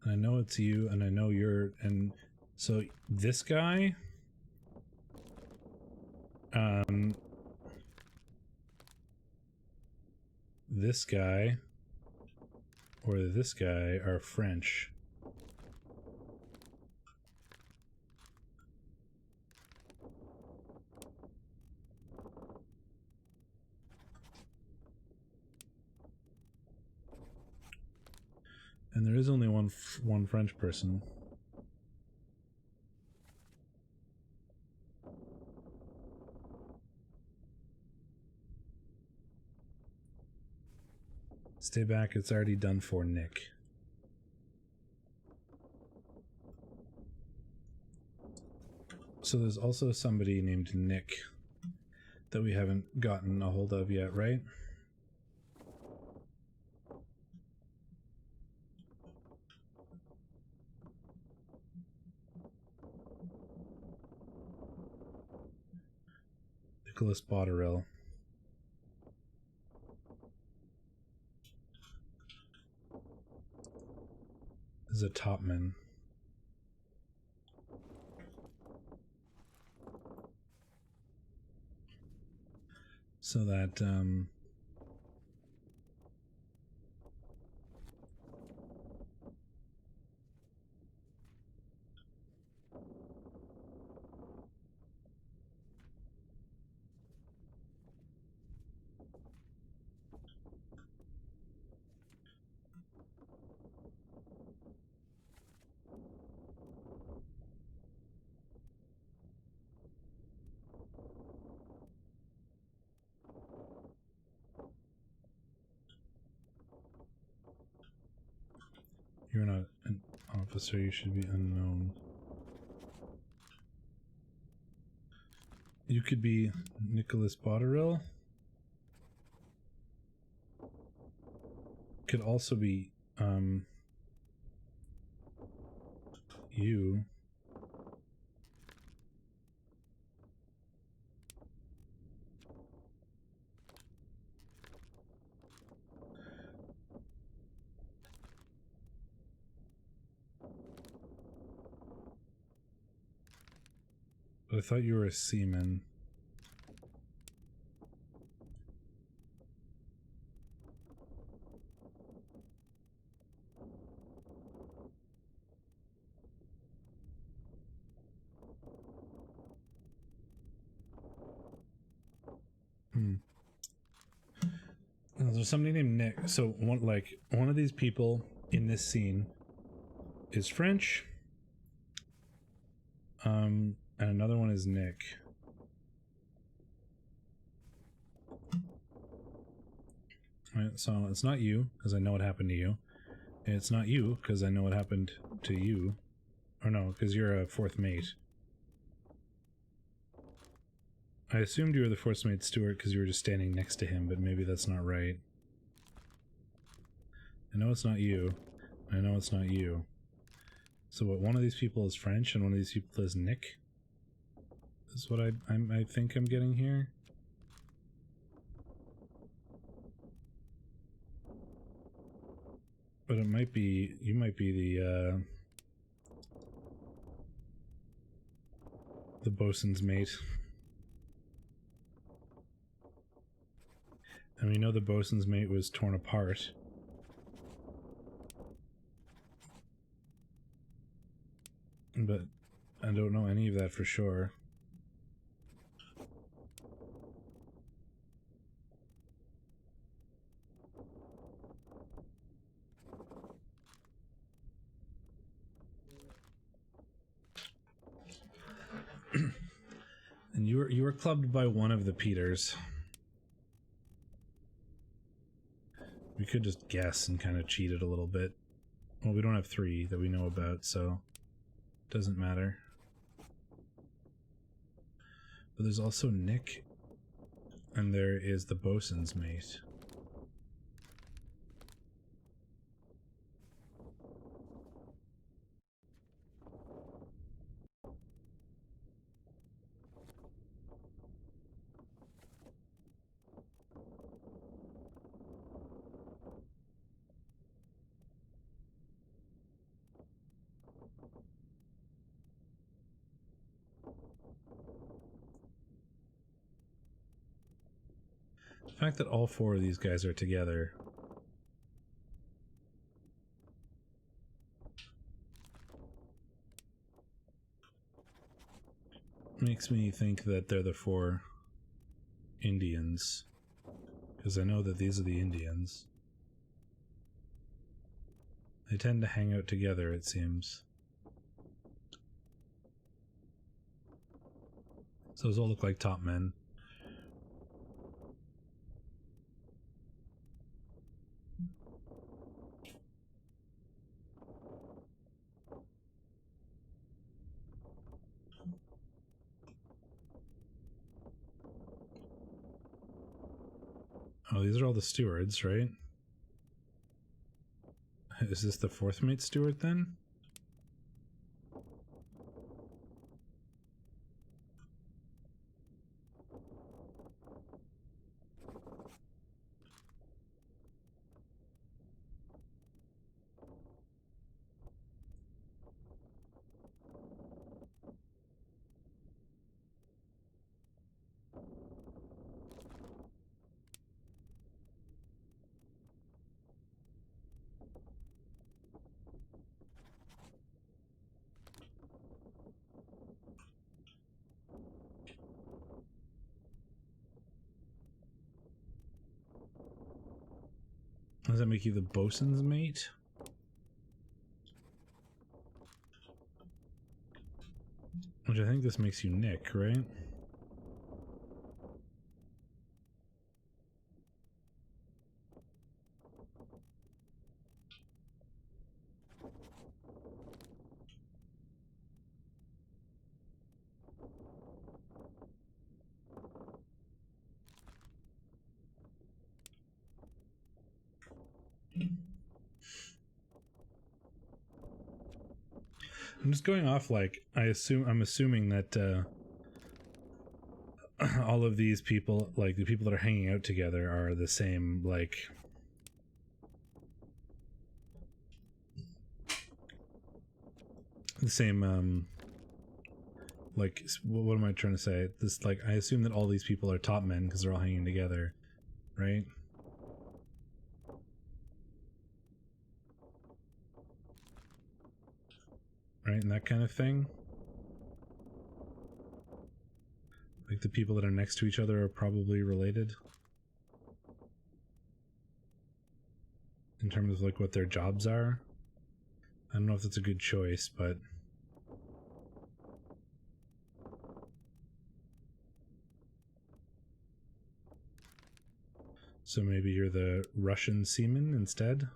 And I know it's you, and I know you're, and so this guy, this guy, or this guy are French. And there is only one French person. Stay back, it's already done for, Nick. So there's also somebody named Nick that we haven't gotten a hold of yet, right? Nicholas Botterill. Is a topman. So that, you're not an officer, you should be unknown. You could be Nicholas Botterill. Could also be you. But I thought you were a seaman. There's somebody named Nick. So one of these people in this scene is French. And another one is Nick. Right, so it's not you, because I know what happened to you. And it's not you, because I know what happened to you. Or no, because you're a fourth mate. I assumed you were the fourth mate Stuart because you were just standing next to him, but maybe that's not right. I know it's not you. I know it's not you. So what, one of these people is French and one of these people is Nick? Is what I think I'm getting here? But it might be, you might be the bosun's mate. And we know the bosun's mate was torn apart. But I don't know any of that for sure. And you were clubbed by one of the Peters. We could just guess and kind of cheat it a little bit. Well, we don't have 3 that we know about, so it doesn't matter. But there's also Nick, and there is the bosun's mate. The fact that all 4 of these guys are together makes me think that they're the 4 Indians, because I know that these are the Indians. They tend to hang out together, it seems. So those all look like top men. Oh, these are all the stewards, right? Is this the 4th mate steward then? Does that make you the bosun's mate? Which I think this makes you Nick, right? I'm just going off like I'm assuming that all of these people, like the people that are hanging out together, are the same, like the same like what am I trying to say? This, like, I assume that all these people are top men because they're all hanging together, right? Right, and that kind of thing. Like the people that are next to each other are probably related in terms of like what their jobs are. I don't know if that's a good choice, but so maybe you're the Russian seaman instead?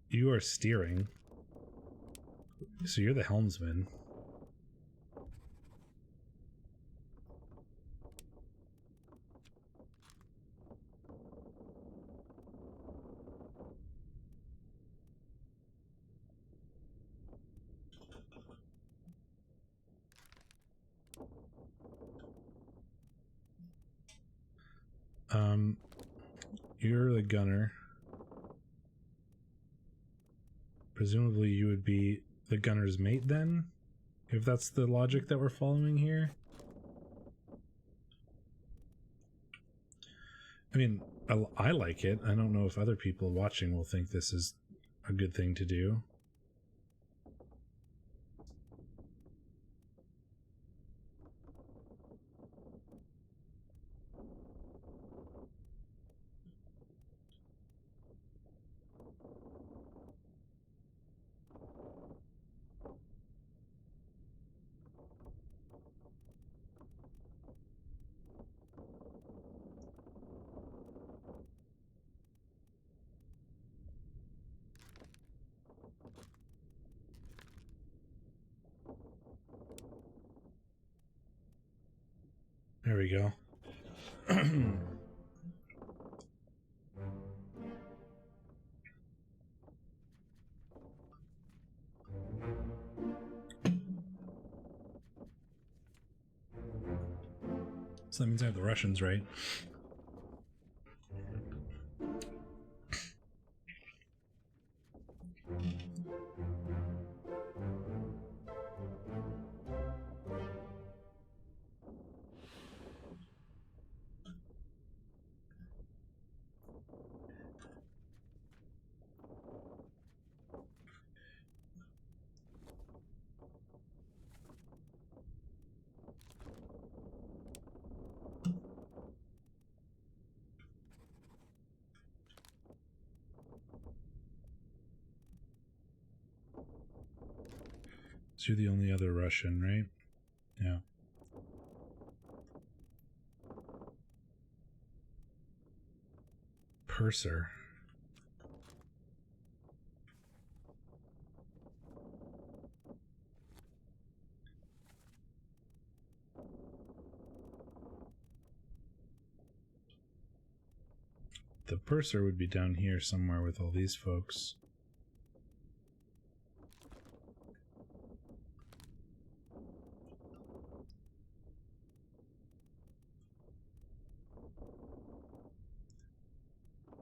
You are steering. So you're the helmsman. You're the gunner. Presumably you would be the gunner's mate then? If that's the logic that we're following here? I mean, I like it. I don't know if other people watching will think this is a good thing to do. There we go. So that means I have the Russians, right? So you're the only other Russian, right? Yeah. Purser. The purser would be down here somewhere with all these folks.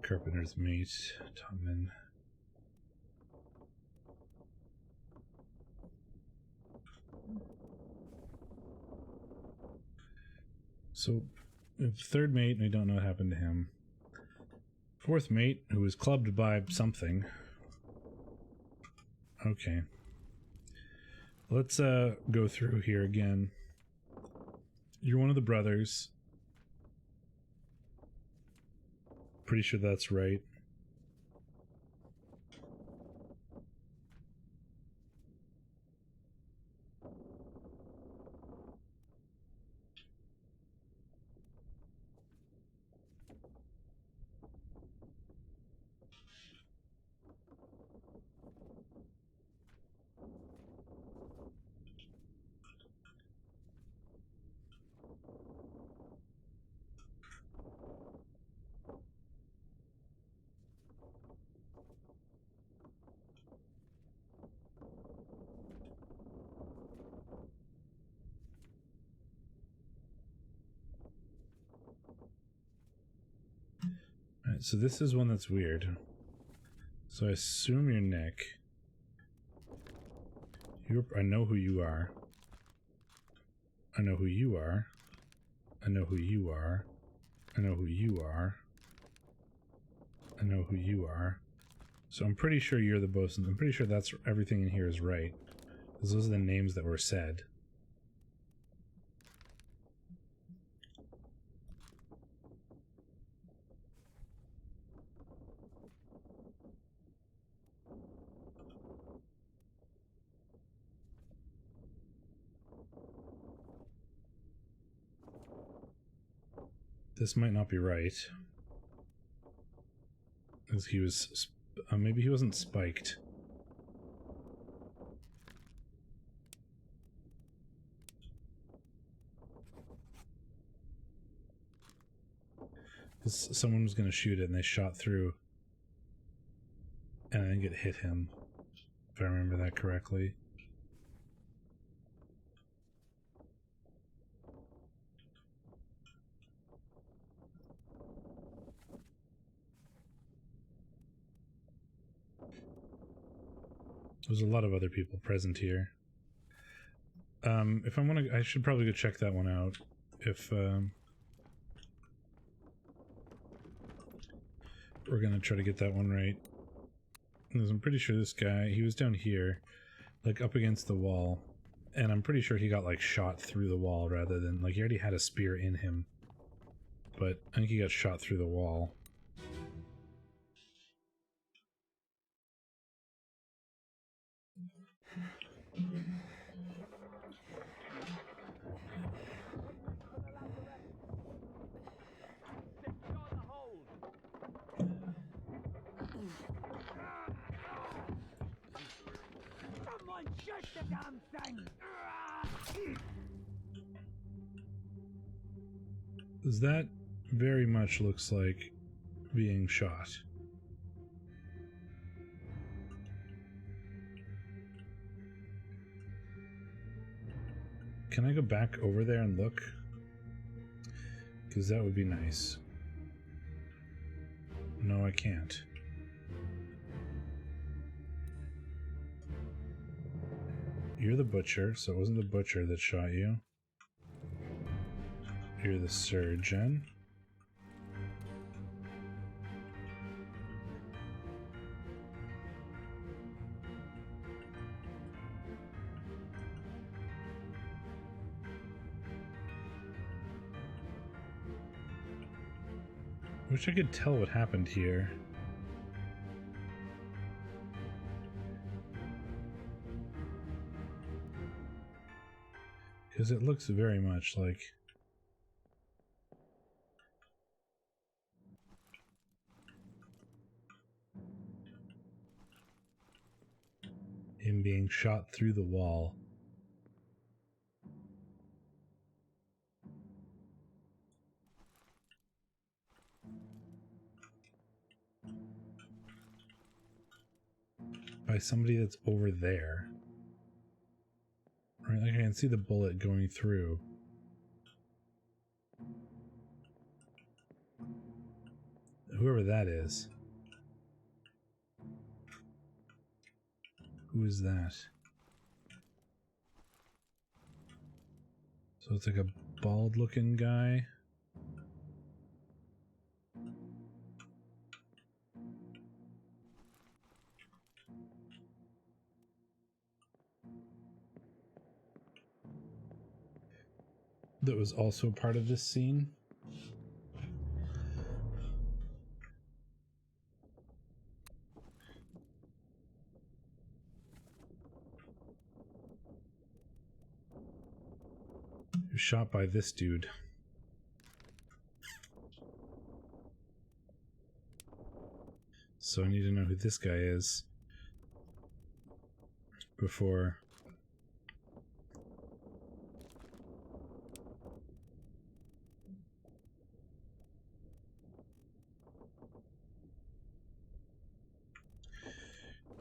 Carpenter's mate, Topman. So, third mate, we don't know what happened to him. Fourth mate, who was clubbed by something. Okay. Let's go through here again. You're one of the brothers. Pretty sure that's right. Alright, so this is one that's weird. So I assume you're Nick. I know who you are. I know who you are. I know who you are. I know who you are. I know who you are. So I'm pretty sure you're the bosun. I'm pretty sure that's everything in here is right. Because those are the names that were said. This might not be right. Because he was... maybe he wasn't spiked. Because someone was going to shoot it and they shot through. And I think it hit him. If I remember that correctly. There's a lot of other people present here. If I want to, I should probably go check that one out. If we're gonna try to get that one right, because I'm pretty sure this guy, he was down here, like up against the wall, and I'm pretty sure he got like shot through the wall rather than like he already had a spear in him, but I think he got shot through the wall. Secure the hold. Someone shoot the damn thing! That very much looks like being shot. Can I go back over there and look? Because that would be nice. No, I can't. You're the butcher, so it wasn't the butcher that shot you. You're the surgeon. Wish I could tell what happened here. Because it looks very much like him being shot through the wall. By somebody that's over there. Right, like I can see the bullet going through. Whoever that is. Who is that? So it's like a bald looking guy. That was also part of this scene. He was shot by this dude. So I need to know who this guy is before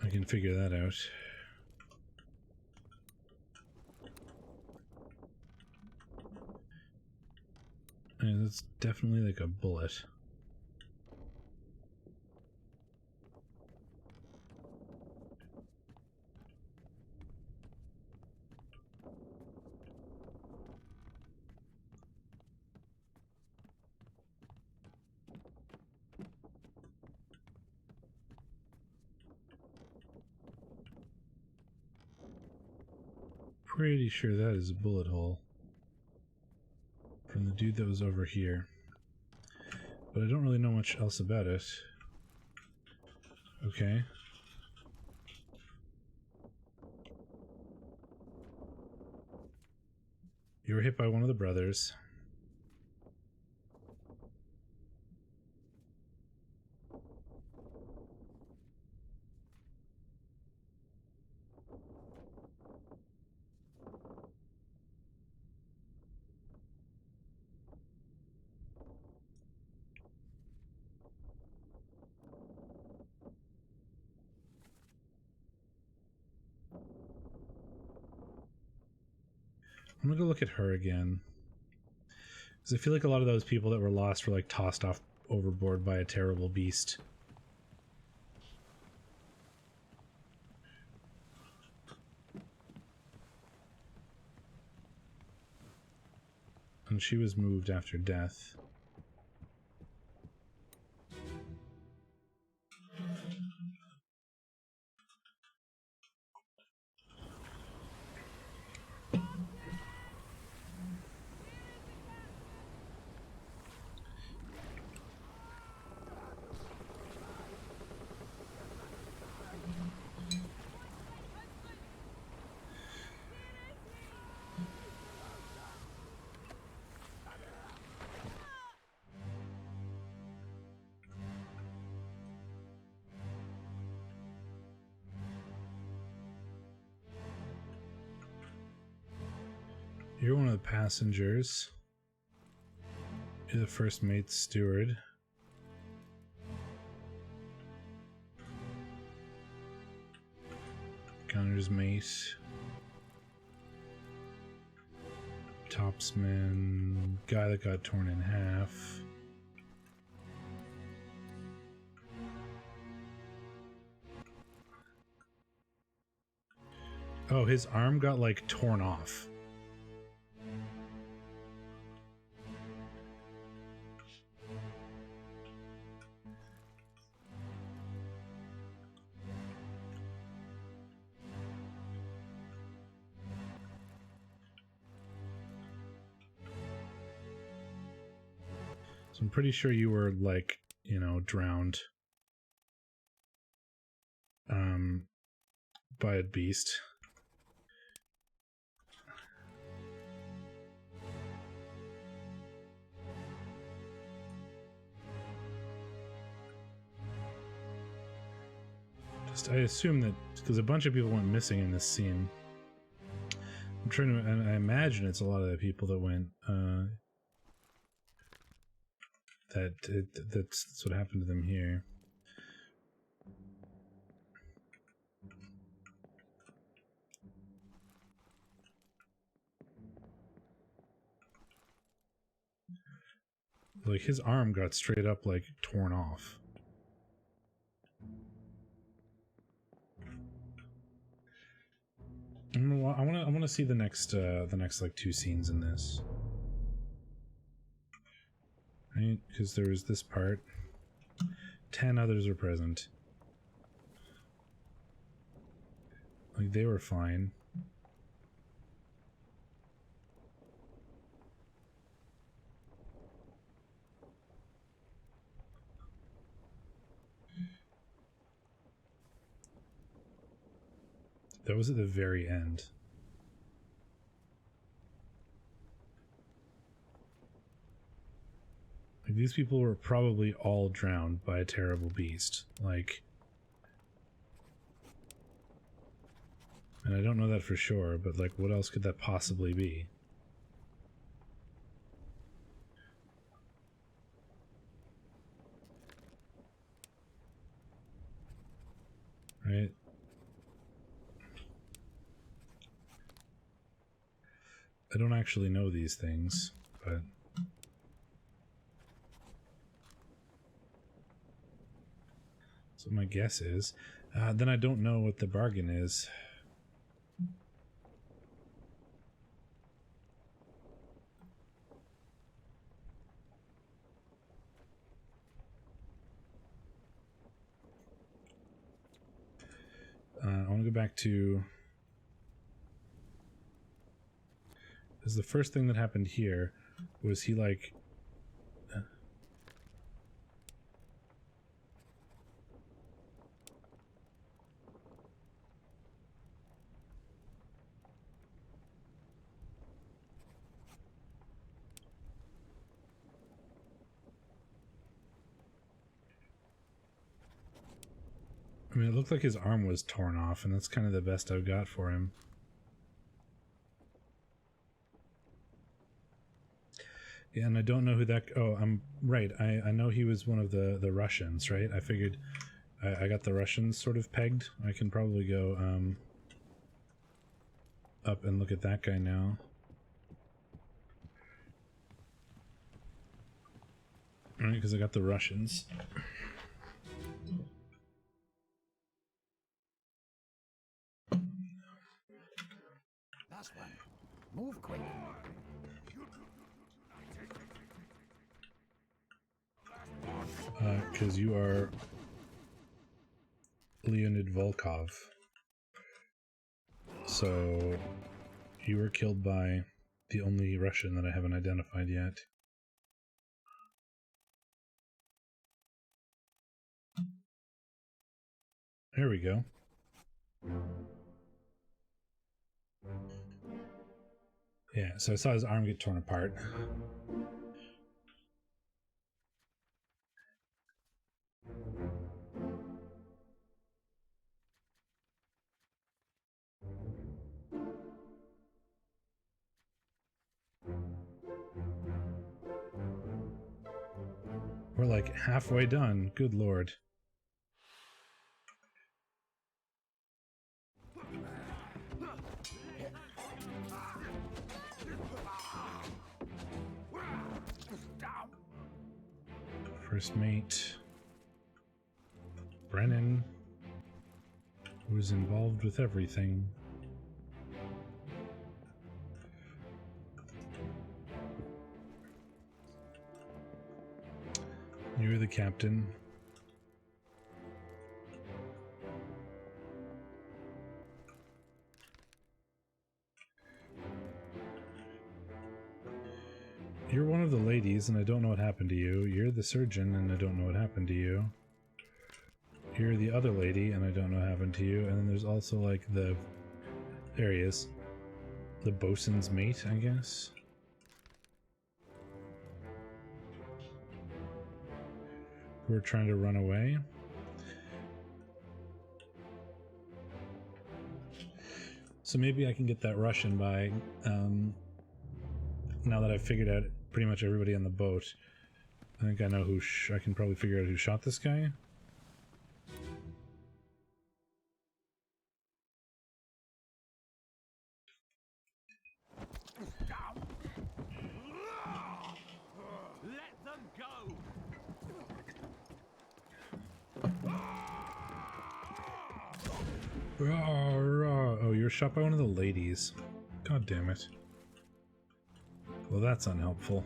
I can figure that out. And that's definitely like a bullet. pretty sure that is a bullet hole from the dude that was over here. But I don't really know much else about it. Okay. You were hit by one of the brothers. I'm gonna go look at her again. Because I feel like a lot of those people that were lost were like tossed off overboard by a terrible beast. And she was moved after death. You're one of the passengers. You're the first mate's steward. Gunner's mate. Topsman. Guy that got torn in half. Oh, his arm got like torn off. So I'm pretty sure you were like, you know, drowned by a beast. I assume that because a bunch of people went missing in this scene. I'm trying to, and I imagine it's a lot of the people that went. That's what happened to them here. Like his arm got straight up like torn off. I want to see the next like 2 scenes in this. Right? Because there was this part. 10 others are present. Like they were fine. That was at the very end. Like, these people were probably all drowned by a terrible beast. Like, and I don't know that for sure, but like, what else could that possibly be? Right? I don't actually know these things, but so my guess is. Then I don't know what the bargain is. I want to go back to Because the first thing that happened here was he like... I mean, it looked like his arm was torn off, and that's kind of the best I've got for him. Yeah, and I don't know who that... Oh, I'm right. I know he was one of the Russians, right? I figured I got the Russians sort of pegged. I can probably go up and look at that guy now. Right, because I got the Russians. That's one. Move quick. Because you are Leonid Volkov. So you were killed by the only Russian that I haven't identified yet. There we go. Yeah, so I saw his arm get torn apart. We're like halfway done. Good lord. First mate Brennan, who's involved with everything. You're the captain. You're one of the ladies, and I don't know what happened to you. You're the surgeon, and I don't know what happened to you. You're the other lady, and I don't know what happened to you. And then there's also, like, the... There he is. The bosun's mate, I guess? Who are trying to run away. So maybe I can get that Russian by... now that I've figured out pretty much everybody on the boat. I think I know who... I can probably figure out who shot this guy. Let them go! Oh, you're shot by one of the ladies. God damn it. Well, that's unhelpful.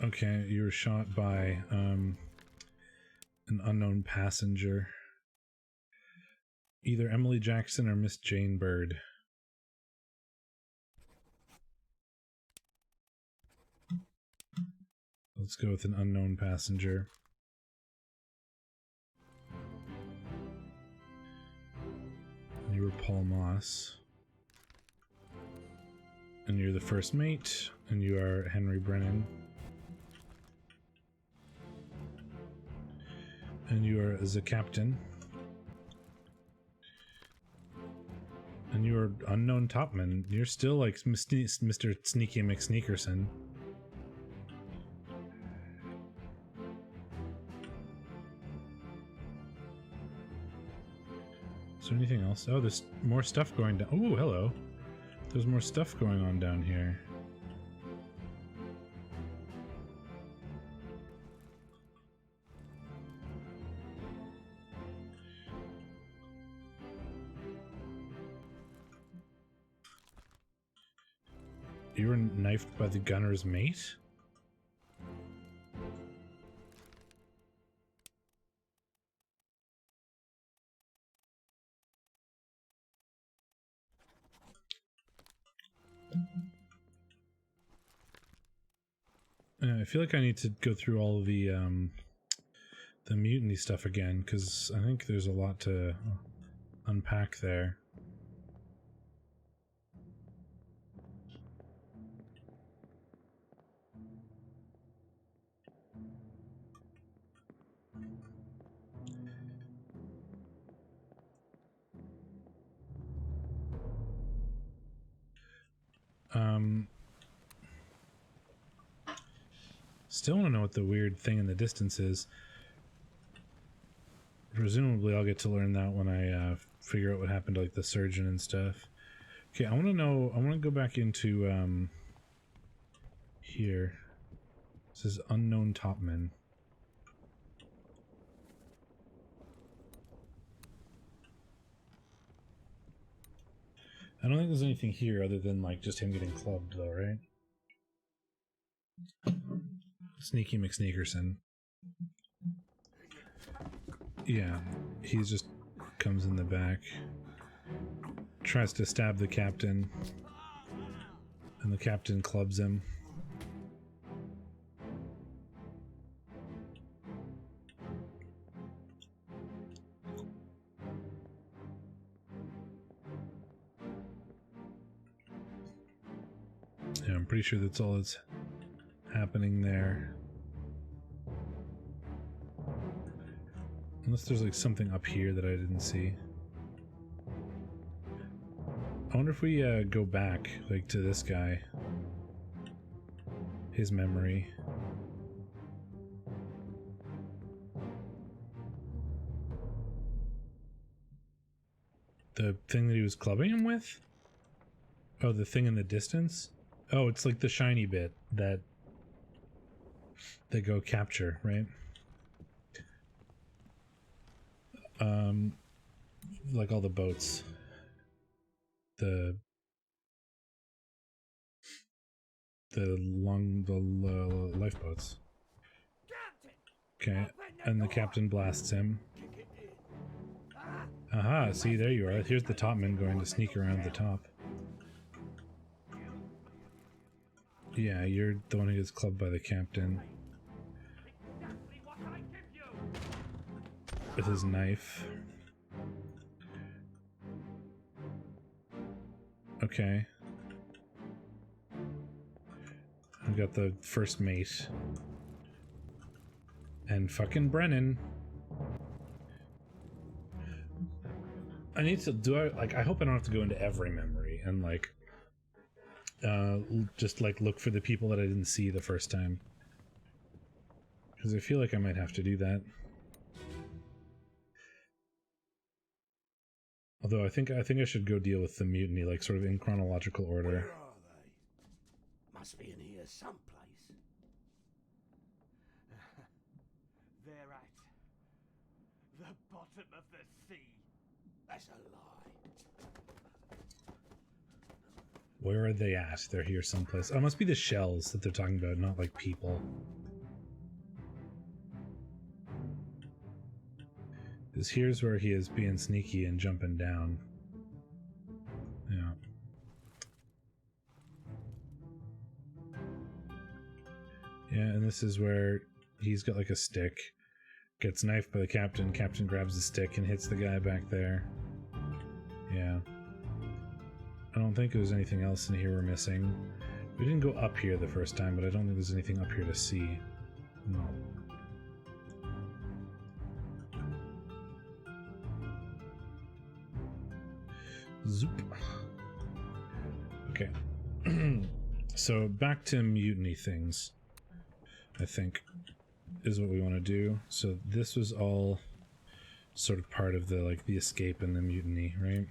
Okay, you were shot by an unknown passenger. Either Emily Jackson or Miss Jane Bird. Let's go with an unknown passenger. You were Paul Moss. And you're the first mate, and you are Henry Brennan. And you are the captain. And you are unknown topman. You're still like Mr. Sneaky McSneakerson. Is there anything else? Oh, there's more stuff going down. Oh, hello. There's more stuff going on down here. You were knifed by the gunner's mate? I feel like I need to go through all of the mutiny stuff again, because I think there's a lot to unpack there. Still want to know what the weird thing in the distance is. Presumably I'll get to learn that when I figure out what happened to like the surgeon and stuff. Okay, I want to know, I want to go back into here. This is unknown topman. I don't think there's anything here other than like just him getting clubbed though, right? Sneaky McSneakerson. Yeah, he just comes in the back, tries to stab the captain, and the captain clubs him. Yeah, I'm pretty sure that's all that's happening there. Unless there's like something up here that I didn't see. I wonder if we go back like to this guy. His memory. The thing that he was clubbing him with? Oh, the thing in the distance? Oh, it's like the shiny bit that they go capture, right? Like all the boats. The lifeboats. Okay, and the captain blasts him. Aha, see, there you are. Here's the topman going to sneak around the top. Yeah, you're the one who gets clubbed by the captain. With his knife. Okay. I've got the first mate. And fucking Brennan. I need to do I hope I don't have to go into every memory and like just like look for the people that I didn't see the first time. Because I feel like I might have to do that. Although I think I should go deal with the mutiny, like sort of in chronological order. Where are they? Must be in here someplace. They're at the bottom of the sea. That's a lie. Where are they at? They're here someplace. Oh, it must be the shells that they're talking about, not like people. Because here's where he is being sneaky and jumping down. Yeah. Yeah, and this is where he's got like a stick. Gets knifed by the captain. Captain grabs the stick and hits the guy back there. Yeah. I don't think there's anything else in here we're missing. We didn't go up here the first time, but I don't think there's anything up here to see. No. Zoop. Okay. So back to mutiny things, I think, is what we want to do. So this was all sort of part of the like the escape and the mutiny, right?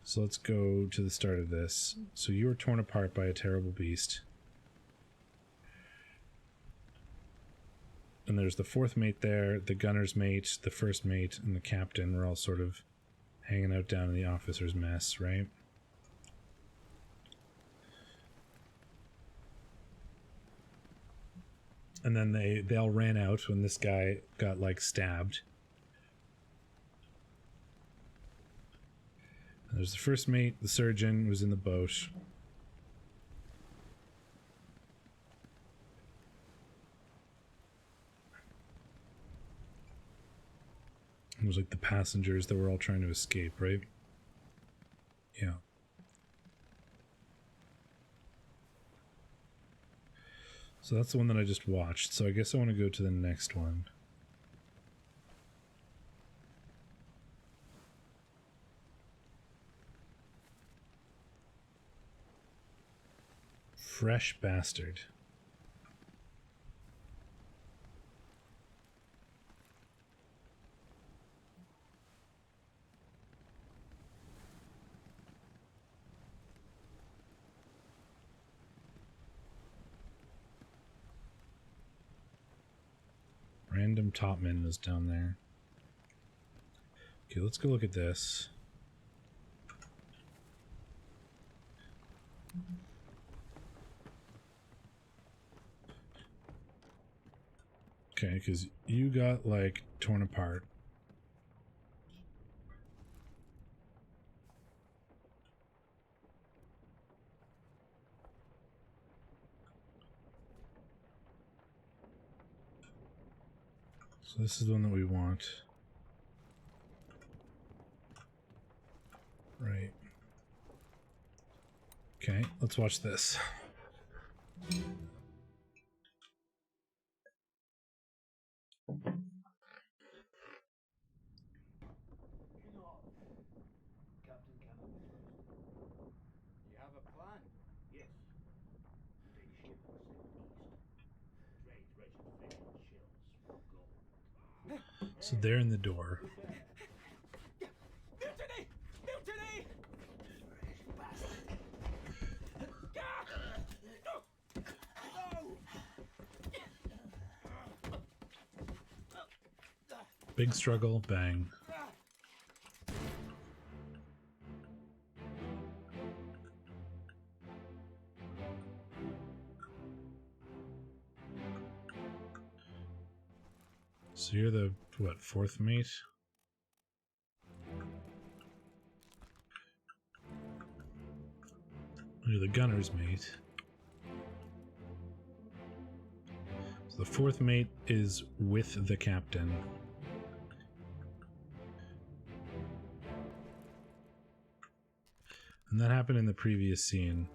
So let's go to the start of this. So you were torn apart by a terrible beast. And there's the fourth mate there, the gunner's mate, the first mate, and the captain were all sort of hanging out down in the officer's mess, right? And then they all ran out when this guy got like stabbed. And there's the first mate, the surgeon was in the boat. It was like the passengers that were all trying to escape, right? Yeah. So that's the one that I just watched. So I guess I want to go to the next one. Fresh Bastard. Random Topman is down there. Okay, let's go look at this. Okay, because you got, like, torn apart. So this is the one that we want. Right. Okay, let's watch this. Captain Campbell is first. You have a plan? Yes. We take a ship and sail east. Trade treasure fish and shells for gold. So they're in the door. Mutiny! Mutiny! Big struggle, bang. So you're the, what, fourth mate? You're the gunner's mate. So the fourth mate is with the captain. And that happened in the previous scene.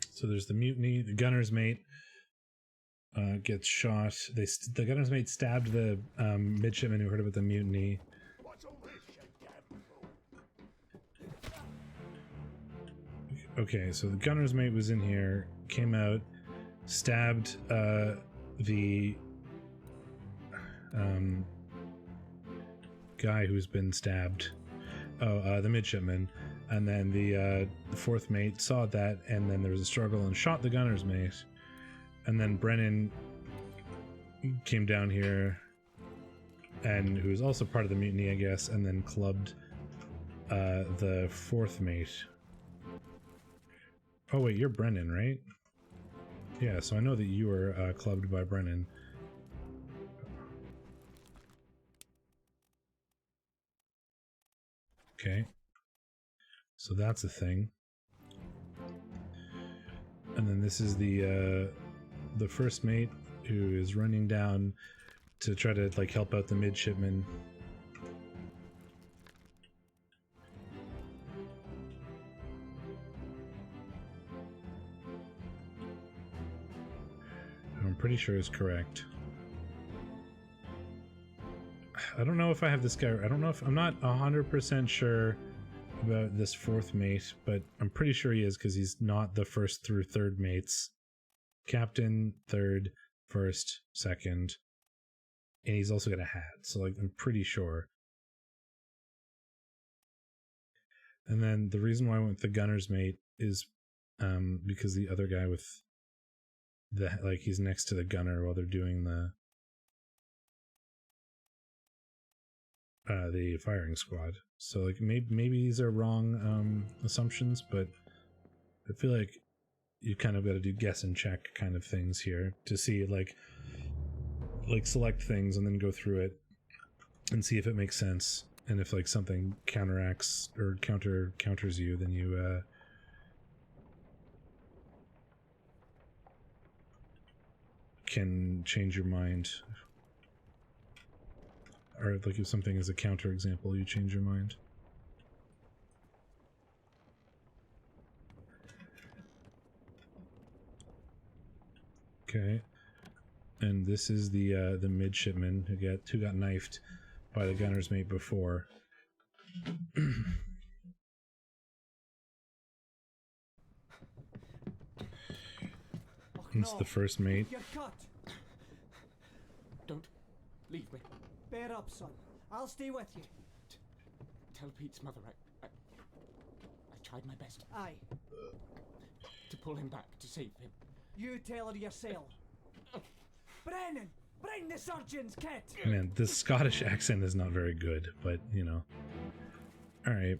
So there's the mutiny. The gunner's mate gets shot. The gunner's mate stabbed the midshipman who heard about the mutiny. What's all this shakedown for? Okay, so the gunner's mate was in here, came out, stabbed the guy who's been stabbed. Oh, the midshipman. And then the fourth mate saw that, and then there was a struggle and shot the gunner's mate. And then Brennan came down here, and who was also part of the mutiny, I guess, and then clubbed the fourth mate. Oh wait, you're Brennan, right? Yeah, so I know that you were clubbed by Brennan. Okay. So that's a thing. And then this is the first mate who is running down to try to like help out the midshipman. I'm pretty sure is correct. I don't know if I have this guy. I don't know if I'm not 100% sure about this fourth mate, but I'm pretty sure he is because he's not the first through third mates. Captain, third, first, second, and he's also got a hat. So like I'm pretty sure. And then the reason why I went with the gunner's mate is because the other guy with the, like, he's next to the gunner while they're doing the firing squad. So like maybe these are wrong assumptions, but I feel like you kind of got to do guess and check kind of things here to see like select things and then go through it and see if it makes sense, and if like something counteracts or counters you, then you can change your mind. Or like if something is a counter example, you change your mind. Okay. And this is the midshipman who got knifed by the gunner's mate before. It's the first mate. You're cut. Don't leave me. Bear up, son. I'll stay with you. Tell Pete's mother I tried my best Aye. to pull him back, to save him. You tell her yourself. Brennan! Bring the surgeon's kit! Man, the Scottish accent is not very good, but, you know. Alright.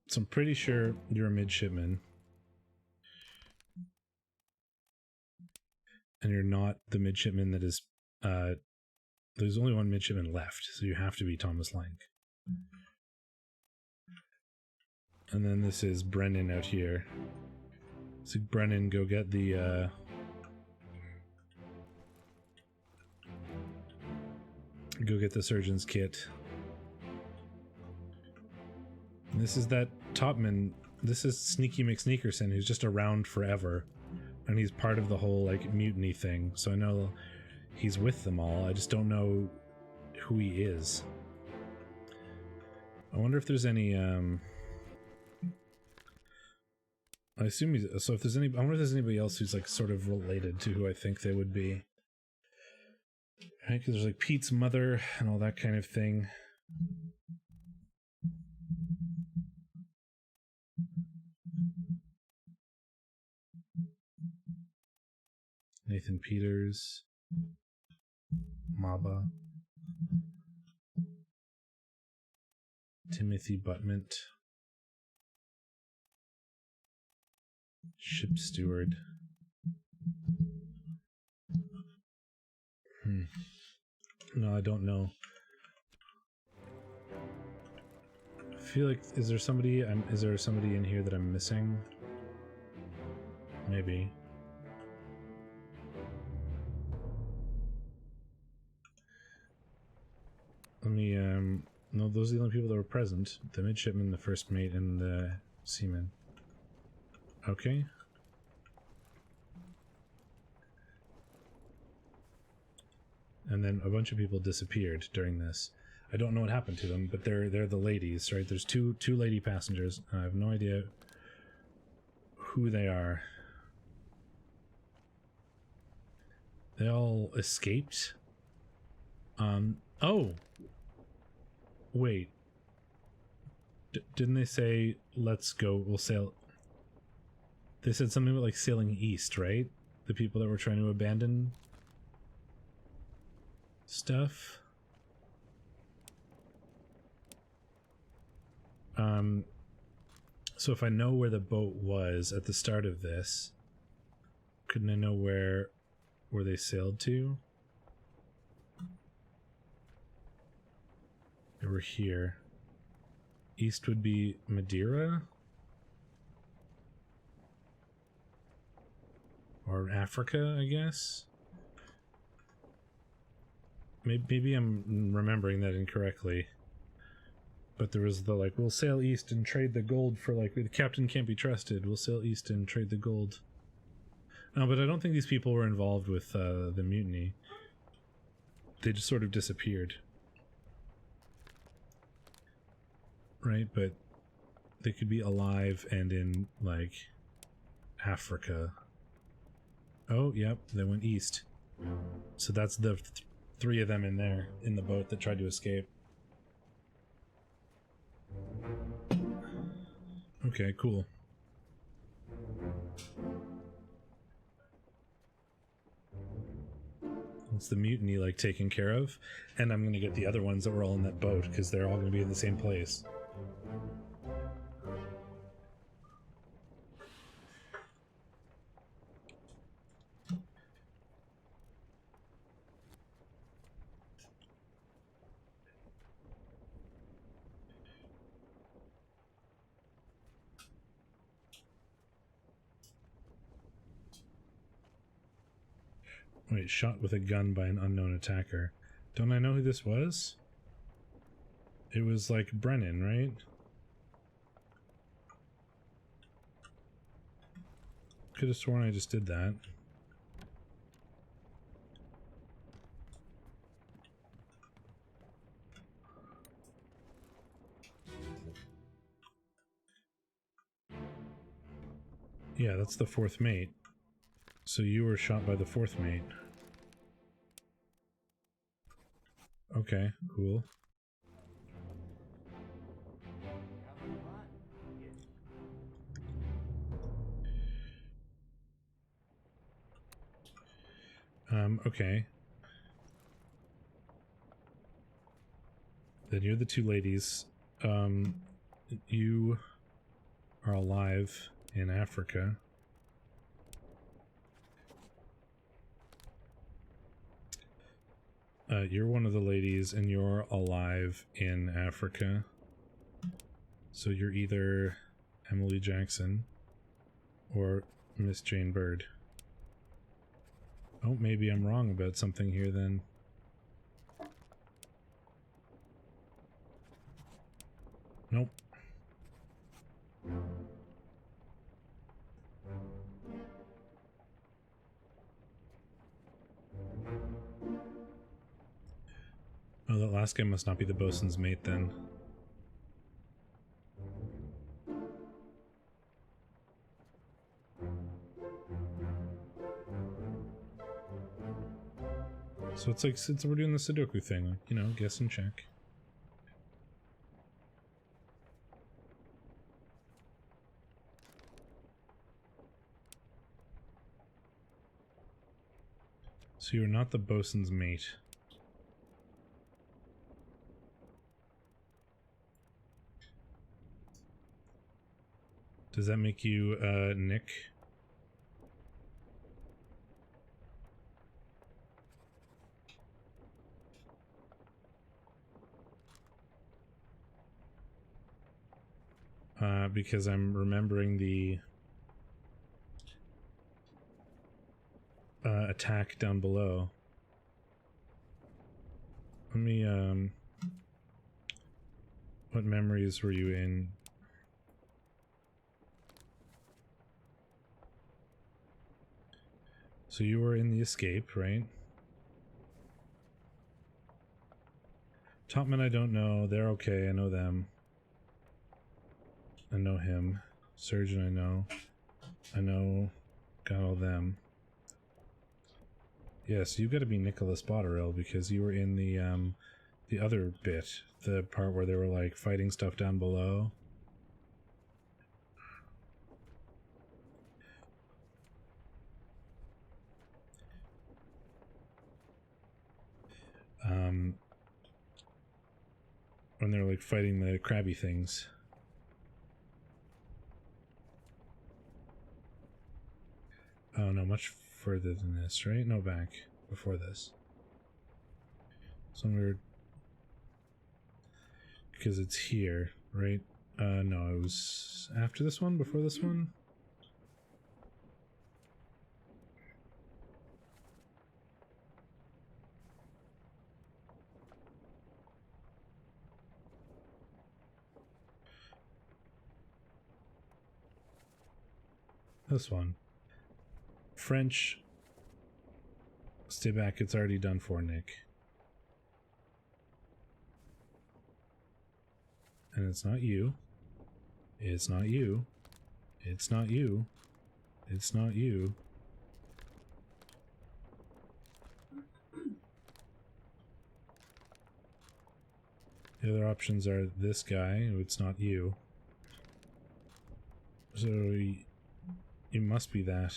So I'm pretty sure you're a midshipman. And you're not the midshipman that is... there's only one midshipman left, so you have to be Thomas Lang. And then this is Brennan out here. So Brennan, go get the... go get the surgeon's kit. And this is that Topman. This is Sneaky McSneakerson, who's just around forever. And he's part of the whole, like, mutiny thing. So I know he's with them all. I just don't know who he is. I wonder if there's any, I assume he's... So if there's any... I wonder if there's anybody else who's, like, sort of related to who I think they would be. Right, because there's like Pete's mother and all that kind of thing. Nathan Peters, Maba, Timothy Buttment, Ship Steward. No, I don't know. I feel like is there somebody in here that I'm missing? Maybe. Let me no, those are the only people that were present. The midshipman, the first mate, and the seaman. Okay. And then a bunch of people disappeared during this. I don't know what happened to them, but they're the ladies, right? There's two lady passengers. I have no idea who they are. They all escaped. Oh, wait. Didn't they say let's go? We'll sail. They said something about like sailing east, right? The people that were trying to abandon stuff. So if I know where the boat was at the start of this, couldn't I know where they sailed to? They were here. East would be Madeira? Or Africa, I guess? Maybe I'm remembering that incorrectly. But there was the, like, we'll sail east and trade the gold for, like, the captain can't be trusted. We'll sail east and trade the gold. No, but I don't think these people were involved with the mutiny. They just sort of disappeared. Right, but they could be alive and in, like, Africa. Oh, yep, they went east. So that's the three of them in there, in the boat that tried to escape. Okay, cool. It's the mutiny like taken care of, and I'm gonna get the other ones that were all in that boat because they're all gonna be in the same place. Wait, shot with a gun by an unknown attacker. Don't I know who this was? It was like Brennan, right? Could have sworn I just did that. Yeah, that's the fourth mate. So you were shot by the fourth mate. Okay, cool. Okay. Then you're the two ladies. You are alive in Africa. You're one of the ladies and you're alive in Africa. So you're either Emily Jackson or Miss Jane Bird. Oh, maybe I'm wrong about something here then. Nope. Oh, that last guy must not be the bosun's mate then. So it's like, since we're doing the Sudoku thing, like, you know, guess and check. So you're not the bosun's mate. Does that make you, Nick? Because I'm remembering the attack down below. Let me, what memories were you in? So you were in the escape, right? Topman I don't know, they're okay, I know them. I know him. Surgeon I know, got all them. Yes, yeah, so you've got to be Nicholas Botterill because you were in the other bit, the part where they were like fighting stuff down below. When they're like fighting the crabby things. Oh no, much further than this, right? No, back before this. Some weird, because it's here, right? No, it was after this one, before this one. This one. French. Stay back, it's already done for, Nick. And it's not you. It's not you. It's not you. It's not you. The other options are this guy, who it's not you. So you must be that.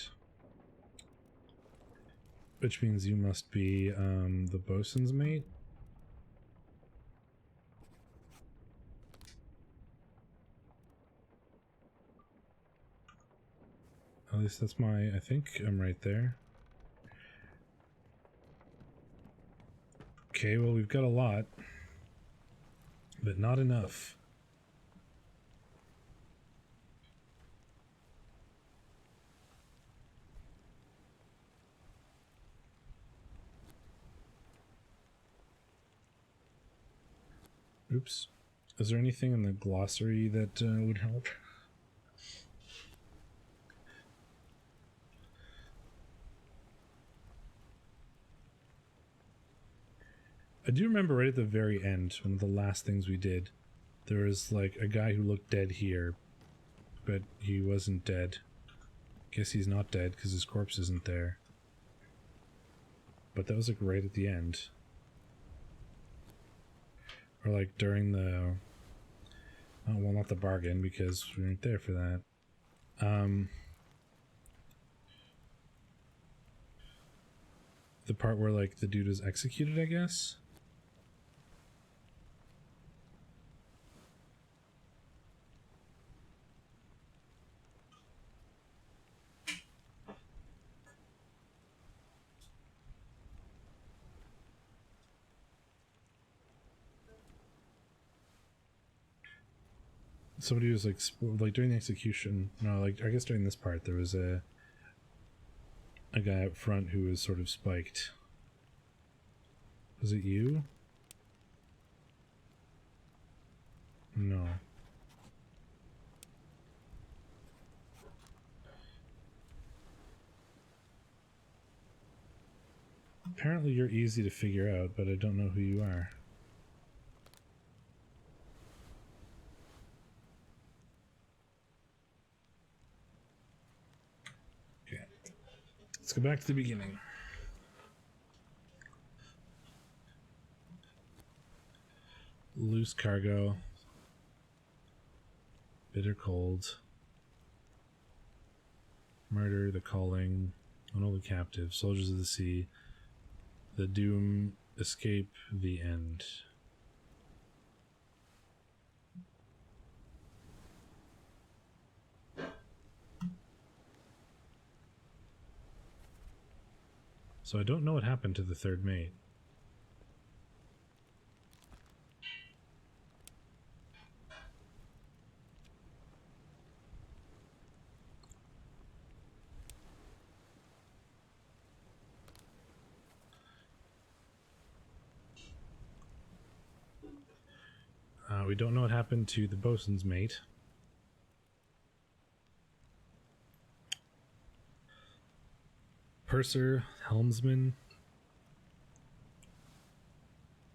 Which means you must be the bosun's mate? At least that's my... I think I'm right there. Okay, well we've got a lot. But not enough. Oops. Is there anything in the glossary that would help? I do remember right at the very end, one of the last things we did, there was like a guy who looked dead here, but he wasn't dead. Guess he's not dead because his corpse isn't there. But that was like right at the end. Or like during the... Oh, well, not the bargain because we weren't there for that. The part where like the dude was executed, I guess? Somebody was like during the execution, no, like I guess during this part there was a guy up front who was sort of spiked. Was it you? No. Apparently you're easy to figure out, but I don't know who you are. Okay. Let's go back to the beginning. Loose cargo. Bitter cold. Murder, the calling. Unholy captive. Soldiers of the sea. The doom. Escape. The end. So I don't know what happened to the third mate. We don't know what happened to the bosun's mate. Purser, helmsman.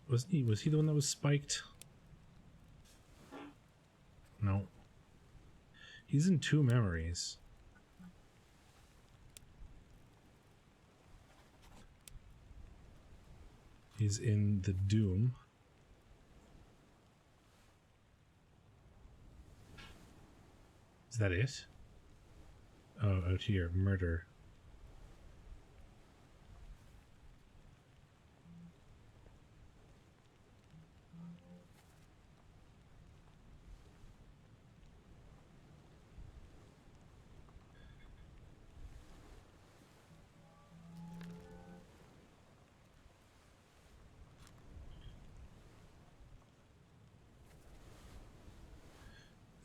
Was he the one that was spiked? No. He's in two memories. He's in the doom. Is that it? Oh, out here, murder.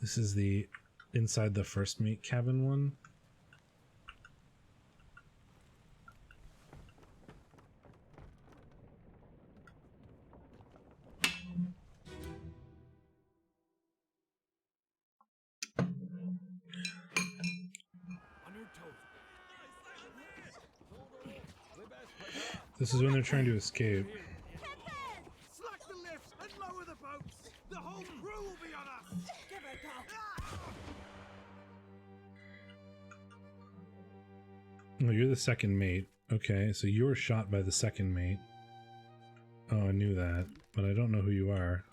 This is the inside the first mate cabin one. This is when they're trying to escape. Slack the lifts and lower the boats. The whole crew will be on us. Give it Oh, you're the second mate. Okay, so you were shot by the second mate. Oh, I knew that, but I don't know who you are.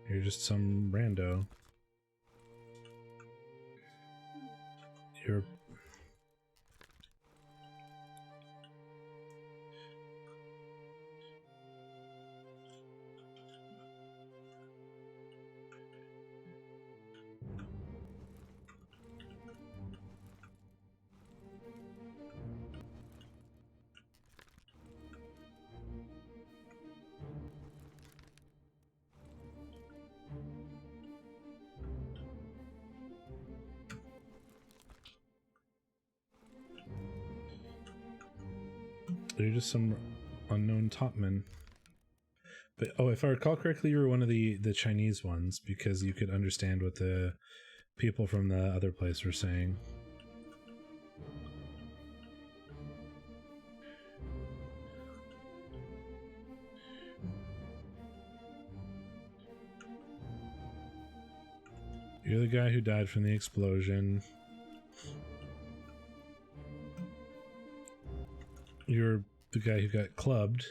You're just some rando. You're... You're just some unknown topman. But oh, if I recall correctly, you were one of the Chinese ones because you could understand what the people from the other place were saying. You're the guy who died from the explosion. You're the guy who got clubbed.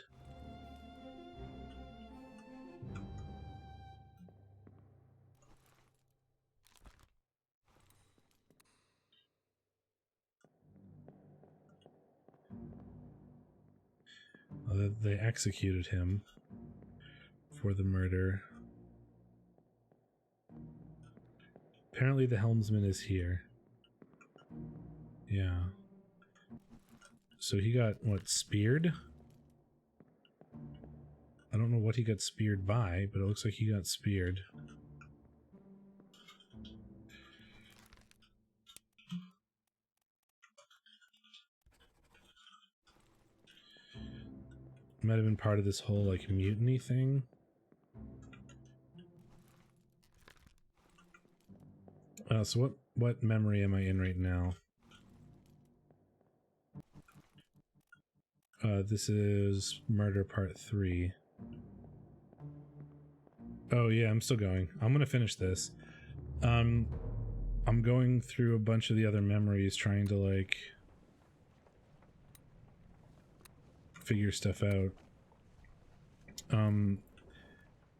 They executed him for the murder. Apparently the helmsman is here. Yeah. So he got, what, speared? I don't know what he got speared by, but it looks like he got speared. Might have been part of this whole, like, mutiny thing. So what memory am I in right now? This is Murder Part 3. Oh yeah, I'm still going. I'm gonna finish this. I'm going through a bunch of the other memories trying to, like, figure stuff out.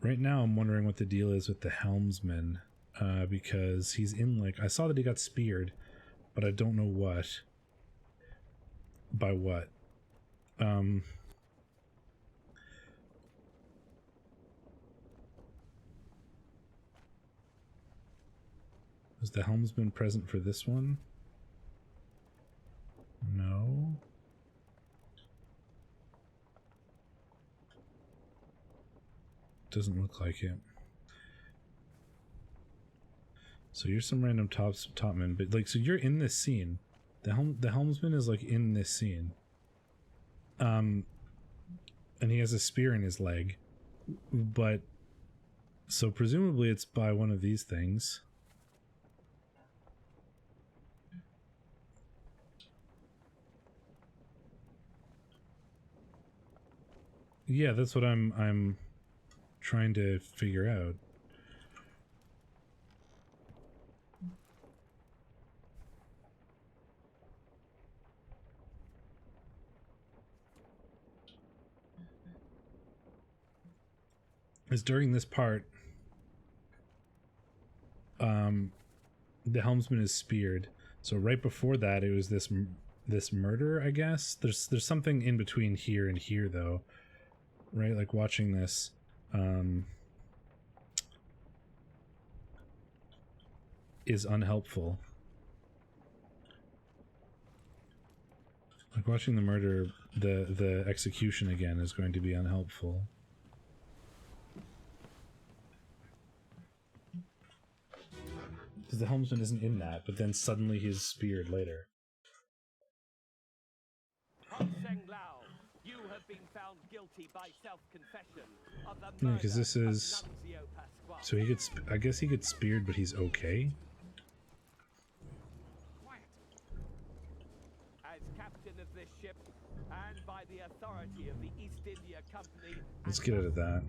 Right now I'm wondering what the deal is with the helmsman, because he's in, like, I saw that he got speared, but I don't know what. By what. Is the helmsman present for this one? No. Doesn't look like it. So you're some random topman, but, like, so you're in this scene. The helmsman is, like, in this scene. And he has a spear in his leg. But so presumably it's by one of these things. Yeah, that's what I'm trying to figure out. Is during this part, the helmsman is speared. So right before that, it was this murder, I guess. There's something in between here and here, though, right? Like watching this, is unhelpful. Like watching the murder, the execution again is going to be unhelpful. Because the helmsman isn't in that, but then suddenly he's speared later. You have been found guilty by self-confession of the Yeah, murder because this is... of Nunzio Pasquale. So he gets... I guess he gets speared, but he's okay? As captain of this ship, and by the authority of the East India Company... Let's get out of that.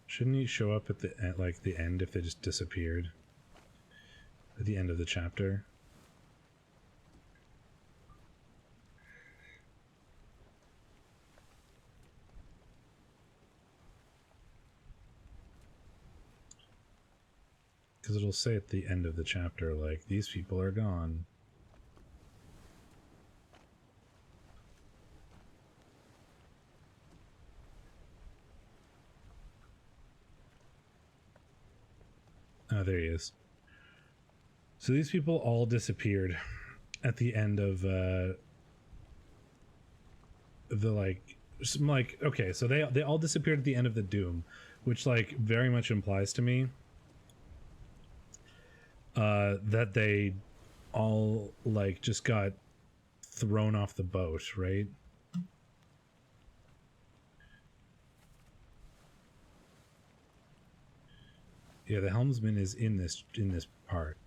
Shouldn't he show up at the end if they just disappeared? At the end of the chapter? Because it'll say at the end of the chapter, like, these people are gone. Oh, there he is. So these people all disappeared at the end of the okay, so they all disappeared at the end of the Doom, which like very much implies to me that they all like just got thrown off the boat, right? Yeah, the helmsman is in this part.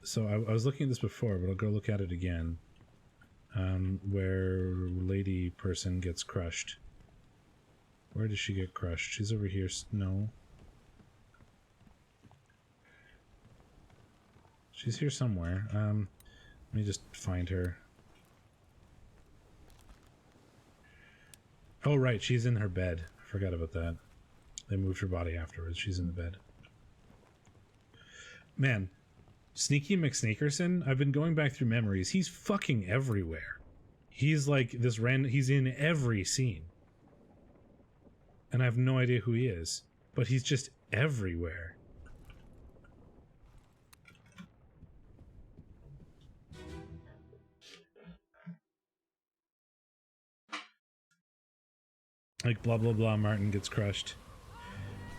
So I was looking at this before, but I'll go look at it again. Where lady person gets crushed. Where does she get crushed? She's over here. No. She's here somewhere. Let me just find her. Oh, right. She's in her bed. I forgot about that. They moved her body afterwards. She's in the bed. Man, Sneaky McSneakerson, I've been going back through memories. He's fucking everywhere. He's like this random... He's in every scene. And I have no idea who he is. But he's just everywhere. Like, blah, blah, blah, Martin gets crushed.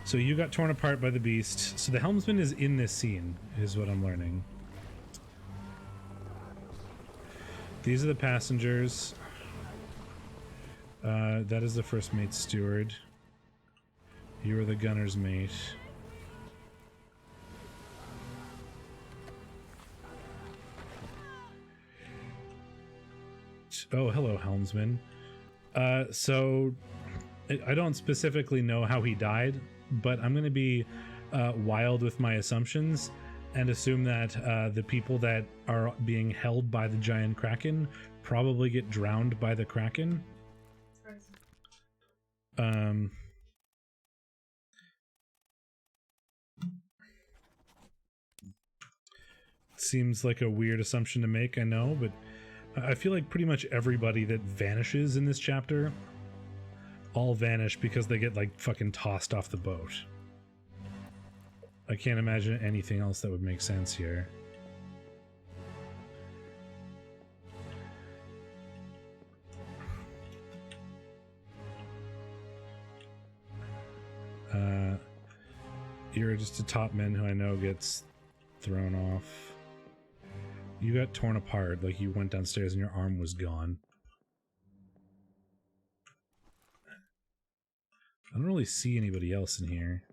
So you got torn apart by the beast. So the helmsman is in this scene, is what I'm learning. These are the passengers. That is the first mate's steward. You are the gunner's mate. Oh, hello, helmsman. So I don't specifically know how he died, but I'm going to be wild with my assumptions and assume that the people that are being held by the giant kraken probably get drowned by the kraken. Seems like a weird assumption to make, I know, but I feel like pretty much everybody that vanishes in this chapter all vanish because they get like fucking tossed off the boat. I can't imagine anything else that would make sense here. You're just a top man who I know gets thrown off. You got torn apart, like you went downstairs and your arm was gone. I don't really see anybody else in here.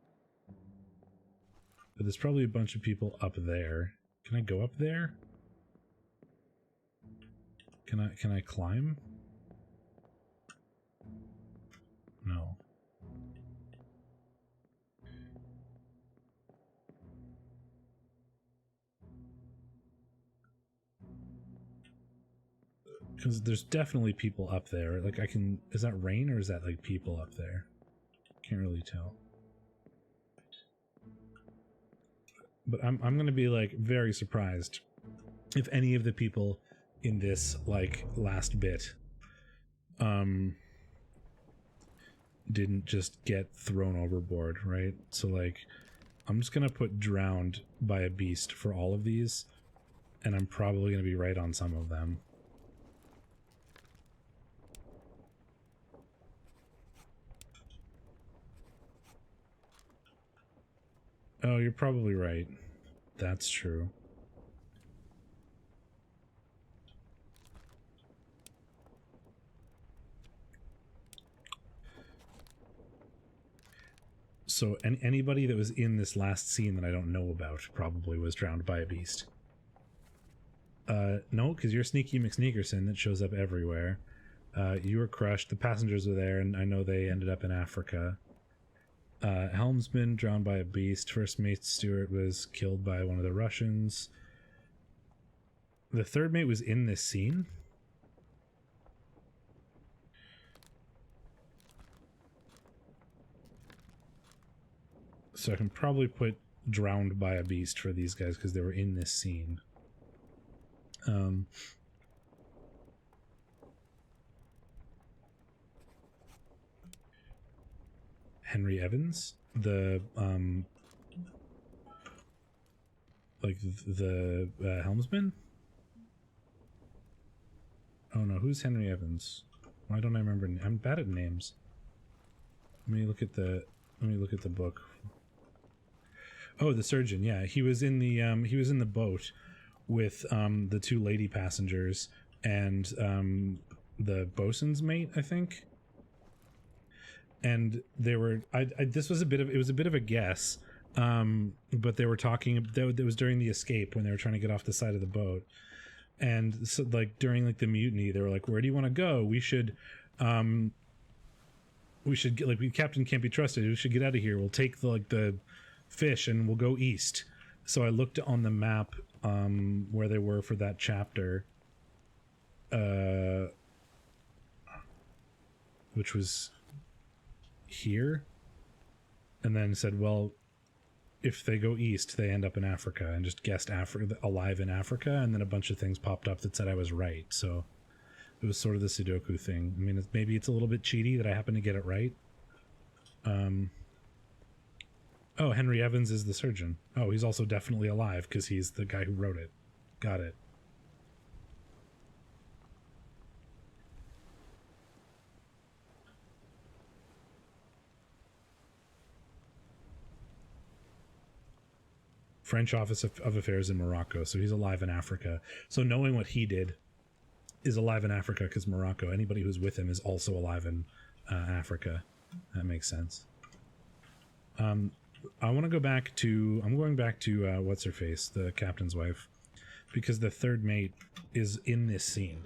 But there's probably a bunch of people up there. Can I go up there? Can I climb? No. Because there's definitely people up there. Like I can... Is that rain or is that like people up there? Can't really tell. But I'm gonna be like very surprised if any of the people in this like last bit didn't just get thrown overboard, right? So like I'm just gonna put drowned by a beast for all of these, and I'm probably gonna be right on some of them. Oh, you're probably right. That's true. So anybody that was in this last scene that I don't know about probably was drowned by a beast. No, because you're Sneaky McSneakerson that shows up everywhere. You were crushed. The passengers were there, and I know they ended up in Africa. Helmsman drowned by a beast. First mate Stewart was killed by one of the Russians. The third mate was in this scene. So I can probably put drowned by a beast for these guys because they were in this scene. Henry Evans, the like the helmsman. Oh no, who's Henry Evans? Why don't I remember? I'm bad at names. Let me look at the book. Oh, the surgeon. Yeah, he was in the boat with the two lady passengers and the bosun's mate, I think. And they were this was it was a bit of a guess. But they were talking, it was during the escape when they were trying to get off the side of the boat. And so, like, during like the mutiny, they were like, where do you want to go? We should get, like, captain can't be trusted. We should get out of here. We'll take the fish and we'll go east. So I looked on the map where they were for that chapter, which was here, and then said, well, if they go east, they end up in Africa, and just guessed alive in Africa, and then a bunch of things popped up that said I was right. So it was sort of the Sudoku thing. I mean, maybe it's a little bit cheaty that I happen to get it right. Oh, Henry Evans is the surgeon. Oh, he's also definitely alive because he's the guy who wrote it. Got it. French Office of Affairs in Morocco, so he's alive in Africa. So knowing what he did is alive in Africa because Morocco, anybody who's with him is also alive in Africa. That makes sense. I want to go back to, I'm going back to what's her face, the captain's wife, because the third mate is in this scene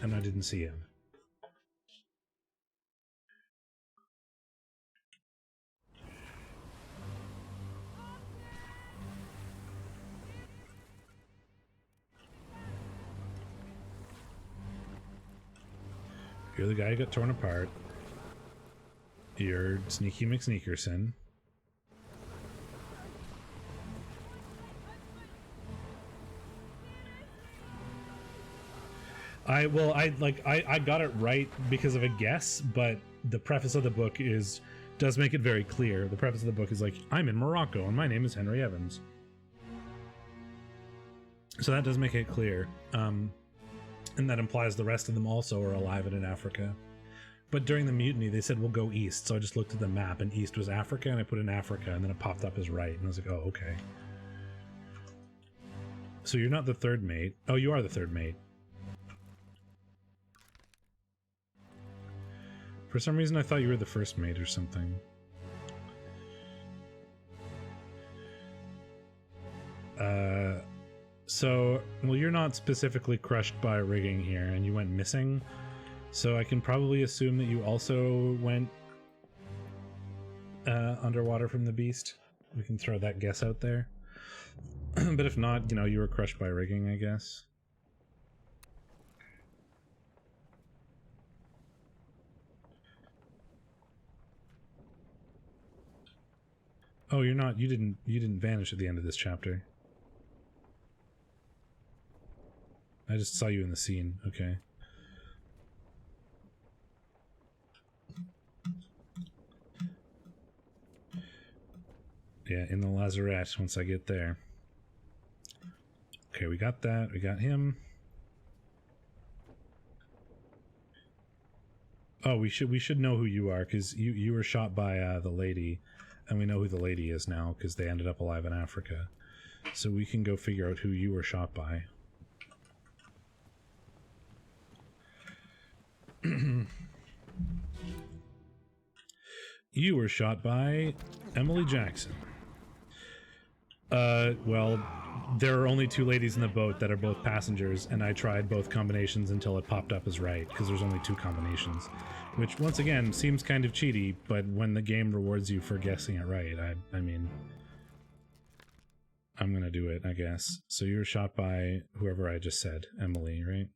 and I didn't see him. You're the guy who got torn apart. You're Sneaky McSneakerson. I got it right because of a guess, but the preface of the book does make it very clear. The preface of the book is like, I'm in Morocco and my name is Henry Evans. So that does make it clear. And that implies the rest of them also are alive and in Africa. But during the mutiny, they said, we'll go east. So I just looked at the map, and east was Africa, and I put in Africa, and then it popped up as right. And I was like, oh, okay. So you're not the third mate. Oh, you are the third mate. For some reason, I thought you were the first mate or something. So, well, you're not specifically crushed by rigging here, and you went missing. So I can probably assume that you also went underwater from the beast. We can throw that guess out there. But if not, you know, you were crushed by rigging, I guess. Oh, you're not, you didn't vanish at the end of this chapter. I just saw you in the scene. Okay. Yeah, in the lazarette once I get there. Okay, we got that. We got him. Oh, we should know who you are, because you were shot by the lady, and we know who the lady is now because they ended up alive in Africa. So we can go figure out who you were shot by. You were shot by Emily Jackson. Well, there are only two ladies in the boat that are both passengers, and I tried both combinations until it popped up as right, because there's only two combinations. Which, once again, seems kind of cheaty, but when the game rewards you for guessing it right, I mean... I'm gonna do it, I guess. So you were shot by whoever I just said, Emily, right?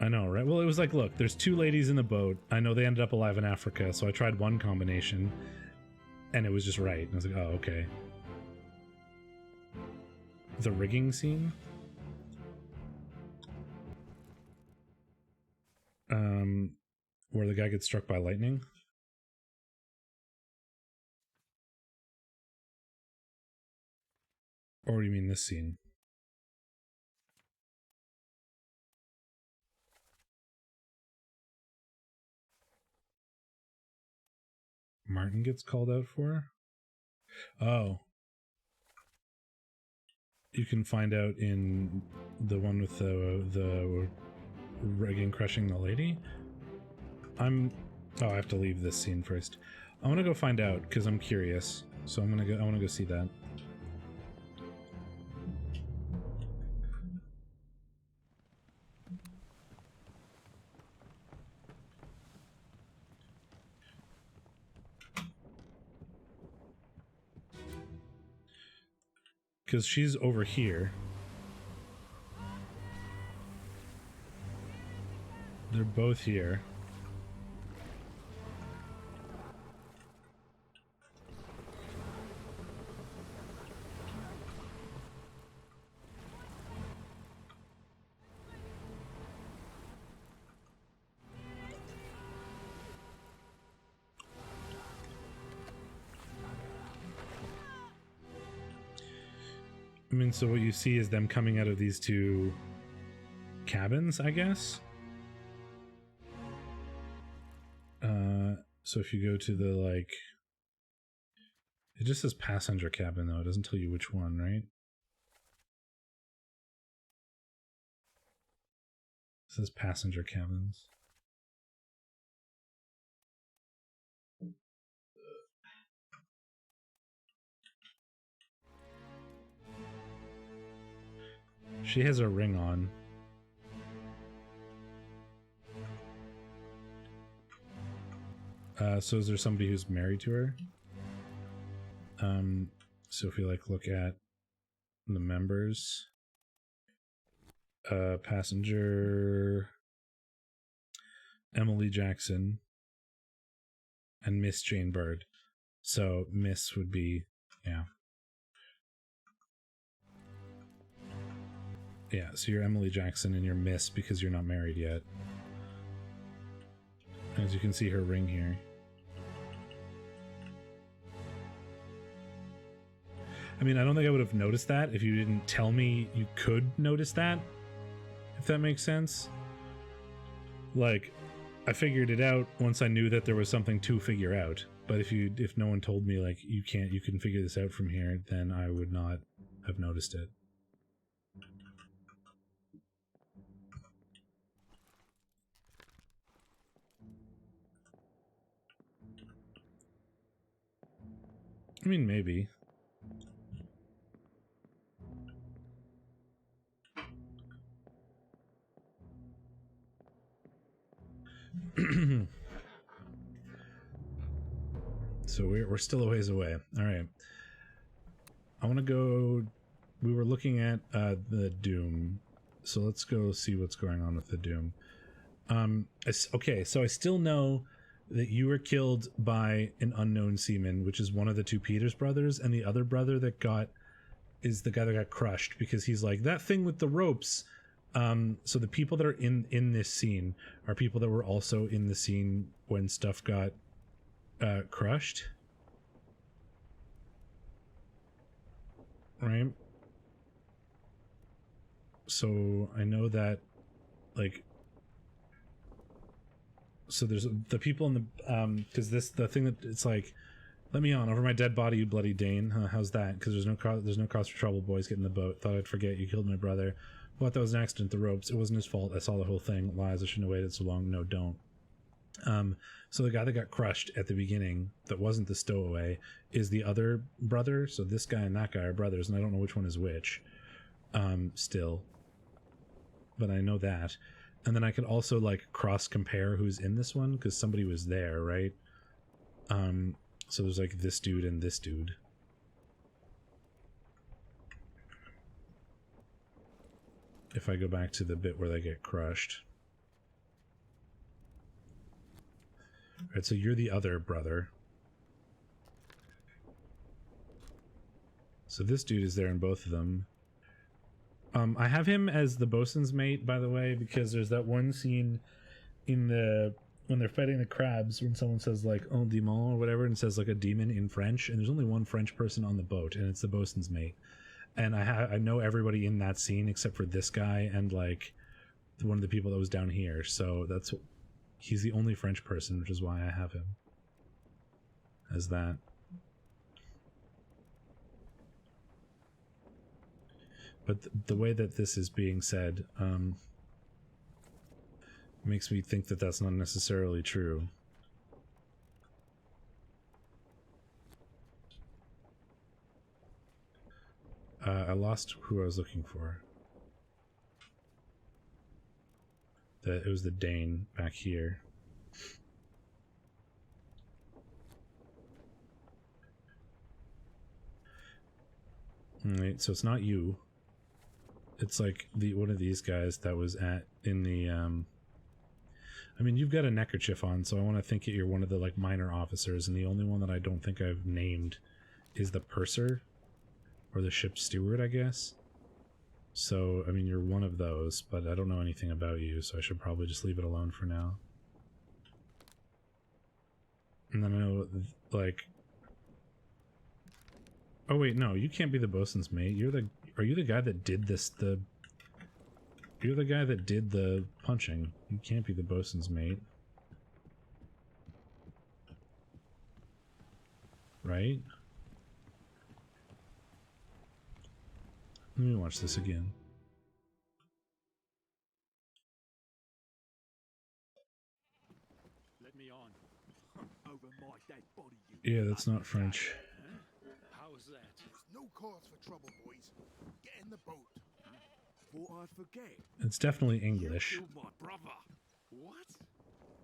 I know, right? Well, it was like, look, there's two ladies in the boat. I know they ended up alive in Africa, so I tried one combination, and it was just right. And I was like, oh, okay. The rigging scene? Where the guy gets struck by lightning? Or do you mean this scene? Martin gets called out for? Oh. You can find out in the one with the rigging crushing the lady? Oh, I have to leave this scene first. I want to go find out because I'm curious. So I want to go see that. Because she's over here. They're both here. I mean, so what you see is them coming out of these two cabins, I guess. So if you go to the, like, it just says passenger cabin though, it doesn't tell you which one, right? It says passenger cabins. She has a ring on. So is there somebody who's married to her? So if you like look at the members, passenger Emily Jackson and Miss Jane Bird. So Miss would be, yeah. Yeah, so you're Emily Jackson and you're Miss because you're not married yet. As you can see her ring here. I mean, I don't think I would have noticed that if you didn't tell me you could notice that. If that makes sense. Like, I figured it out once I knew that there was something to figure out. But if no one told me, like, you can figure this out from here, then I would not have noticed it. I mean, maybe. So we're still a ways away. All right. I want to go. We were looking at the Doom, so let's go see what's going on with the Doom. Okay, so I still know that you were killed by an unknown seaman, which is one of the two Peters brothers, and the other brother that is the guy that got crushed because he's like that thing with the ropes. So the people that are in this scene are people that were also in the scene when stuff got crushed, right? So I know that, like, so there's the people in the because the thing that it's like, let me on over my dead body, you bloody Dane. How's that? Because there's no cause for trouble, boys. Get in the boat. Thought I'd forget you killed my brother. What, that was an accident. The ropes. It wasn't his fault. I saw the whole thing. Lies. I shouldn't have waited so long. No, don't. So the guy that got crushed at the beginning, that wasn't the stowaway, is the other brother. So this guy and that guy are brothers, and I don't know which one is which. Still, but I know that. And then I could also like cross compare who's in this one because somebody was there, right? So there's like this dude and this dude. If I go back to the bit where they get crushed. Right, so you're the other brother. So this dude is there in both of them. I have him as the bosun's mate, by the way, because there's that one scene in the when they're fighting the crabs when someone says like "un démon" or whatever and says like a demon in French, and there's only one French person on the boat, and it's the bosun's mate. And I know everybody in that scene except for this guy and like one of the people that was down here. So he's the only French person, which is why I have him as that. But the way that this is being said makes me think that that's not necessarily true. I lost who I was looking for. It was the Dane back here. Alright, so it's not you. It's like one of these guys that was in the I mean, you've got a neckerchief on, so I want to think that you're one of the like minor officers, and the only one that I don't think I've named is the purser or the ship's steward, I guess. So, I mean, you're one of those, but I don't know anything about you, so I should probably just leave it alone for now. And then I know, like... Oh wait, no, you can't be the bosun's mate. Are you the guy that did this, You're the guy that did the punching. You can't be the bosun's mate. Right? Let me watch this again. Let me on. Over my dead body, you. Yeah, that's not French. How's that? There's no cause for trouble, boys. Get in the boat. Thought I'd forget. It's definitely English. You killed my brother. What?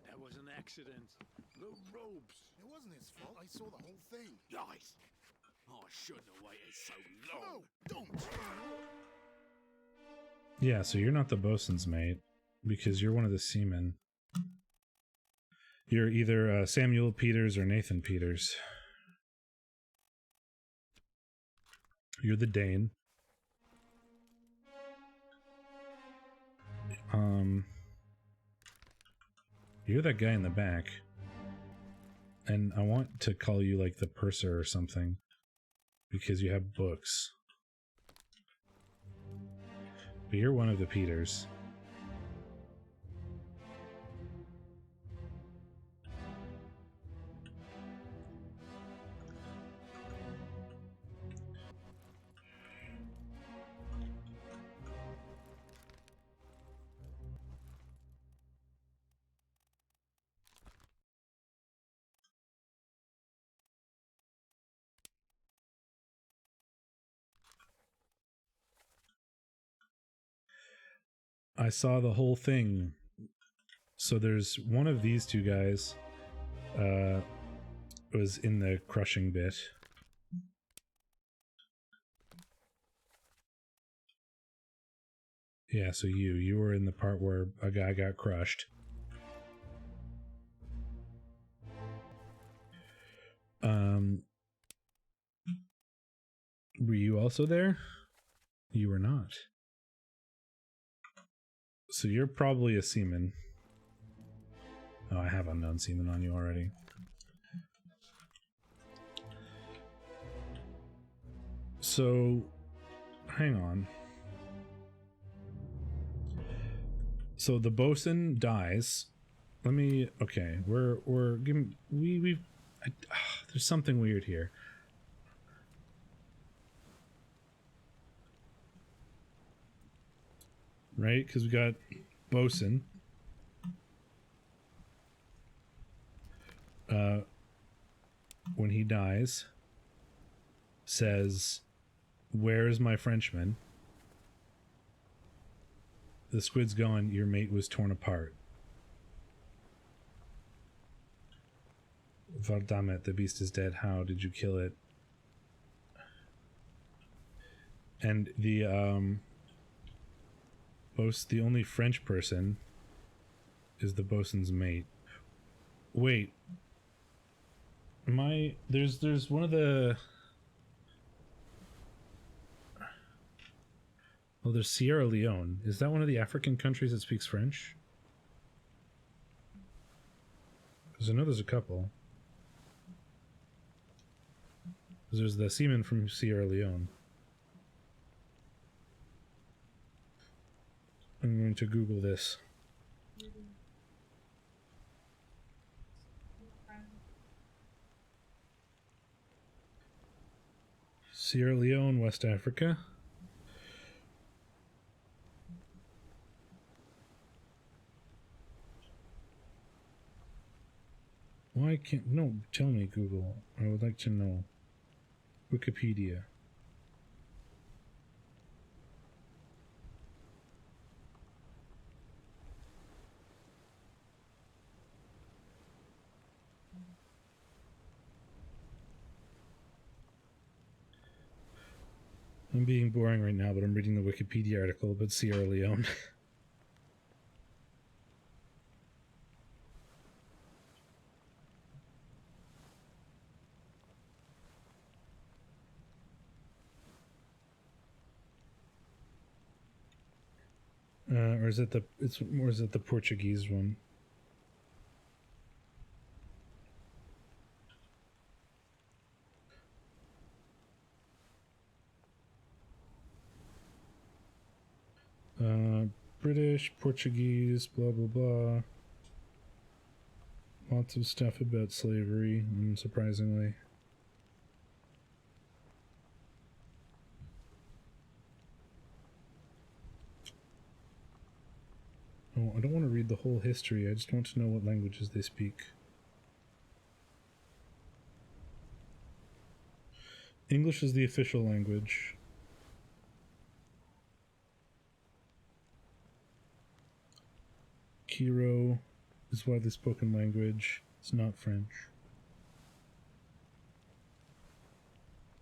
That was an accident. The robes. It wasn't his fault. I saw the whole thing. Lies. I shouldn't have waited so long. No, don't. Yeah, so you're not the bosun's mate, because you're one of the seamen. You're either Samuel Peters or Nathan Peters. You're the Dane. You're that guy in the back. And I want to call you like the purser or something, because you have books. But you're one of the Peters. I saw the whole thing. So there's one of these two guys was in the crushing bit. Yeah, so you were in the part where a guy got crushed. Were you also there? You were not. So you're probably a seaman. Oh, I have unknown seaman on you already. So, hang on. So the bosun dies. Let me. Okay, we're giving. There's something weird here. Right, because we got bosun. When he dies, says, "Where is my Frenchman?" The squid's going, "Your mate was torn apart." Vardamet, the beast is dead. How did you kill it? And the only French person is the bosun's mate. Wait. There's one of the... Oh, there's Sierra Leone. Is that one of the African countries that speaks French? Because I know there's a couple. There's the seaman from Sierra Leone. I'm going to Google this. Sierra Leone, West Africa. Why can't... No, tell me, Google. I would like to know. Wikipedia. I'm being boring right now, but I'm reading the Wikipedia article about Sierra Leone. Or is it the Portuguese one? British, Portuguese, blah blah blah. Lots of stuff about slavery, unsurprisingly. Oh, I don't want to read the whole history, I just want to know what languages they speak. English is the official language. Kiro is widely spoken language. It's not French.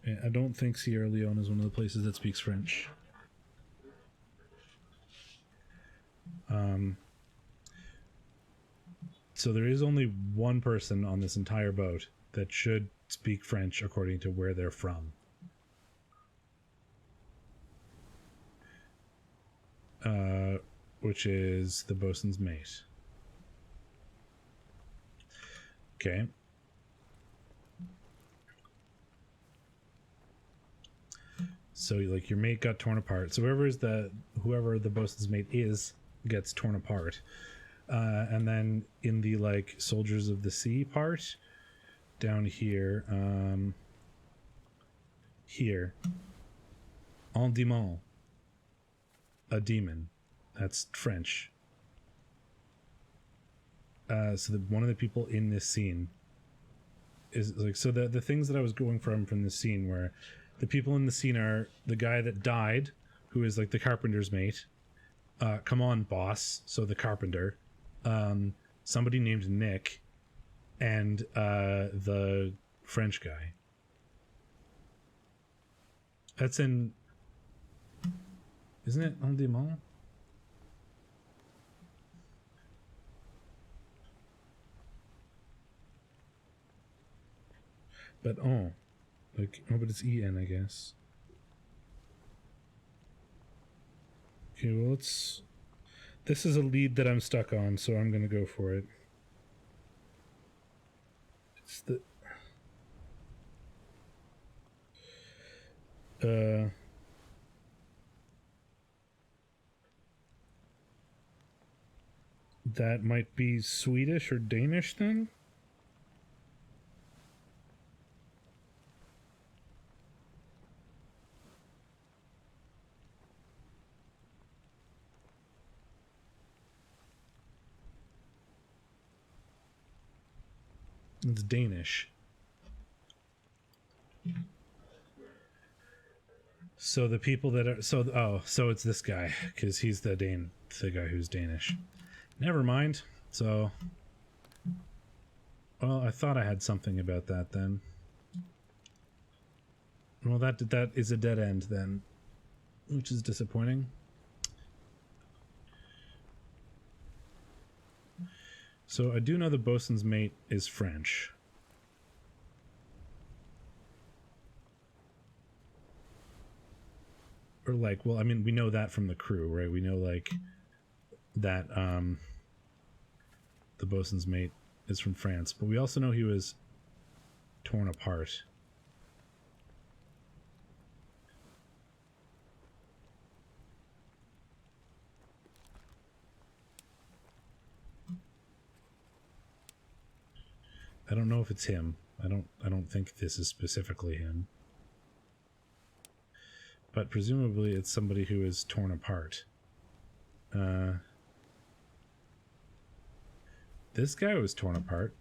I don't think Sierra Leone is one of the places that speaks French. So there is only one person on this entire boat that should speak French according to where they're from. Which is the bosun's mate. Okay. So like your mate got torn apart. So whoever the bosun's mate is gets torn apart. And then in the like Soldiers of the Sea part down here, here, en démon, a demon. That's French. So one of the people in this scene is like, so the things that I was going from this scene where the people in the scene are the guy that died, who is like the carpenter's mate. Come on, boss. So the carpenter, somebody named Nick, and the French guy. That's in, isn't it En Démon? But but it's EN, I guess. Okay, well this is a lead that I'm stuck on, so I'm gonna go for it. It's the that might be Swedish or Danish then? It's Danish. So the people that are so it's this guy, because he's the guy who's Danish. Never mind. So, well, I thought I had something about that then. Well, that is a dead end then, which is disappointing. So I do know the bosun's mate is French. Or like, well, I mean, we know that from the crew, right? We know like that the bosun's mate is from France, but we also know he was torn apart. I don't know if it's him. I don't think this is specifically him. But presumably it's somebody who is torn apart. This guy was torn apart.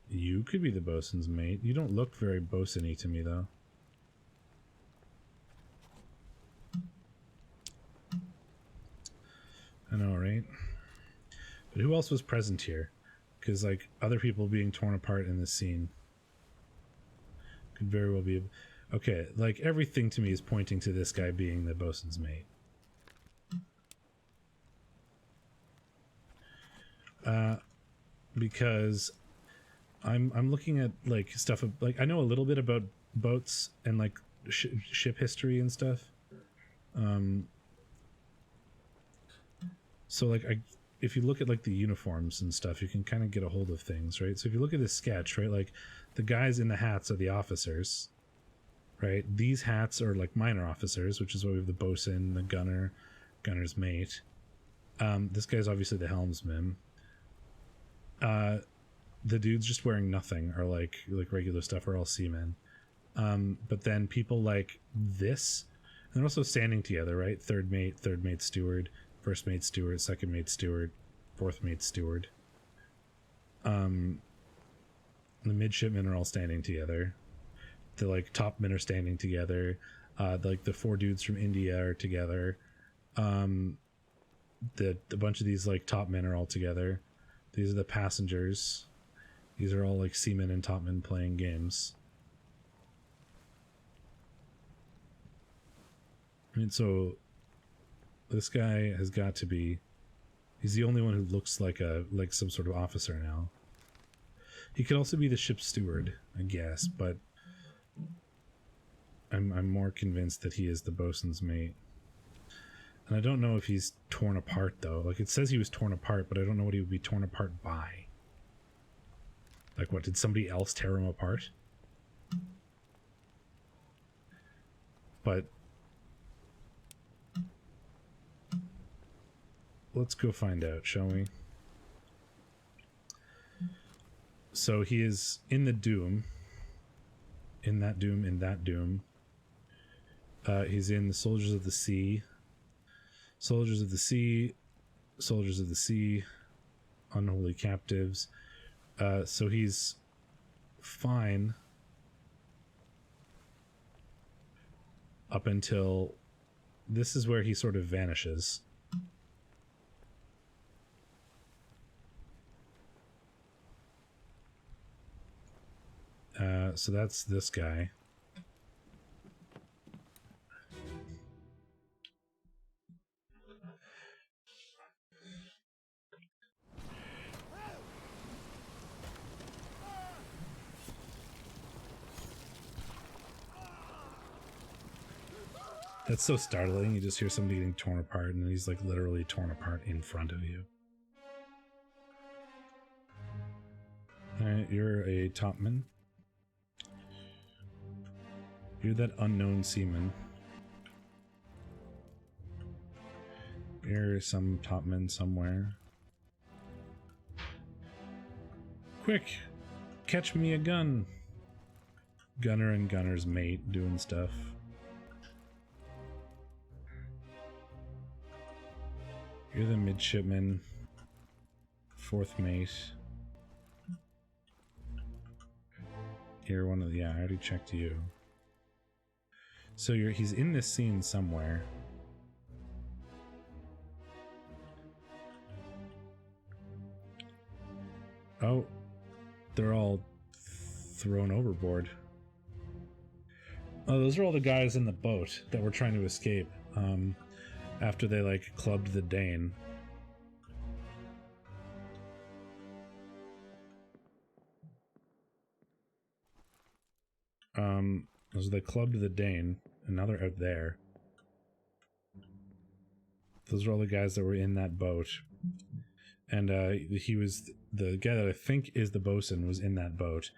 You could be the bosun's mate. You don't look very bosun-y to me, though. I know, right? But who else was present here? Because, like, other people being torn apart in this scene could very well be... Okay, like, everything to me is pointing to this guy being the bosun's mate. Because I'm looking at, like, stuff... Like, I know a little bit about boats and, like, ship history and stuff. So, like, if you look at, like, the uniforms and stuff, you can kind of get a hold of things, right? So if you look at this sketch, right, like, the guys in the hats are the officers, right? These hats are, like, minor officers, which is why we have the bosun, the gunner, gunner's mate. This guy's obviously the helmsman. The dudes just wearing nothing are, like regular stuff, are all seamen. But then people like this, and they're also standing together, right? Third mate steward, first mate steward, second mate steward, fourth mate steward. The midshipmen are all standing together. The, like, top men are standing together. Like, the four dudes from India are together. A bunch of these, like, top men are all together. These are the passengers. These are all, like, seamen and top men playing games. I mean, so this guy has got to be... He's the only one who looks like some sort of officer now. He could also be the ship's steward, I guess, but I'm more convinced that he is the bosun's mate. And I don't know if he's torn apart, though. Like, it says he was torn apart, but I don't know what he would be torn apart by. Like, what, did somebody else tear him apart? But let's go find out, shall we? So he is in the Doom. In that Doom. He's in the Soldiers of the Sea. Soldiers of the Sea. Soldiers of the Sea. Unholy Captives. So he's fine up until this is where he sort of vanishes. So that's this guy. That's so startling. You just hear somebody getting torn apart, and he's, like, literally torn apart in front of you. Alright, you're a topman. You're that unknown seaman. You're some topman somewhere. Quick! Catch me a gun! Gunner and gunner's mate doing stuff. You're the midshipman. Fourth mate. You're one of the... Yeah, I already checked you. So he's in this scene somewhere. Oh, they're all thrown overboard. Oh, those are all the guys in the boat that were trying to escape after they, like, clubbed the Dane. Those are the Club to the Dane, and now they're out there. Those are all the guys that were in that boat. And he was the guy that I think is the bosun was in that boat.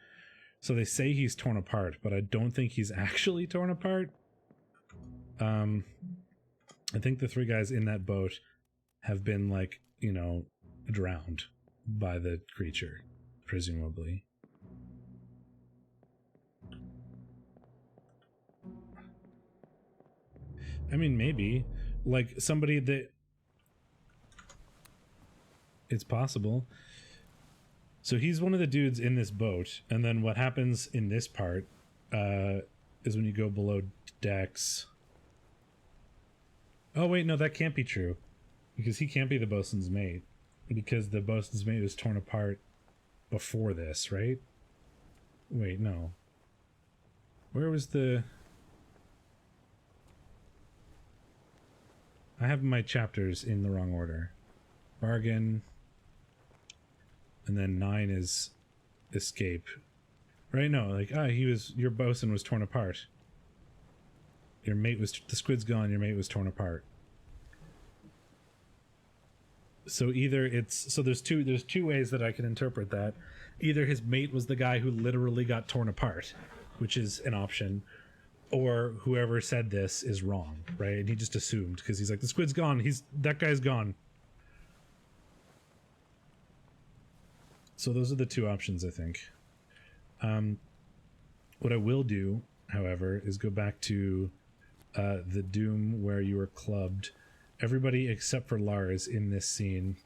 So they say he's torn apart, but I don't think he's actually torn apart. I think the 3 guys in that boat have been, like, you know, drowned by the creature, presumably. I mean, maybe. Like, somebody that... It's possible. So he's one of the dudes in this boat, and then what happens in this part is when you go below decks... Oh, wait, no, that can't be true. Because he can't be the bosun's mate. Because the bosun's mate was torn apart before this, right? Wait, no. Where was the... I have my chapters in the wrong order. Bargain. And then 9 is escape. Right? No, like, your bosun was torn apart. Your mate was... The squid's gone, your mate was torn apart. So either it's... So there's two ways that I can interpret that. Either his mate was the guy who literally got torn apart, which is an option, or whoever said this is wrong, right? And he just assumed, because he's like, the squid's gone, that guy's gone. So those are the two options, I think. What I will do, however, is go back to the Doom where you were clubbed. Everybody except for Lars in this scene.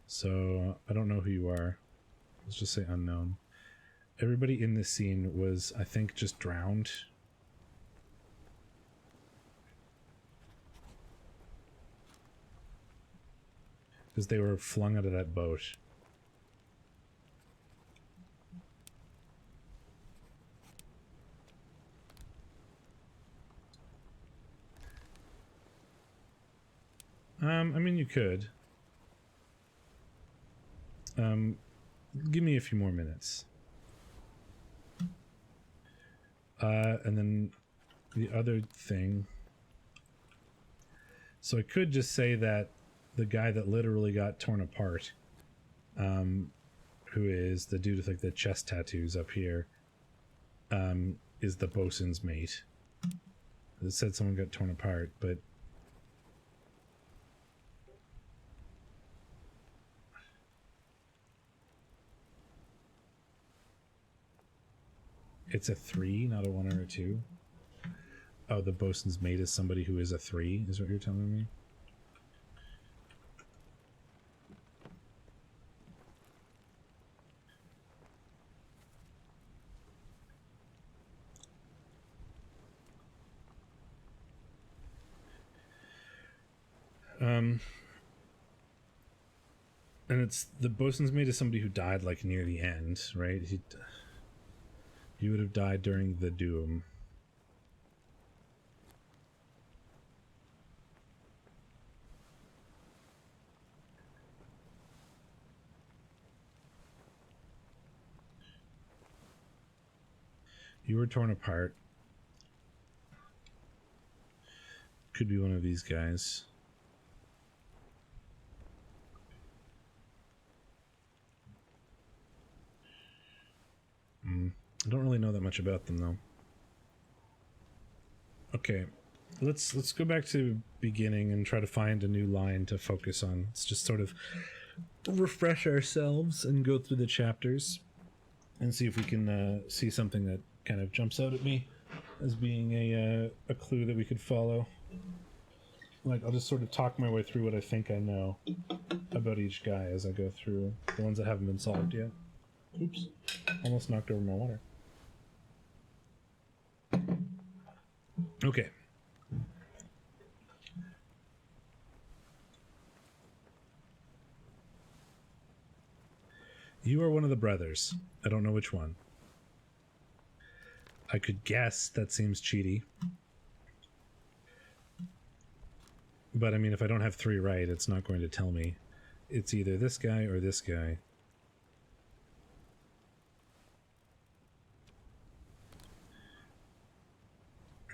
So I don't know who you are. Let's just say unknown. Everybody in this scene was, I think, just drowned. Because they were flung out of that boat. I mean, you could. Give me a few more minutes. And then the other thing. So I could just say that the guy that literally got torn apart, who is the dude with like the chest tattoos up here, is the bosun's mate. It said someone got torn apart, but it's a 3, not a 1 or a 2. Oh, the bosun's mate is somebody who is a 3, is what you're telling me? And it's the bosun's mate is somebody who died like near the end, right? He would have died during the Doom. You were torn apart. Could be one of these guys. I don't really know that much about them, though. Okay, let's go back to beginning and try to find a new line to focus on. Let's just sort of refresh ourselves and go through the chapters and see if we can see something that kind of jumps out at me as being a clue that we could follow. Like, I'll just sort of talk my way through what I think I know about each guy as I go through the ones that haven't been solved yet. Oops, almost knocked over my water. Okay. You are one of the brothers. I don't know which one. I could guess. That seems cheaty. But I mean, if I don't have 3 right, it's not going to tell me. It's either this guy or this guy.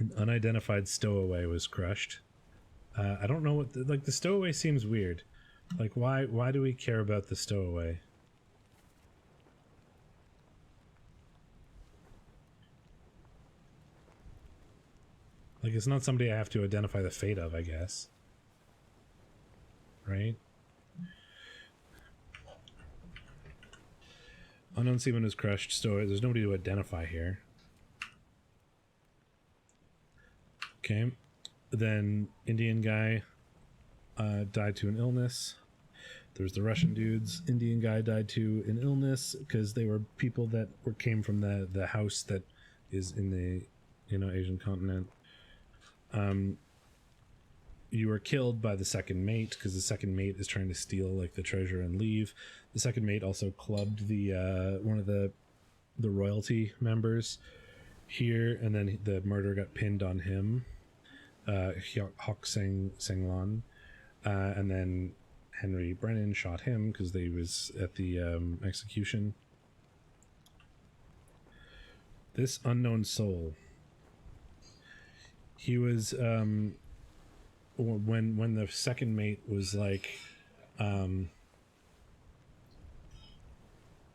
An unidentified stowaway was crushed. I don't know what like the stowaway seems weird. Like why do we care about the stowaway? Like it's not somebody I have to identify the fate of, I guess. Right? Unknown seaman was crushed. Stowaway. There's nobody to identify here. Okay. Then Indian guy died to an illness. There's the Russian dudes. Indian guy died to an illness because they were people that came from the house that is in the Asian continent. You were killed by the second mate because the second mate is trying to steal like the treasure and leave. The second mate also clubbed the one of the royalty members here, and then the murder got pinned on him. Hok Senglan, and then Henry Brennan shot him because they was at the execution. This unknown soul. He was when the second mate was like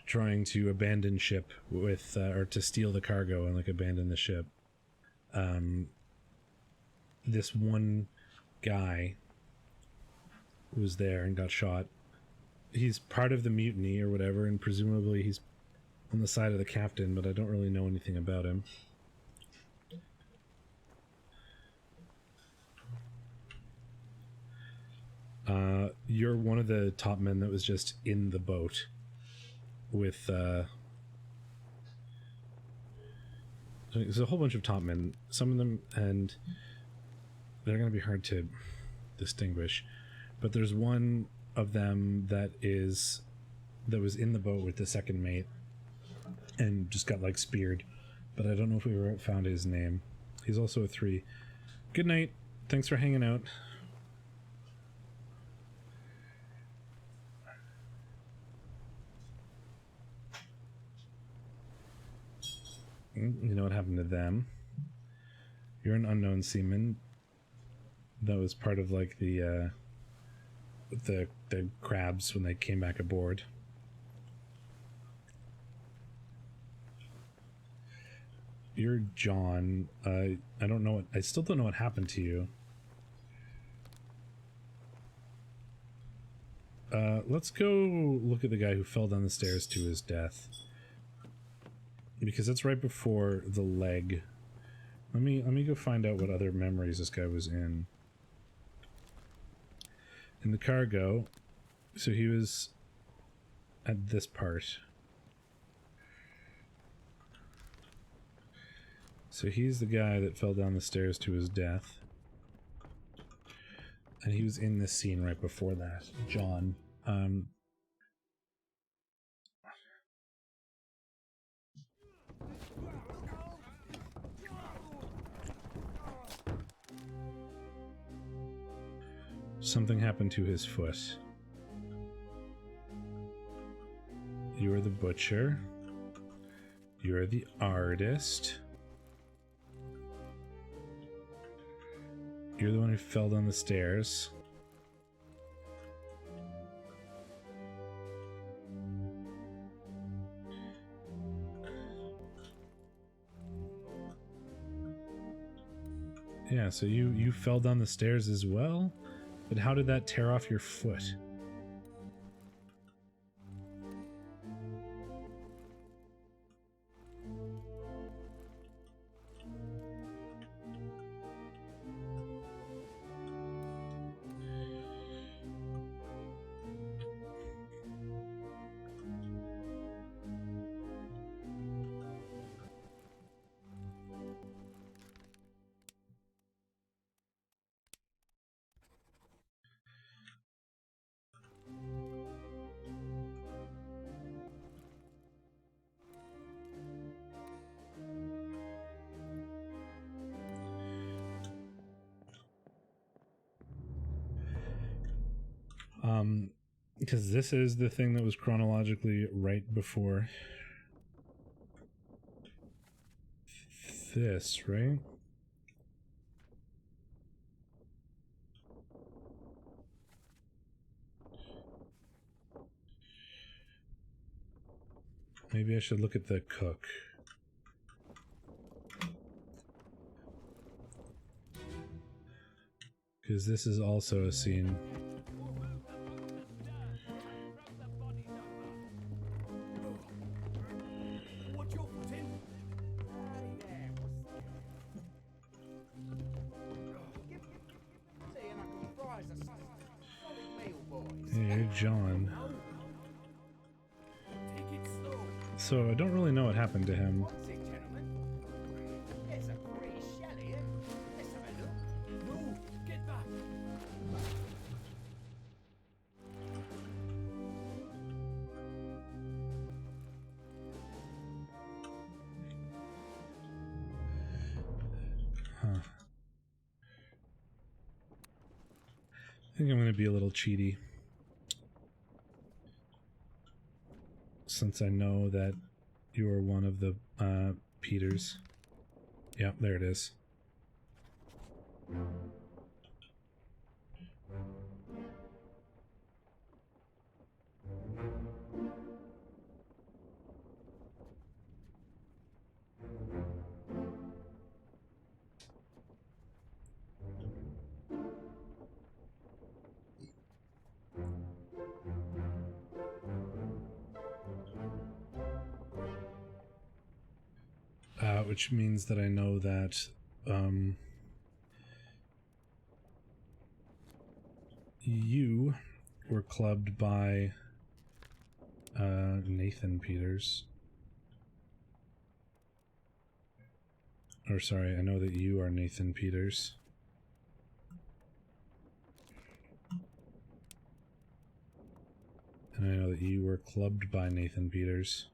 trying to abandon ship with or to steal the cargo and like abandon the ship. This one guy was there and got shot. He's part of the mutiny or whatever, and presumably he's on the side of the captain, but I don't really know anything about him. You're one of the top men that was just in the boat with there's a whole bunch of top men, some of them, and they're going to be hard to distinguish, but there's one of them that was in the boat with the second mate and just got like speared, but I don't know if we found his name. He's also a 3. Good night. Thanks for hanging out. You know what happened to them. You're an unknown seaman that was part of like the crabs when they came back aboard. You're John. I don't know I still don't know what happened to you. Let's go look at the guy who fell down the stairs to his death, because that's right before the leg. Let me go find out what other memories this guy was in. In the cargo, so he was at this part. So he's the guy that fell down the stairs to his death. And he was in this scene right before that. John. Something happened to his foot. You are the butcher. You are the artist. You're the one who fell down the stairs. Yeah, so you fell down the stairs as well? But how did that tear off your foot? Because this is the thing that was chronologically right before this, right? Maybe I should look at the cook. Because this is also a scene. What's your foot in? Tea and I can fries a solid meal, boys. Hey, John. Take it slow. So I don't really know what happened to him. What's it, gentlemen? It's a pretty shell here. Let's have a look. No, get back. Huh. I think I'm going to be a little cheaty. Since I know that you are one of the Peters. Yep, there it is. Which means that I know that you were clubbed by Nathan Peters. Or sorry, I know that you are Nathan Peters. And I know that you were clubbed by Nathan Peters.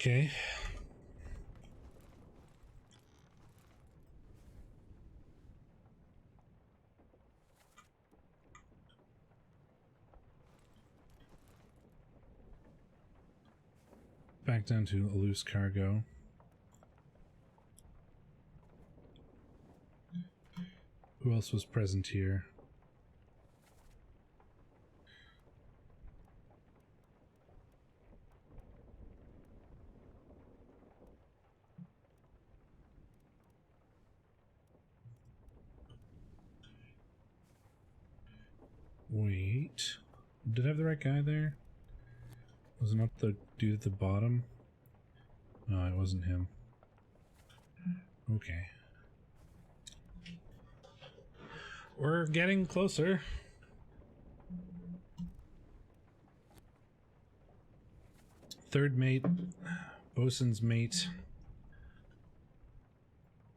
Okay. Back down to a loose cargo. Who else was present here? Wait. Did I have the right guy there? Was it not the dude at the bottom? No, it wasn't him. Okay. We're getting closer. Third mate, bosun's mate,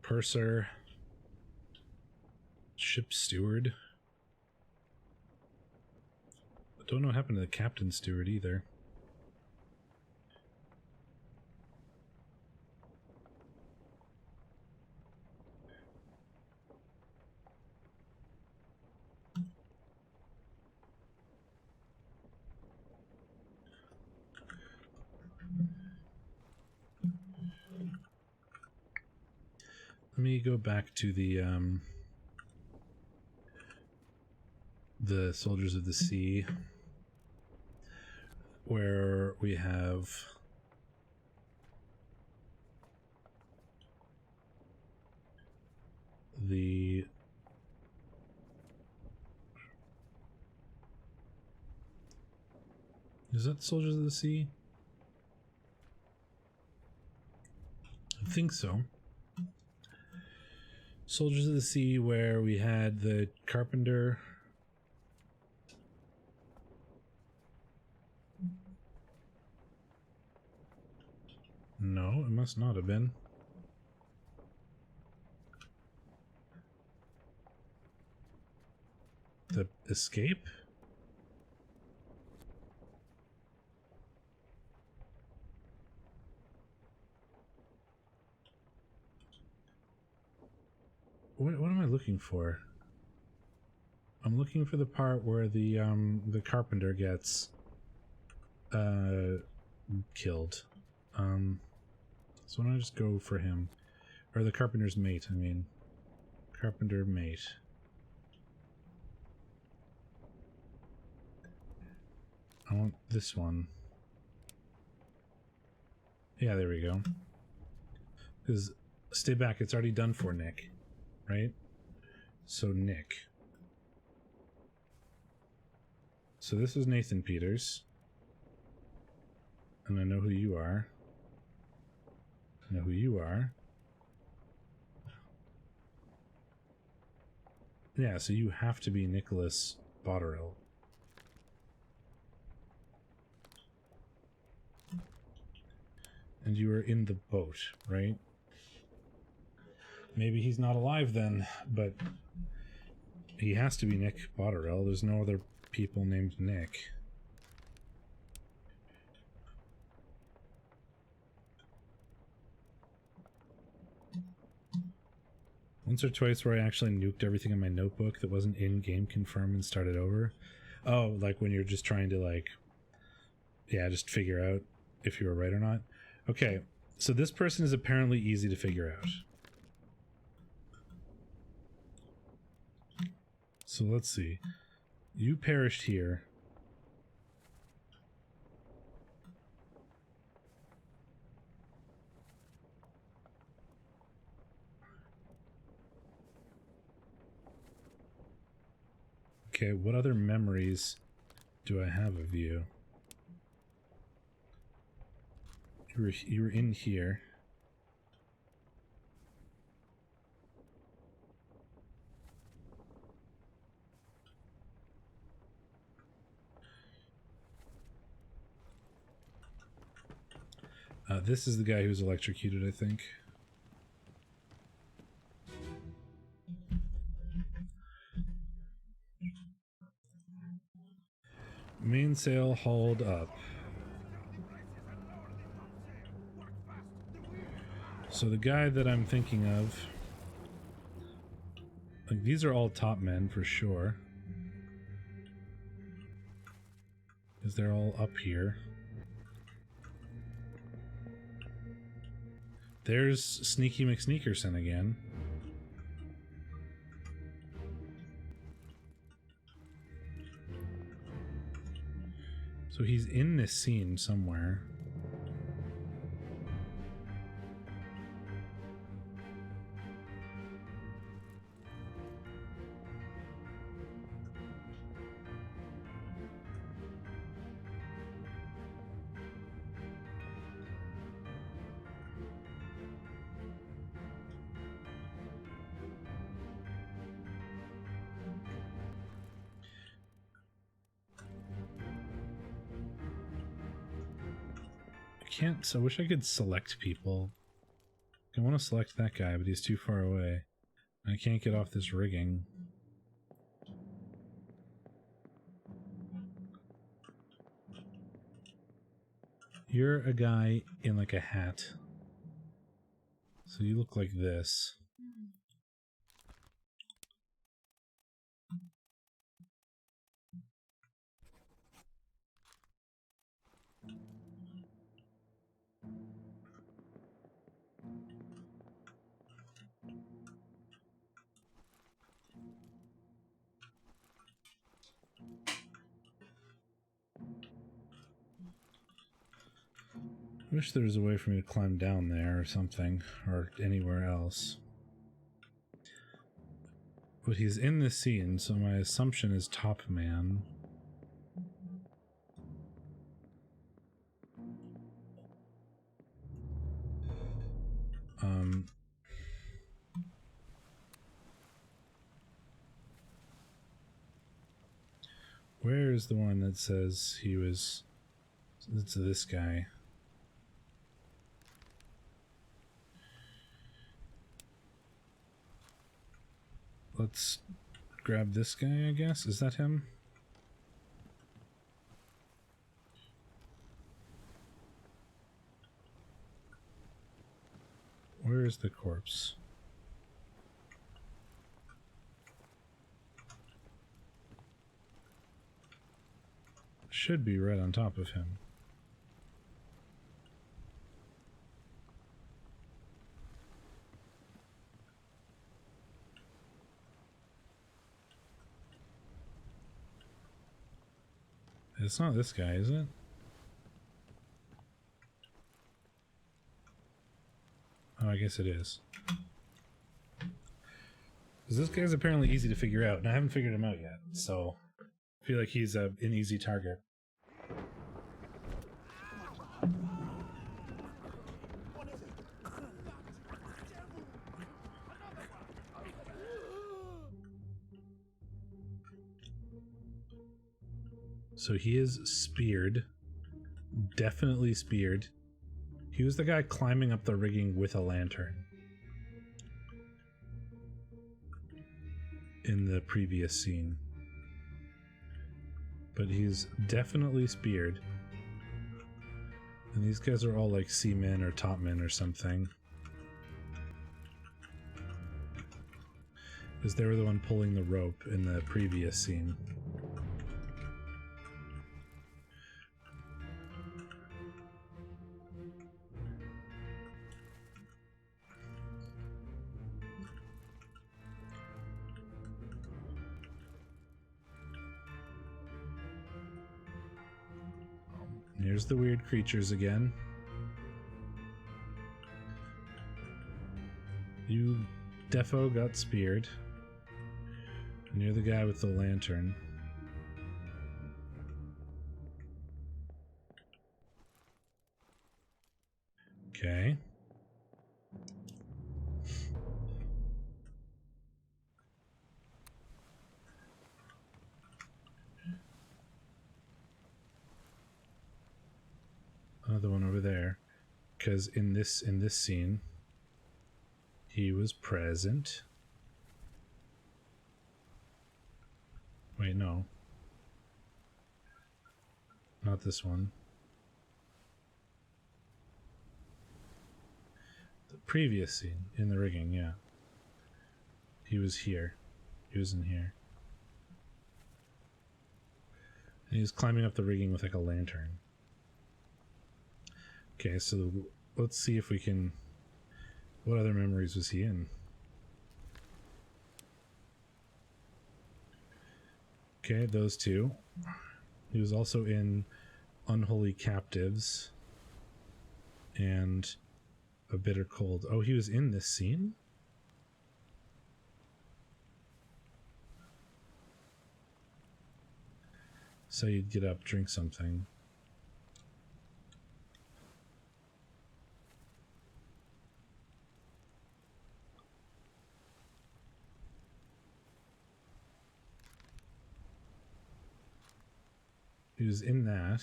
purser, ship steward. I don't know what happened to the captain steward either. Let me go back to the Soldiers of the Sea, where we have the is that Soldiers of the Sea? I think so. Soldiers of the Sea, where we had the carpenter, Must not have been. The escape? What am I looking for? I'm looking for the part where the carpenter gets killed. So why don't I just go for him? Or the carpenter's mate, I mean. Carpenter mate. I want this one. Yeah, there we go. Because stay back, it's already done for Nick, right? So Nick. So this is Nathan Peters. And I know who you are. I know who you are. Yeah, so you have to be Nicholas Botterill. And you were in the boat, right? Maybe he's not alive then, but he has to be Nick Botterill. There's no other people named Nick. Once or twice where I actually nuked everything in my notebook that wasn't in-game confirm and started over. Oh, like when you're just trying to, like, yeah, just figure out if you were right or not. Okay, so this person is apparently easy to figure out. So let's see. You perished here. Okay, what other memories do I have of you? You were in here. This is the guy who's electrocuted, I think. Mainsail hauled up. So the guy that I'm thinking of, like, these are all top men for sure, because they're all up here. There's Sneaky McSneakerson again. So he's in this scene somewhere. So I wish I could select people. I want to select that guy, but he's too far away. I can't get off this rigging. You're a guy in like a hat. So you look like this. I wish there was a way for me to climb down there or something, or anywhere else. But he's in the scene, so my assumption is top man. Where is the one that says he was... It's this guy. let's grab this guy, I guess. Is that him? Where is the corpse? Should be right on top of him. It's not this guy, is it? Oh, I guess it is. Because this guy's apparently easy to figure out, and I haven't figured him out yet, so I feel like he's an easy target. So he is speared. Definitely speared. He was the guy climbing up the rigging with a lantern in the previous scene. But he's definitely speared. And these guys are all like seamen or topmen or something. Because they were the one pulling the rope in the previous scene. Here's the weird creatures again. You defo got speared. And you're the guy with the lantern. Okay. Another one over there, because in this scene he was present. Wait, no, not this one. The previous scene in the rigging, yeah. He was here. He was in here. And he was climbing up the rigging with like a lantern. Okay, so let's see if we can... What other memories was he in? Okay, those two. He was also in Unholy Captives and A Bitter Cold. Oh, he was in this scene? So you'd get up, drink something. He was in that.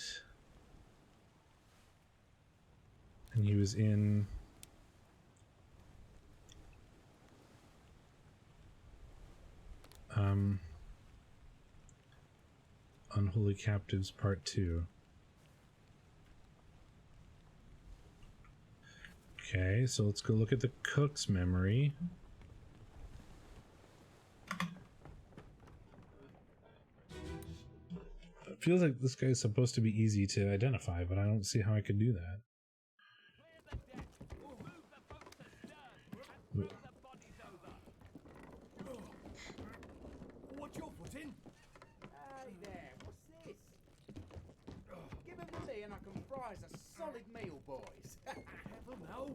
And he was in... Unholy Captives Part 2. Okay, so let's go look at the cook's memory. It feels like this guy is supposed to be easy to identify, but I don't see how I could do that. What's your foot in? Hey there, what's this? Give him to me and I can fry us a solid meal, boys. Careful now.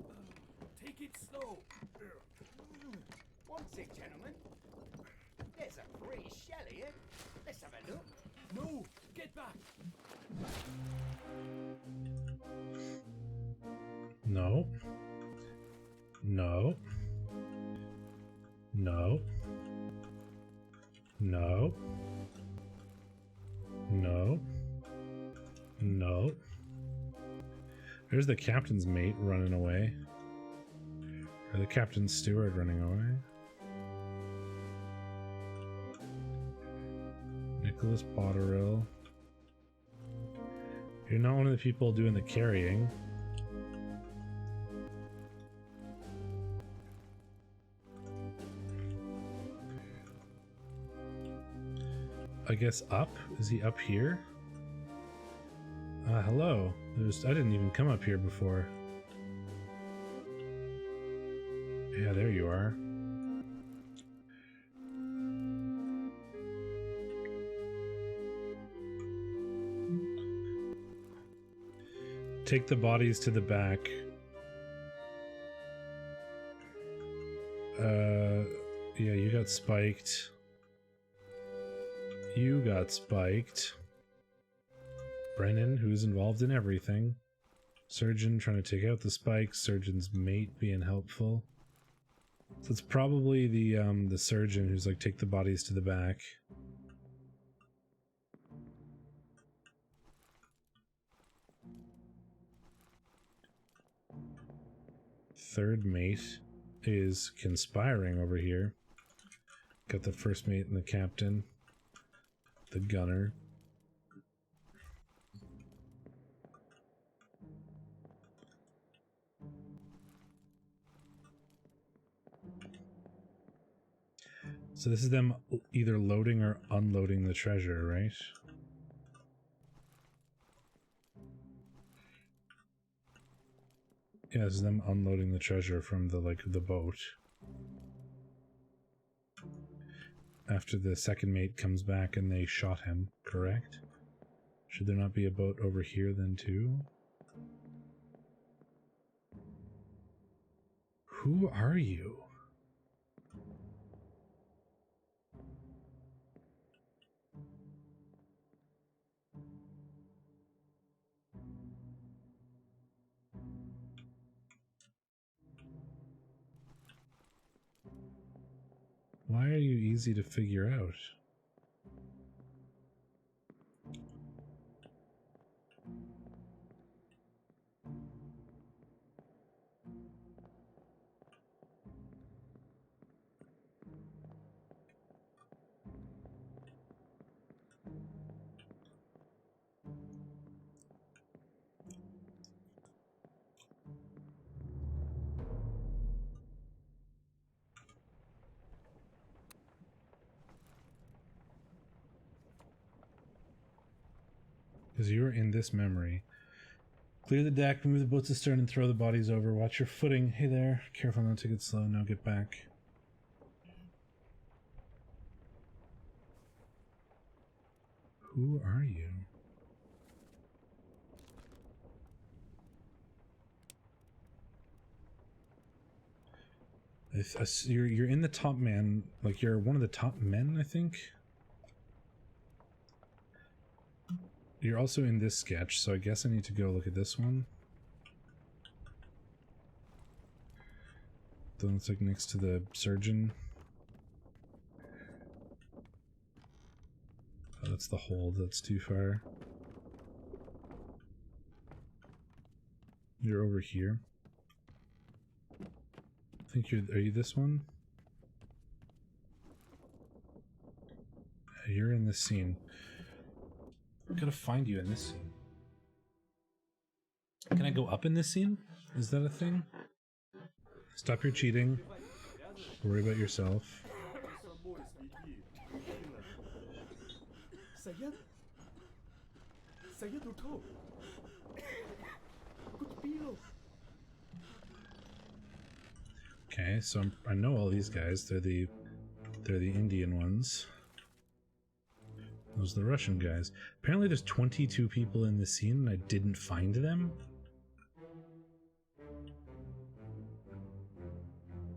Take it slow. What's it, gentlemen? There's a free shell here. Let's have a look. No, get back. No. No. No. No. No. No. There's the captain's mate running away. Or the captain's steward running away. Nicholas Potterill. You're not one of the people doing the carrying. I guess up? Is he up here? Hello. I didn't even come up here before. Yeah, there you are. Take the bodies to the back. Yeah, you got spiked. You got spiked. Brennan, who's involved in everything. Surgeon trying to take out the spikes. Surgeon's mate being helpful. So it's probably the surgeon who's like, take the bodies to the back. Third mate is conspiring over here. Got the first mate and the captain. The gunner. So this is them either loading or unloading the treasure, right? Yeah, this is them unloading the treasure from the boat. After the second mate comes back and they shot him, correct? Should there not be a boat over here then too? Who are you? Why are you easy to figure out? Because you're in this memory. Clear the deck, move the boats astern, and throw the bodies over. Watch your footing. Hey there. Careful not to get slow. Now get back. Who are you? You're in the top man. Like, you're one of the top men, I think. You're also in this sketch, so I guess I need to go look at this one. The one that's like next to the surgeon. Oh, that's the hold. That's too far. You're over here. I think are you this one? You're in this scene. I'm gonna find you in this scene. Can I go up in this scene? Is that a thing? Stop your cheating. Worry about yourself. Okay, so I know all these guys. They're the Indian ones. Those are the Russian guys. Apparently there's 22 people in this scene and I didn't find them.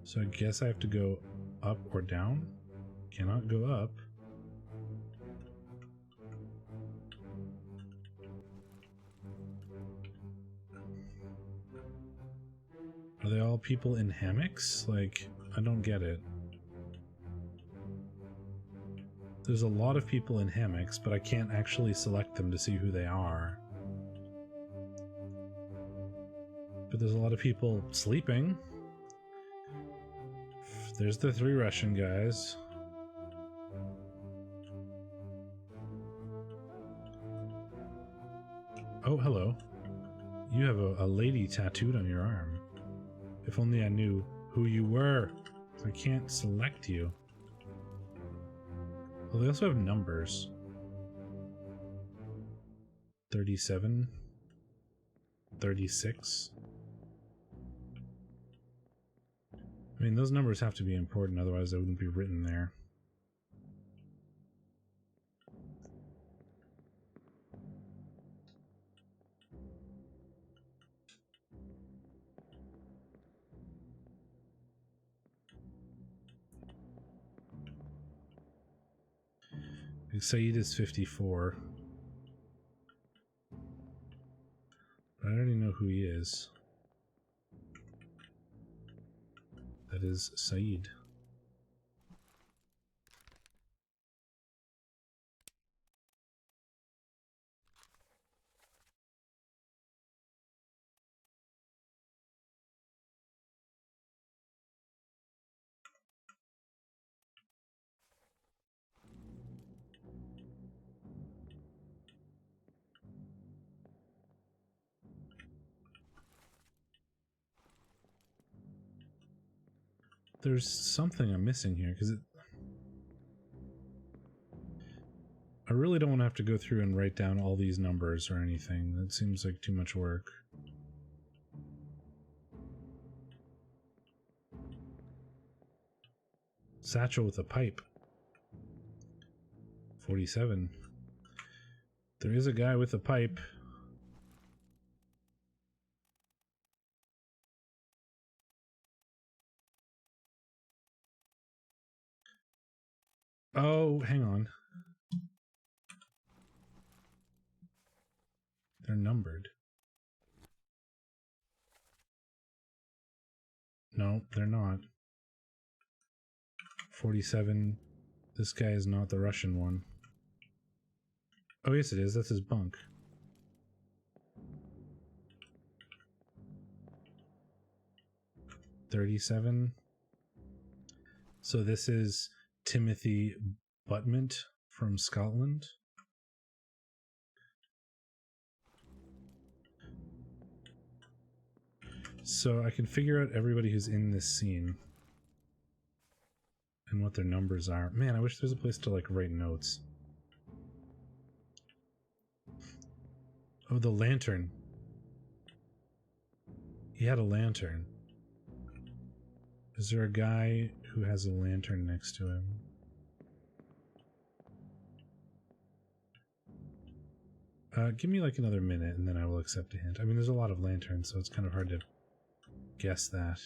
So I guess I have to go up or down. Cannot go up. Are they all people in hammocks? Like, I don't get it. There's a lot of people in hammocks, but I can't actually select them to see who they are. But there's a lot of people sleeping. There's the 3 Russian guys. hello. You have a lady tattooed on your arm. If only I knew who you were. I can't select you. Well, they also have numbers. 37. 36. I mean, those numbers have to be important, otherwise they wouldn't be written there. Saeed is 54. But I already know who he is. That is Saeed. There's something I'm missing here, because I really don't want to have to go through and write down all these numbers or anything. That seems like too much work. Satchel with a pipe. 47. There is a guy with a pipe. Oh, hang on. They're numbered. No, they're not. 47. This guy is not the Russian one. Oh, yes, it is. That's his bunk. $37. So this is Timothy Buttment from Scotland. So I can figure out everybody who's in this scene and what their numbers are. Man, I wish there was a place to like write notes. Oh, the lantern. He had a lantern. Is there a guy who has a lantern next to him? Give me like another minute and then I will accept a hint. I mean, there's a lot of lanterns, so it's kind of hard to guess that.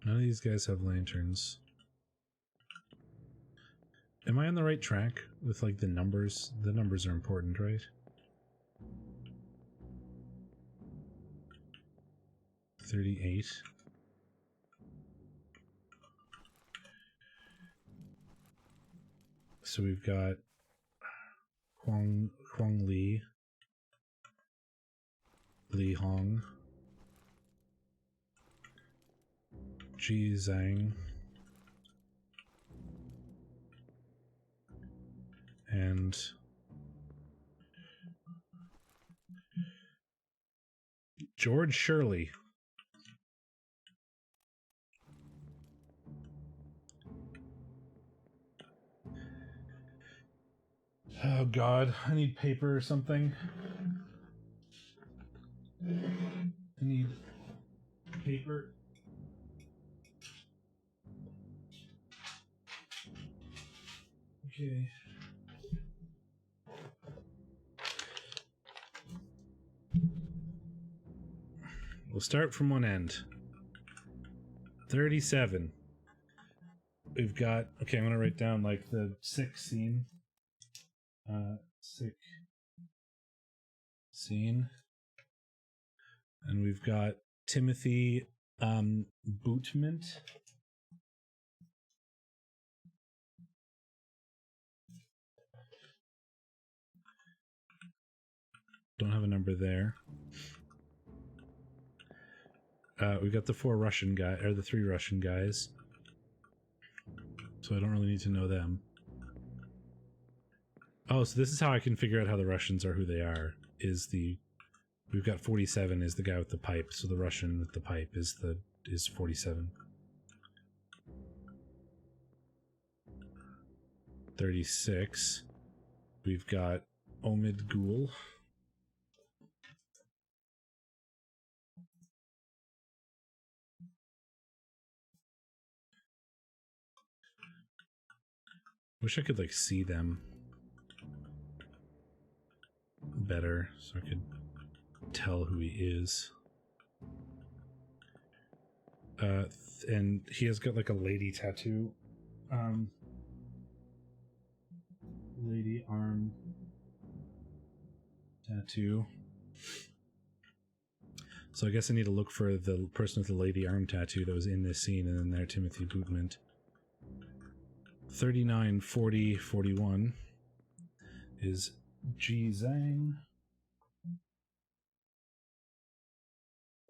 None of these guys have lanterns. Am I on the right track with like the numbers? The numbers are important, right? 38. So we've got Huang Li, Li Hong, Ji Zhang, and George Shirley. Oh God, I need paper or something. I need paper. Okay. We'll start from one end. 37. We've got, okay, I'm gonna write down like the sick scene. Sick scene. And we've got Timothy Bootment. Don't have a number there. We got the 4 Russian guy, or the 3 Russian guys. So I don't really need to know them. Oh, so this is how I can figure out how the Russians are who they are. We've got 47 is the guy with the pipe, so the Russian with the pipe is 47. 36. We've got Omid Ghoul. Wish I could like see them better so I could tell who he is. And he has got like a lady tattoo. Lady arm tattoo. So I guess I need to look for the person with the lady arm tattoo that was in this scene, and then there Timothy Bootman. 39, 40, 41 is Ji Zhang,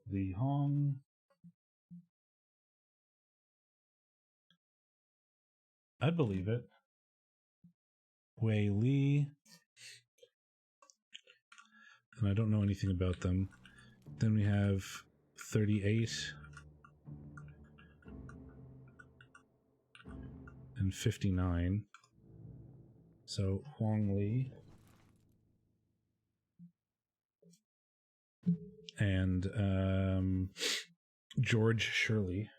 Li Hong, I'd believe it, Wei Li, and I don't know anything about them. Then we have 38 and 59. So Huang Li and George Shirley.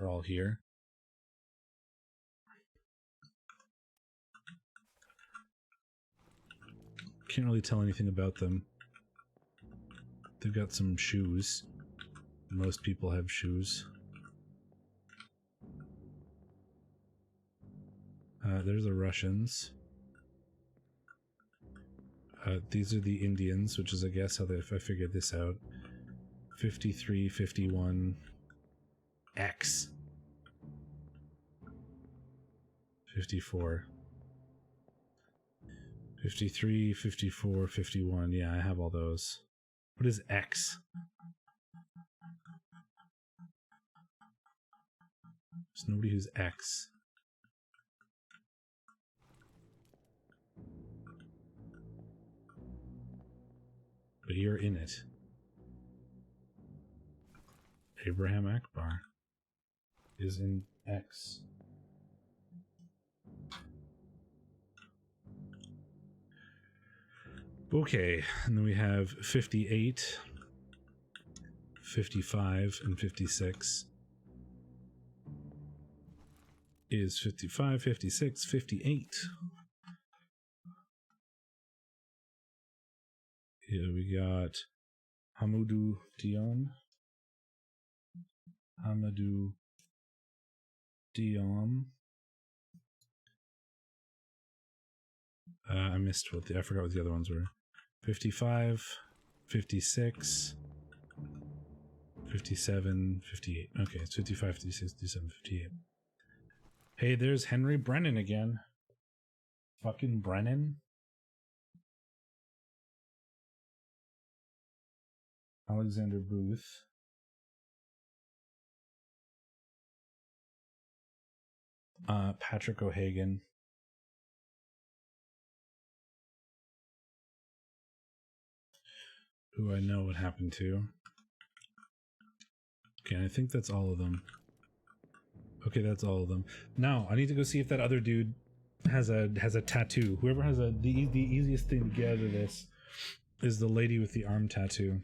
Are all here. Can't really tell anything about them. They've got some shoes. Most people have shoes. There's the Russians. These are the Indians, which is, I guess, how I figured this out. 53, 51, X. 54. 53, 54, 51. Yeah, I have all those. What is X? There's nobody who's X. But you're in it. Abraham Akbar is in X. Okay, and then we have 58, 55, and 56. Is 55, 56, 58. Here we got Hamoudou Dion. Hamadou Dion. I missed I forgot what the other ones were. 55, 56, 57, 58. Okay, it's 55, 56, 57, 58. Hey, there's Henry Brennan again. Fucking Brennan. Alexander Booth. Patrick O'Hagan. Who I know what happened to. Okay, I think that's all of them. Okay, that's all of them. Now, I need to go see if that other dude has a tattoo. Whoever has the easiest thing to get out of this is the lady with the arm tattoo.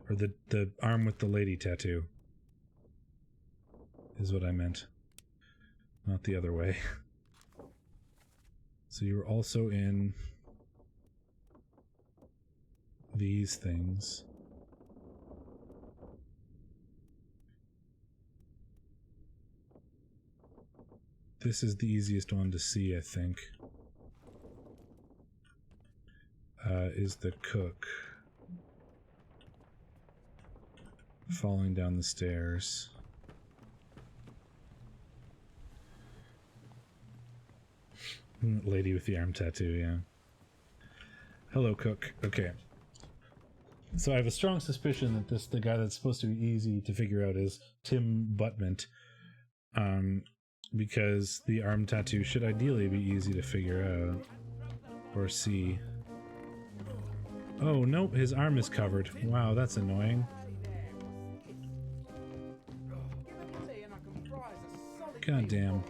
Or the arm with the lady tattoo is what I meant. Not the other way. So you were also in these things. This is the easiest one to see, I think. Is the cook falling down the stairs. Lady with the arm tattoo, yeah. Hello, Cook. Okay. So I have a strong suspicion that the guy that's supposed to be easy to figure out is Tim Buttment. Because the arm tattoo should ideally be easy to figure out. Or see. Oh, nope, his arm is covered. Wow, that's annoying. God damn.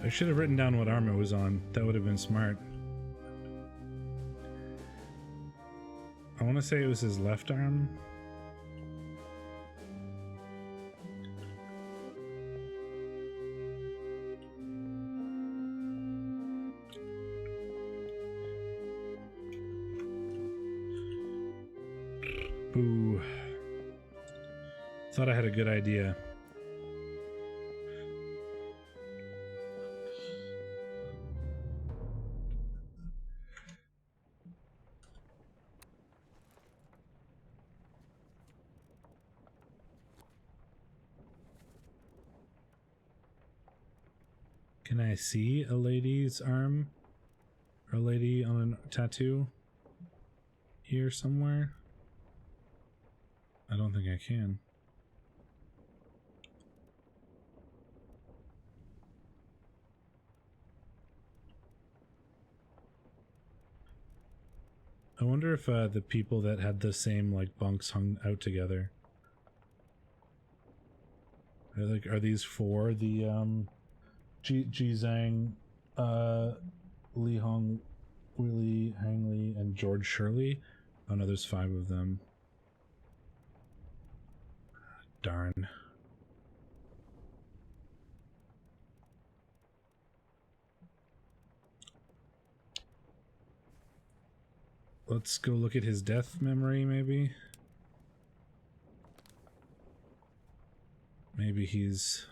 I should have written down what arm it was on. That would have been smart. I want to say it was his left arm. Boo. Thought I had a good idea. Can I see a lady's arm? Or a lady on a tattoo? Here somewhere? I don't think I can. I wonder if the people that had the same like bunks hung out together. Are these for the Ji Zhang, Li Hong, Willie Hangley, and George Shirley? Oh no, there's 5 of them. Darn. Let's go look at his death memory, maybe? Maybe he's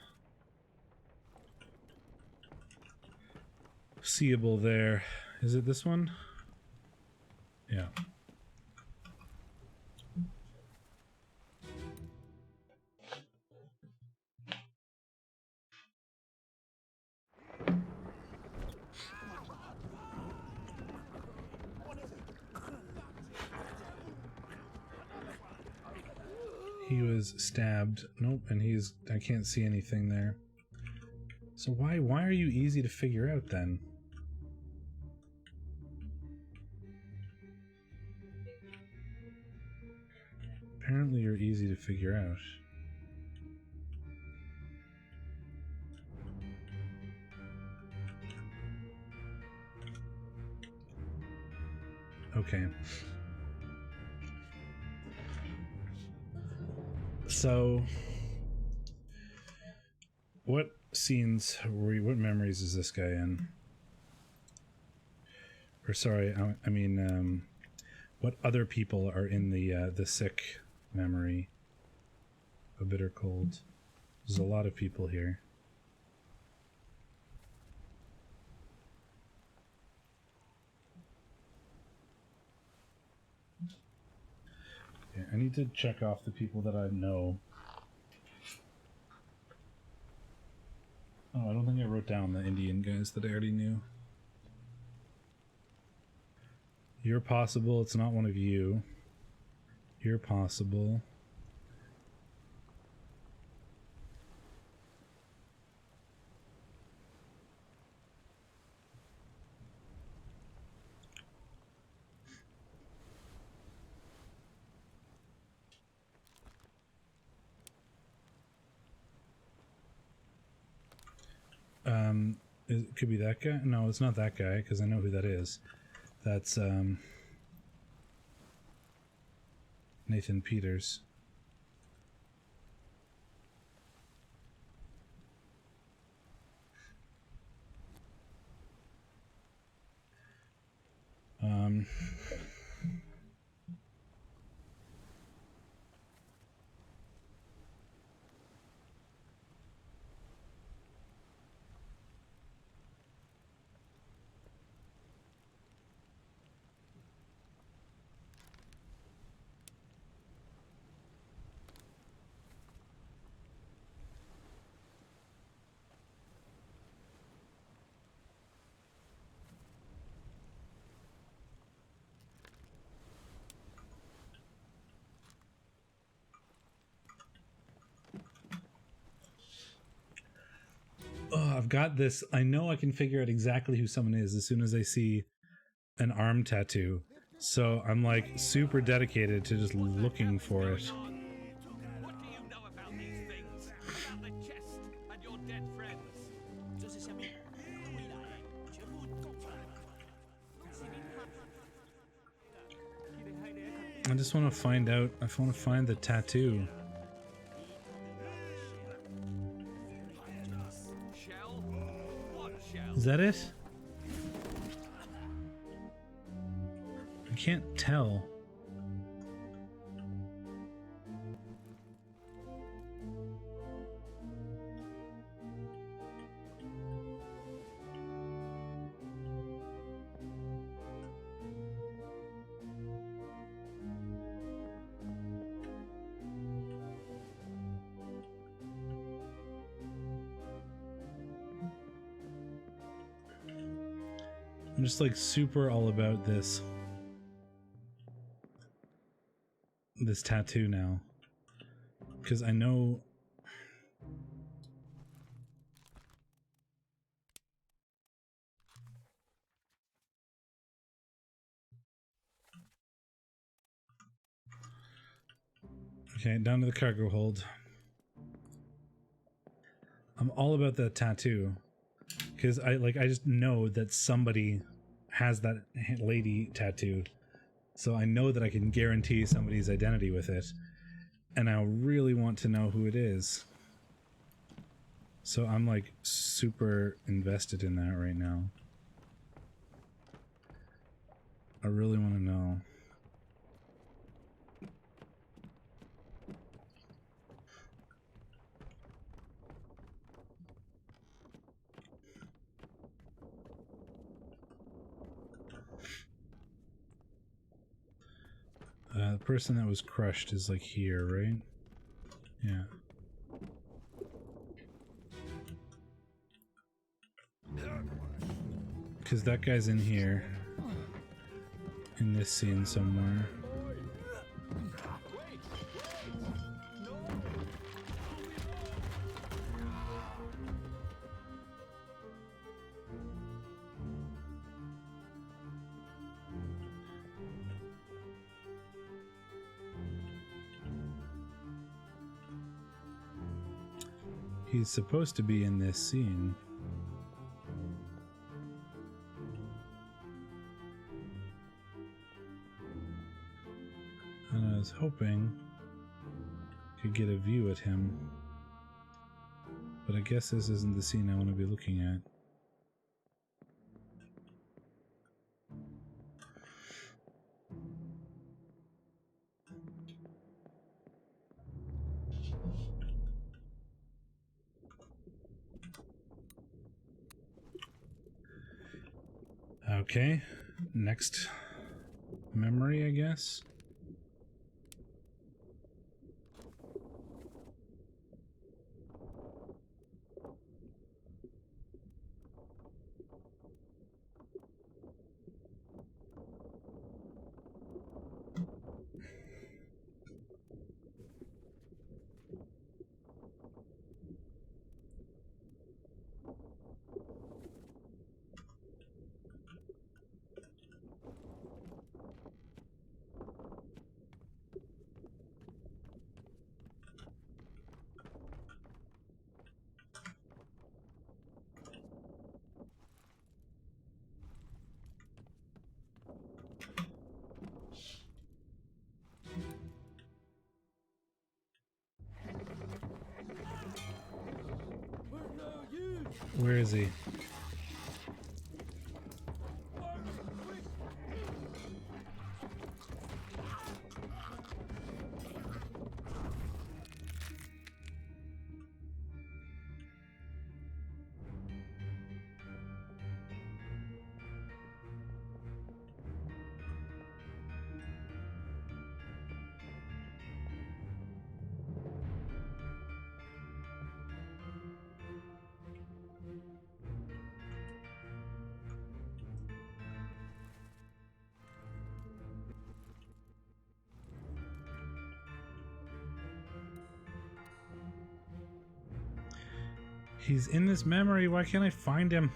seeable there. Is it this one? Yeah. He was stabbed. Nope, and I can't see anything there. So why are you easy to figure out then? Apparently you're easy to figure out. Okay. So, what scenes what memories is this guy in? Or sorry, I mean, what other people are in the sick memory? A bitter cold. There's a lot of people here. Okay, I need to check off the people that I know. Oh, I don't think I wrote down the Indian guys that I already knew. You're possible, it's not one of you. You're possible. It could be that guy? No, it's not that guy, because I know who that is. That's, Nathan Peters. I've got this. I know I can figure out exactly who someone is as soon as I see an arm tattoo. So I'm like super dedicated to just looking for it. What do you know about these things? About the chest and your dead friends? I just want to find out. I want to find the tattoo. Shell? What shell? Is that it? I can't tell. I'm just like super all about this tattoo now, because I know okay, down to the cargo hold. I'm all about that tattoo because I just know that somebody has that lady tattooed. So I know that I can guarantee somebody's identity with it. And I really want to know who it is. So I'm like super invested in that right now. I really want to know. The person that was crushed is like here, right? Yeah. Because that guy's in here. In this scene somewhere. He's supposed to be in this scene. And I was hoping I could get a view at him. But I guess this isn't the scene I want to be looking at. Okay, next memory, I guess. Where is he? He's in this memory. Why can't I find him?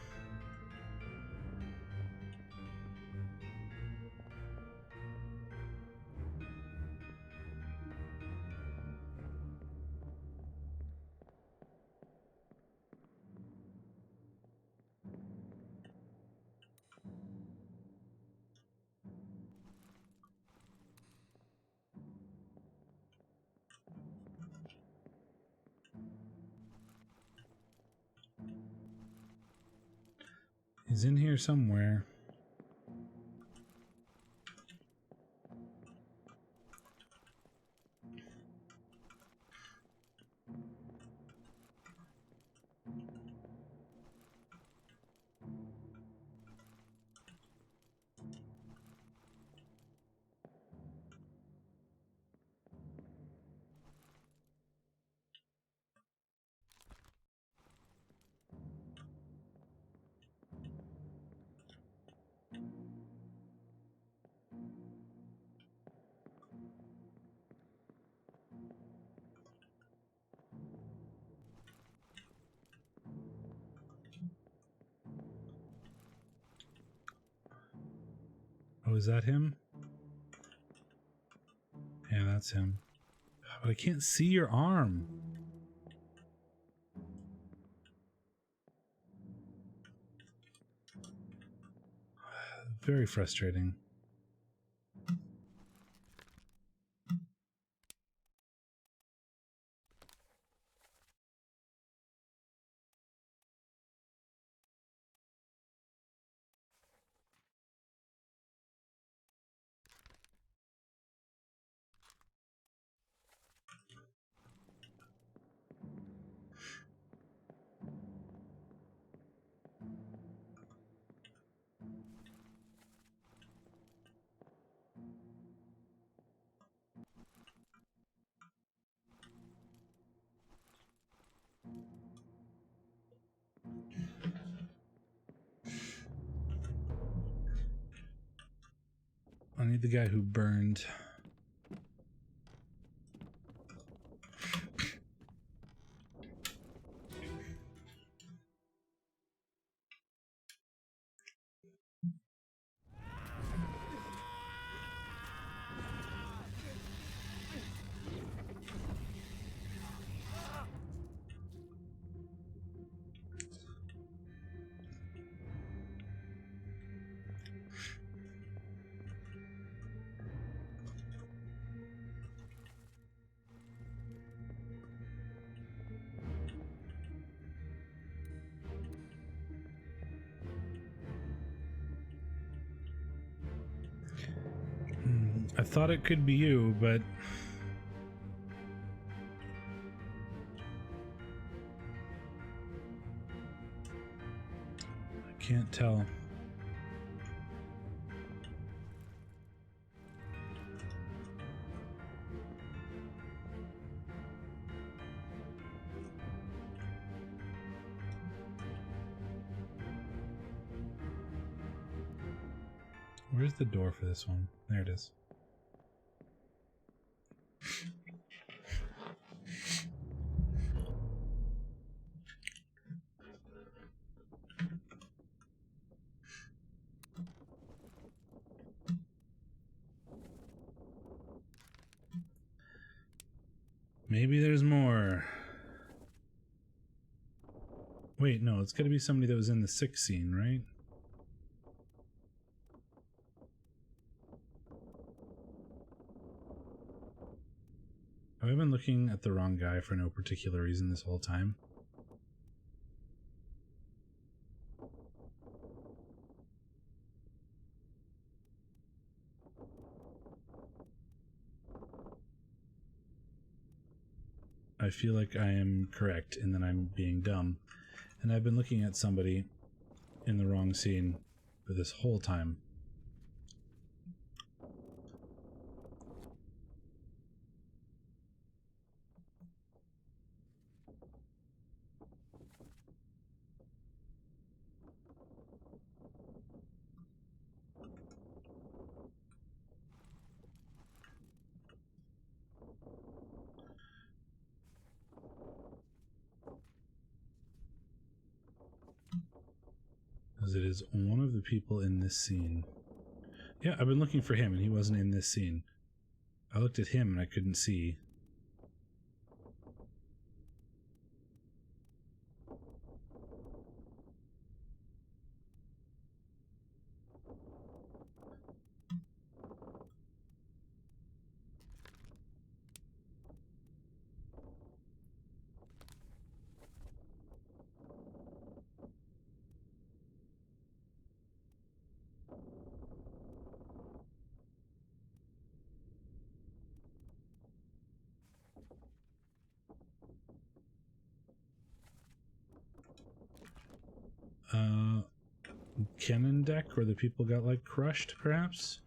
He's in here somewhere. Oh, is that him? Yeah, that's him. But I can't see your arm. Very frustrating. I need the guy who burned. I thought it could be you, but I can't tell. Where's the door for this one? There it is. Maybe there's more. Wait, no, it's gotta be somebody that was in the 6th scene, right? Have I been looking at the wrong guy for no particular reason this whole time? I feel like I am correct and that I'm being dumb. And I've been looking at somebody in the wrong scene for this whole time. Because it is one of the people in this scene. Yeah, I've been looking for him and he wasn't in this scene. I looked at him and I couldn't see. Cannon deck where the people got like crushed, perhaps?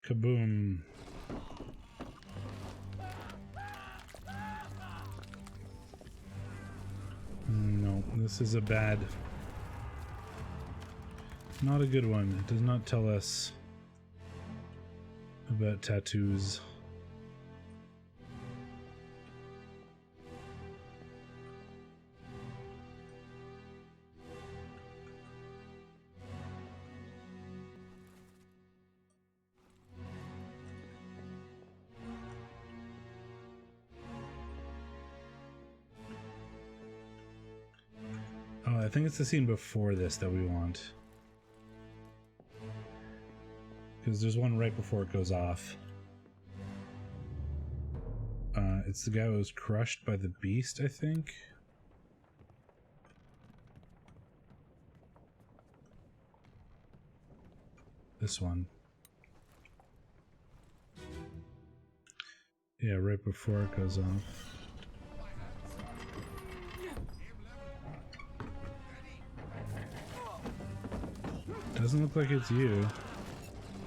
Kaboom. No, this is a bad... Not a good one. It does not tell us about tattoos. Oh, I think it's the scene before this that we want. Because there's one right before it goes off. It's the guy who was crushed by the beast, I think. This one. Yeah, right before it goes off. Doesn't look like it's you.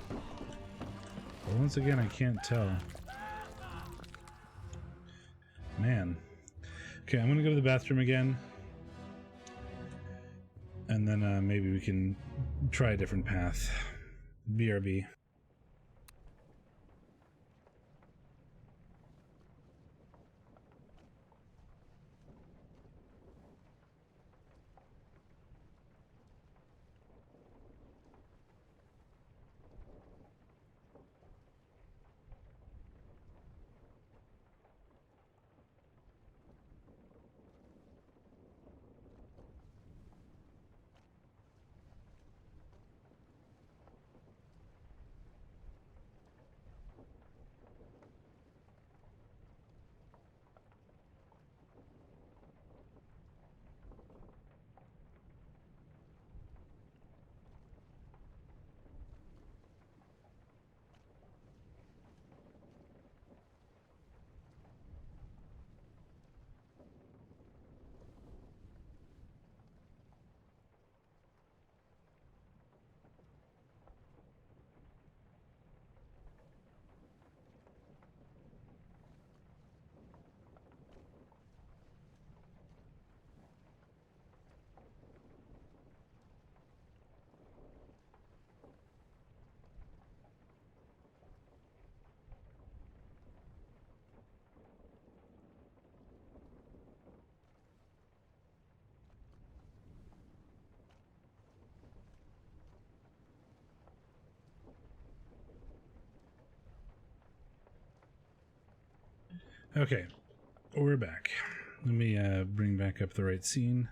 But once again, I can't tell. Man. Okay, I'm gonna go to the bathroom again. And then maybe we can try a different path. BRB. Okay, we're back. Let me bring back up the right scene.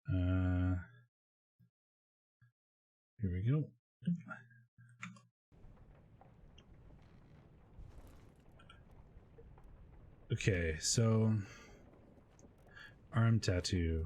Here we go. Okay, so arm tattoo.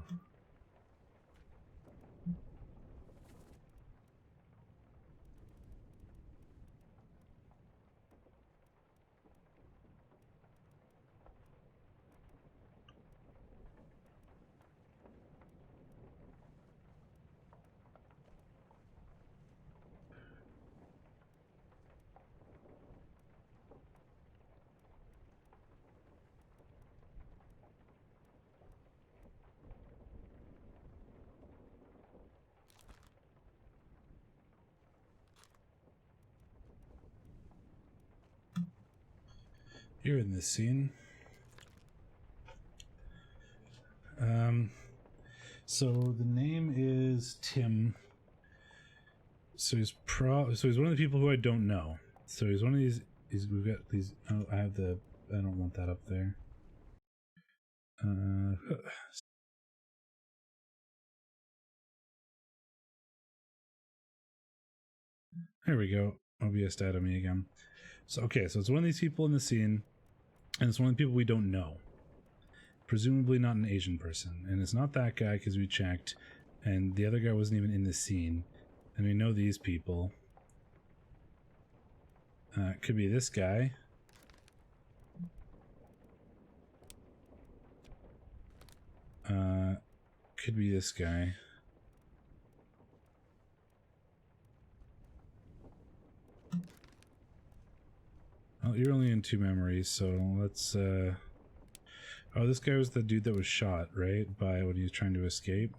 You're in this scene. So the name is Tim. So he's one of the people who I don't know. So he's one of these. We've got these. Oh, I don't want that up there. There we go. OBS died on me again. So okay, so it's one of these people in the scene, and it's one of the people we don't know. Presumably not an Asian person, and it's not that guy because we checked, and the other guy wasn't even in the scene, and we know these people. It could be this guy. Could be this guy. Well, you're only in 2 memories, so let's, oh, this guy was the dude that was shot, right? By when he was trying to escape.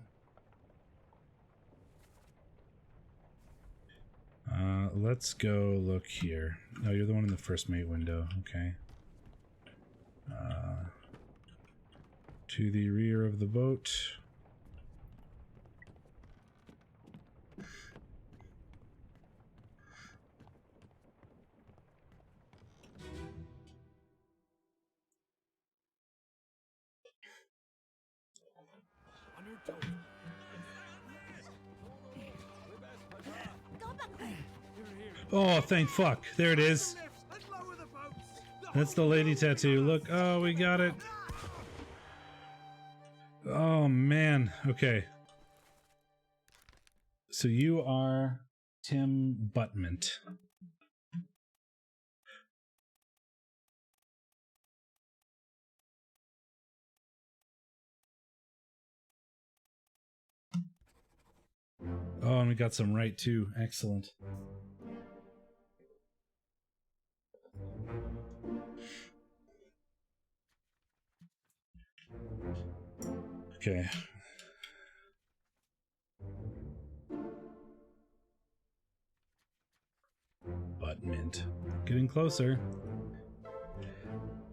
Let's go look here. Oh, you're the one in the first mate window. Okay. To the rear of the boat. Oh, thank fuck. There it is. That's the lady tattoo. Look. Oh, we got it. Oh, man. Okay. So you are Tim Buttment. Oh, and we got some right too. Excellent. Okay. Buttmint. Getting closer.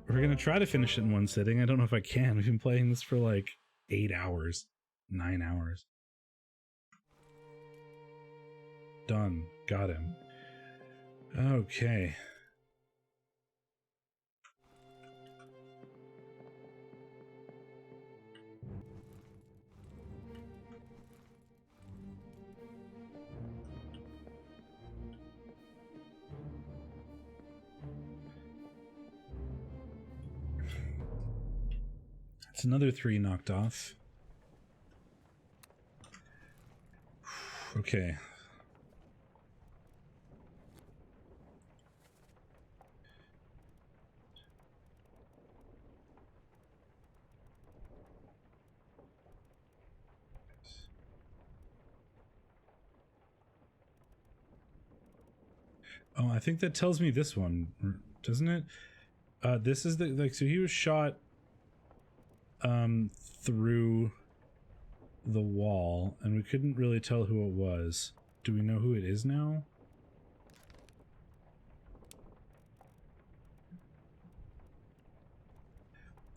We're gonna try to finish it in one sitting. I don't know if I can. We've been playing this for like 8 hours. 9 hours. Done. Got him. Okay. It's another 3 knocked off. Okay. Oh, I think that tells me this one, doesn't it? This is the, like, so he was shot through the wall, and we couldn't really tell who it was. Do we know who it is now?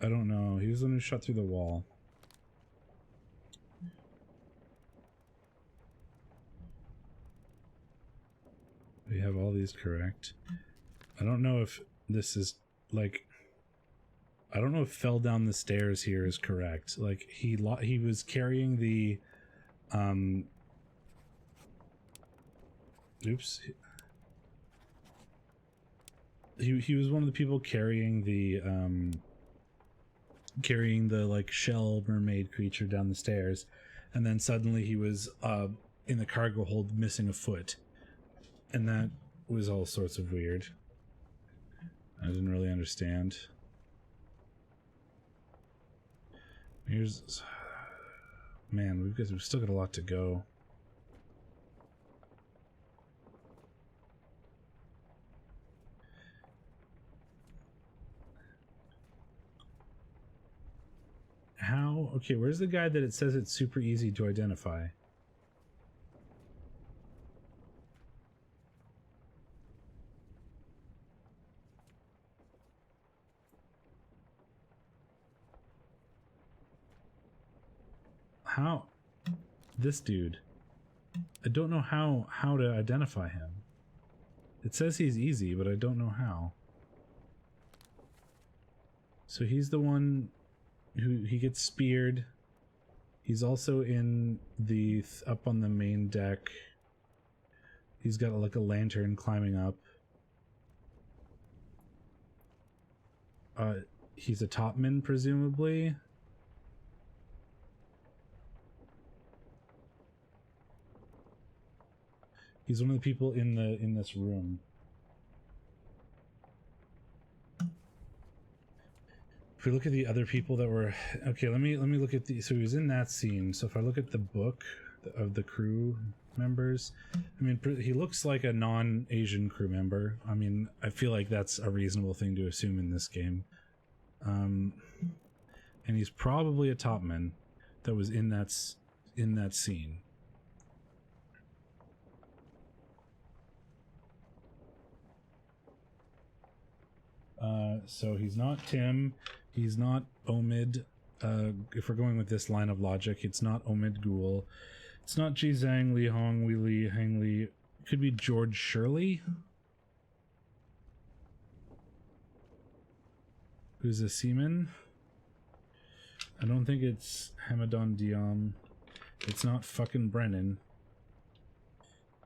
I don't know. He was the one who shot through the wall. We have all these correct. I don't know if this is, like... I don't know if fell down the stairs here is correct. Like, he was carrying the... Oops. He was one of the people carrying the, like, shell mermaid creature down the stairs. And then suddenly he was, in the cargo hold missing a foot. And that was all sorts of weird. I didn't really understand. Here's... Man, we've still got a lot to go. How? Okay, where's the guy that it says it's super easy to identify? How? This dude. I don't know how to identify him. It says he's easy, but I don't know how. So he's the one who he gets speared. He's also in the up on the main deck. He's got like a lantern climbing up. He's a topman, presumably. He's one of the people in this room. If we look at the other people that were okay, let me look at the. So he was in that scene. So if I look at the book of the crew members, I mean, he looks like a non-Asian crew member. I mean, I feel like that's a reasonable thing to assume in this game. And he's probably a topman that was in that scene. So he's not Tim, he's not Omid. If we're going with this line of logic, it's not Omid Ghoul. It's not Ji Zhang, Li Hong, Wei Li, Hang Li. It could be George Shirley, who's a seaman. I don't think it's Hamadan Diam. It's not fucking Brennan.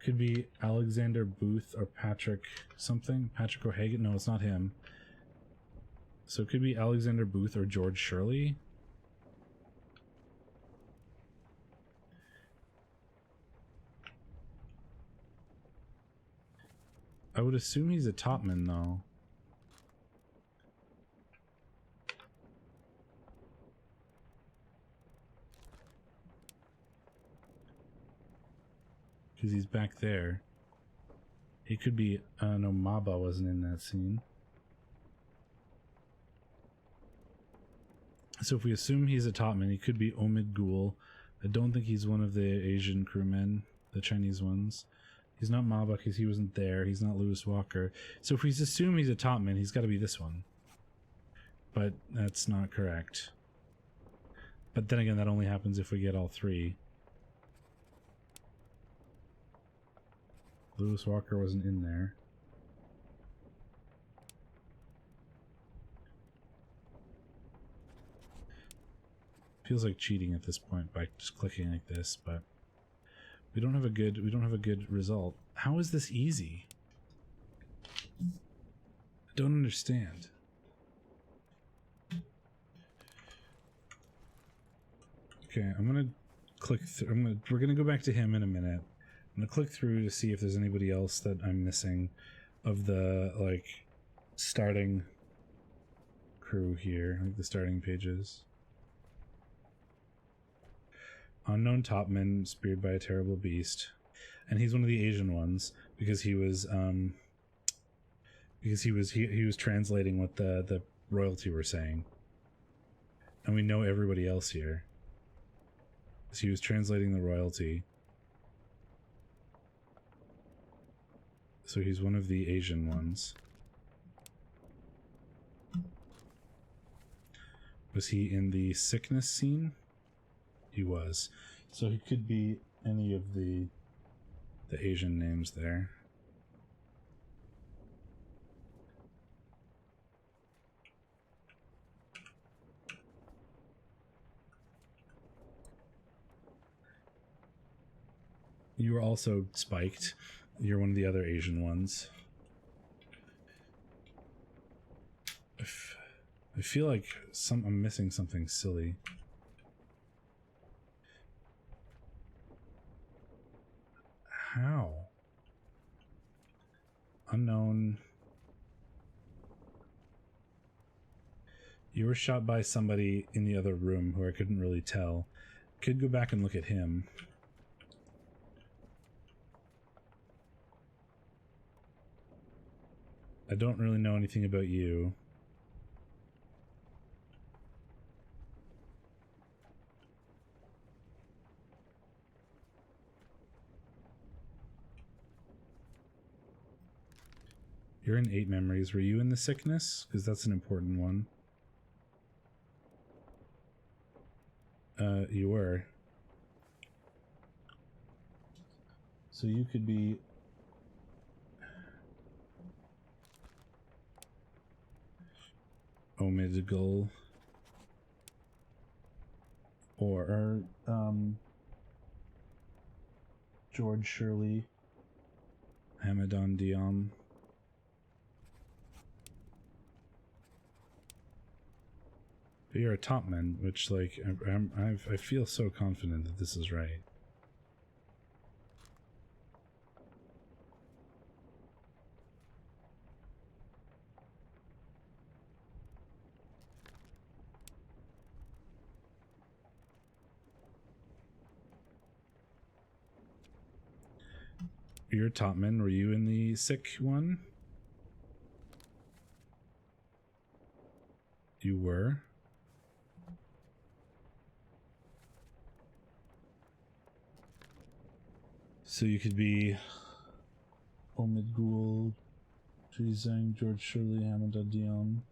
Could be Alexander Booth or Patrick something. Patrick O'Hagan. No, it's not him. So it could be Alexander Booth or George Shirley. I would assume he's a topman, though. Because he's back there. He could be... no, Maba wasn't in that scene. So if we assume he's a topman, he could be Omid Ghoul. I don't think he's one of the Asian crewmen, the Chinese ones. He's not Maba because he wasn't there. He's not Lewis Walker. So if we assume he's a topman, he's got to be this one. But that's not correct. But then again, that only happens if we get all three. Lewis Walker wasn't in there. Feels like cheating at this point by just clicking like this, but we don't have a good result. How is this easy? I don't understand. Okay, I'm gonna click through. We're gonna go back to him in a minute. I'm gonna click through to see if there's anybody else that I'm missing of the like starting crew here, like the starting pages. Unknown topman speared by a terrible beast, and he's one of the Asian ones because he was translating what the royalty were saying, and we know everybody else here. So he was translating the royalty, so he's one of the Asian ones. Was he in the sickness scene? He was. So he could be any of the Asian names there. You were also spiked. You're one of the other Asian ones. I feel like I'm missing something silly. How? Unknown. You were shot by somebody in the other room who I couldn't really tell. Could go back and look at him. I don't really know anything about you. You're in 8 memories. Were you in the sickness? Because that's an important one. You were. So you could be Omidgul or George Shirley, Hamadan Dion. But you're a topman, which, like, I feel so confident that this is right. You're a topman. Were you in the sick one? You were. So you could be Omidgul, Trizang, George Shirley, Hamada Dion.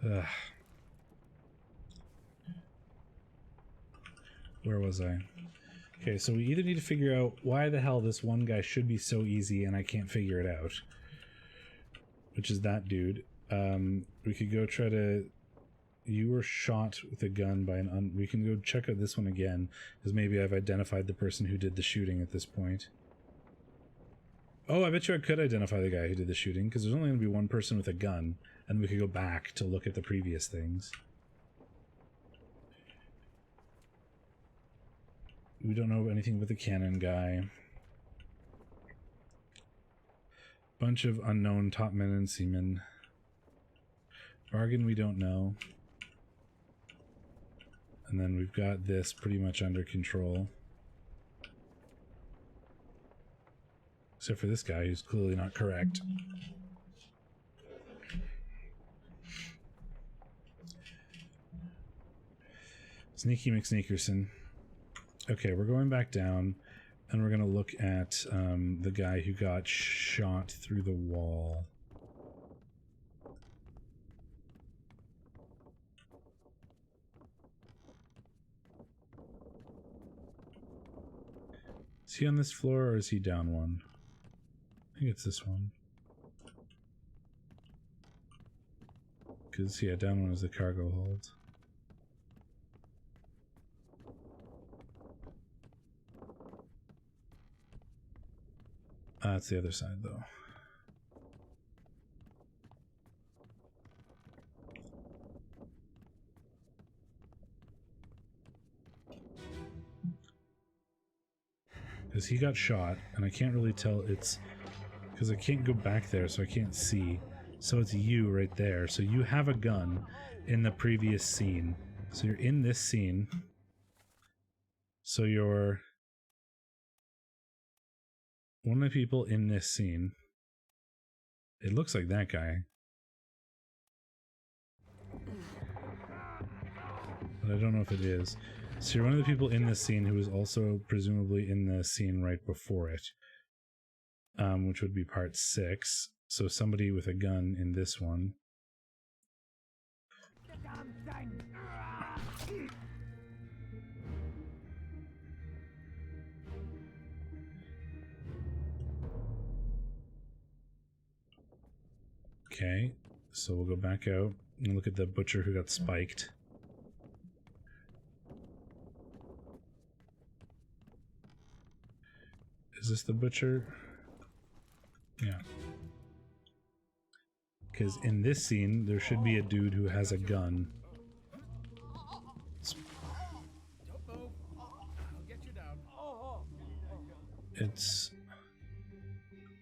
Ugh. Where was I? Okay, so we either need to figure out why the hell this one guy should be so easy and I can't figure it out, which is that dude. We could go try to... You were shot with a gun by an... We can go check out this one again, because maybe I've identified the person who did the shooting at this point. Oh, I bet you I could identify the guy who did the shooting, because there's only going to be one person with a gun, and we could go back to look at the previous things. We don't know anything about the cannon guy. Bunch of unknown topmen and seamen. Bargain we don't know. And then we've got this pretty much under control. Except for this guy who's clearly not correct. Sneaky McSneakerson. Okay, we're going back down, and we're going to look at the guy who got shot through the wall. Is he on this floor, or is he down one? I think it's this one. Because, yeah, down one is the cargo hold. It's the other side, though. Because he got shot, and I can't really tell it's... Because I can't go back there, so I can't see. So it's you right there. So you have a gun in the previous scene. So you're in this scene. So you're... one of the people in this scene. It looks like that guy. But I don't know if it is. So you're one of the people in this scene who is also presumably in the scene right before it. Which would be part 6. So somebody with a gun in this one. Okay, so we'll go back out and look at the butcher who got spiked. Is this the butcher? Yeah. Because in this scene, there should be a dude who has a gun. Don't move. I'll get you down. It's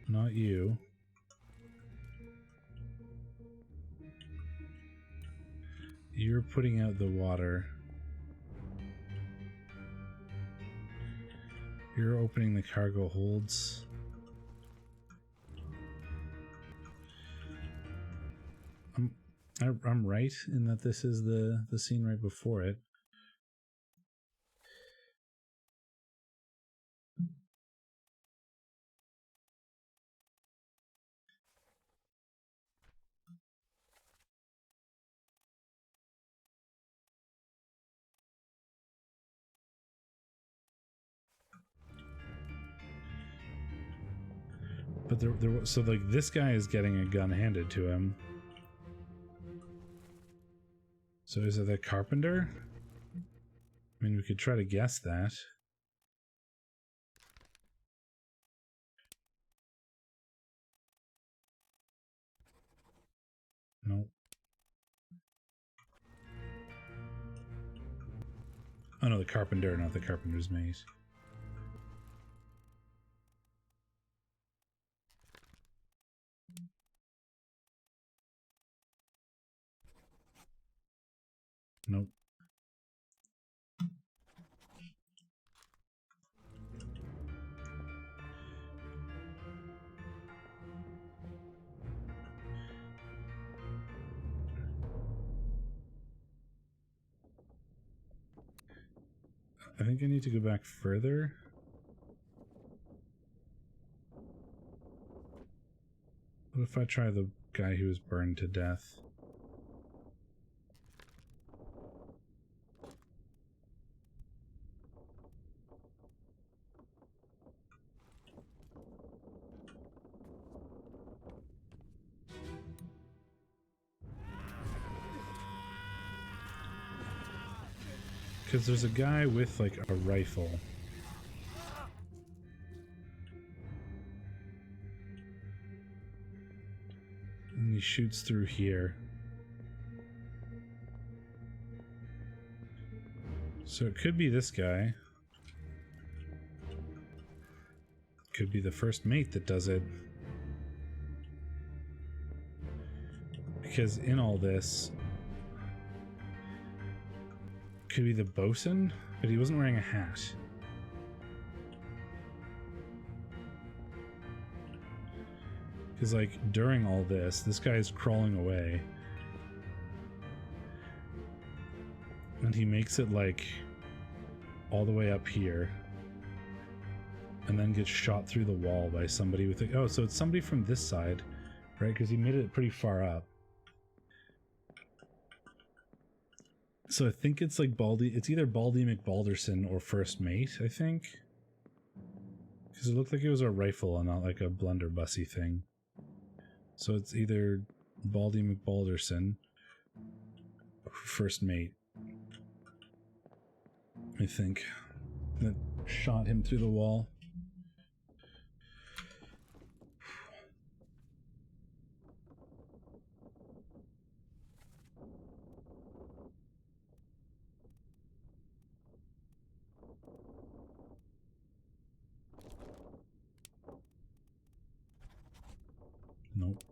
not you. You're putting out the water. You're opening the cargo holds. I'm right in that this is the scene right before it. But so like this guy is getting a gun handed to him. So is it the carpenter? I mean, we could try to guess that. No. Oh no, the carpenter, not the carpenter's mate. Nope. I think I need to go back further. What if I try the guy who was burned to death? Because there's a guy with like a rifle. And he shoots through here. So it could be this guy. Could be the first mate that does it. Because in all this, could be the bosun, but he wasn't wearing a hat. Because like during all this guy is crawling away. And he makes it like all the way up here. And then gets shot through the wall by somebody with a... Oh, so it's somebody from this side, right? Because he made it pretty far up. So I think it's like Baldy... It's either Baldy McBalderson or First Mate, I think. Because it looked like it was a rifle and not like a blunderbussy thing. So it's either Baldy McBalderson or First Mate, I think, that shot him through the wall. Nope.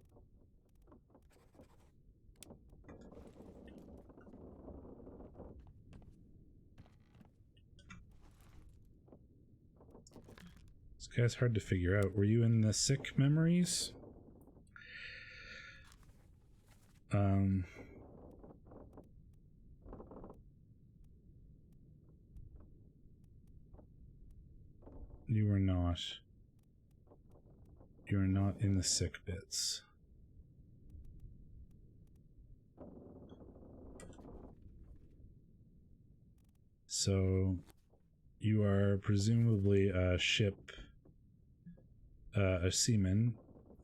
This guy's hard to figure out. Were you in the sick memories? You were not. You are not in the sick bits. So, you are presumably a ship, a seaman,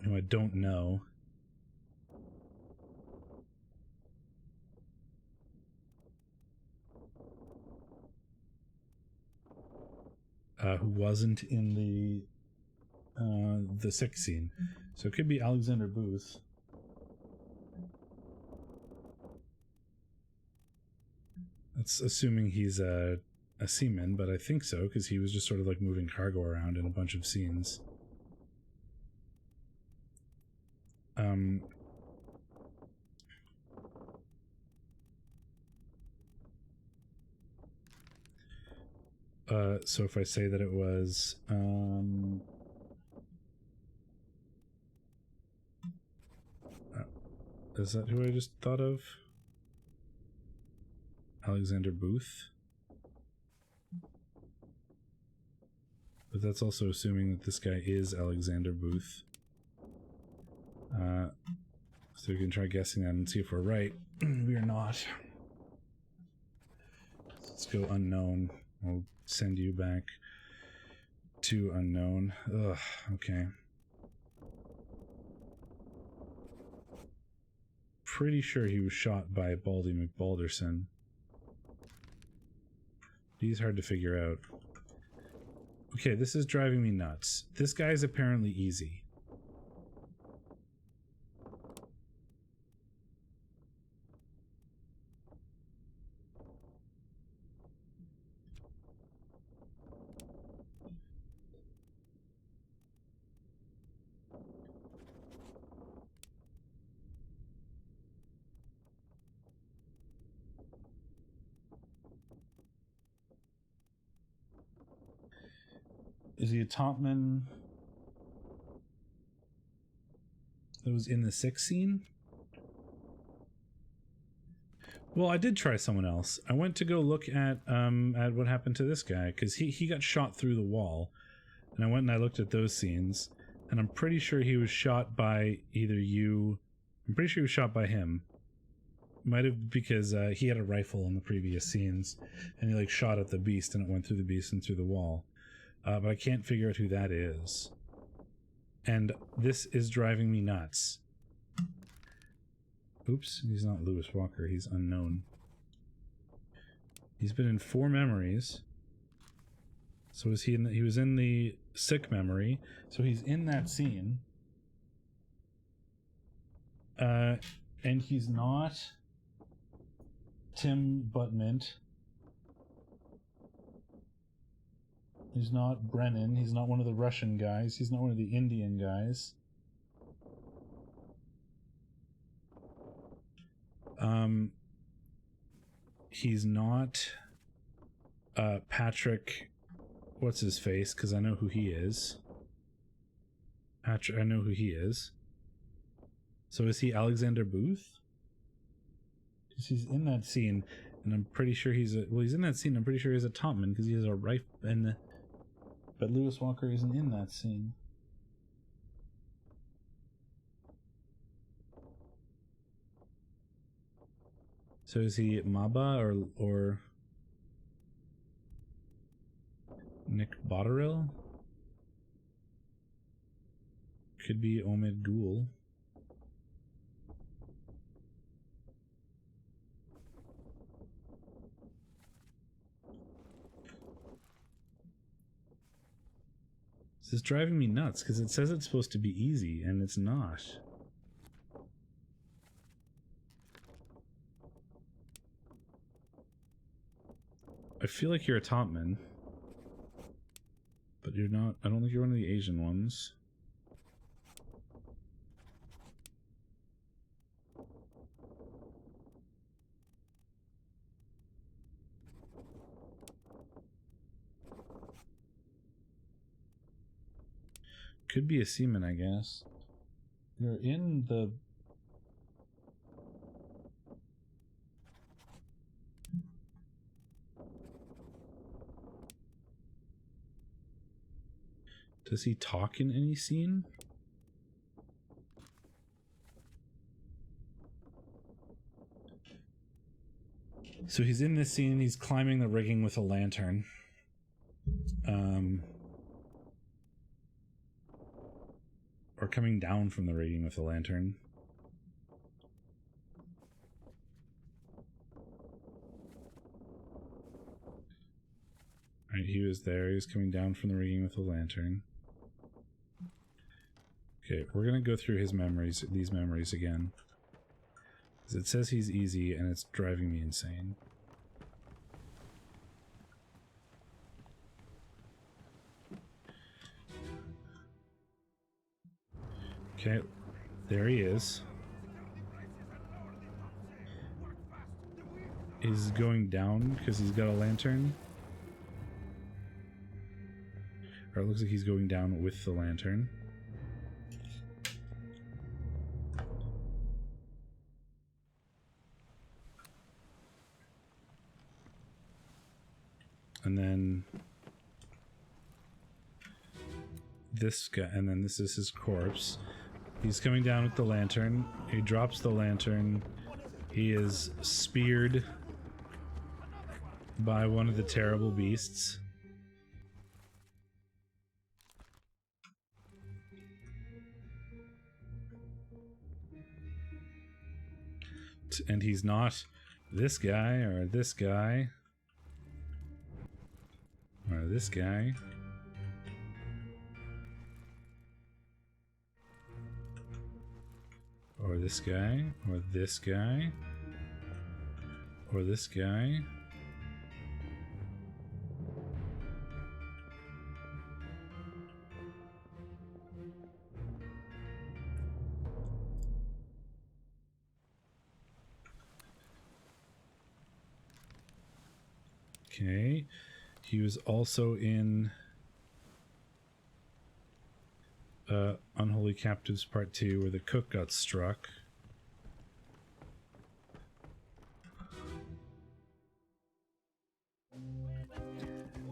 who I don't know. Who wasn't in the sick scene. So it could be Alexander Booth. That's assuming he's a seaman, but I think so, because he was just sort of like moving cargo around in a bunch of scenes. So if I say that it was, Is that who I just thought of? Alexander Booth? But that's also assuming that this guy is Alexander Booth. So we can try guessing that and see if we're right. We are not. Let's go unknown. I'll send you back to unknown. Ugh, okay. Pretty sure he was shot by Baldy McBalderson. He's hard to figure out. Okay, this is driving me nuts. This guy's apparently easy. Is he a topman that was in the 6th scene? Well, I did try someone else. I went to go look at what happened to this guy, because he got shot through the wall. And I went and I looked at those scenes, and I'm pretty sure he was shot by either you. I'm pretty sure he was shot by him. Might have, because he had a rifle in the previous scenes, and he like shot at the beast, and it went through the beast and through the wall. But I can't figure out who that is. And this is driving me nuts. Oops, he's not Lewis Walker, he's unknown. He's been in 4 memories. So is he in he was in the sick memory, so he's in that scene. And he's not Tim Buttmint. He's not Brennan. He's not one of the Russian guys. He's not one of the Indian guys. He's not Patrick. What's his face? Because I know who he is. Patrick. I know who he is. So is he Alexander Booth? Because he's in that scene, and I'm pretty sure he's a. Well, he's in that scene. I'm pretty sure he's a topman because he has a rifle and. But Lewis Walker isn't in that scene. So is he Maba or Nick Botterill? Could be Omid Ghoul. This is driving me nuts because it says it's supposed to be easy and it's not. I feel like you're a topman, but you're not. I don't think you're one of the Asian ones. Could be a seaman, I guess. You're in the... Does he talk in any scene? So he's in this scene, he's climbing the rigging with a lantern. Or coming down from the rigging with a lantern. Right, he was there, he was coming down from the rigging with a lantern. Okay, we're gonna go through his memories, these memories again. Because it says he's easy and it's driving me insane. Okay, there he is. He's going down because he's got a lantern. Or it looks like he's going down with the lantern. this guy, and then this is his corpse. He's coming down with the lantern. He drops the lantern. He is speared by one of the terrible beasts. And he's not this guy or this guy or this guy. Or this guy, or this guy, or this guy. Okay, he was also in Unholy Captives Part 2, where the cook got struck.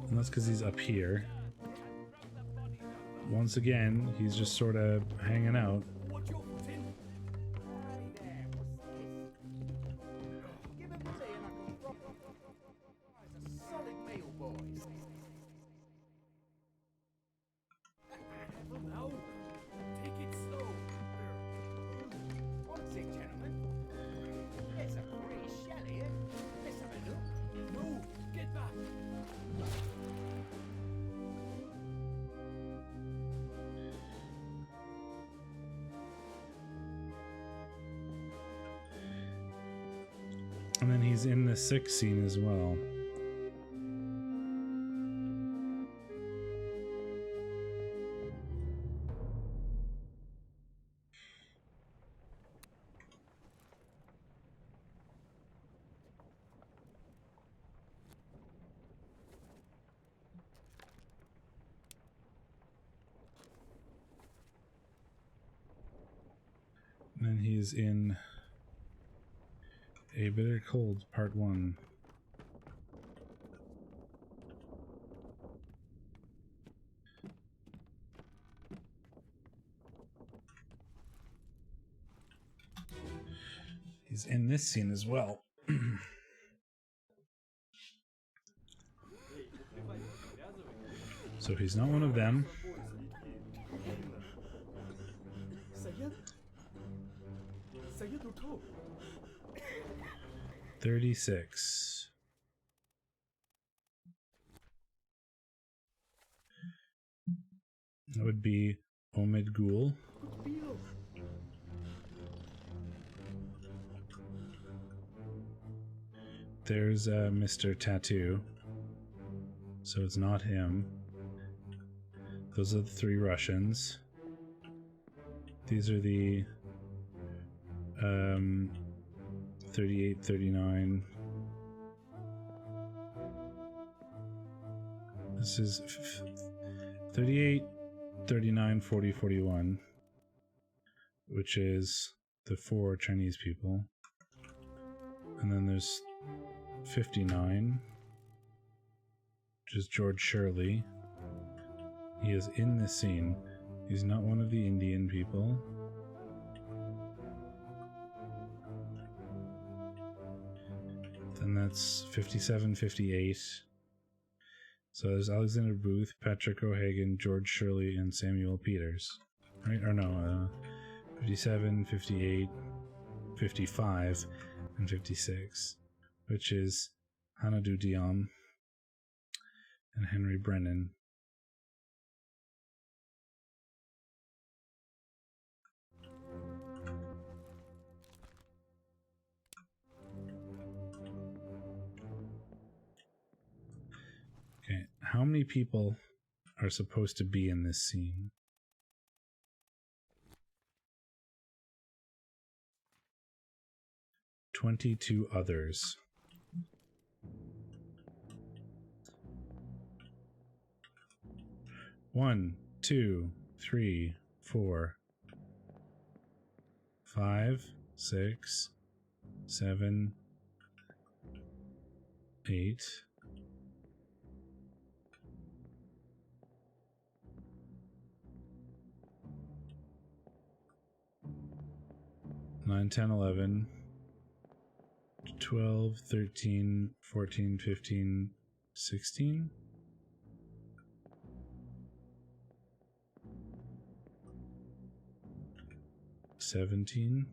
And that's because he's up here. Once again, he's just sort of hanging out. Hey there, what's this? Give him to me and I can fry a solid meal, boys. Now, take it slow. What's it, gentlemen? It's a pretty shell here. Let's have a look. No, get back. And then he's in the sick scene as well. And then he's in A Bitter Cold, Part 1. He's in this scene as well. So he's not one of them. 36. That would be Omid Ghoul. There's Mr. Tattoo. So it's not him. Those are the three Russians. These are the 38, 39. This is 38, 39, 40, 41, which is the four Chinese people. And then there's 59, which is George Shirley. He is in this scene. He's not one of the Indian people. Then that's 57, 58. So there's Alexander Booth, Patrick O'Hagan, George Shirley, and Samuel Peters. Right? Or no, 57, 58, 55, and 56. Which is Hanadu Diam and Henry Brennan. Okay, how many people are supposed to be in this scene? "22 others." One, two, three, 4, 5, 6, 7, 8. 9, 10, 11, 12, 13, 14, 15, 16. $17,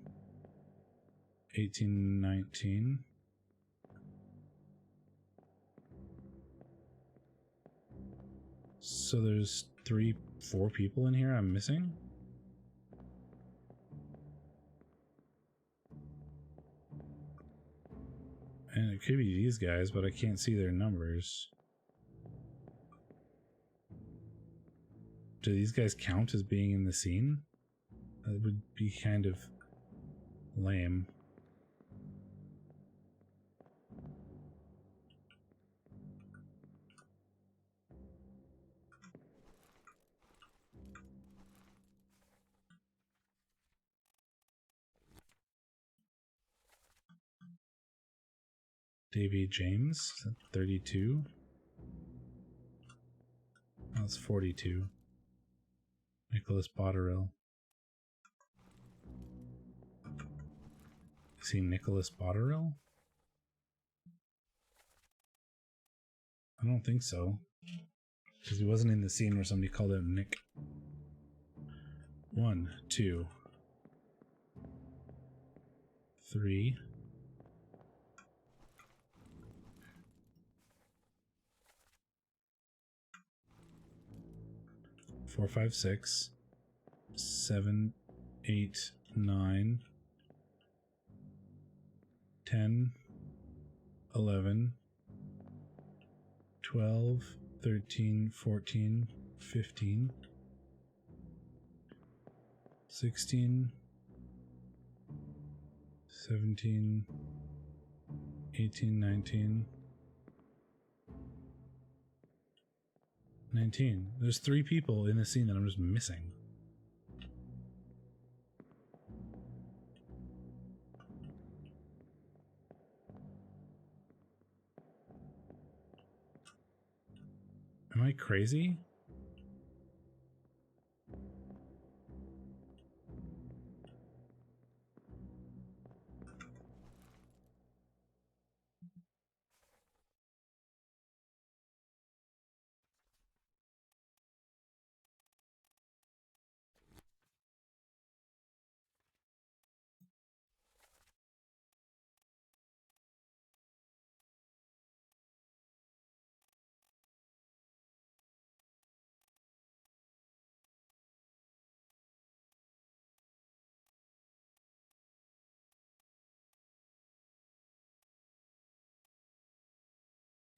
18, 19. So there's 3, 4 people in here I'm missing? And it could be these guys, but I can't see their numbers. Do these guys count as being in the scene? That would be kind of lame. Davy James, 32. That's 42. Nicholas Botterill. Is he Nicholas Botterill? I don't think so. Because he wasn't in the scene where somebody called out Nick. 1, 2, 3. 4, 5, 6, 7, 8, 9, 10, 11, 12, 13, 14, 15, 16, 17, 18, 19, 19. There's 3 people in the scene that I'm just missing. Am I crazy?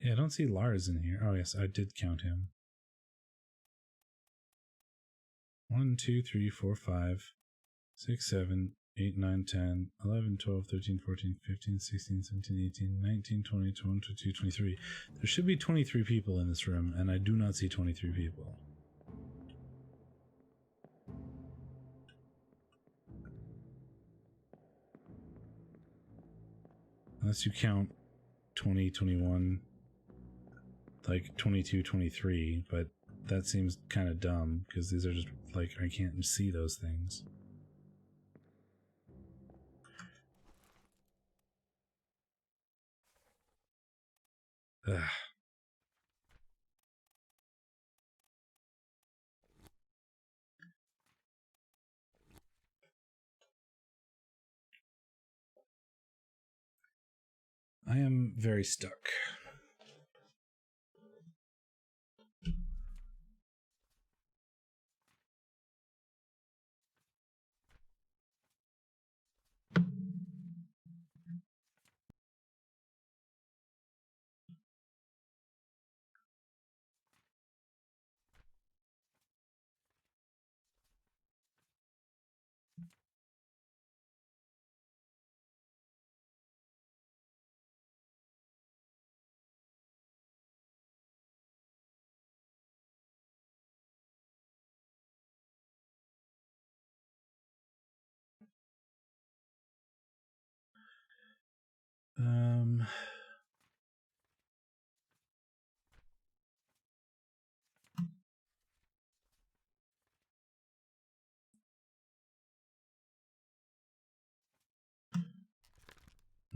Yeah, I don't see Lars in here. Oh, yes, I did count him. 1, 2, 3, 4, 5, 6, 7, 8, 9, 10, 11, 12, 13, 14, 15, 16, 17, 18, 19, 20, 21, 22, 23. There should be 23 people in this room, and I do not see 23 people. Unless you count 20, 21, like 22, 23, but that seems kind of dumb because these are just like, I can't see those things. Ugh. I am very stuck.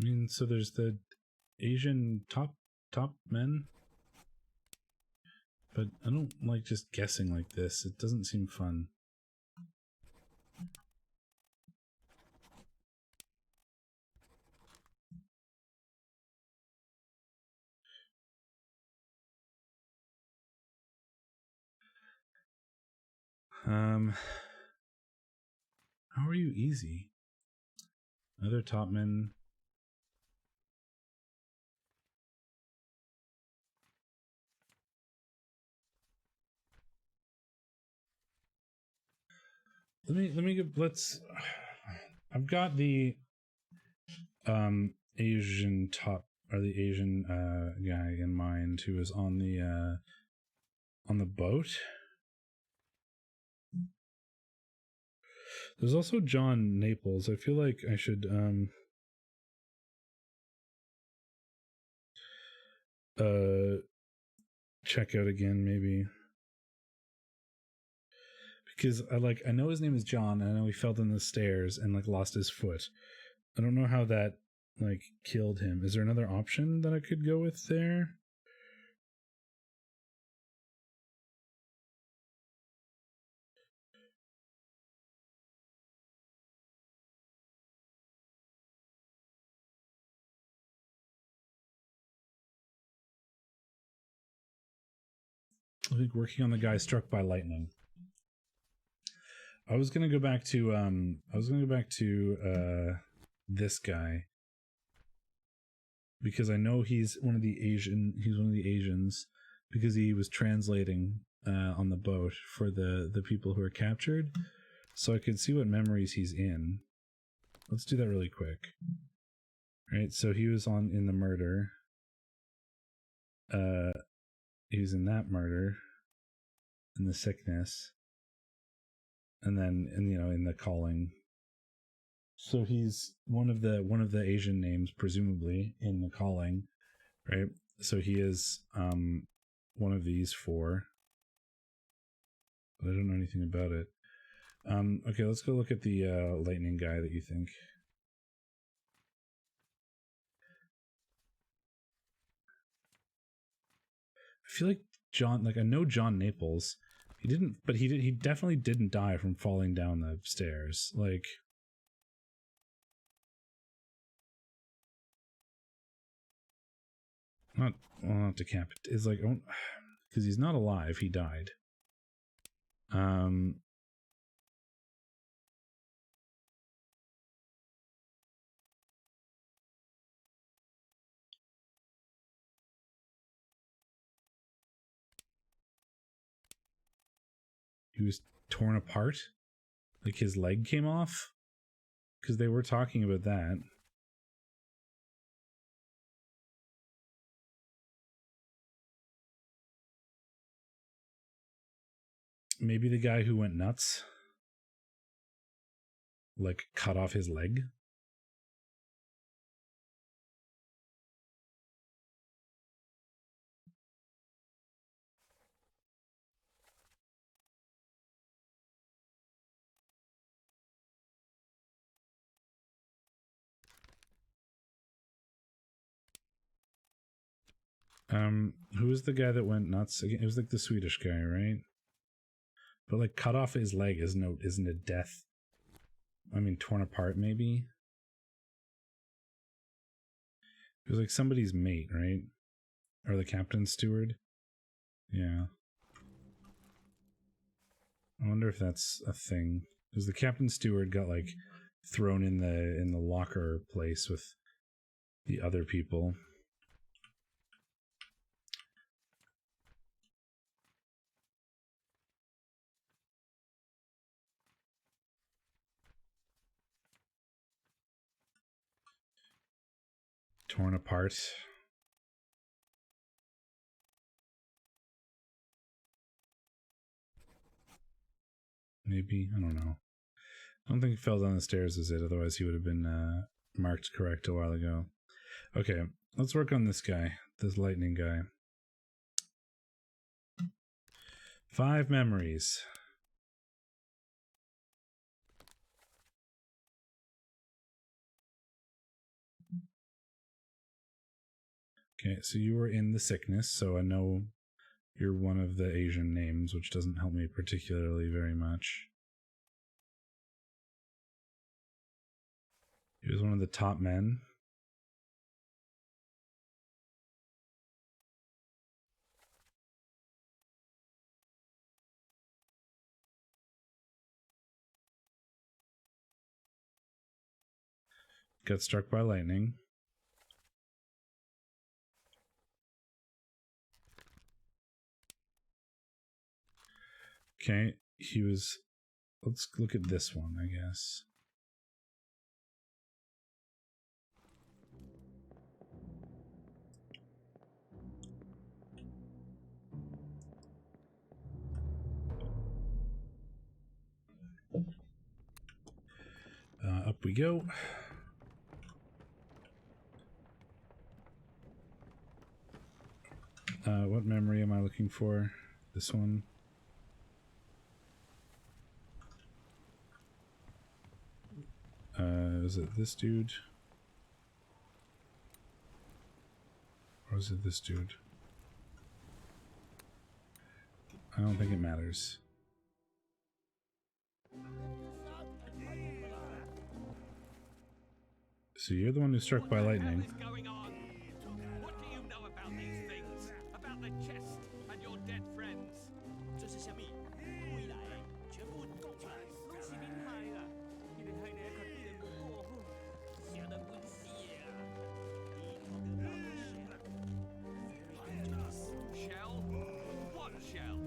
I mean, so there's the Asian top men, but I don't like just guessing like this. It doesn't seem fun. How are you easy? Other top men. Let's I've got the Asian top, or the Asian guy in mind who was on the boat. There's also John Naples. I feel like I should check out again maybe, because I know his name is John, and I know he fell down the stairs and like lost his foot. I don't know how that like killed him. Is there another option that I could go with there? I think working on the guy struck by lightning. I was gonna go back to this guy, because I know he's one of the Asians, because he was translating on the boat for the people who are captured, so I could see what memories he's in. Let's do that really quick. Right, so he was in the murder. He was in that murder, in the sickness, and then in the calling. So he's one of the Asian names, presumably, in the calling, right? So he is one of these four, but I don't know anything about it. Okay, let's go look at the lightning guy that you think. I feel like I know John Naples. He didn't, but he definitely didn't die from falling down the stairs. Like, not decapitated. It's like, because he's not alive. He died. He was torn apart, like his leg came off, because they were talking about that. Maybe the guy who went nuts, like, cut off his leg. Who was the guy that went nuts? It was like the Swedish guy, right? But like, cut off his leg isn't a death. I mean, torn apart maybe. It was like somebody's mate, right? Or the captain's steward. Yeah. I wonder if that's a thing. Because the captain's steward got like thrown in the locker place with the other people. Torn apart. Maybe, I don't know. I don't think he fell down the stairs is it, otherwise he would have been marked correct a while ago. Okay, let's work on this guy, this lightning guy. 5 memories. Okay, so you were in the sickness, so I know you're one of the Asian names, which doesn't help me particularly very much. He was one of the top men. Got struck by lightning. Okay, he was... Let's look at this one, I guess. Up we go. What memory am I looking for? This one. Is it this dude? Or is it this dude? I don't think it matters. So you're the one who's struck by lightning. What is going on? What do you know about these things? About the chest and your dead friends? 这是什么？归来，全部动出来！恭喜您嗨啦！你哋係你一個啲人冇過，寫得本事啊！你我嘅老師。Shell? What shell?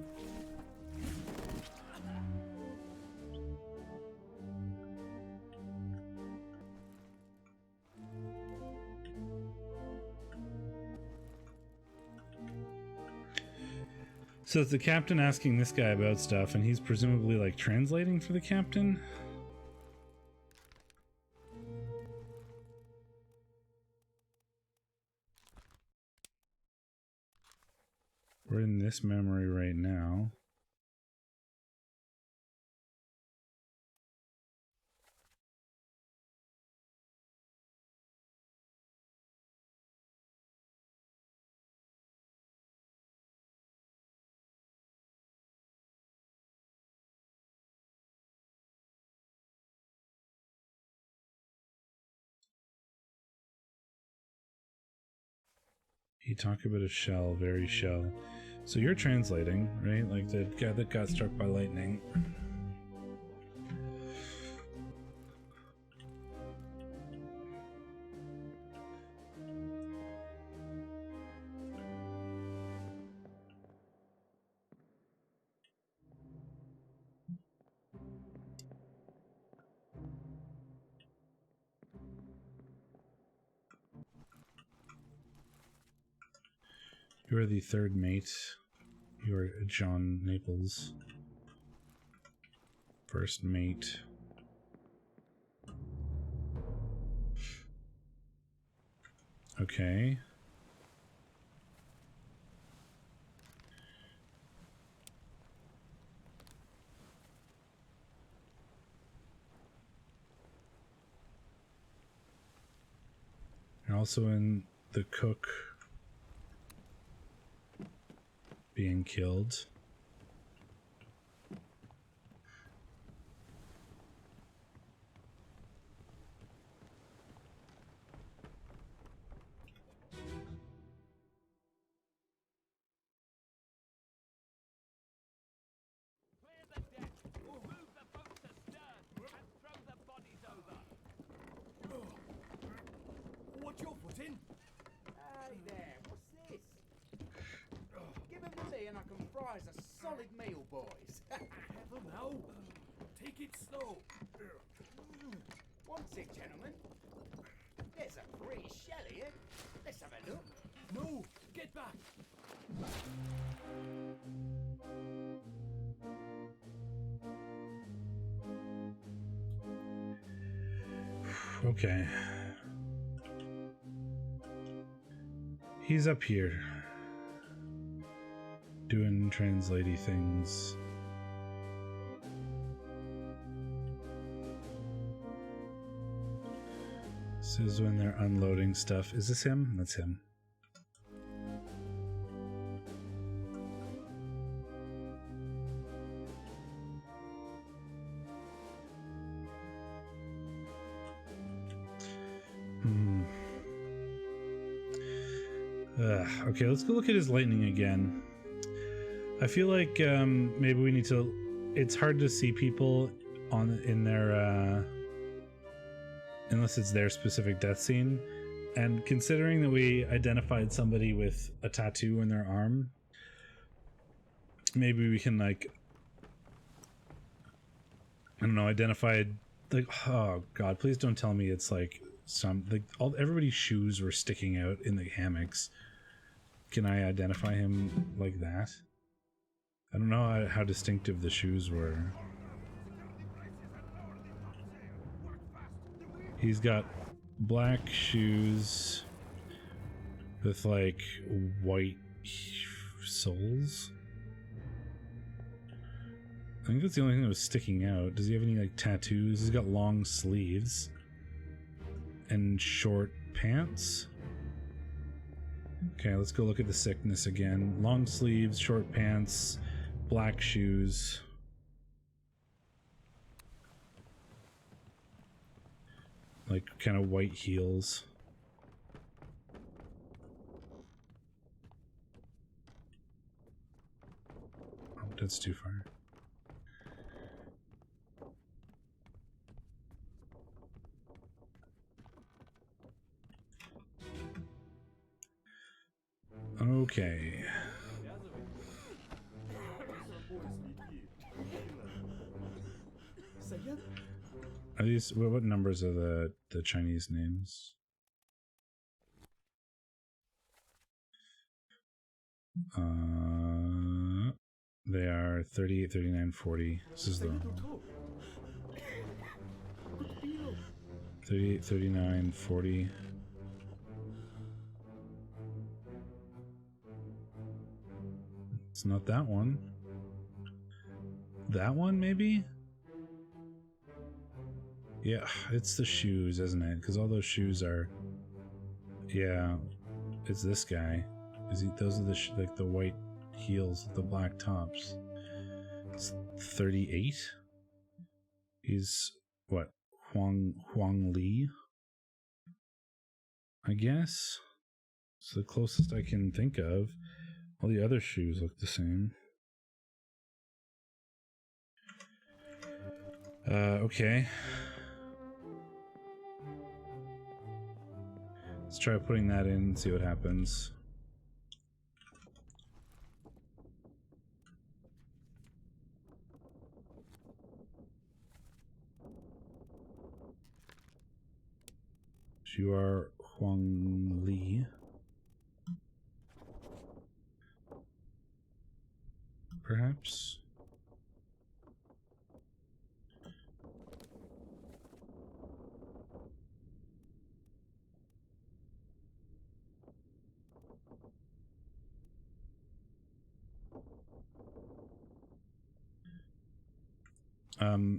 So it's the captain asking this guy about stuff, and he's presumably like translating for the captain? We're in this memory right now. He talked about a shell, very shell. So you're translating, right? Like the guy that got struck by lightning. You are the third mate. You are John Naples. First mate. Okay. You're also in the cook being killed. Clear the deck. Move the boats astern and throw the bodies over. Watch your footing. Hey there, what's this? Give them to me and I can fry us a solid meal, boys. Heaven now. Take it slow. What's it, gentlemen? There's a free shell here. Let's have a look. No, get back. Okay. He's up here. Doing translatey things. This is when they're unloading stuff. Is this him? That's him. Okay, let's go look at his lightning again. I feel like maybe we need to. It's hard to see people in their unless it's their specific death scene. And considering that we identified somebody with a tattoo in their arm, maybe we can, like, I don't know, identify, like, oh god, please don't tell me it's like some, like, everybody's shoes were sticking out in the hammocks. Can I identify him like that? I don't know how distinctive the shoes were. He's got black shoes with like white soles. I think that's the only thing that was sticking out. Does he have any like tattoos? He's got long sleeves and short pants. Okay, let's go look at the sickness again. Long sleeves, short pants, black shoes. Like kind of white heels. Oh, that's too far. Okay. Are these what numbers are the Chinese names? They are 38, 39, 40. This is the 38, 39, 40. It's not that one. That one, maybe? Yeah, it's the shoes, isn't it? Because all those shoes are... Yeah, it's this guy. Those are the like the white heels with the black tops. It's 38? He's, what, Huang Li? I guess? It's the closest I can think of. All the other shoes look the same. Okay. Let's try putting that in and see what happens. You are Huang Li. Perhaps?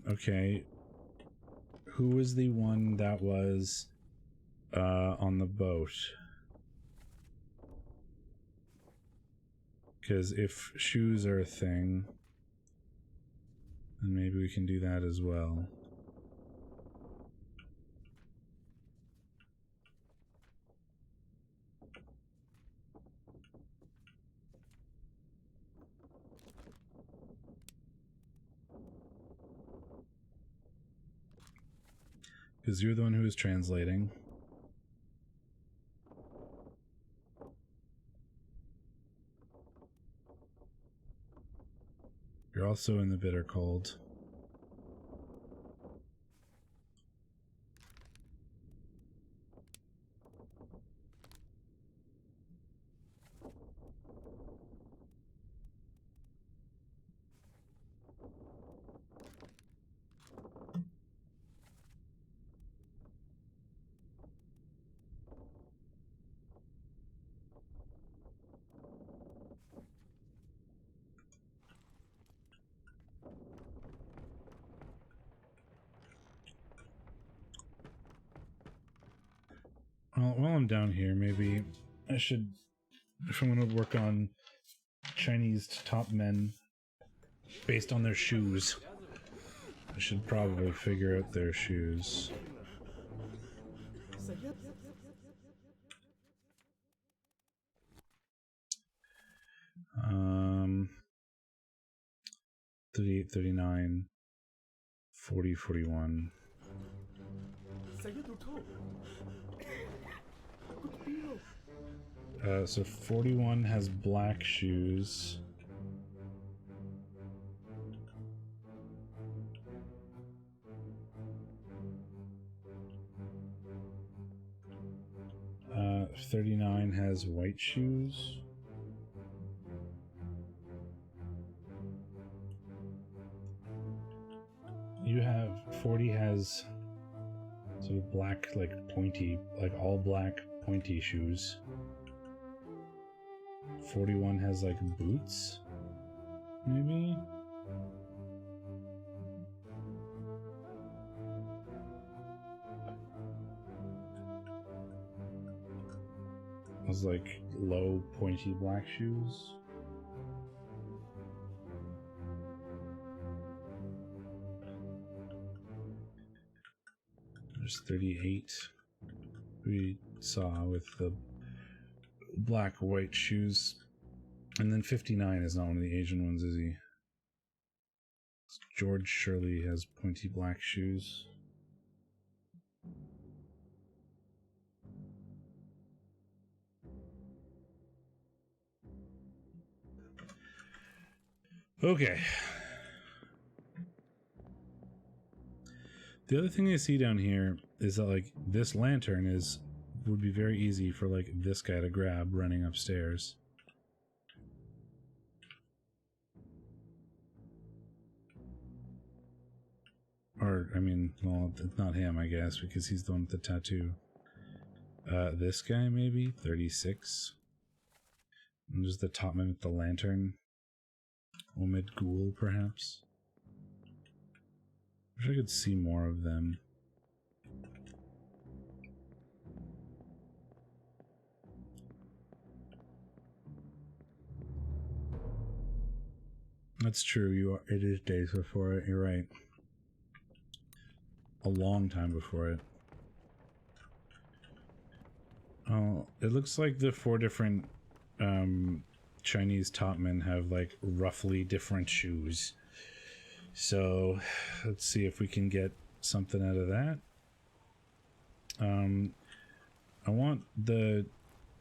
Okay. Who was the one that was on the boat? Because if shoes are a thing, then maybe we can do that as well. Because you're the one who is translating. You're also in the bitter cold. Well, while I'm down here, maybe I should, if I'm going to work on Chinese top men based on their shoes, I should probably figure out their shoes. 38, 39, 40, 41. So 41 has black shoes. Uh, 39 has white shoes. You have 40 has sort of black, like pointy, like all black pointy shoes. 41 has like boots, maybe? Has like low pointy black shoes. There's 38 we saw with the black white shoes. And then 59 is not one of the Asian ones, is he? George Shirley has pointy black shoes. Okay. The other thing I see down here is that like this lantern would be very easy for like this guy to grab running upstairs. Or, I mean, well, it's not him, I guess, because he's the one with the tattoo. This guy, maybe? 36. And there's the top man with the lantern. Omid Ghoul, perhaps? Wish I could see more of them. That's true, it is days before it, you're right. A long time before it. Oh, it looks like the 4 different Chinese topmen have like roughly different shoes. So let's see if we can get something out of that. I want the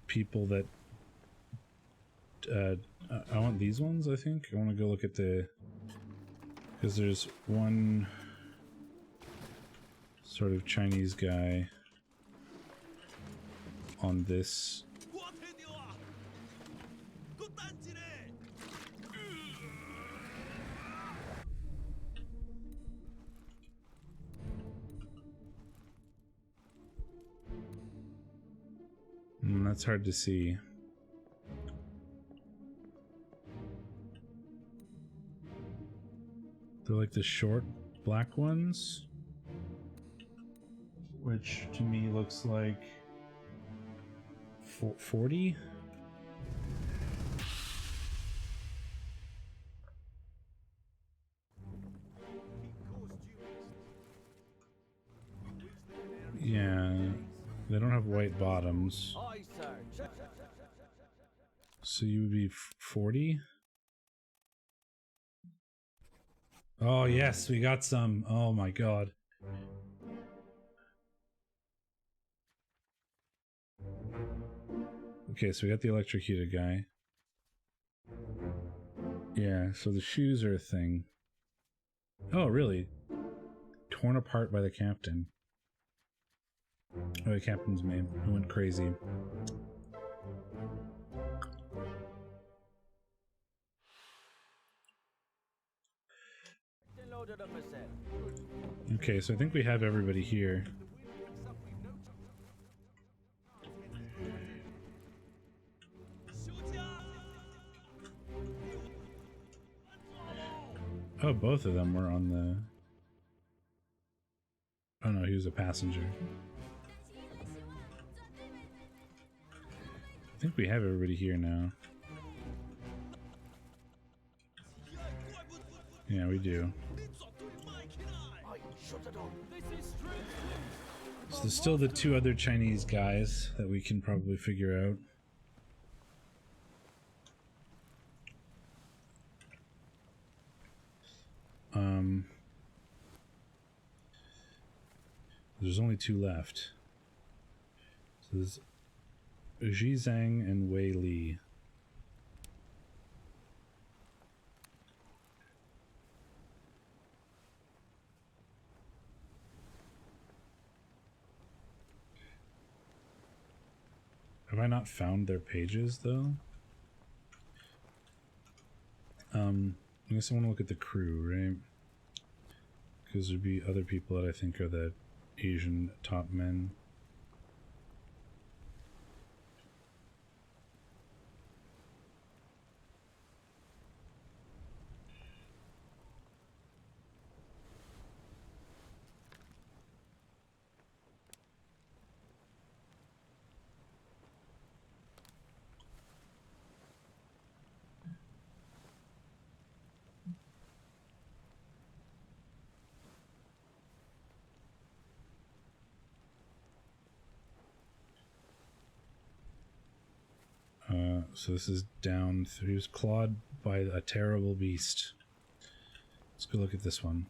people that I want these ones, I think. I want to go look at the, because there's one sort of Chinese guy on this. That's hard to see. They're like the short black ones, which to me looks like 40. Yeah, they don't have white bottoms. So you would be 40? Oh yes, we got some. Oh my god. Okay, so we got the electrocuted guy. Yeah, so the shoes are a thing. Oh, really? Torn apart by the captain. Oh, the captain's name. Who went crazy. Okay, so I think we have everybody here. Oh, both of them were on the... Oh no, he was a passenger. I think we have everybody here now. Yeah, we do. So there's still the 2 other Chinese guys that we can probably figure out. There's only 2 left. So there's Ji Zhang and Wei Li. Have I not found their pages though? I guess I want to look at the crew, right? Because there'd be other people that I think are the Asian top men. So this is down. He was clawed by a terrible beast. Let's go look at this one.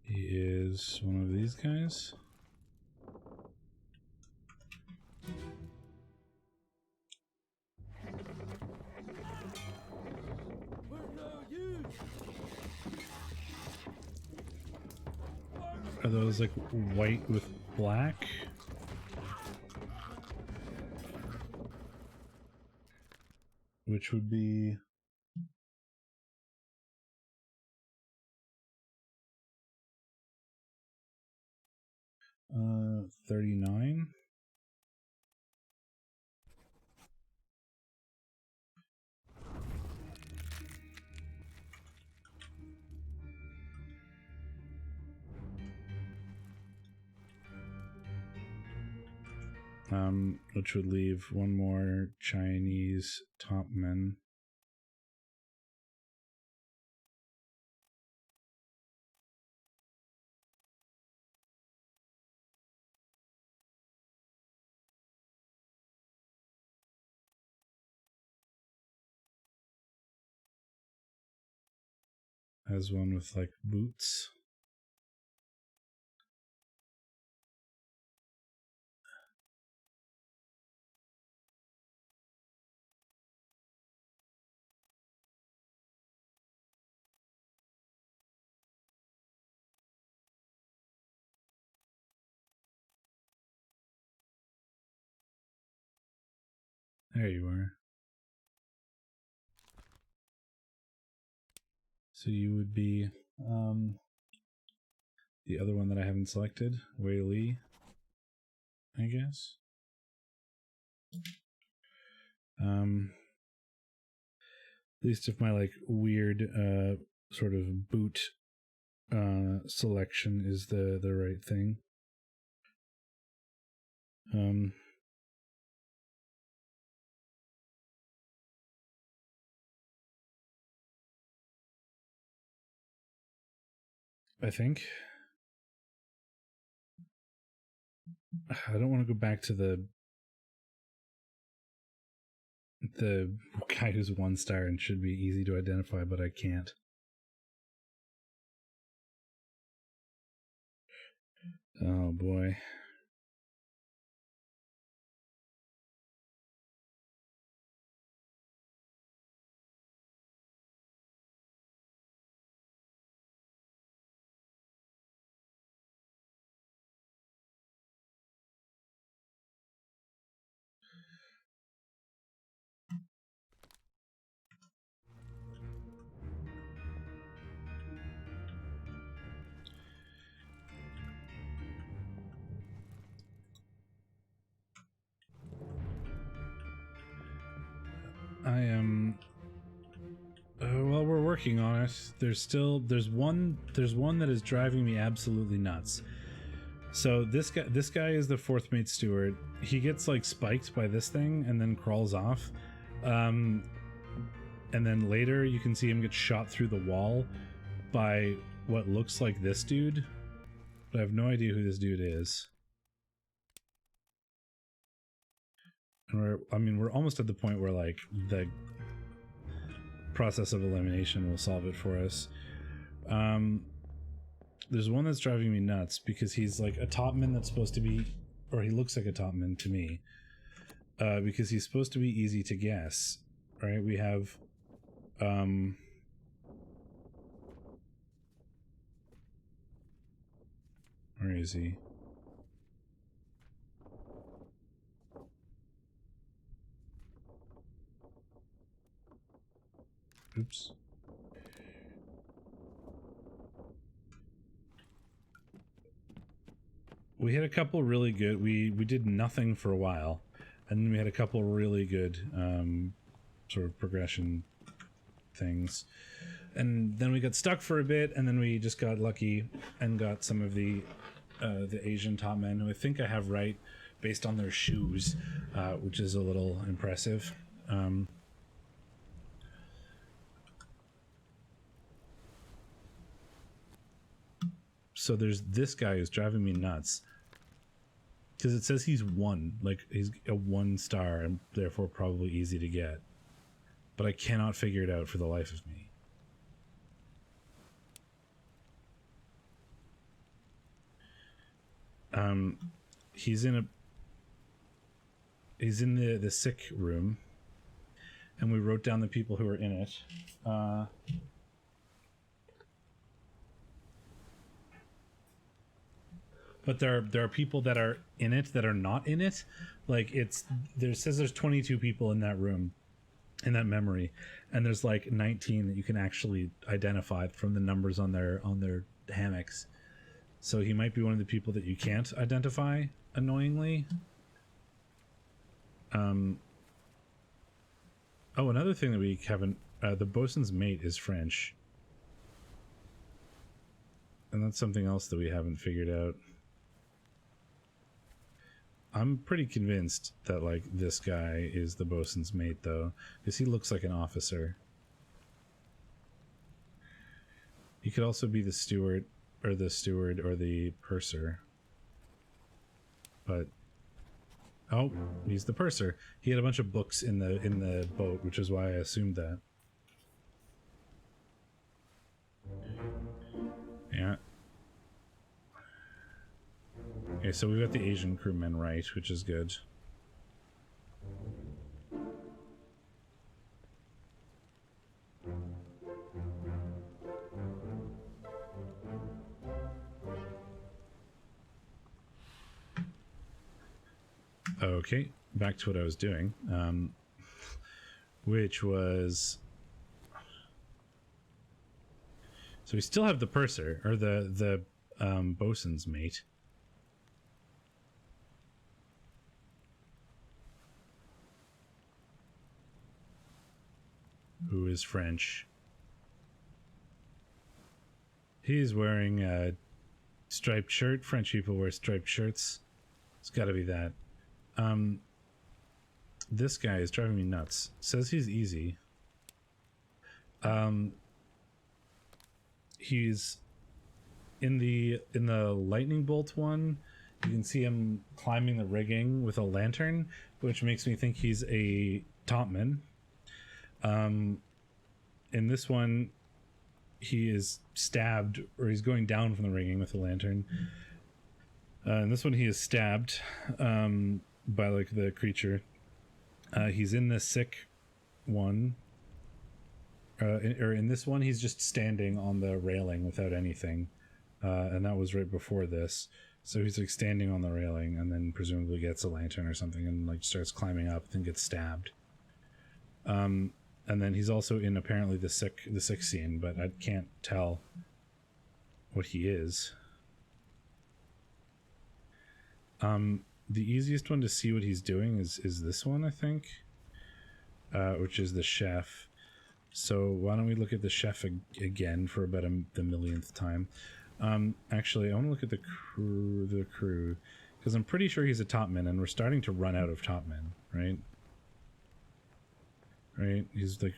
He is one of these guys. Are those like white with black? Which would be 39. Which would leave one more Chinese topman. Has one with like boots. There you are. So you would be the other one that I haven't selected, Wei Li, I guess. At least if my like weird sort of boot selection is the right thing. I think I don't want to go back to the guy who's 1 star and should be easy to identify, but I can't. Oh boy. I am well, we're working on it. There's one that is driving me absolutely nuts. So this guy is the 4th mate steward. He gets like spiked by this thing and then crawls off. And then later you can see him get shot through the wall by what looks like this dude. But I have no idea who this dude is. And we're almost at the point where like the process of elimination will solve it for us. There's one that's driving me nuts because he's like a topman that's supposed to be, or he looks like a topman to me, because he's supposed to be easy to guess, right? We have, where is he? Oops. We had a couple really good, we did nothing for a while, and then we had a couple really good sort of progression things, and then we got stuck for a bit, and then we just got lucky and got some of the Asian top men, who I think I have right based on their shoes, which is a little impressive. So there's this guy who's driving me nuts because it says he's one, like he's a 1 star and therefore probably easy to get, but I cannot figure it out for the life of me. He's in the sick room, and we wrote down the people who are in it. But there are people that are in it that are not in it. Like says there's 22 people in that room, in that memory, and there's like 19 that you can actually identify from the numbers on their hammocks. So he might be one of the people that you can't identify, annoyingly. Oh, another thing that we haven't, the bosun's mate is French, and that's something else that we haven't figured out. I'm pretty convinced that like this guy is the bosun's mate though, because he looks like an officer. He could also be the steward or the purser. But oh, he's the purser. He had a bunch of books in the boat, which is why I assumed that. Yeah. Okay, so we've got the Asian crewmen right, which is good. Okay, back to what I was doing, which was... So we still have the purser, or the bosun's mate. Who is French. He's wearing a striped shirt. French people wear striped shirts. It's gotta be that. This guy is driving me nuts. Says he's easy. He's in the lightning bolt one. You can see him climbing the rigging with a lantern, which makes me think he's a topman. In this one, he is stabbed, or he's going down from the rigging with a lantern. In this one, he is stabbed by like the creature. He's in the sick one. Or in this one, he's just standing on the railing without anything. And that was right before this. So he's like standing on the railing and then presumably gets a lantern or something and like starts climbing up and gets stabbed. And then he's also in apparently the sick scene, but I can't tell what he is. The easiest one to see what he's doing is this one, I think, which is the chef. So why don't we look at the chef again for about the millionth time? Actually, I want to look at the crew, because I'm pretty sure he's a topman, and we're starting to run out of topmen, right? Right? He's like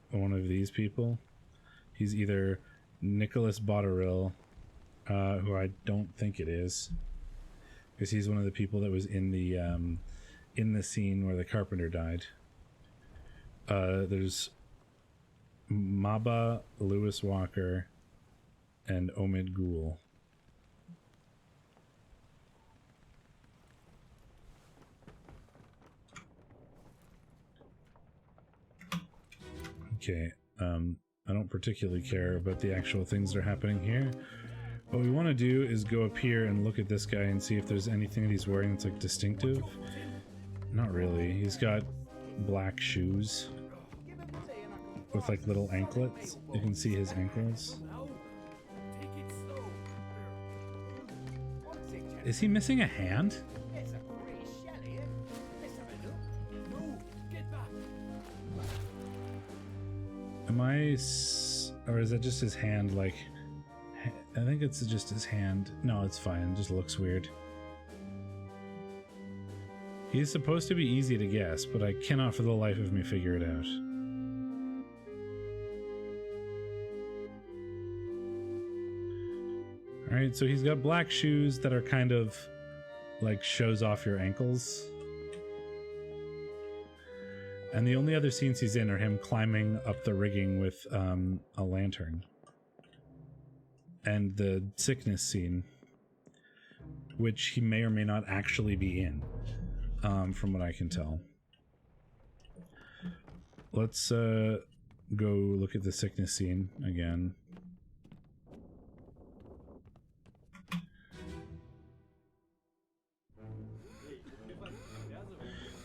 one of these people. He's either Nicholas Botterill, who I don't think it is. because he's one of the people that was in the scene where the carpenter died. There's Maba, Lewis Walker, and Omid Ghoul. Okay, I don't particularly care about the actual things that are happening here. What we want to do is go up here and look at this guy and see if there's anything that he's wearing that's like distinctive. Not really. He's got black shoes with like little anklets. You can see his ankles. Is he missing a hand? Am I... or is that just his hand, like... I think it's just his hand. No, it's fine. It just looks weird. He's supposed to be easy to guess, but I cannot for the life of me figure it out. Alright, so he's got black shoes that are kind of like shows off your ankles. And the only other scenes he's in are him climbing up the rigging with a lantern. And the sickness scene, which he may or may not actually be in, from what I can tell. Let's go look at the sickness scene again.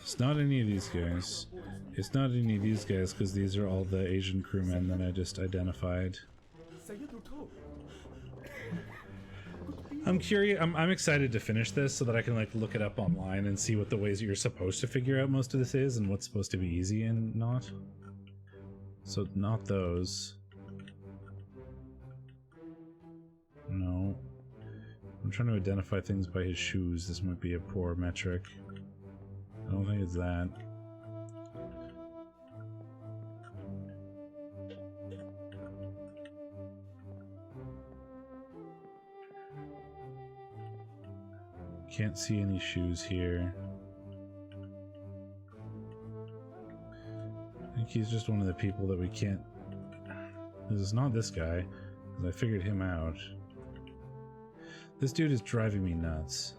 It's not any of these guys. It's not any of these guys because these are all the Asian crewmen that I just identified. I'm curious. I'm excited to finish this so that I can like look it up online and see what the ways that you're supposed to figure out most of this is and what's supposed to be easy and not. So not those. No. I'm trying to identify things by his shoes. This might be a poor metric. I don't think it's that. Can't see any shoes here. I think he's just one of the people that we can't... This is not this guy, because I figured him out. This dude is driving me nuts.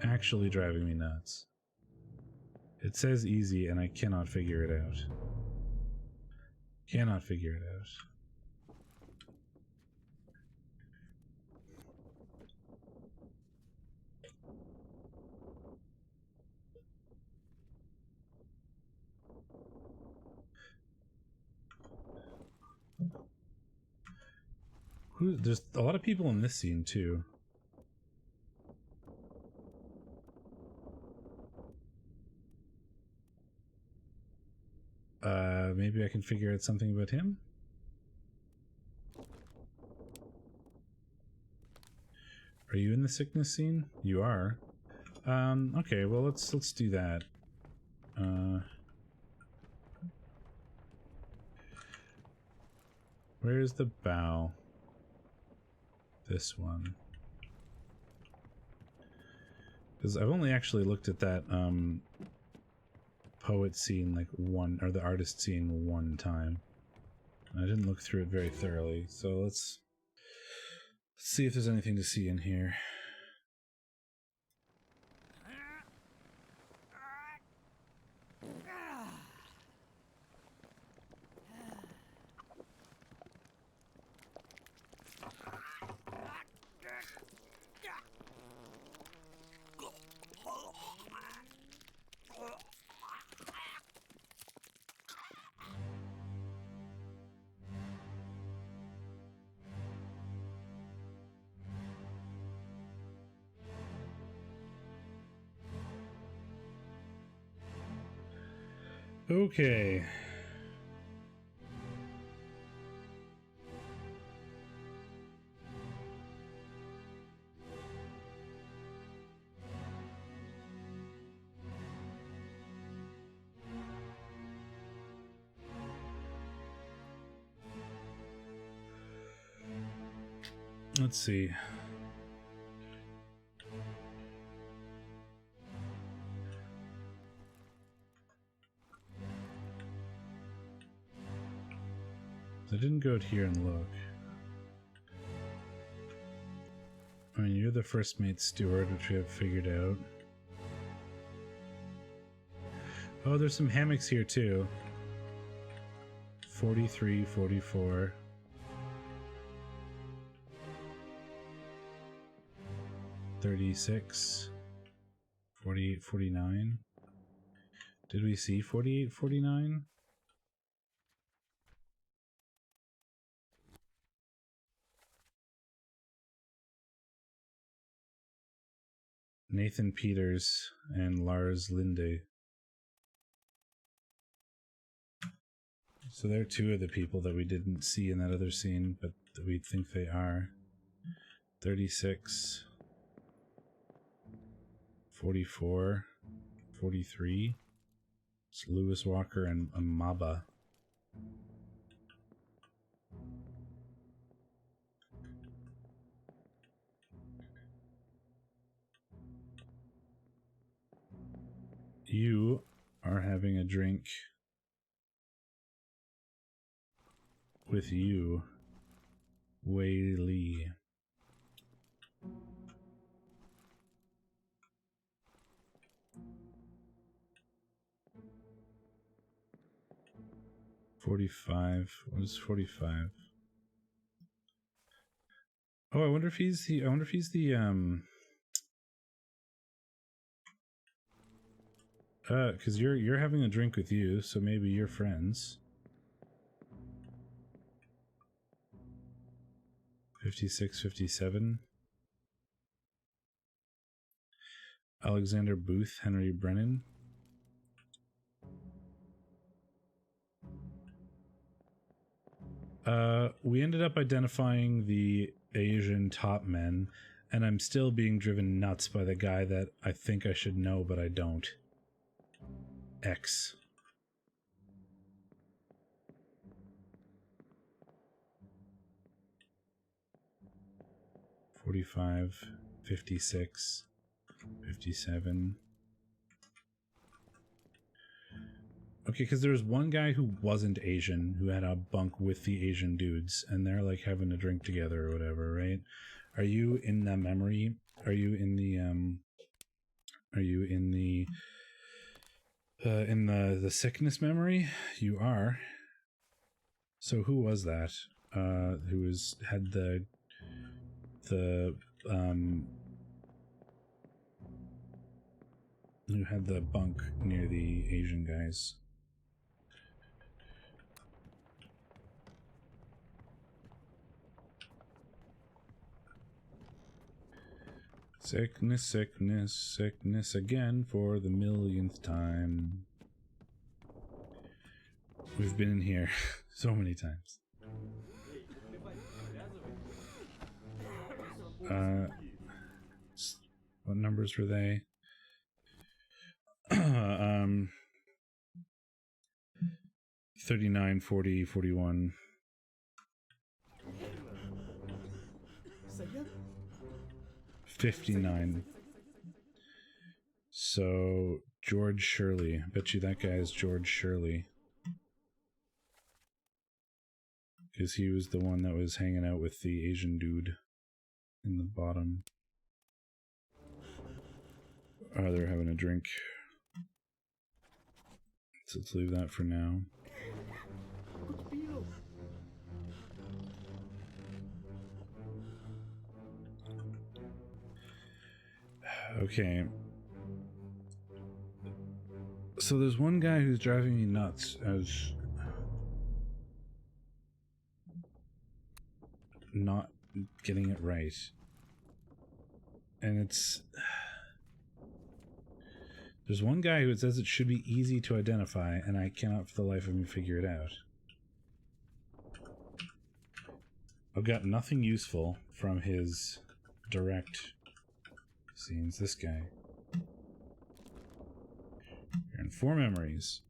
Actually driving me nuts. It says easy and I cannot figure it out. Cannot figure it out. There's a lot of people in this scene too. Maybe I can figure out something about him? Are you in the sickness scene? You are. Okay, well let's do that. Where's the bow? This one. Because I've only actually looked at that poet scene like one, or the artist scene one time. I didn't look through it very thoroughly, so let's see if there's anything to see in here. Okay. Let's see. I didn't go out here and look. I mean, you're the first mate steward, which we have figured out. Oh, there's some hammocks here too. 43, 44. 36. 48, 49. Did we see 48, 49? Nathan Peters and Lars Linde. So they're two of the people that we didn't see in that other scene, but that we think they are. 36. 44. 43. It's Lewis Walker and Maba. You are having a drink with you, Wei Li. $45. What is 45? Oh, I wonder if he's the because you're having a drink with you, so maybe you're friends. 56, 57. Alexander Booth, Henry Brennan. We ended up identifying the Asian top men, and I'm still being driven nuts by the guy that I think I should know, but I don't. X. $45, 56, 57. Okay, because there was one guy who wasn't Asian who had a bunk with the Asian dudes, and they're like having a drink together or whatever, right? Are you in the memory? Are you in the the sickness memory? You are. So who was that? Who had the who had the bunk near the Asian guys? Sickness, sickness, sickness again for the millionth time. We've been in here so many times. What numbers were they? 39, 40, 41. 59. So George Shirley. I bet you that guy is George Shirley. Because he was the one that was hanging out with the Asian dude in the bottom. Oh, they're having a drink. So let's leave that for now. Okay. So there's one guy who's driving me nuts as not getting it right. And it's... There's one guy who says it should be easy to identify, and I cannot for the life of me figure it out. I've got nothing useful from his direct scenes. This guy. You're in 4 memories.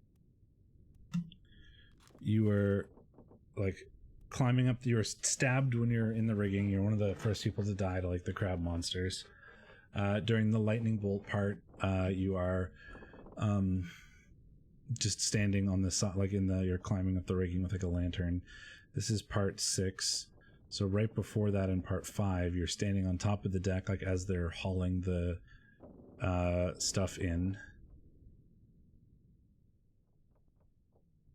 You were, like, climbing up. You're stabbed when you're in the rigging. You're one of the first people to die to like the crab monsters. During the lightning bolt part, you are just standing on the side, like you're climbing up the rigging with like a lantern. This is part 6. So right before that, in part 5, you're standing on top of the deck, like as they're hauling the stuff in.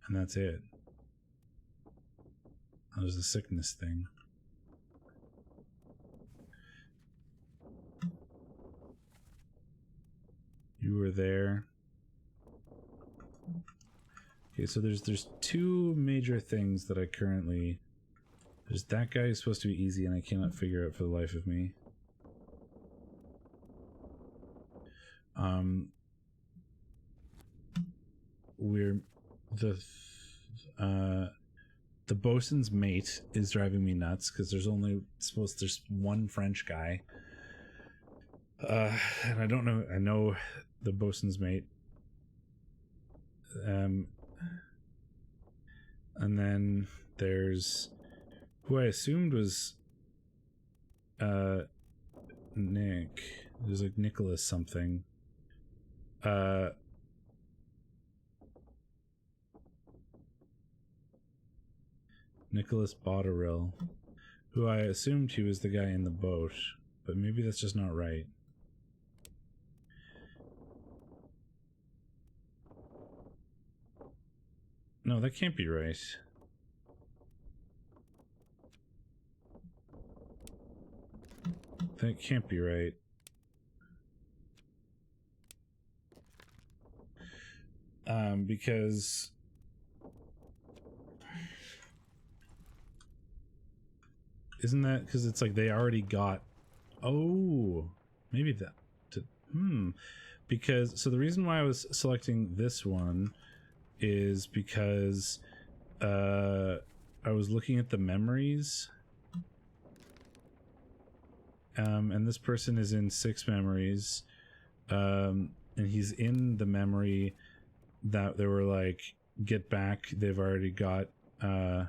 And that's it. There's a sickness thing. You were there. Okay, so there's 2 major things that I currently... There's that guy who's supposed to be easy, and I cannot figure out for the life of me. We're... The bosun's mate is driving me nuts, because there's one French guy. And I don't know... I know the bosun's mate. And then there's who I assumed was Nick. There's like Nicholas something. Nicholas Botterill, who I assumed he was the guy in the boat, but maybe that's just not right. No, that can't be right. That can't be right. Because isn't that because it's like they already got... Oh, maybe that... Because, so the reason why I was selecting this one is because I was looking at the memories, and this person is in 6 memories, and he's in the memory that they were like, get back, they've already got the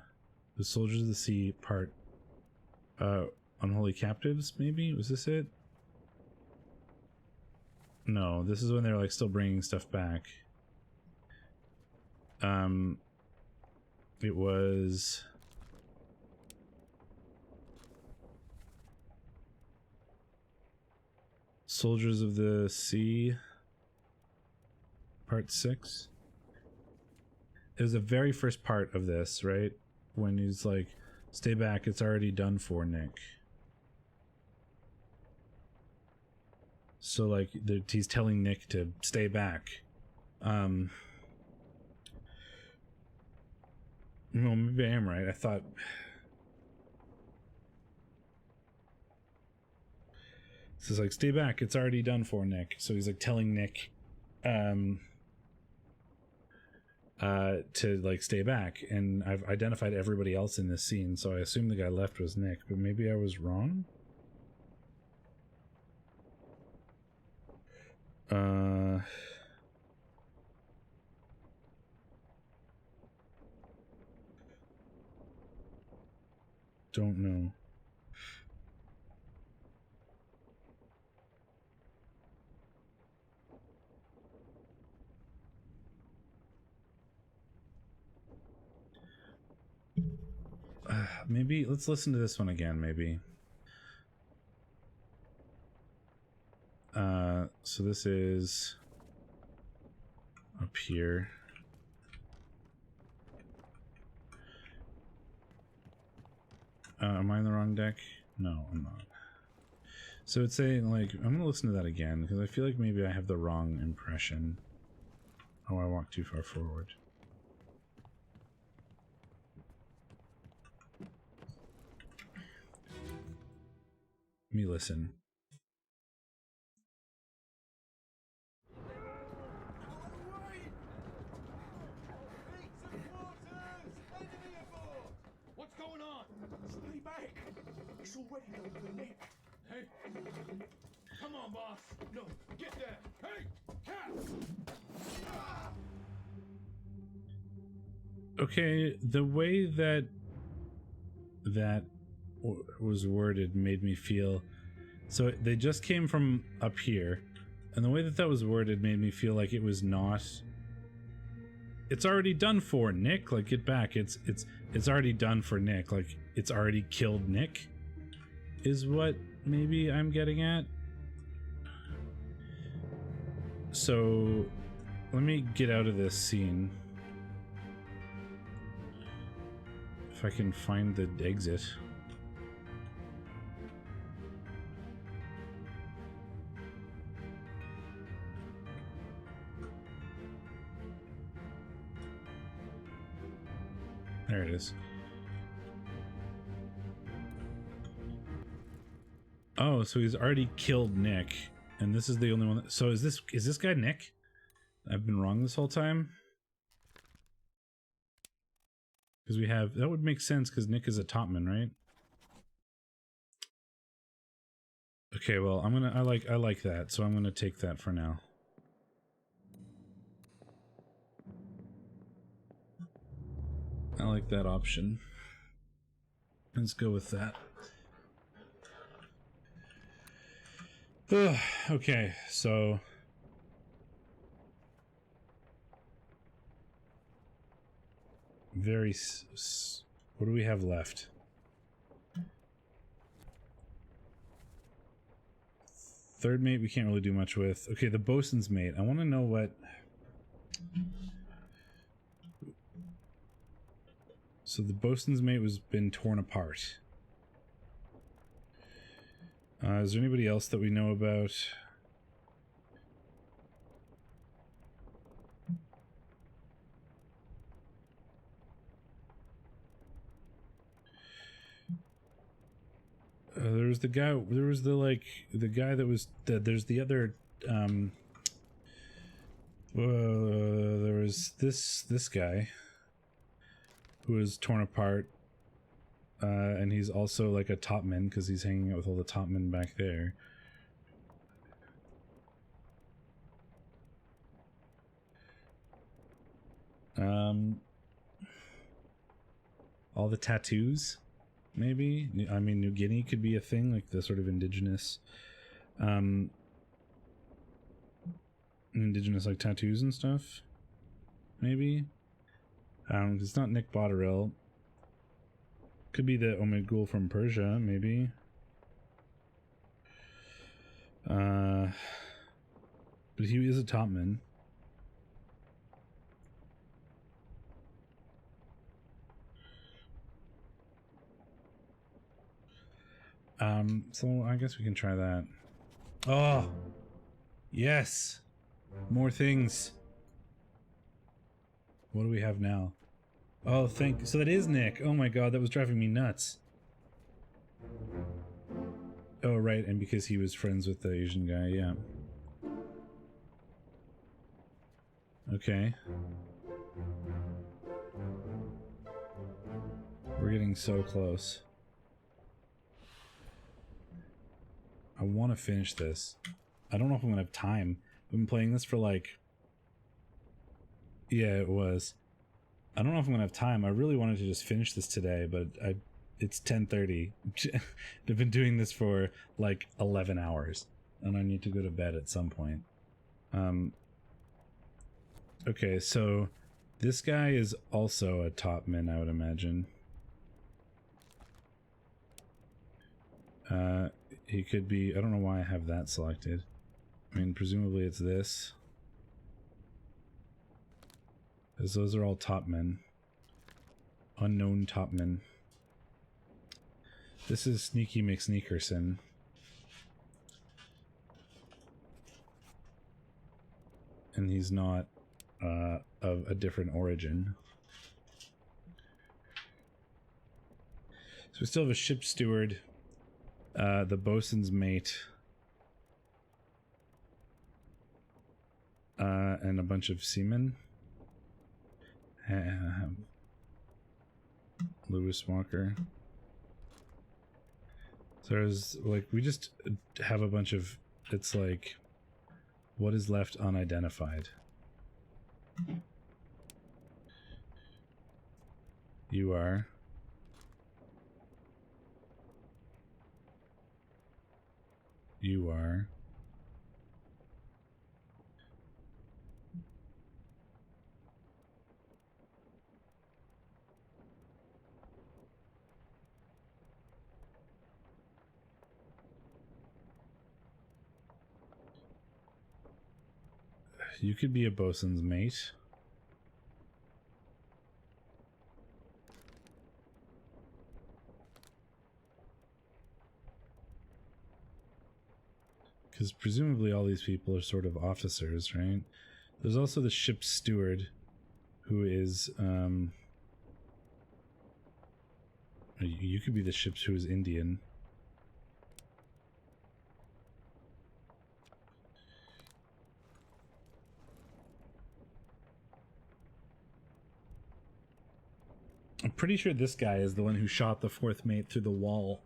Soldiers of the Sea part, Unholy Captives, maybe? Was this it? No, this is when they're like still bringing stuff back. It was Soldiers of the Sea part 6. It was the very first part of this, right? When he's like, stay back, it's already done for, Nick. So like he's telling Nick to stay back. No, maybe I am right. I thought... This is like, stay back, it's already done for, Nick. So he's like telling Nick to like stay back. And I've identified everybody else in this scene, so I assume the guy left was Nick, but maybe I was wrong? Don't know. Maybe let's listen to this one again, maybe. So this is up here. Am I in the wrong deck? No, I'm not. So it's saying, like, I'm gonna listen to that again, because I feel like maybe I have the wrong impression. Oh, I walked too far forward. Let me listen. What's going on? Stay back. It's already done for Nick. Hey, come on, boss. No, get there. Hey, cat! Okay, the way that that was worded made me feel... So they just came from up here, and the way that that was worded made me feel like it was not... It's already done for, Nick. Like, get back. It's already done for Nick. Like, it's already killed Nick, is what maybe I'm getting at. So, let me get out of this scene. If I can find the exit. There it is. Oh, so he's already killed Nick, and this is the only one that, so is this guy Nick? I've been wrong this whole time? Because we have, that would make sense because Nick is a topman, right? Okay, well, I like that, so I'm gonna take that for now. I like that option. Let's go with that. Okay, so... what do we have left? Third mate we can't really do much with. Okay, the bosun's mate. I want to know what... So the bosun's mate was been torn apart. Is there anybody else that we know about? There was the guy, there was the guy that was, there's the other, there was this guy who was torn apart, and he's also like a topman because he's hanging out with all the topmen back there. All the tattoos, maybe? I mean, New Guinea could be a thing, like the sort of indigenous, like tattoos and stuff, maybe? It's not Nick Botterill. Could be the Omegle from Persia, maybe. But he is a topman. So I guess we can try that. Oh! Yes! More things! What do we have now? Oh, so that is Nick! Oh my god, that was driving me nuts. Oh, right, and because he was friends with the Asian guy, yeah. Okay. We're getting so close. I want to finish this. I don't know if I'm gonna have time. I've been playing this for like... Yeah, it was. I don't know if I'm gonna have time. I really wanted to just finish this today, but it's 10:30. I've been doing this for like 11 hours, and I need to go to bed at some point. Okay, so this guy is also a topman, I would imagine. He could be... I don't know why I have that selected. I mean, presumably it's this. Because those are all topmen. Unknown topmen. This is Sneaky McSneakerson. And he's not of a different origin. So we still have a ship steward, the bosun's mate, and a bunch of seamen. Lewis Walker. So there's like, we just have a bunch of, it's like, what is left unidentified? You are you are. You could be a bosun's mate. Because presumably all these people are sort of officers, right? There's also the ship's steward, who is, you could be the ship's who is Indian. I'm pretty sure this guy is the one who shot the fourth mate through the wall.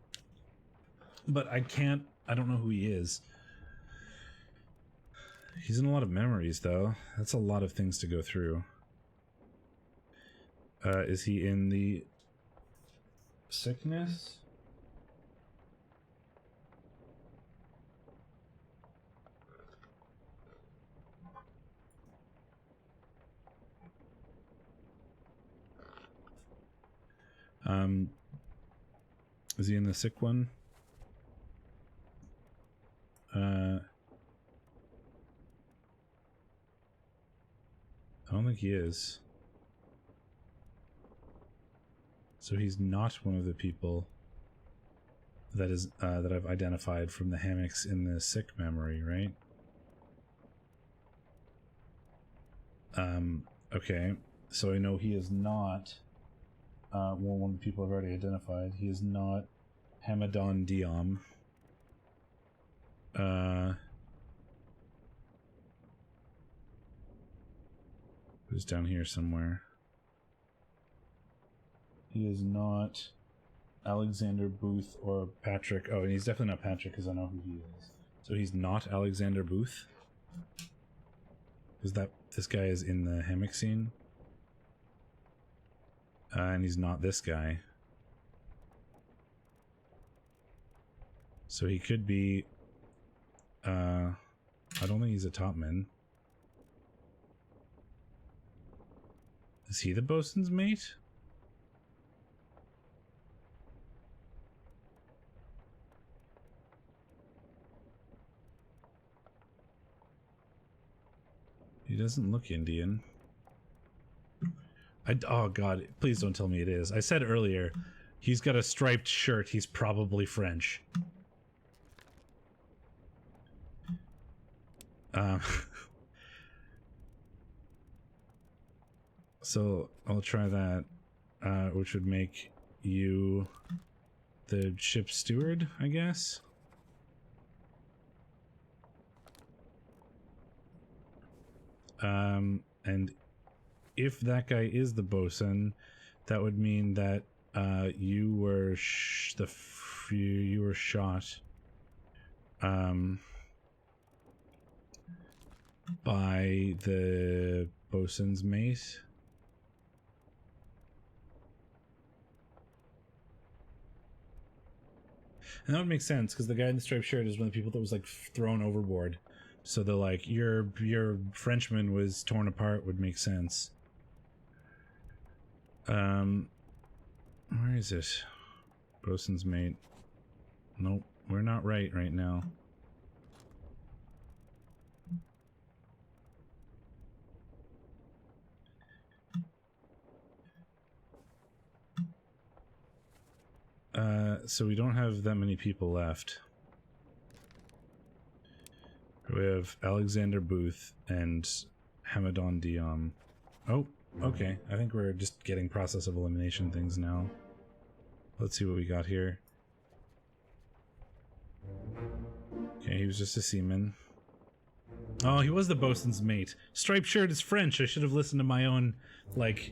But I don't know who he is. He's in a lot of memories, though. That's a lot of things to go through. Is he in the sickness? Is he in the sick one? I don't think he is. So he's not one of the people that is that I've identified from the hammocks in the sick memory, right? Okay. So I know he is not one of the people I've already identified. He is not Hamadan Diom. Who's down here somewhere? He is not Alexander Booth or Patrick. Oh, and he's definitely not Patrick because I know who he is. So he's not Alexander Booth? Is that this guy is in the hammock scene? And he's not this guy. So he could be... I don't think he's a topman. Is he the bosun's mate? He doesn't look Indian. Oh god, please don't tell me it is. I said earlier, he's got a striped shirt, he's probably French. So I'll try that, which would make you the ship's steward, I guess. And if that guy is the bosun, that would mean that you were you were shot by the bosun's mate. And that would make sense because the guy in the striped shirt is one of the people that was like thrown overboard. So the like your Frenchman was torn apart would make sense. Where is it? Bosun's mate. Nope, we're not right now. So we don't have that many people left. We have Alexander Booth and Hamadan Diom. Oh, okay. I think we're just getting process of elimination things now. Let's see what we got here. Okay, he was just a seaman. Oh, he was the bosun's mate. Striped shirt is French. I should have listened to my own, like...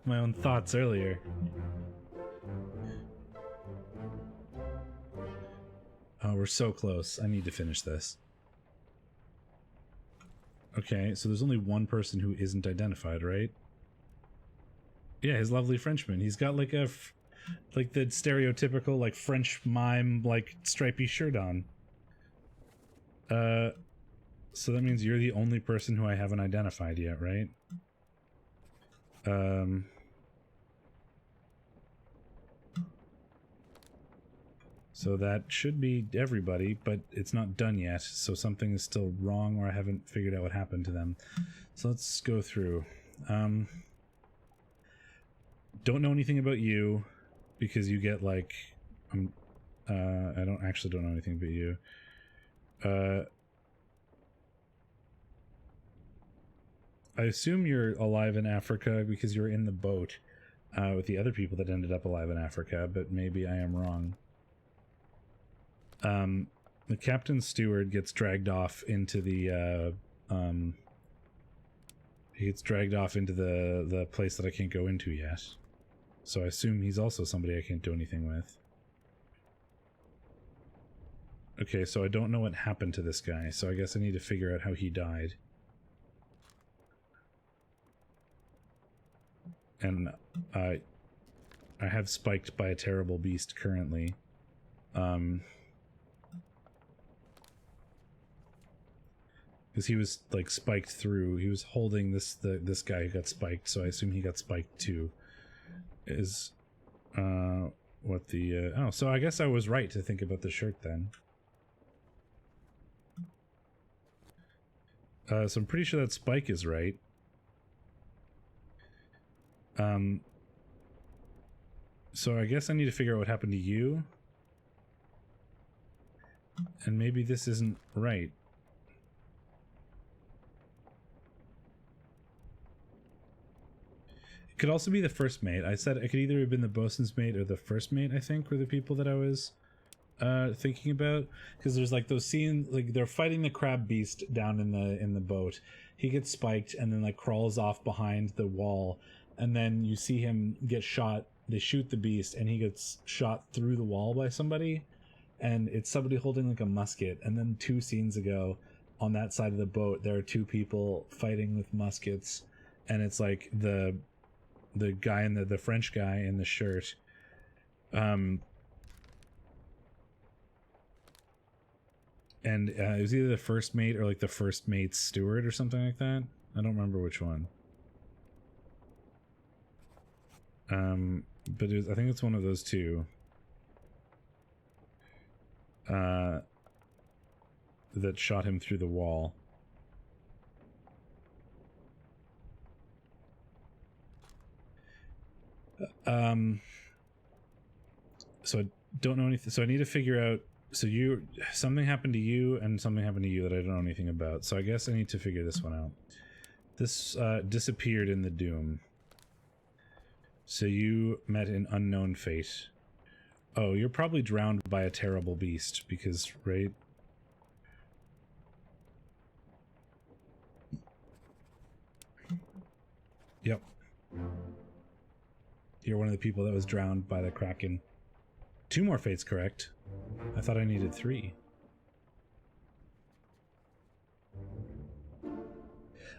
my own thoughts earlier. Oh, we're so close. I need to finish this. Okay, so there's only one person who isn't identified, right? Yeah, his lovely Frenchman. He's got like a... like the stereotypical like French mime like stripy shirt on. So that means you're the only person who I haven't identified yet, right? So that should be everybody, but it's not done yet, so something is still wrong or I haven't figured out what happened to them. So let's go through. Don't know anything about you, because you get like... I don't know anything about you. I assume you're alive in Africa because you're in the boat with the other people that ended up alive in Africa, but maybe I am wrong. The captain's steward gets dragged off into the he gets dragged off into the place that I can't go into yet. So I assume he's also somebody I can't do anything with. Okay, so I don't know what happened to this guy, so I guess I need to figure out how he died. And I have spiked by a terrible beast currently. Because he was like spiked through. He was holding this guy who got spiked, so I assume he got spiked too. Is what the oh, so I guess I was right to think about the shirt then. So I'm pretty sure that Spike is right. So I guess I need to figure out what happened to you. And maybe this isn't right. It could also be the first mate. I said it could either have been the bosun's mate or the first mate, I think, were the people that I was thinking about. Because there's like those scenes, like they're fighting the crab beast down in the boat. He gets spiked and then like crawls off behind the wall, and then you see him get shot. They shoot the beast and he gets shot through the wall by somebody, and it's somebody holding like a musket. And then 2 scenes ago on that side of the boat there are 2 people fighting with muskets, and it's like the guy in the French guy in the shirt. And it was either the first mate or like the first mate's steward or something like that. I don't remember which one. But I think it's one of those 2. That shot him through the wall. So I don't know anything. So I need to figure out. So something happened to you and something happened to you that I don't know anything about. So I guess I need to figure this one out. This disappeared in the Doom. So you met an unknown fate. Oh, you're probably drowned by a terrible beast because, right? Yep. You're one of the people that was drowned by the Kraken. 2 more fates correct. I thought I needed 3.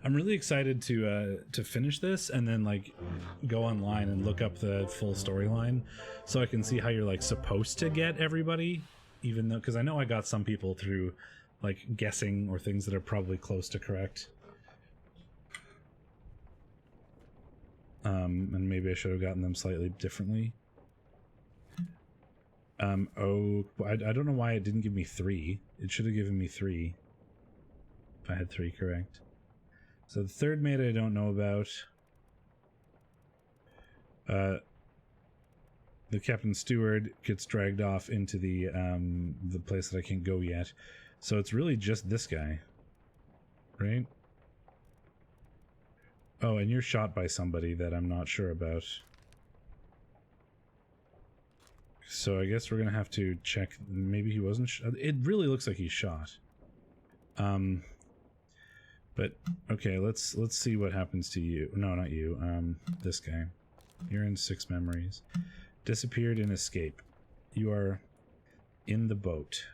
I'm really excited to finish this and then like go online and look up the full storyline so I can see how you're like supposed to get everybody, even though, because I know I got some people through like guessing or things that are probably close to correct. And maybe I should have gotten them slightly differently. Oh, I don't know why it didn't give me 3. It should have given me 3 if I had 3 correct. So the third mate I don't know about. The captain steward gets dragged off into the place that I can't go yet. So it's really just this guy, right? Oh, and you're shot by somebody that I'm not sure about. So I guess we're gonna have to check. Maybe he wasn't shot. It really looks like he's shot. But okay, let's see what happens to you. No, not you. This guy. You're in 6 memories. Disappeared in escape. You are in the boat.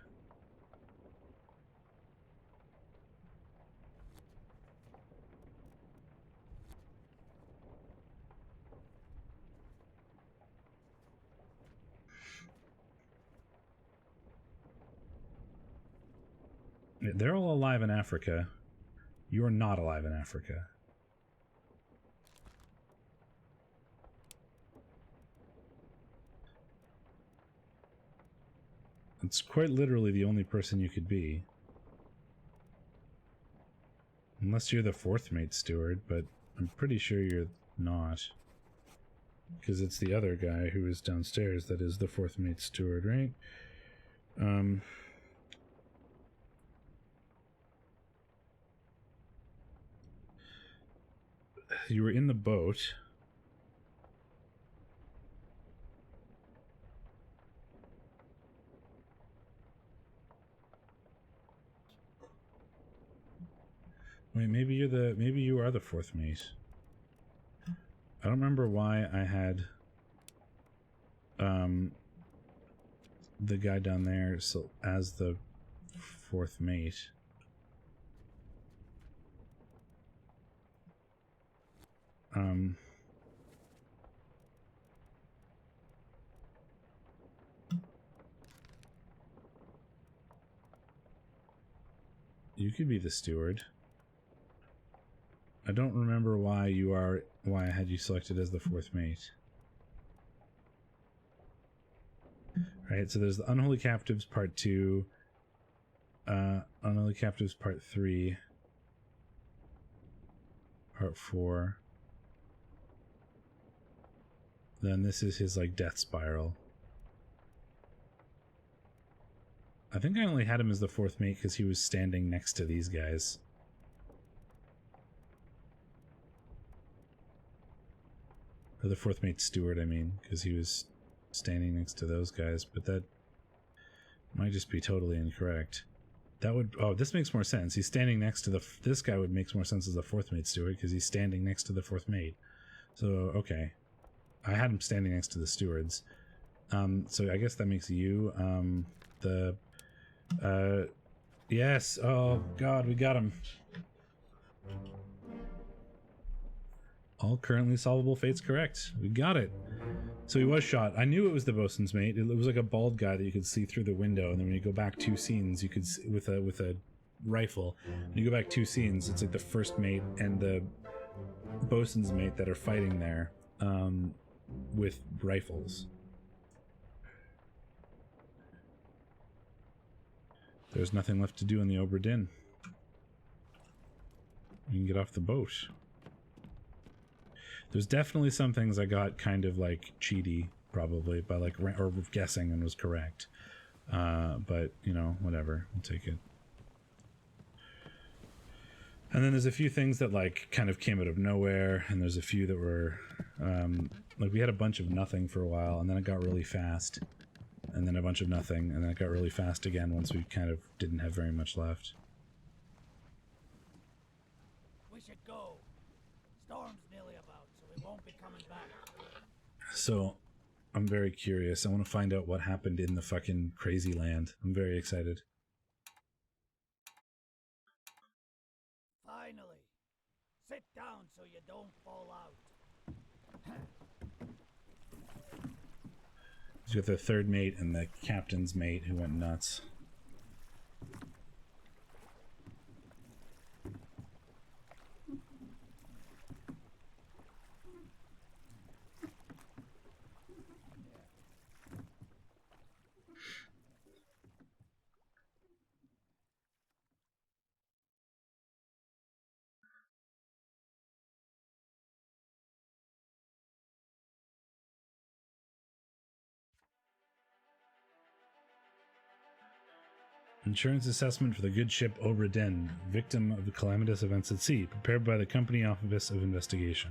They're all alive in Africa. You're not alive in Africa. It's quite literally the only person you could be. Unless you're the fourth mate steward, but I'm pretty sure you're not. Because it's the other guy who is downstairs that is the fourth mate steward, right? You were in the boat. Wait, maybe you are the fourth mate. I don't remember why I had the guy down there so as the fourth mate. You could be the steward. I don't remember why I had you selected as the fourth mate. Right, so there's the Unholy Captives Part 2, Unholy Captives Part 3, Part 4. Then this is his, like, death spiral. I think I only had him as the fourth mate because he was standing next to these guys. Or the fourth mate steward, I mean, because he was standing next to those guys, but that might just be totally incorrect. That would... Oh, this makes more sense. He's standing next to the... This guy would make more sense as the fourth mate steward because he's standing next to the fourth mate. So, okay. I had him standing next to the stewards. So I guess that makes you, yes. Oh, God, we got him. All currently solvable fates correct. We got it. So he was shot. I knew it was the bosun's mate. It was like a bald guy that you could see through the window, and then when you go back 2 scenes, you could see, with a rifle. When you go back 2 scenes, it's like the first mate and the bosun's mate that are fighting there, with rifles. There's nothing left to do in the Obra Din. You can get off the boat. There's definitely some things I got kind of like cheaty, probably, by like, or guessing and was correct. But, you know, whatever. I'll take it. And then there's a few things that like kind of came out of nowhere, and there's a few that were, like we had a bunch of nothing for a while, and then it got really fast. And then a bunch of nothing, and then it got really fast again once we kind of didn't have very much left. We should go. Storm's nearly about, so we won't be coming back. So, I'm very curious. I want to find out what happened in the fucking crazy land. I'm very excited. Finally. Sit down so you don't fall out. He's got the third mate and the captain's mate who went nuts. Insurance assessment for the good ship Obra Din, victim of the calamitous events at sea, prepared by the Company Office of Investigation.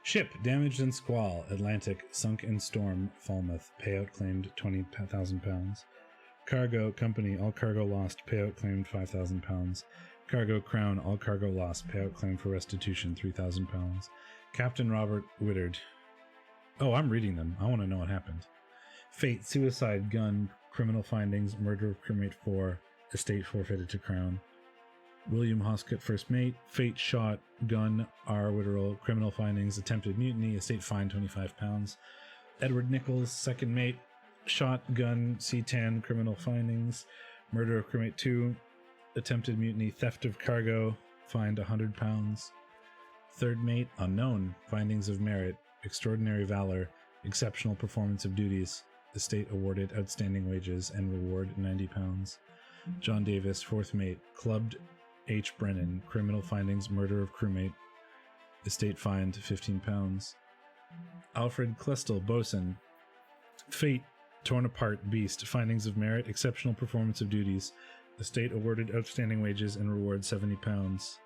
Ship damaged in squall, Atlantic, sunk in storm, Falmouth, payout claimed £20,000. Cargo company, all cargo lost, payout claimed £5,000. Cargo Crown, all cargo lost, payout claimed for restitution £3,000. Captain Robert Wittard. Oh, I'm reading them. I want to know what happened. Fate, suicide, gun, criminal findings, murder of crewmate 4, estate forfeited to Crown. William Hoscott, first mate, fate, shot, gun, R. Witterell, criminal findings, attempted mutiny, estate fine £25. Edward Nichols, second mate, shot, gun, C10, criminal findings, murder of crewmate 2, attempted mutiny, theft of cargo, fined £100. Third mate, unknown, findings of merit, extraordinary valor, exceptional performance of duties, estate awarded outstanding wages and reward £90. John Davis, fourth mate, clubbed H. Brennan, criminal findings, murder of crewmate, estate fined £15. Alfred Klestel, bosun, fate, torn apart, beast, findings of merit, exceptional performance of duties, estate awarded outstanding wages and reward £70.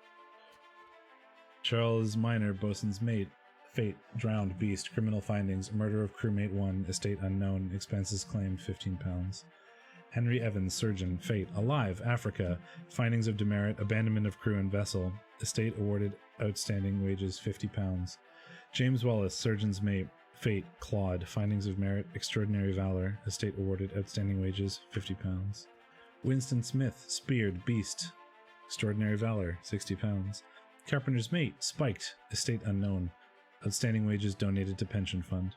Charles Minor, bosun's mate, fate, drowned, beast, criminal findings, murder of crewmate 1, estate unknown, expenses claimed £15. Henry Evans, surgeon, fate, alive, Africa, findings of demerit, abandonment of crew and vessel, estate awarded outstanding wages £50. James Wallace, surgeon's mate, fate, Claude, findings of merit, extraordinary valor, estate awarded outstanding wages £50. Winston Smith, speared, beast, extraordinary valor £60. Carpenter's mate, spiked, estate unknown, outstanding wages donated to pension fund.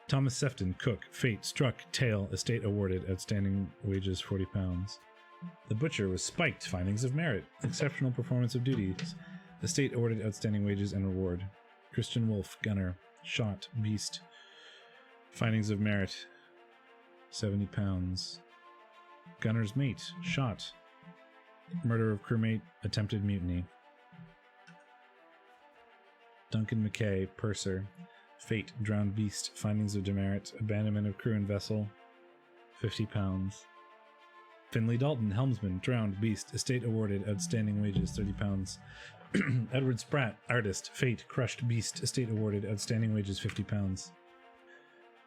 Thomas Sefton, cook, fate, struck, tail, estate awarded, outstanding wages £40. The butcher was spiked, findings of merit, exceptional performance of duties, estate awarded outstanding wages and reward. Christian Wolf, gunner, shot, beast, findings of merit, £70. Gunner's mate, shot, murder of crewmate, attempted mutiny. Duncan McKay, purser, fate, drowned beast, findings of demerit, abandonment of crew and vessel, £50. Finley Dalton, helmsman, drowned beast, estate awarded, outstanding wages, £30. Edward Spratt, artist, fate, crushed beast, estate awarded, outstanding wages, £50.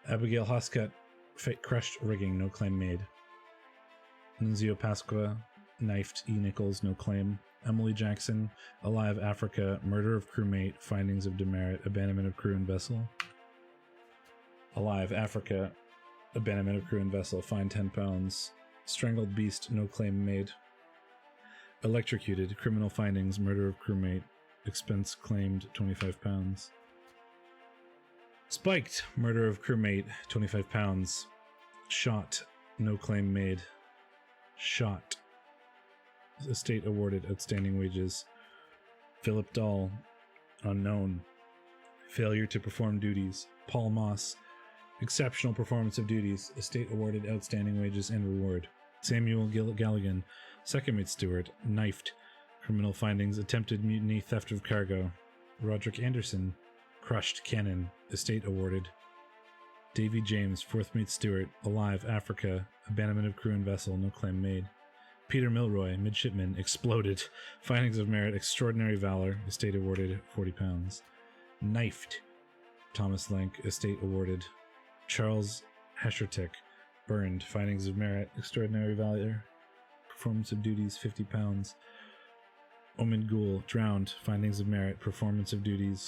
Abigail Hoscut, fate, crushed rigging, no claim made. Nunzio Pasqua, knifed, E. Nichols, no claim. Emily Jackson, alive, Africa, murder of crewmate, findings of demerit, abandonment of crew and vessel. Alive, Africa, abandonment of crew and vessel, fine £10. Strangled beast, no claim made. Electrocuted, criminal findings, murder of crewmate, expense claimed £25. Spiked, murder of crewmate, £25. Shot, no claim made. Shot, estate awarded, outstanding wages. Philip Dahl, unknown, failure to perform duties. Paul Moss, exceptional performance of duties, estate awarded, outstanding wages and reward. Samuel Galligan, second mate steward, knifed, criminal findings, attempted mutiny, theft of cargo. Roderick Anderson, crushed, cannon, estate awarded. Davy James, fourth mate steward, alive, Africa, abandonment of crew and vessel, no claim made. Peter Milroy, midshipman, exploded, findings of merit, extraordinary valor, estate awarded, £40. Knifed, Thomas Lenk, estate awarded. Charles Heshertick, burned, findings of merit, extraordinary valor, performance of duties, £50. Omen Ghoul, drowned, findings of merit, performance of duties.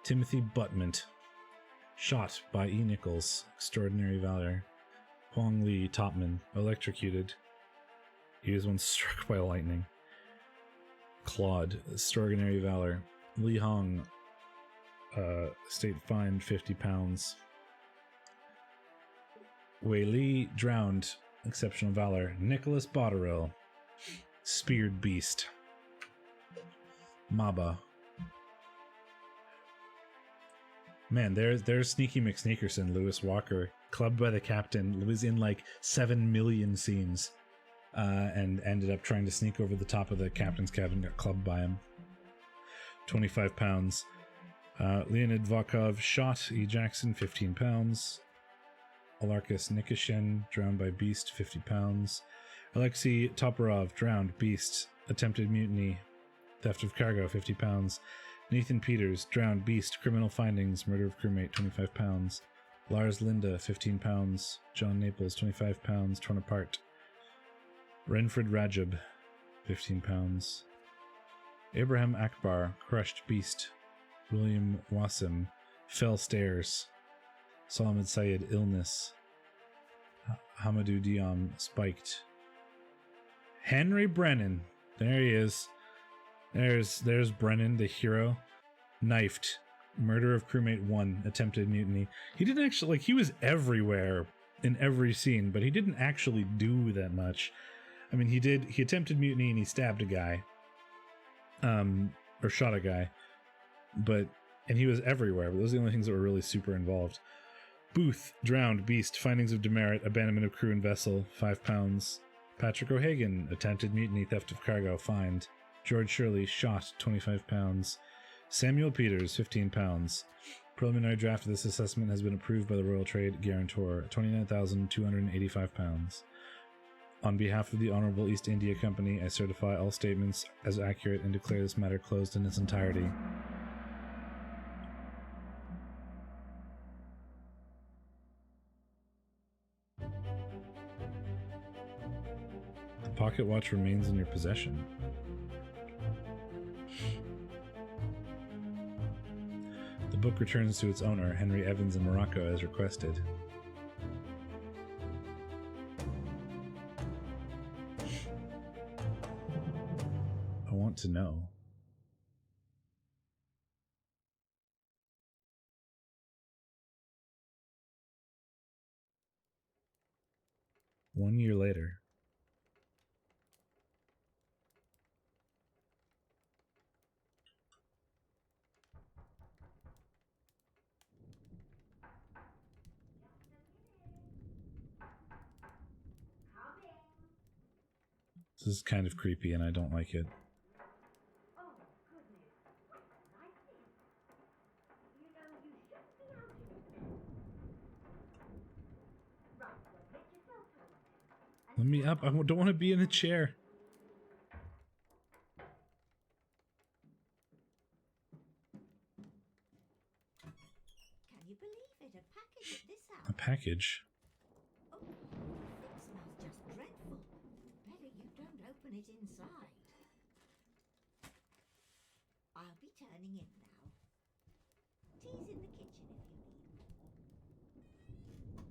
Timothy Buttment, shot by E. Nichols, extraordinary valor. Huang Li, topman, electrocuted. He was once struck by lightning. Claude, extraordinary valor. Li Hong, state fined £50. Wei Li, drowned, exceptional valor. Nicholas Botterill, speared beast. Maba. Man, there's Sneaky McSneakerson, Lewis Walker, clubbed by the captain, was in like 7 million scenes, and ended up trying to sneak over the top of the captain's cabin, got clubbed by him. £25. Leonid Vakov, shot, E. Jackson, £15. Alarkus Nikishin, drowned by beast, £50. Alexei Toporov, drowned, beast, attempted mutiny, theft of cargo, £50. Nathan Peters, drowned, beast, criminal findings, murder of crewmate, £25. Lars Linda, £15. John Naples, £25, torn apart. Renfred Rajab, £15. Abraham Akbar, crushed beast. William Wassim, fell stairs. Solomon Syed, illness. Hamadou Diam, spiked. Henry Brennan, there he is. There's Brennan, the hero. Knifed. Murder of crewmate 1, attempted mutiny. He didn't actually, he was everywhere in every scene, but he didn't actually do that much. I mean, he attempted mutiny and he stabbed a guy. Or shot a guy. And he was everywhere, but those are the only things that were really super involved. Booth, drowned, beast, findings of demerit, abandonment of crew and vessel, £5. Patrick O'Hagan, attempted mutiny, theft of cargo, fined. George Shirley, shot, £25. Samuel Peters, £15. Preliminary draft of this assessment has been approved by the Royal Trade Guarantor, £29,285. On behalf of the Honourable East India Company, I certify all statements as accurate and declare this matter closed in its entirety. The pocket watch remains in your possession. The book returns to its owner, Henry Evans in Morocco, as requested. I want to know. One year later. This is kind of creepy and I don't like it. Let me up. I don't want to be in the chair. Can you believe it? A package at this hour. A package? Oh, the thing smells just dreadful. Better you don't open it inside. I'll be turning in now. Tea's in the kitchen if you need more.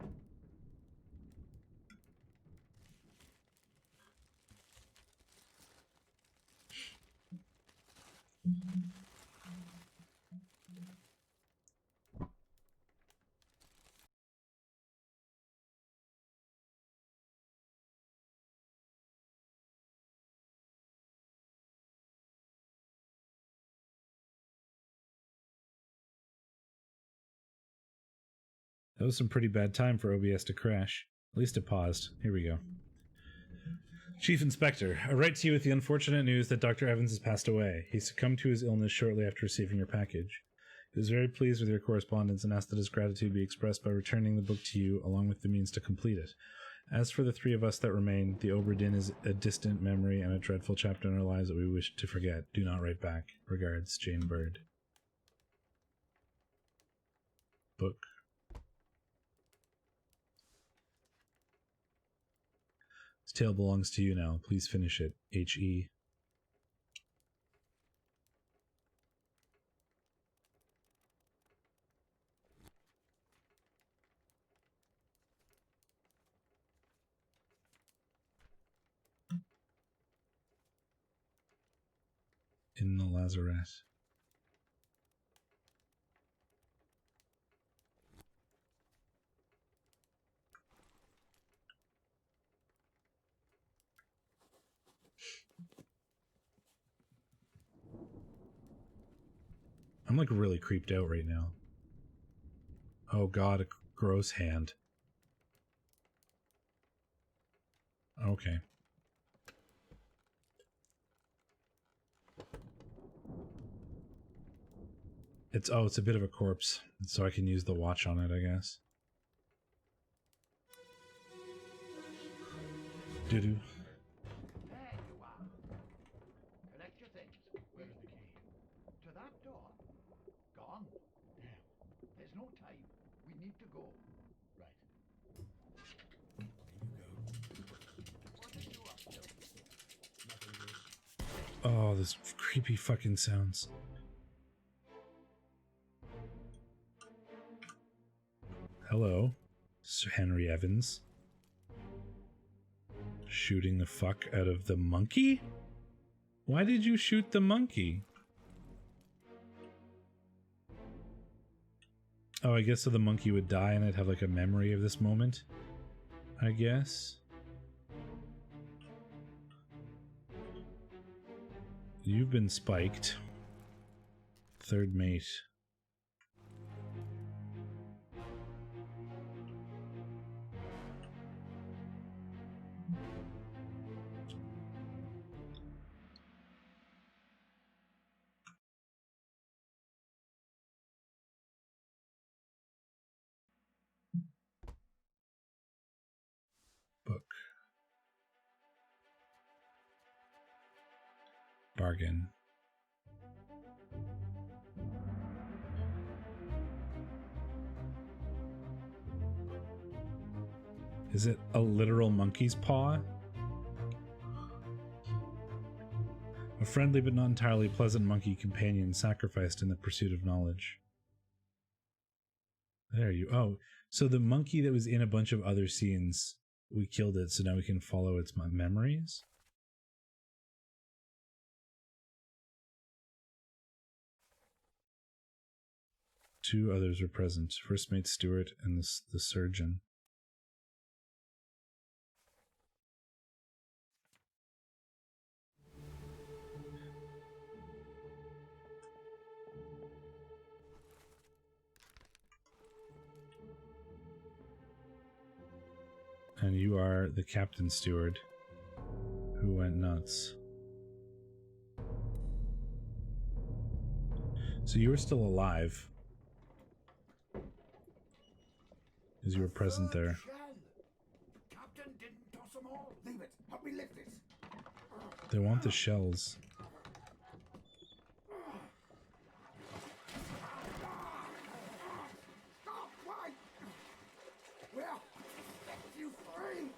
That was some pretty bad time for OBS to crash. At least it paused. Here we go. Chief Inspector, I write to you with the unfortunate news that Dr. Evans has passed away. He succumbed to his illness shortly after receiving your package. He was very pleased with your correspondence and asked that his gratitude be expressed by returning the book to you along with the means to complete it. As for the three of us that remain, the Obra Din is a distant memory and a dreadful chapter in our lives that we wish to forget. Do not write back. Regards, Jane Bird. Book. This tale belongs to you now. Please finish it. H.E. In the lazarette. I'm like really creeped out right now. Oh god, a gross hand. Okay. It's a bit of a corpse, so I can use the watch on it, I guess. Doo-doo. There you are. Collect your things. Where's the key? To that door. Gone. Damn. There's no time. We need to go. Right. Here you go. What are you up to? Nothing good. Oh, this creepy fucking sounds. Hello, Sir Henry Evans. Shooting the fuck out of the monkey? Why did you shoot the monkey? Oh, I guess so the monkey would die and I'd have like a memory of this moment. I guess. You've been spiked. Third mate. Book. Bargain. Is it a literal monkey's paw? A friendly but not entirely pleasant monkey companion sacrificed in the pursuit of knowledge. There you... Oh, so the monkey that was in a bunch of other scenes, we killed it, so now we can follow its memories? Two others were present. First mate Stewart and the surgeon. And you are the captain steward who went nuts. So you were still alive. Because you were present there. Captain didn't toss them all. Leave it. Help me lift this. They want the shells. Stop! Why? Well, set you free.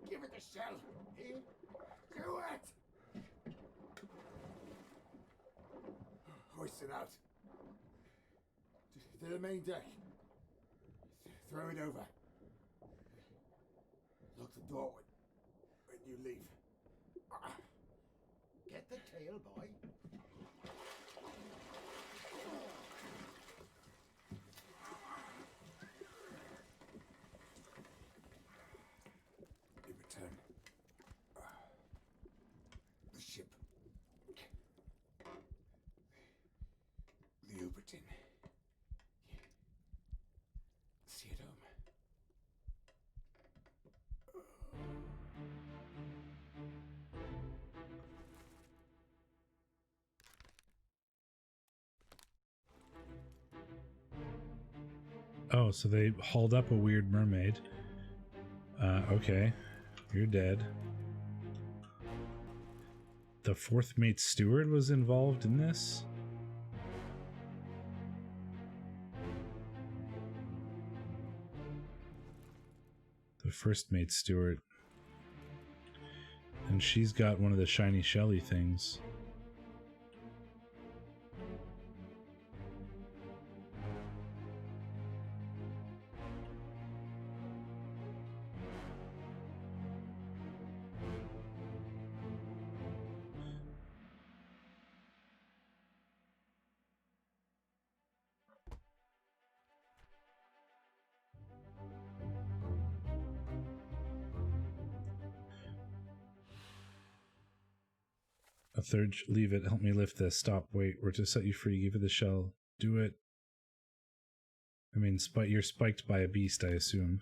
Give it the shell. Here. Do it. Hoist it out. To the main deck. Throw it over. Lock the door when you leave. Get the tail, boy. You return. The ship. The Obra Din. See it home. Oh, so they hauled up a weird mermaid. Okay. You're dead. The fourth mate steward was involved in this? The first mate steward. And she's got one of the shiny shelly things. A third, leave it, help me lift this, stop, wait, we're to set you free, give it the shell, do it. I mean, you're spiked by a beast, I assume.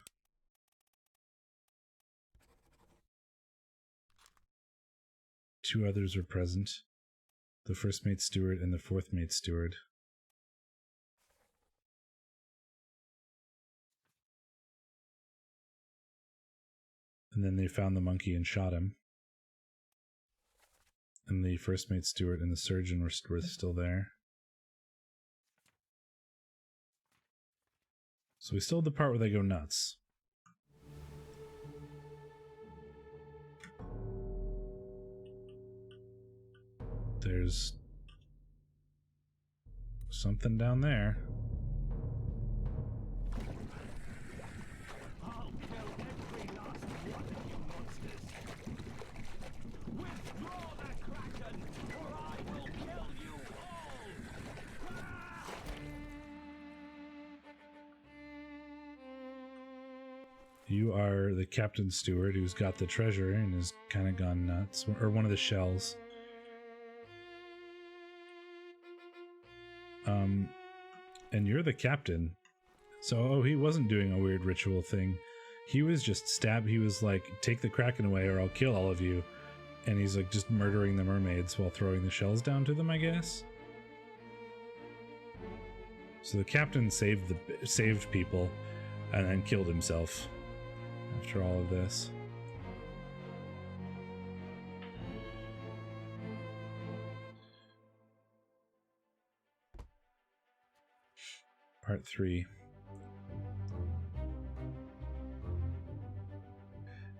Two others are present. The first mate steward and the fourth mate steward. And then they found the monkey and shot him. And the first mate steward and the surgeon were still there. So we still have the part where they go nuts. There's something down there. I'll kill every last one of you monsters. Withdraw the Kraken, or I will kill you all! You are the captain steward who's got the treasure and has kind of gone nuts, or one of the shells. And you're the captain. So, he wasn't doing a weird ritual thing. He was just he was like, take the Kraken away or I'll kill all of you. And he's like just murdering the mermaids while throwing the shells down to them, I guess. So the captain saved people and then killed himself after all of this. Part 3.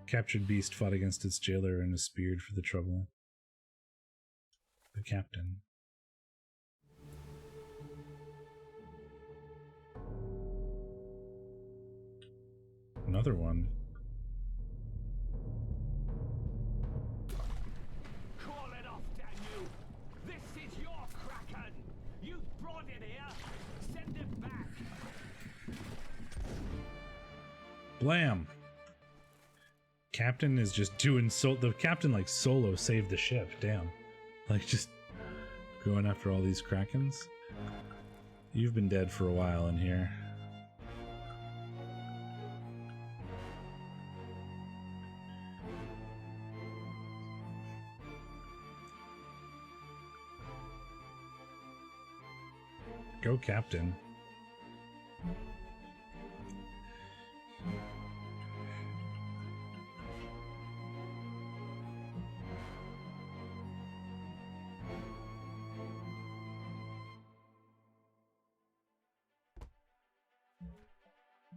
Captured beast fought against its jailer and is speared for the trouble. The captain. Another one. Call it off, damn you! This is your Kraken! You brought it here! Send it back! Blam! Captain is just doing the captain like solo saved the ship, damn. Like just going after all these Krakens. You've been dead for a while in here. Go, Captain.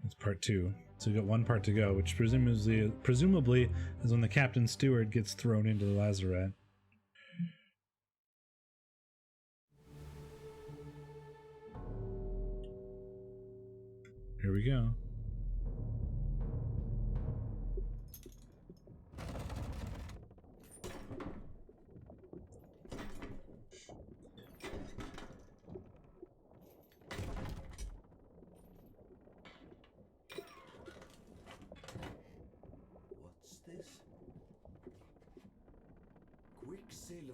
That's part 2. So we got one part to go, which presumably is when the captain steward gets thrown into the lazaret. Here we go. What's this? Quicksilver.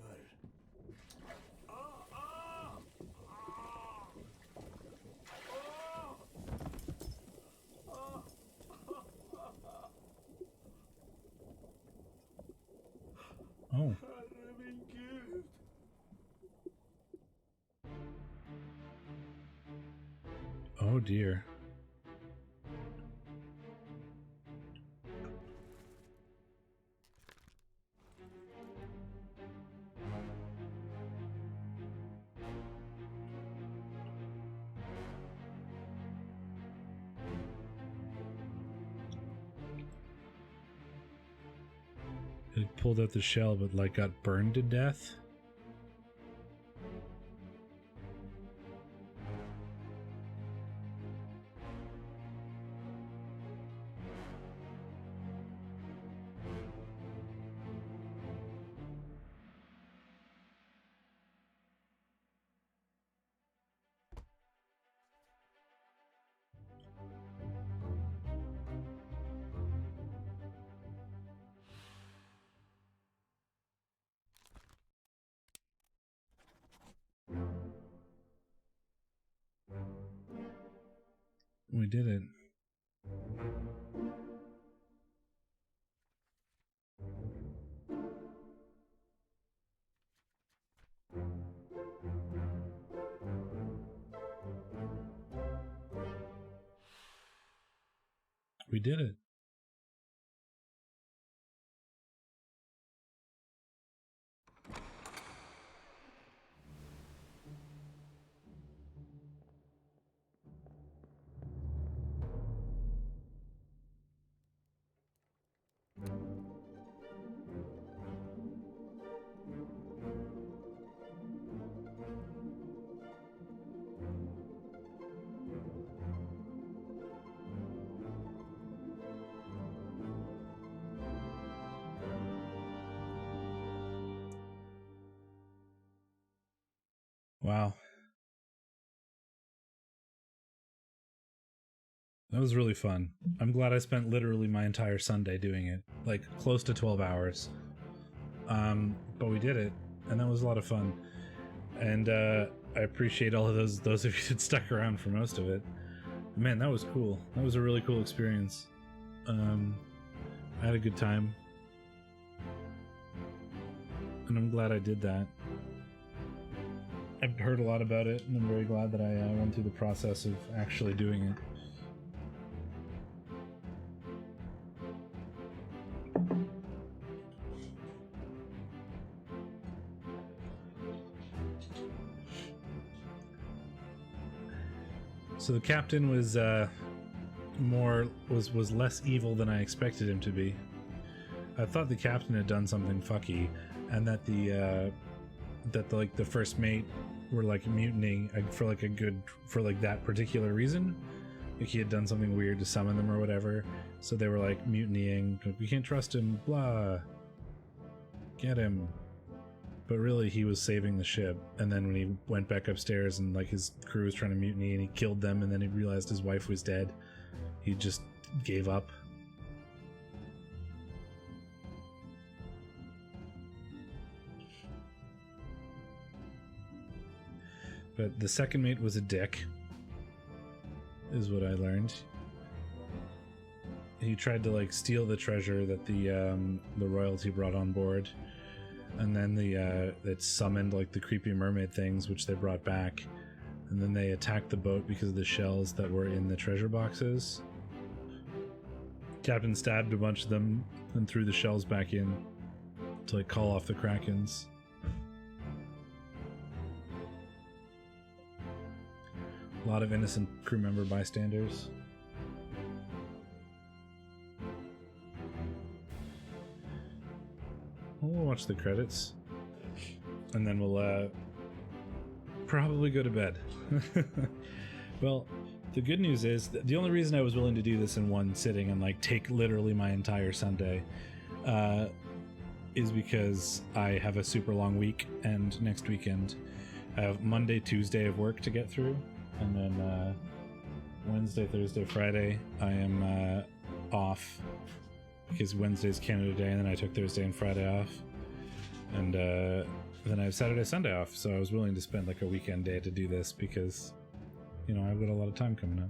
Oh. Oh dear. It pulled out the shell, but like got burned to death. We did it. We did it. Wow. That was really fun. I'm glad I spent literally my entire Sunday doing it, like close to 12 hours. But we did it, and that was a lot of fun. And I appreciate all of those of you that stuck around for most of it. Man, that was cool. That was a really cool experience. I had a good time, and I'm glad I did that. I've heard a lot about it, and I'm very glad that I went through the process of actually doing it. So the captain was was less evil than I expected him to be. I thought the captain had done something fucky, and that the first mate were like mutinying for that particular reason. Like he had done something weird to summon them or whatever. So they were like mutinying. We can't trust him. Blah. Get him. But really, he was saving the ship. And then when he went back upstairs and like his crew was trying to mutiny and he killed them, and then he realized his wife was dead, he just gave up. But the second mate was a dick, is what I learned. He tried to like steal the treasure that the royalty brought on board. And then it summoned like the creepy mermaid things, which they brought back, and then they attacked the boat because of the shells that were in the treasure boxes. Captain stabbed a bunch of them and threw the shells back in to like call off the krakens. A lot of innocent crew member bystanders. We'll watch the credits, and then we'll probably go to bed. Well, the good news is that the only reason I was willing to do this in one sitting and like take literally my entire Sunday is because I have a super long week, and next weekend I have Monday, Tuesday of work to get through, and then Wednesday, Thursday, Friday I am off. Because Wednesday's Canada Day, and then I took Thursday and Friday off. And then I have Saturday, Sunday off, so I was willing to spend like a weekend day to do this because, you know, I've got a lot of time coming up.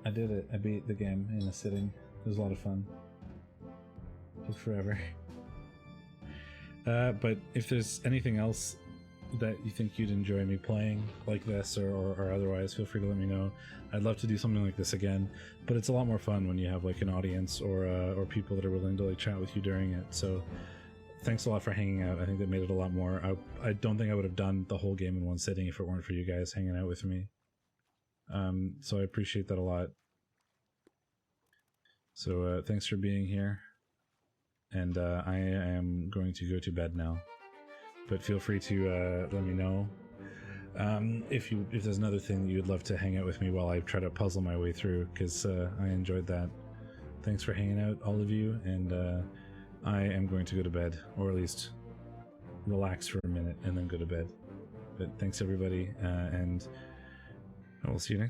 I did it. I beat the game in a sitting. It was a lot of fun. Took forever. But if there's anything else that you think you'd enjoy me playing like this or otherwise, feel free to let me know. I'd love to do something like this again, but it's a lot more fun when you have like an audience or people that are willing to like chat with you during it. So thanks a lot for hanging out. I think that made it a lot more. I don't think I would have done the whole game in one sitting if it weren't for you guys hanging out with me. So I appreciate that a lot. So thanks for being here, and I am going to go to bed now. But feel free to let me know if there's another thing that you'd love to hang out with me while I try to puzzle my way through, because I enjoyed that. Thanks for hanging out, all of you, and I am going to go to bed, or at least relax for a minute and then go to bed. But thanks everybody, and we'll see you next time.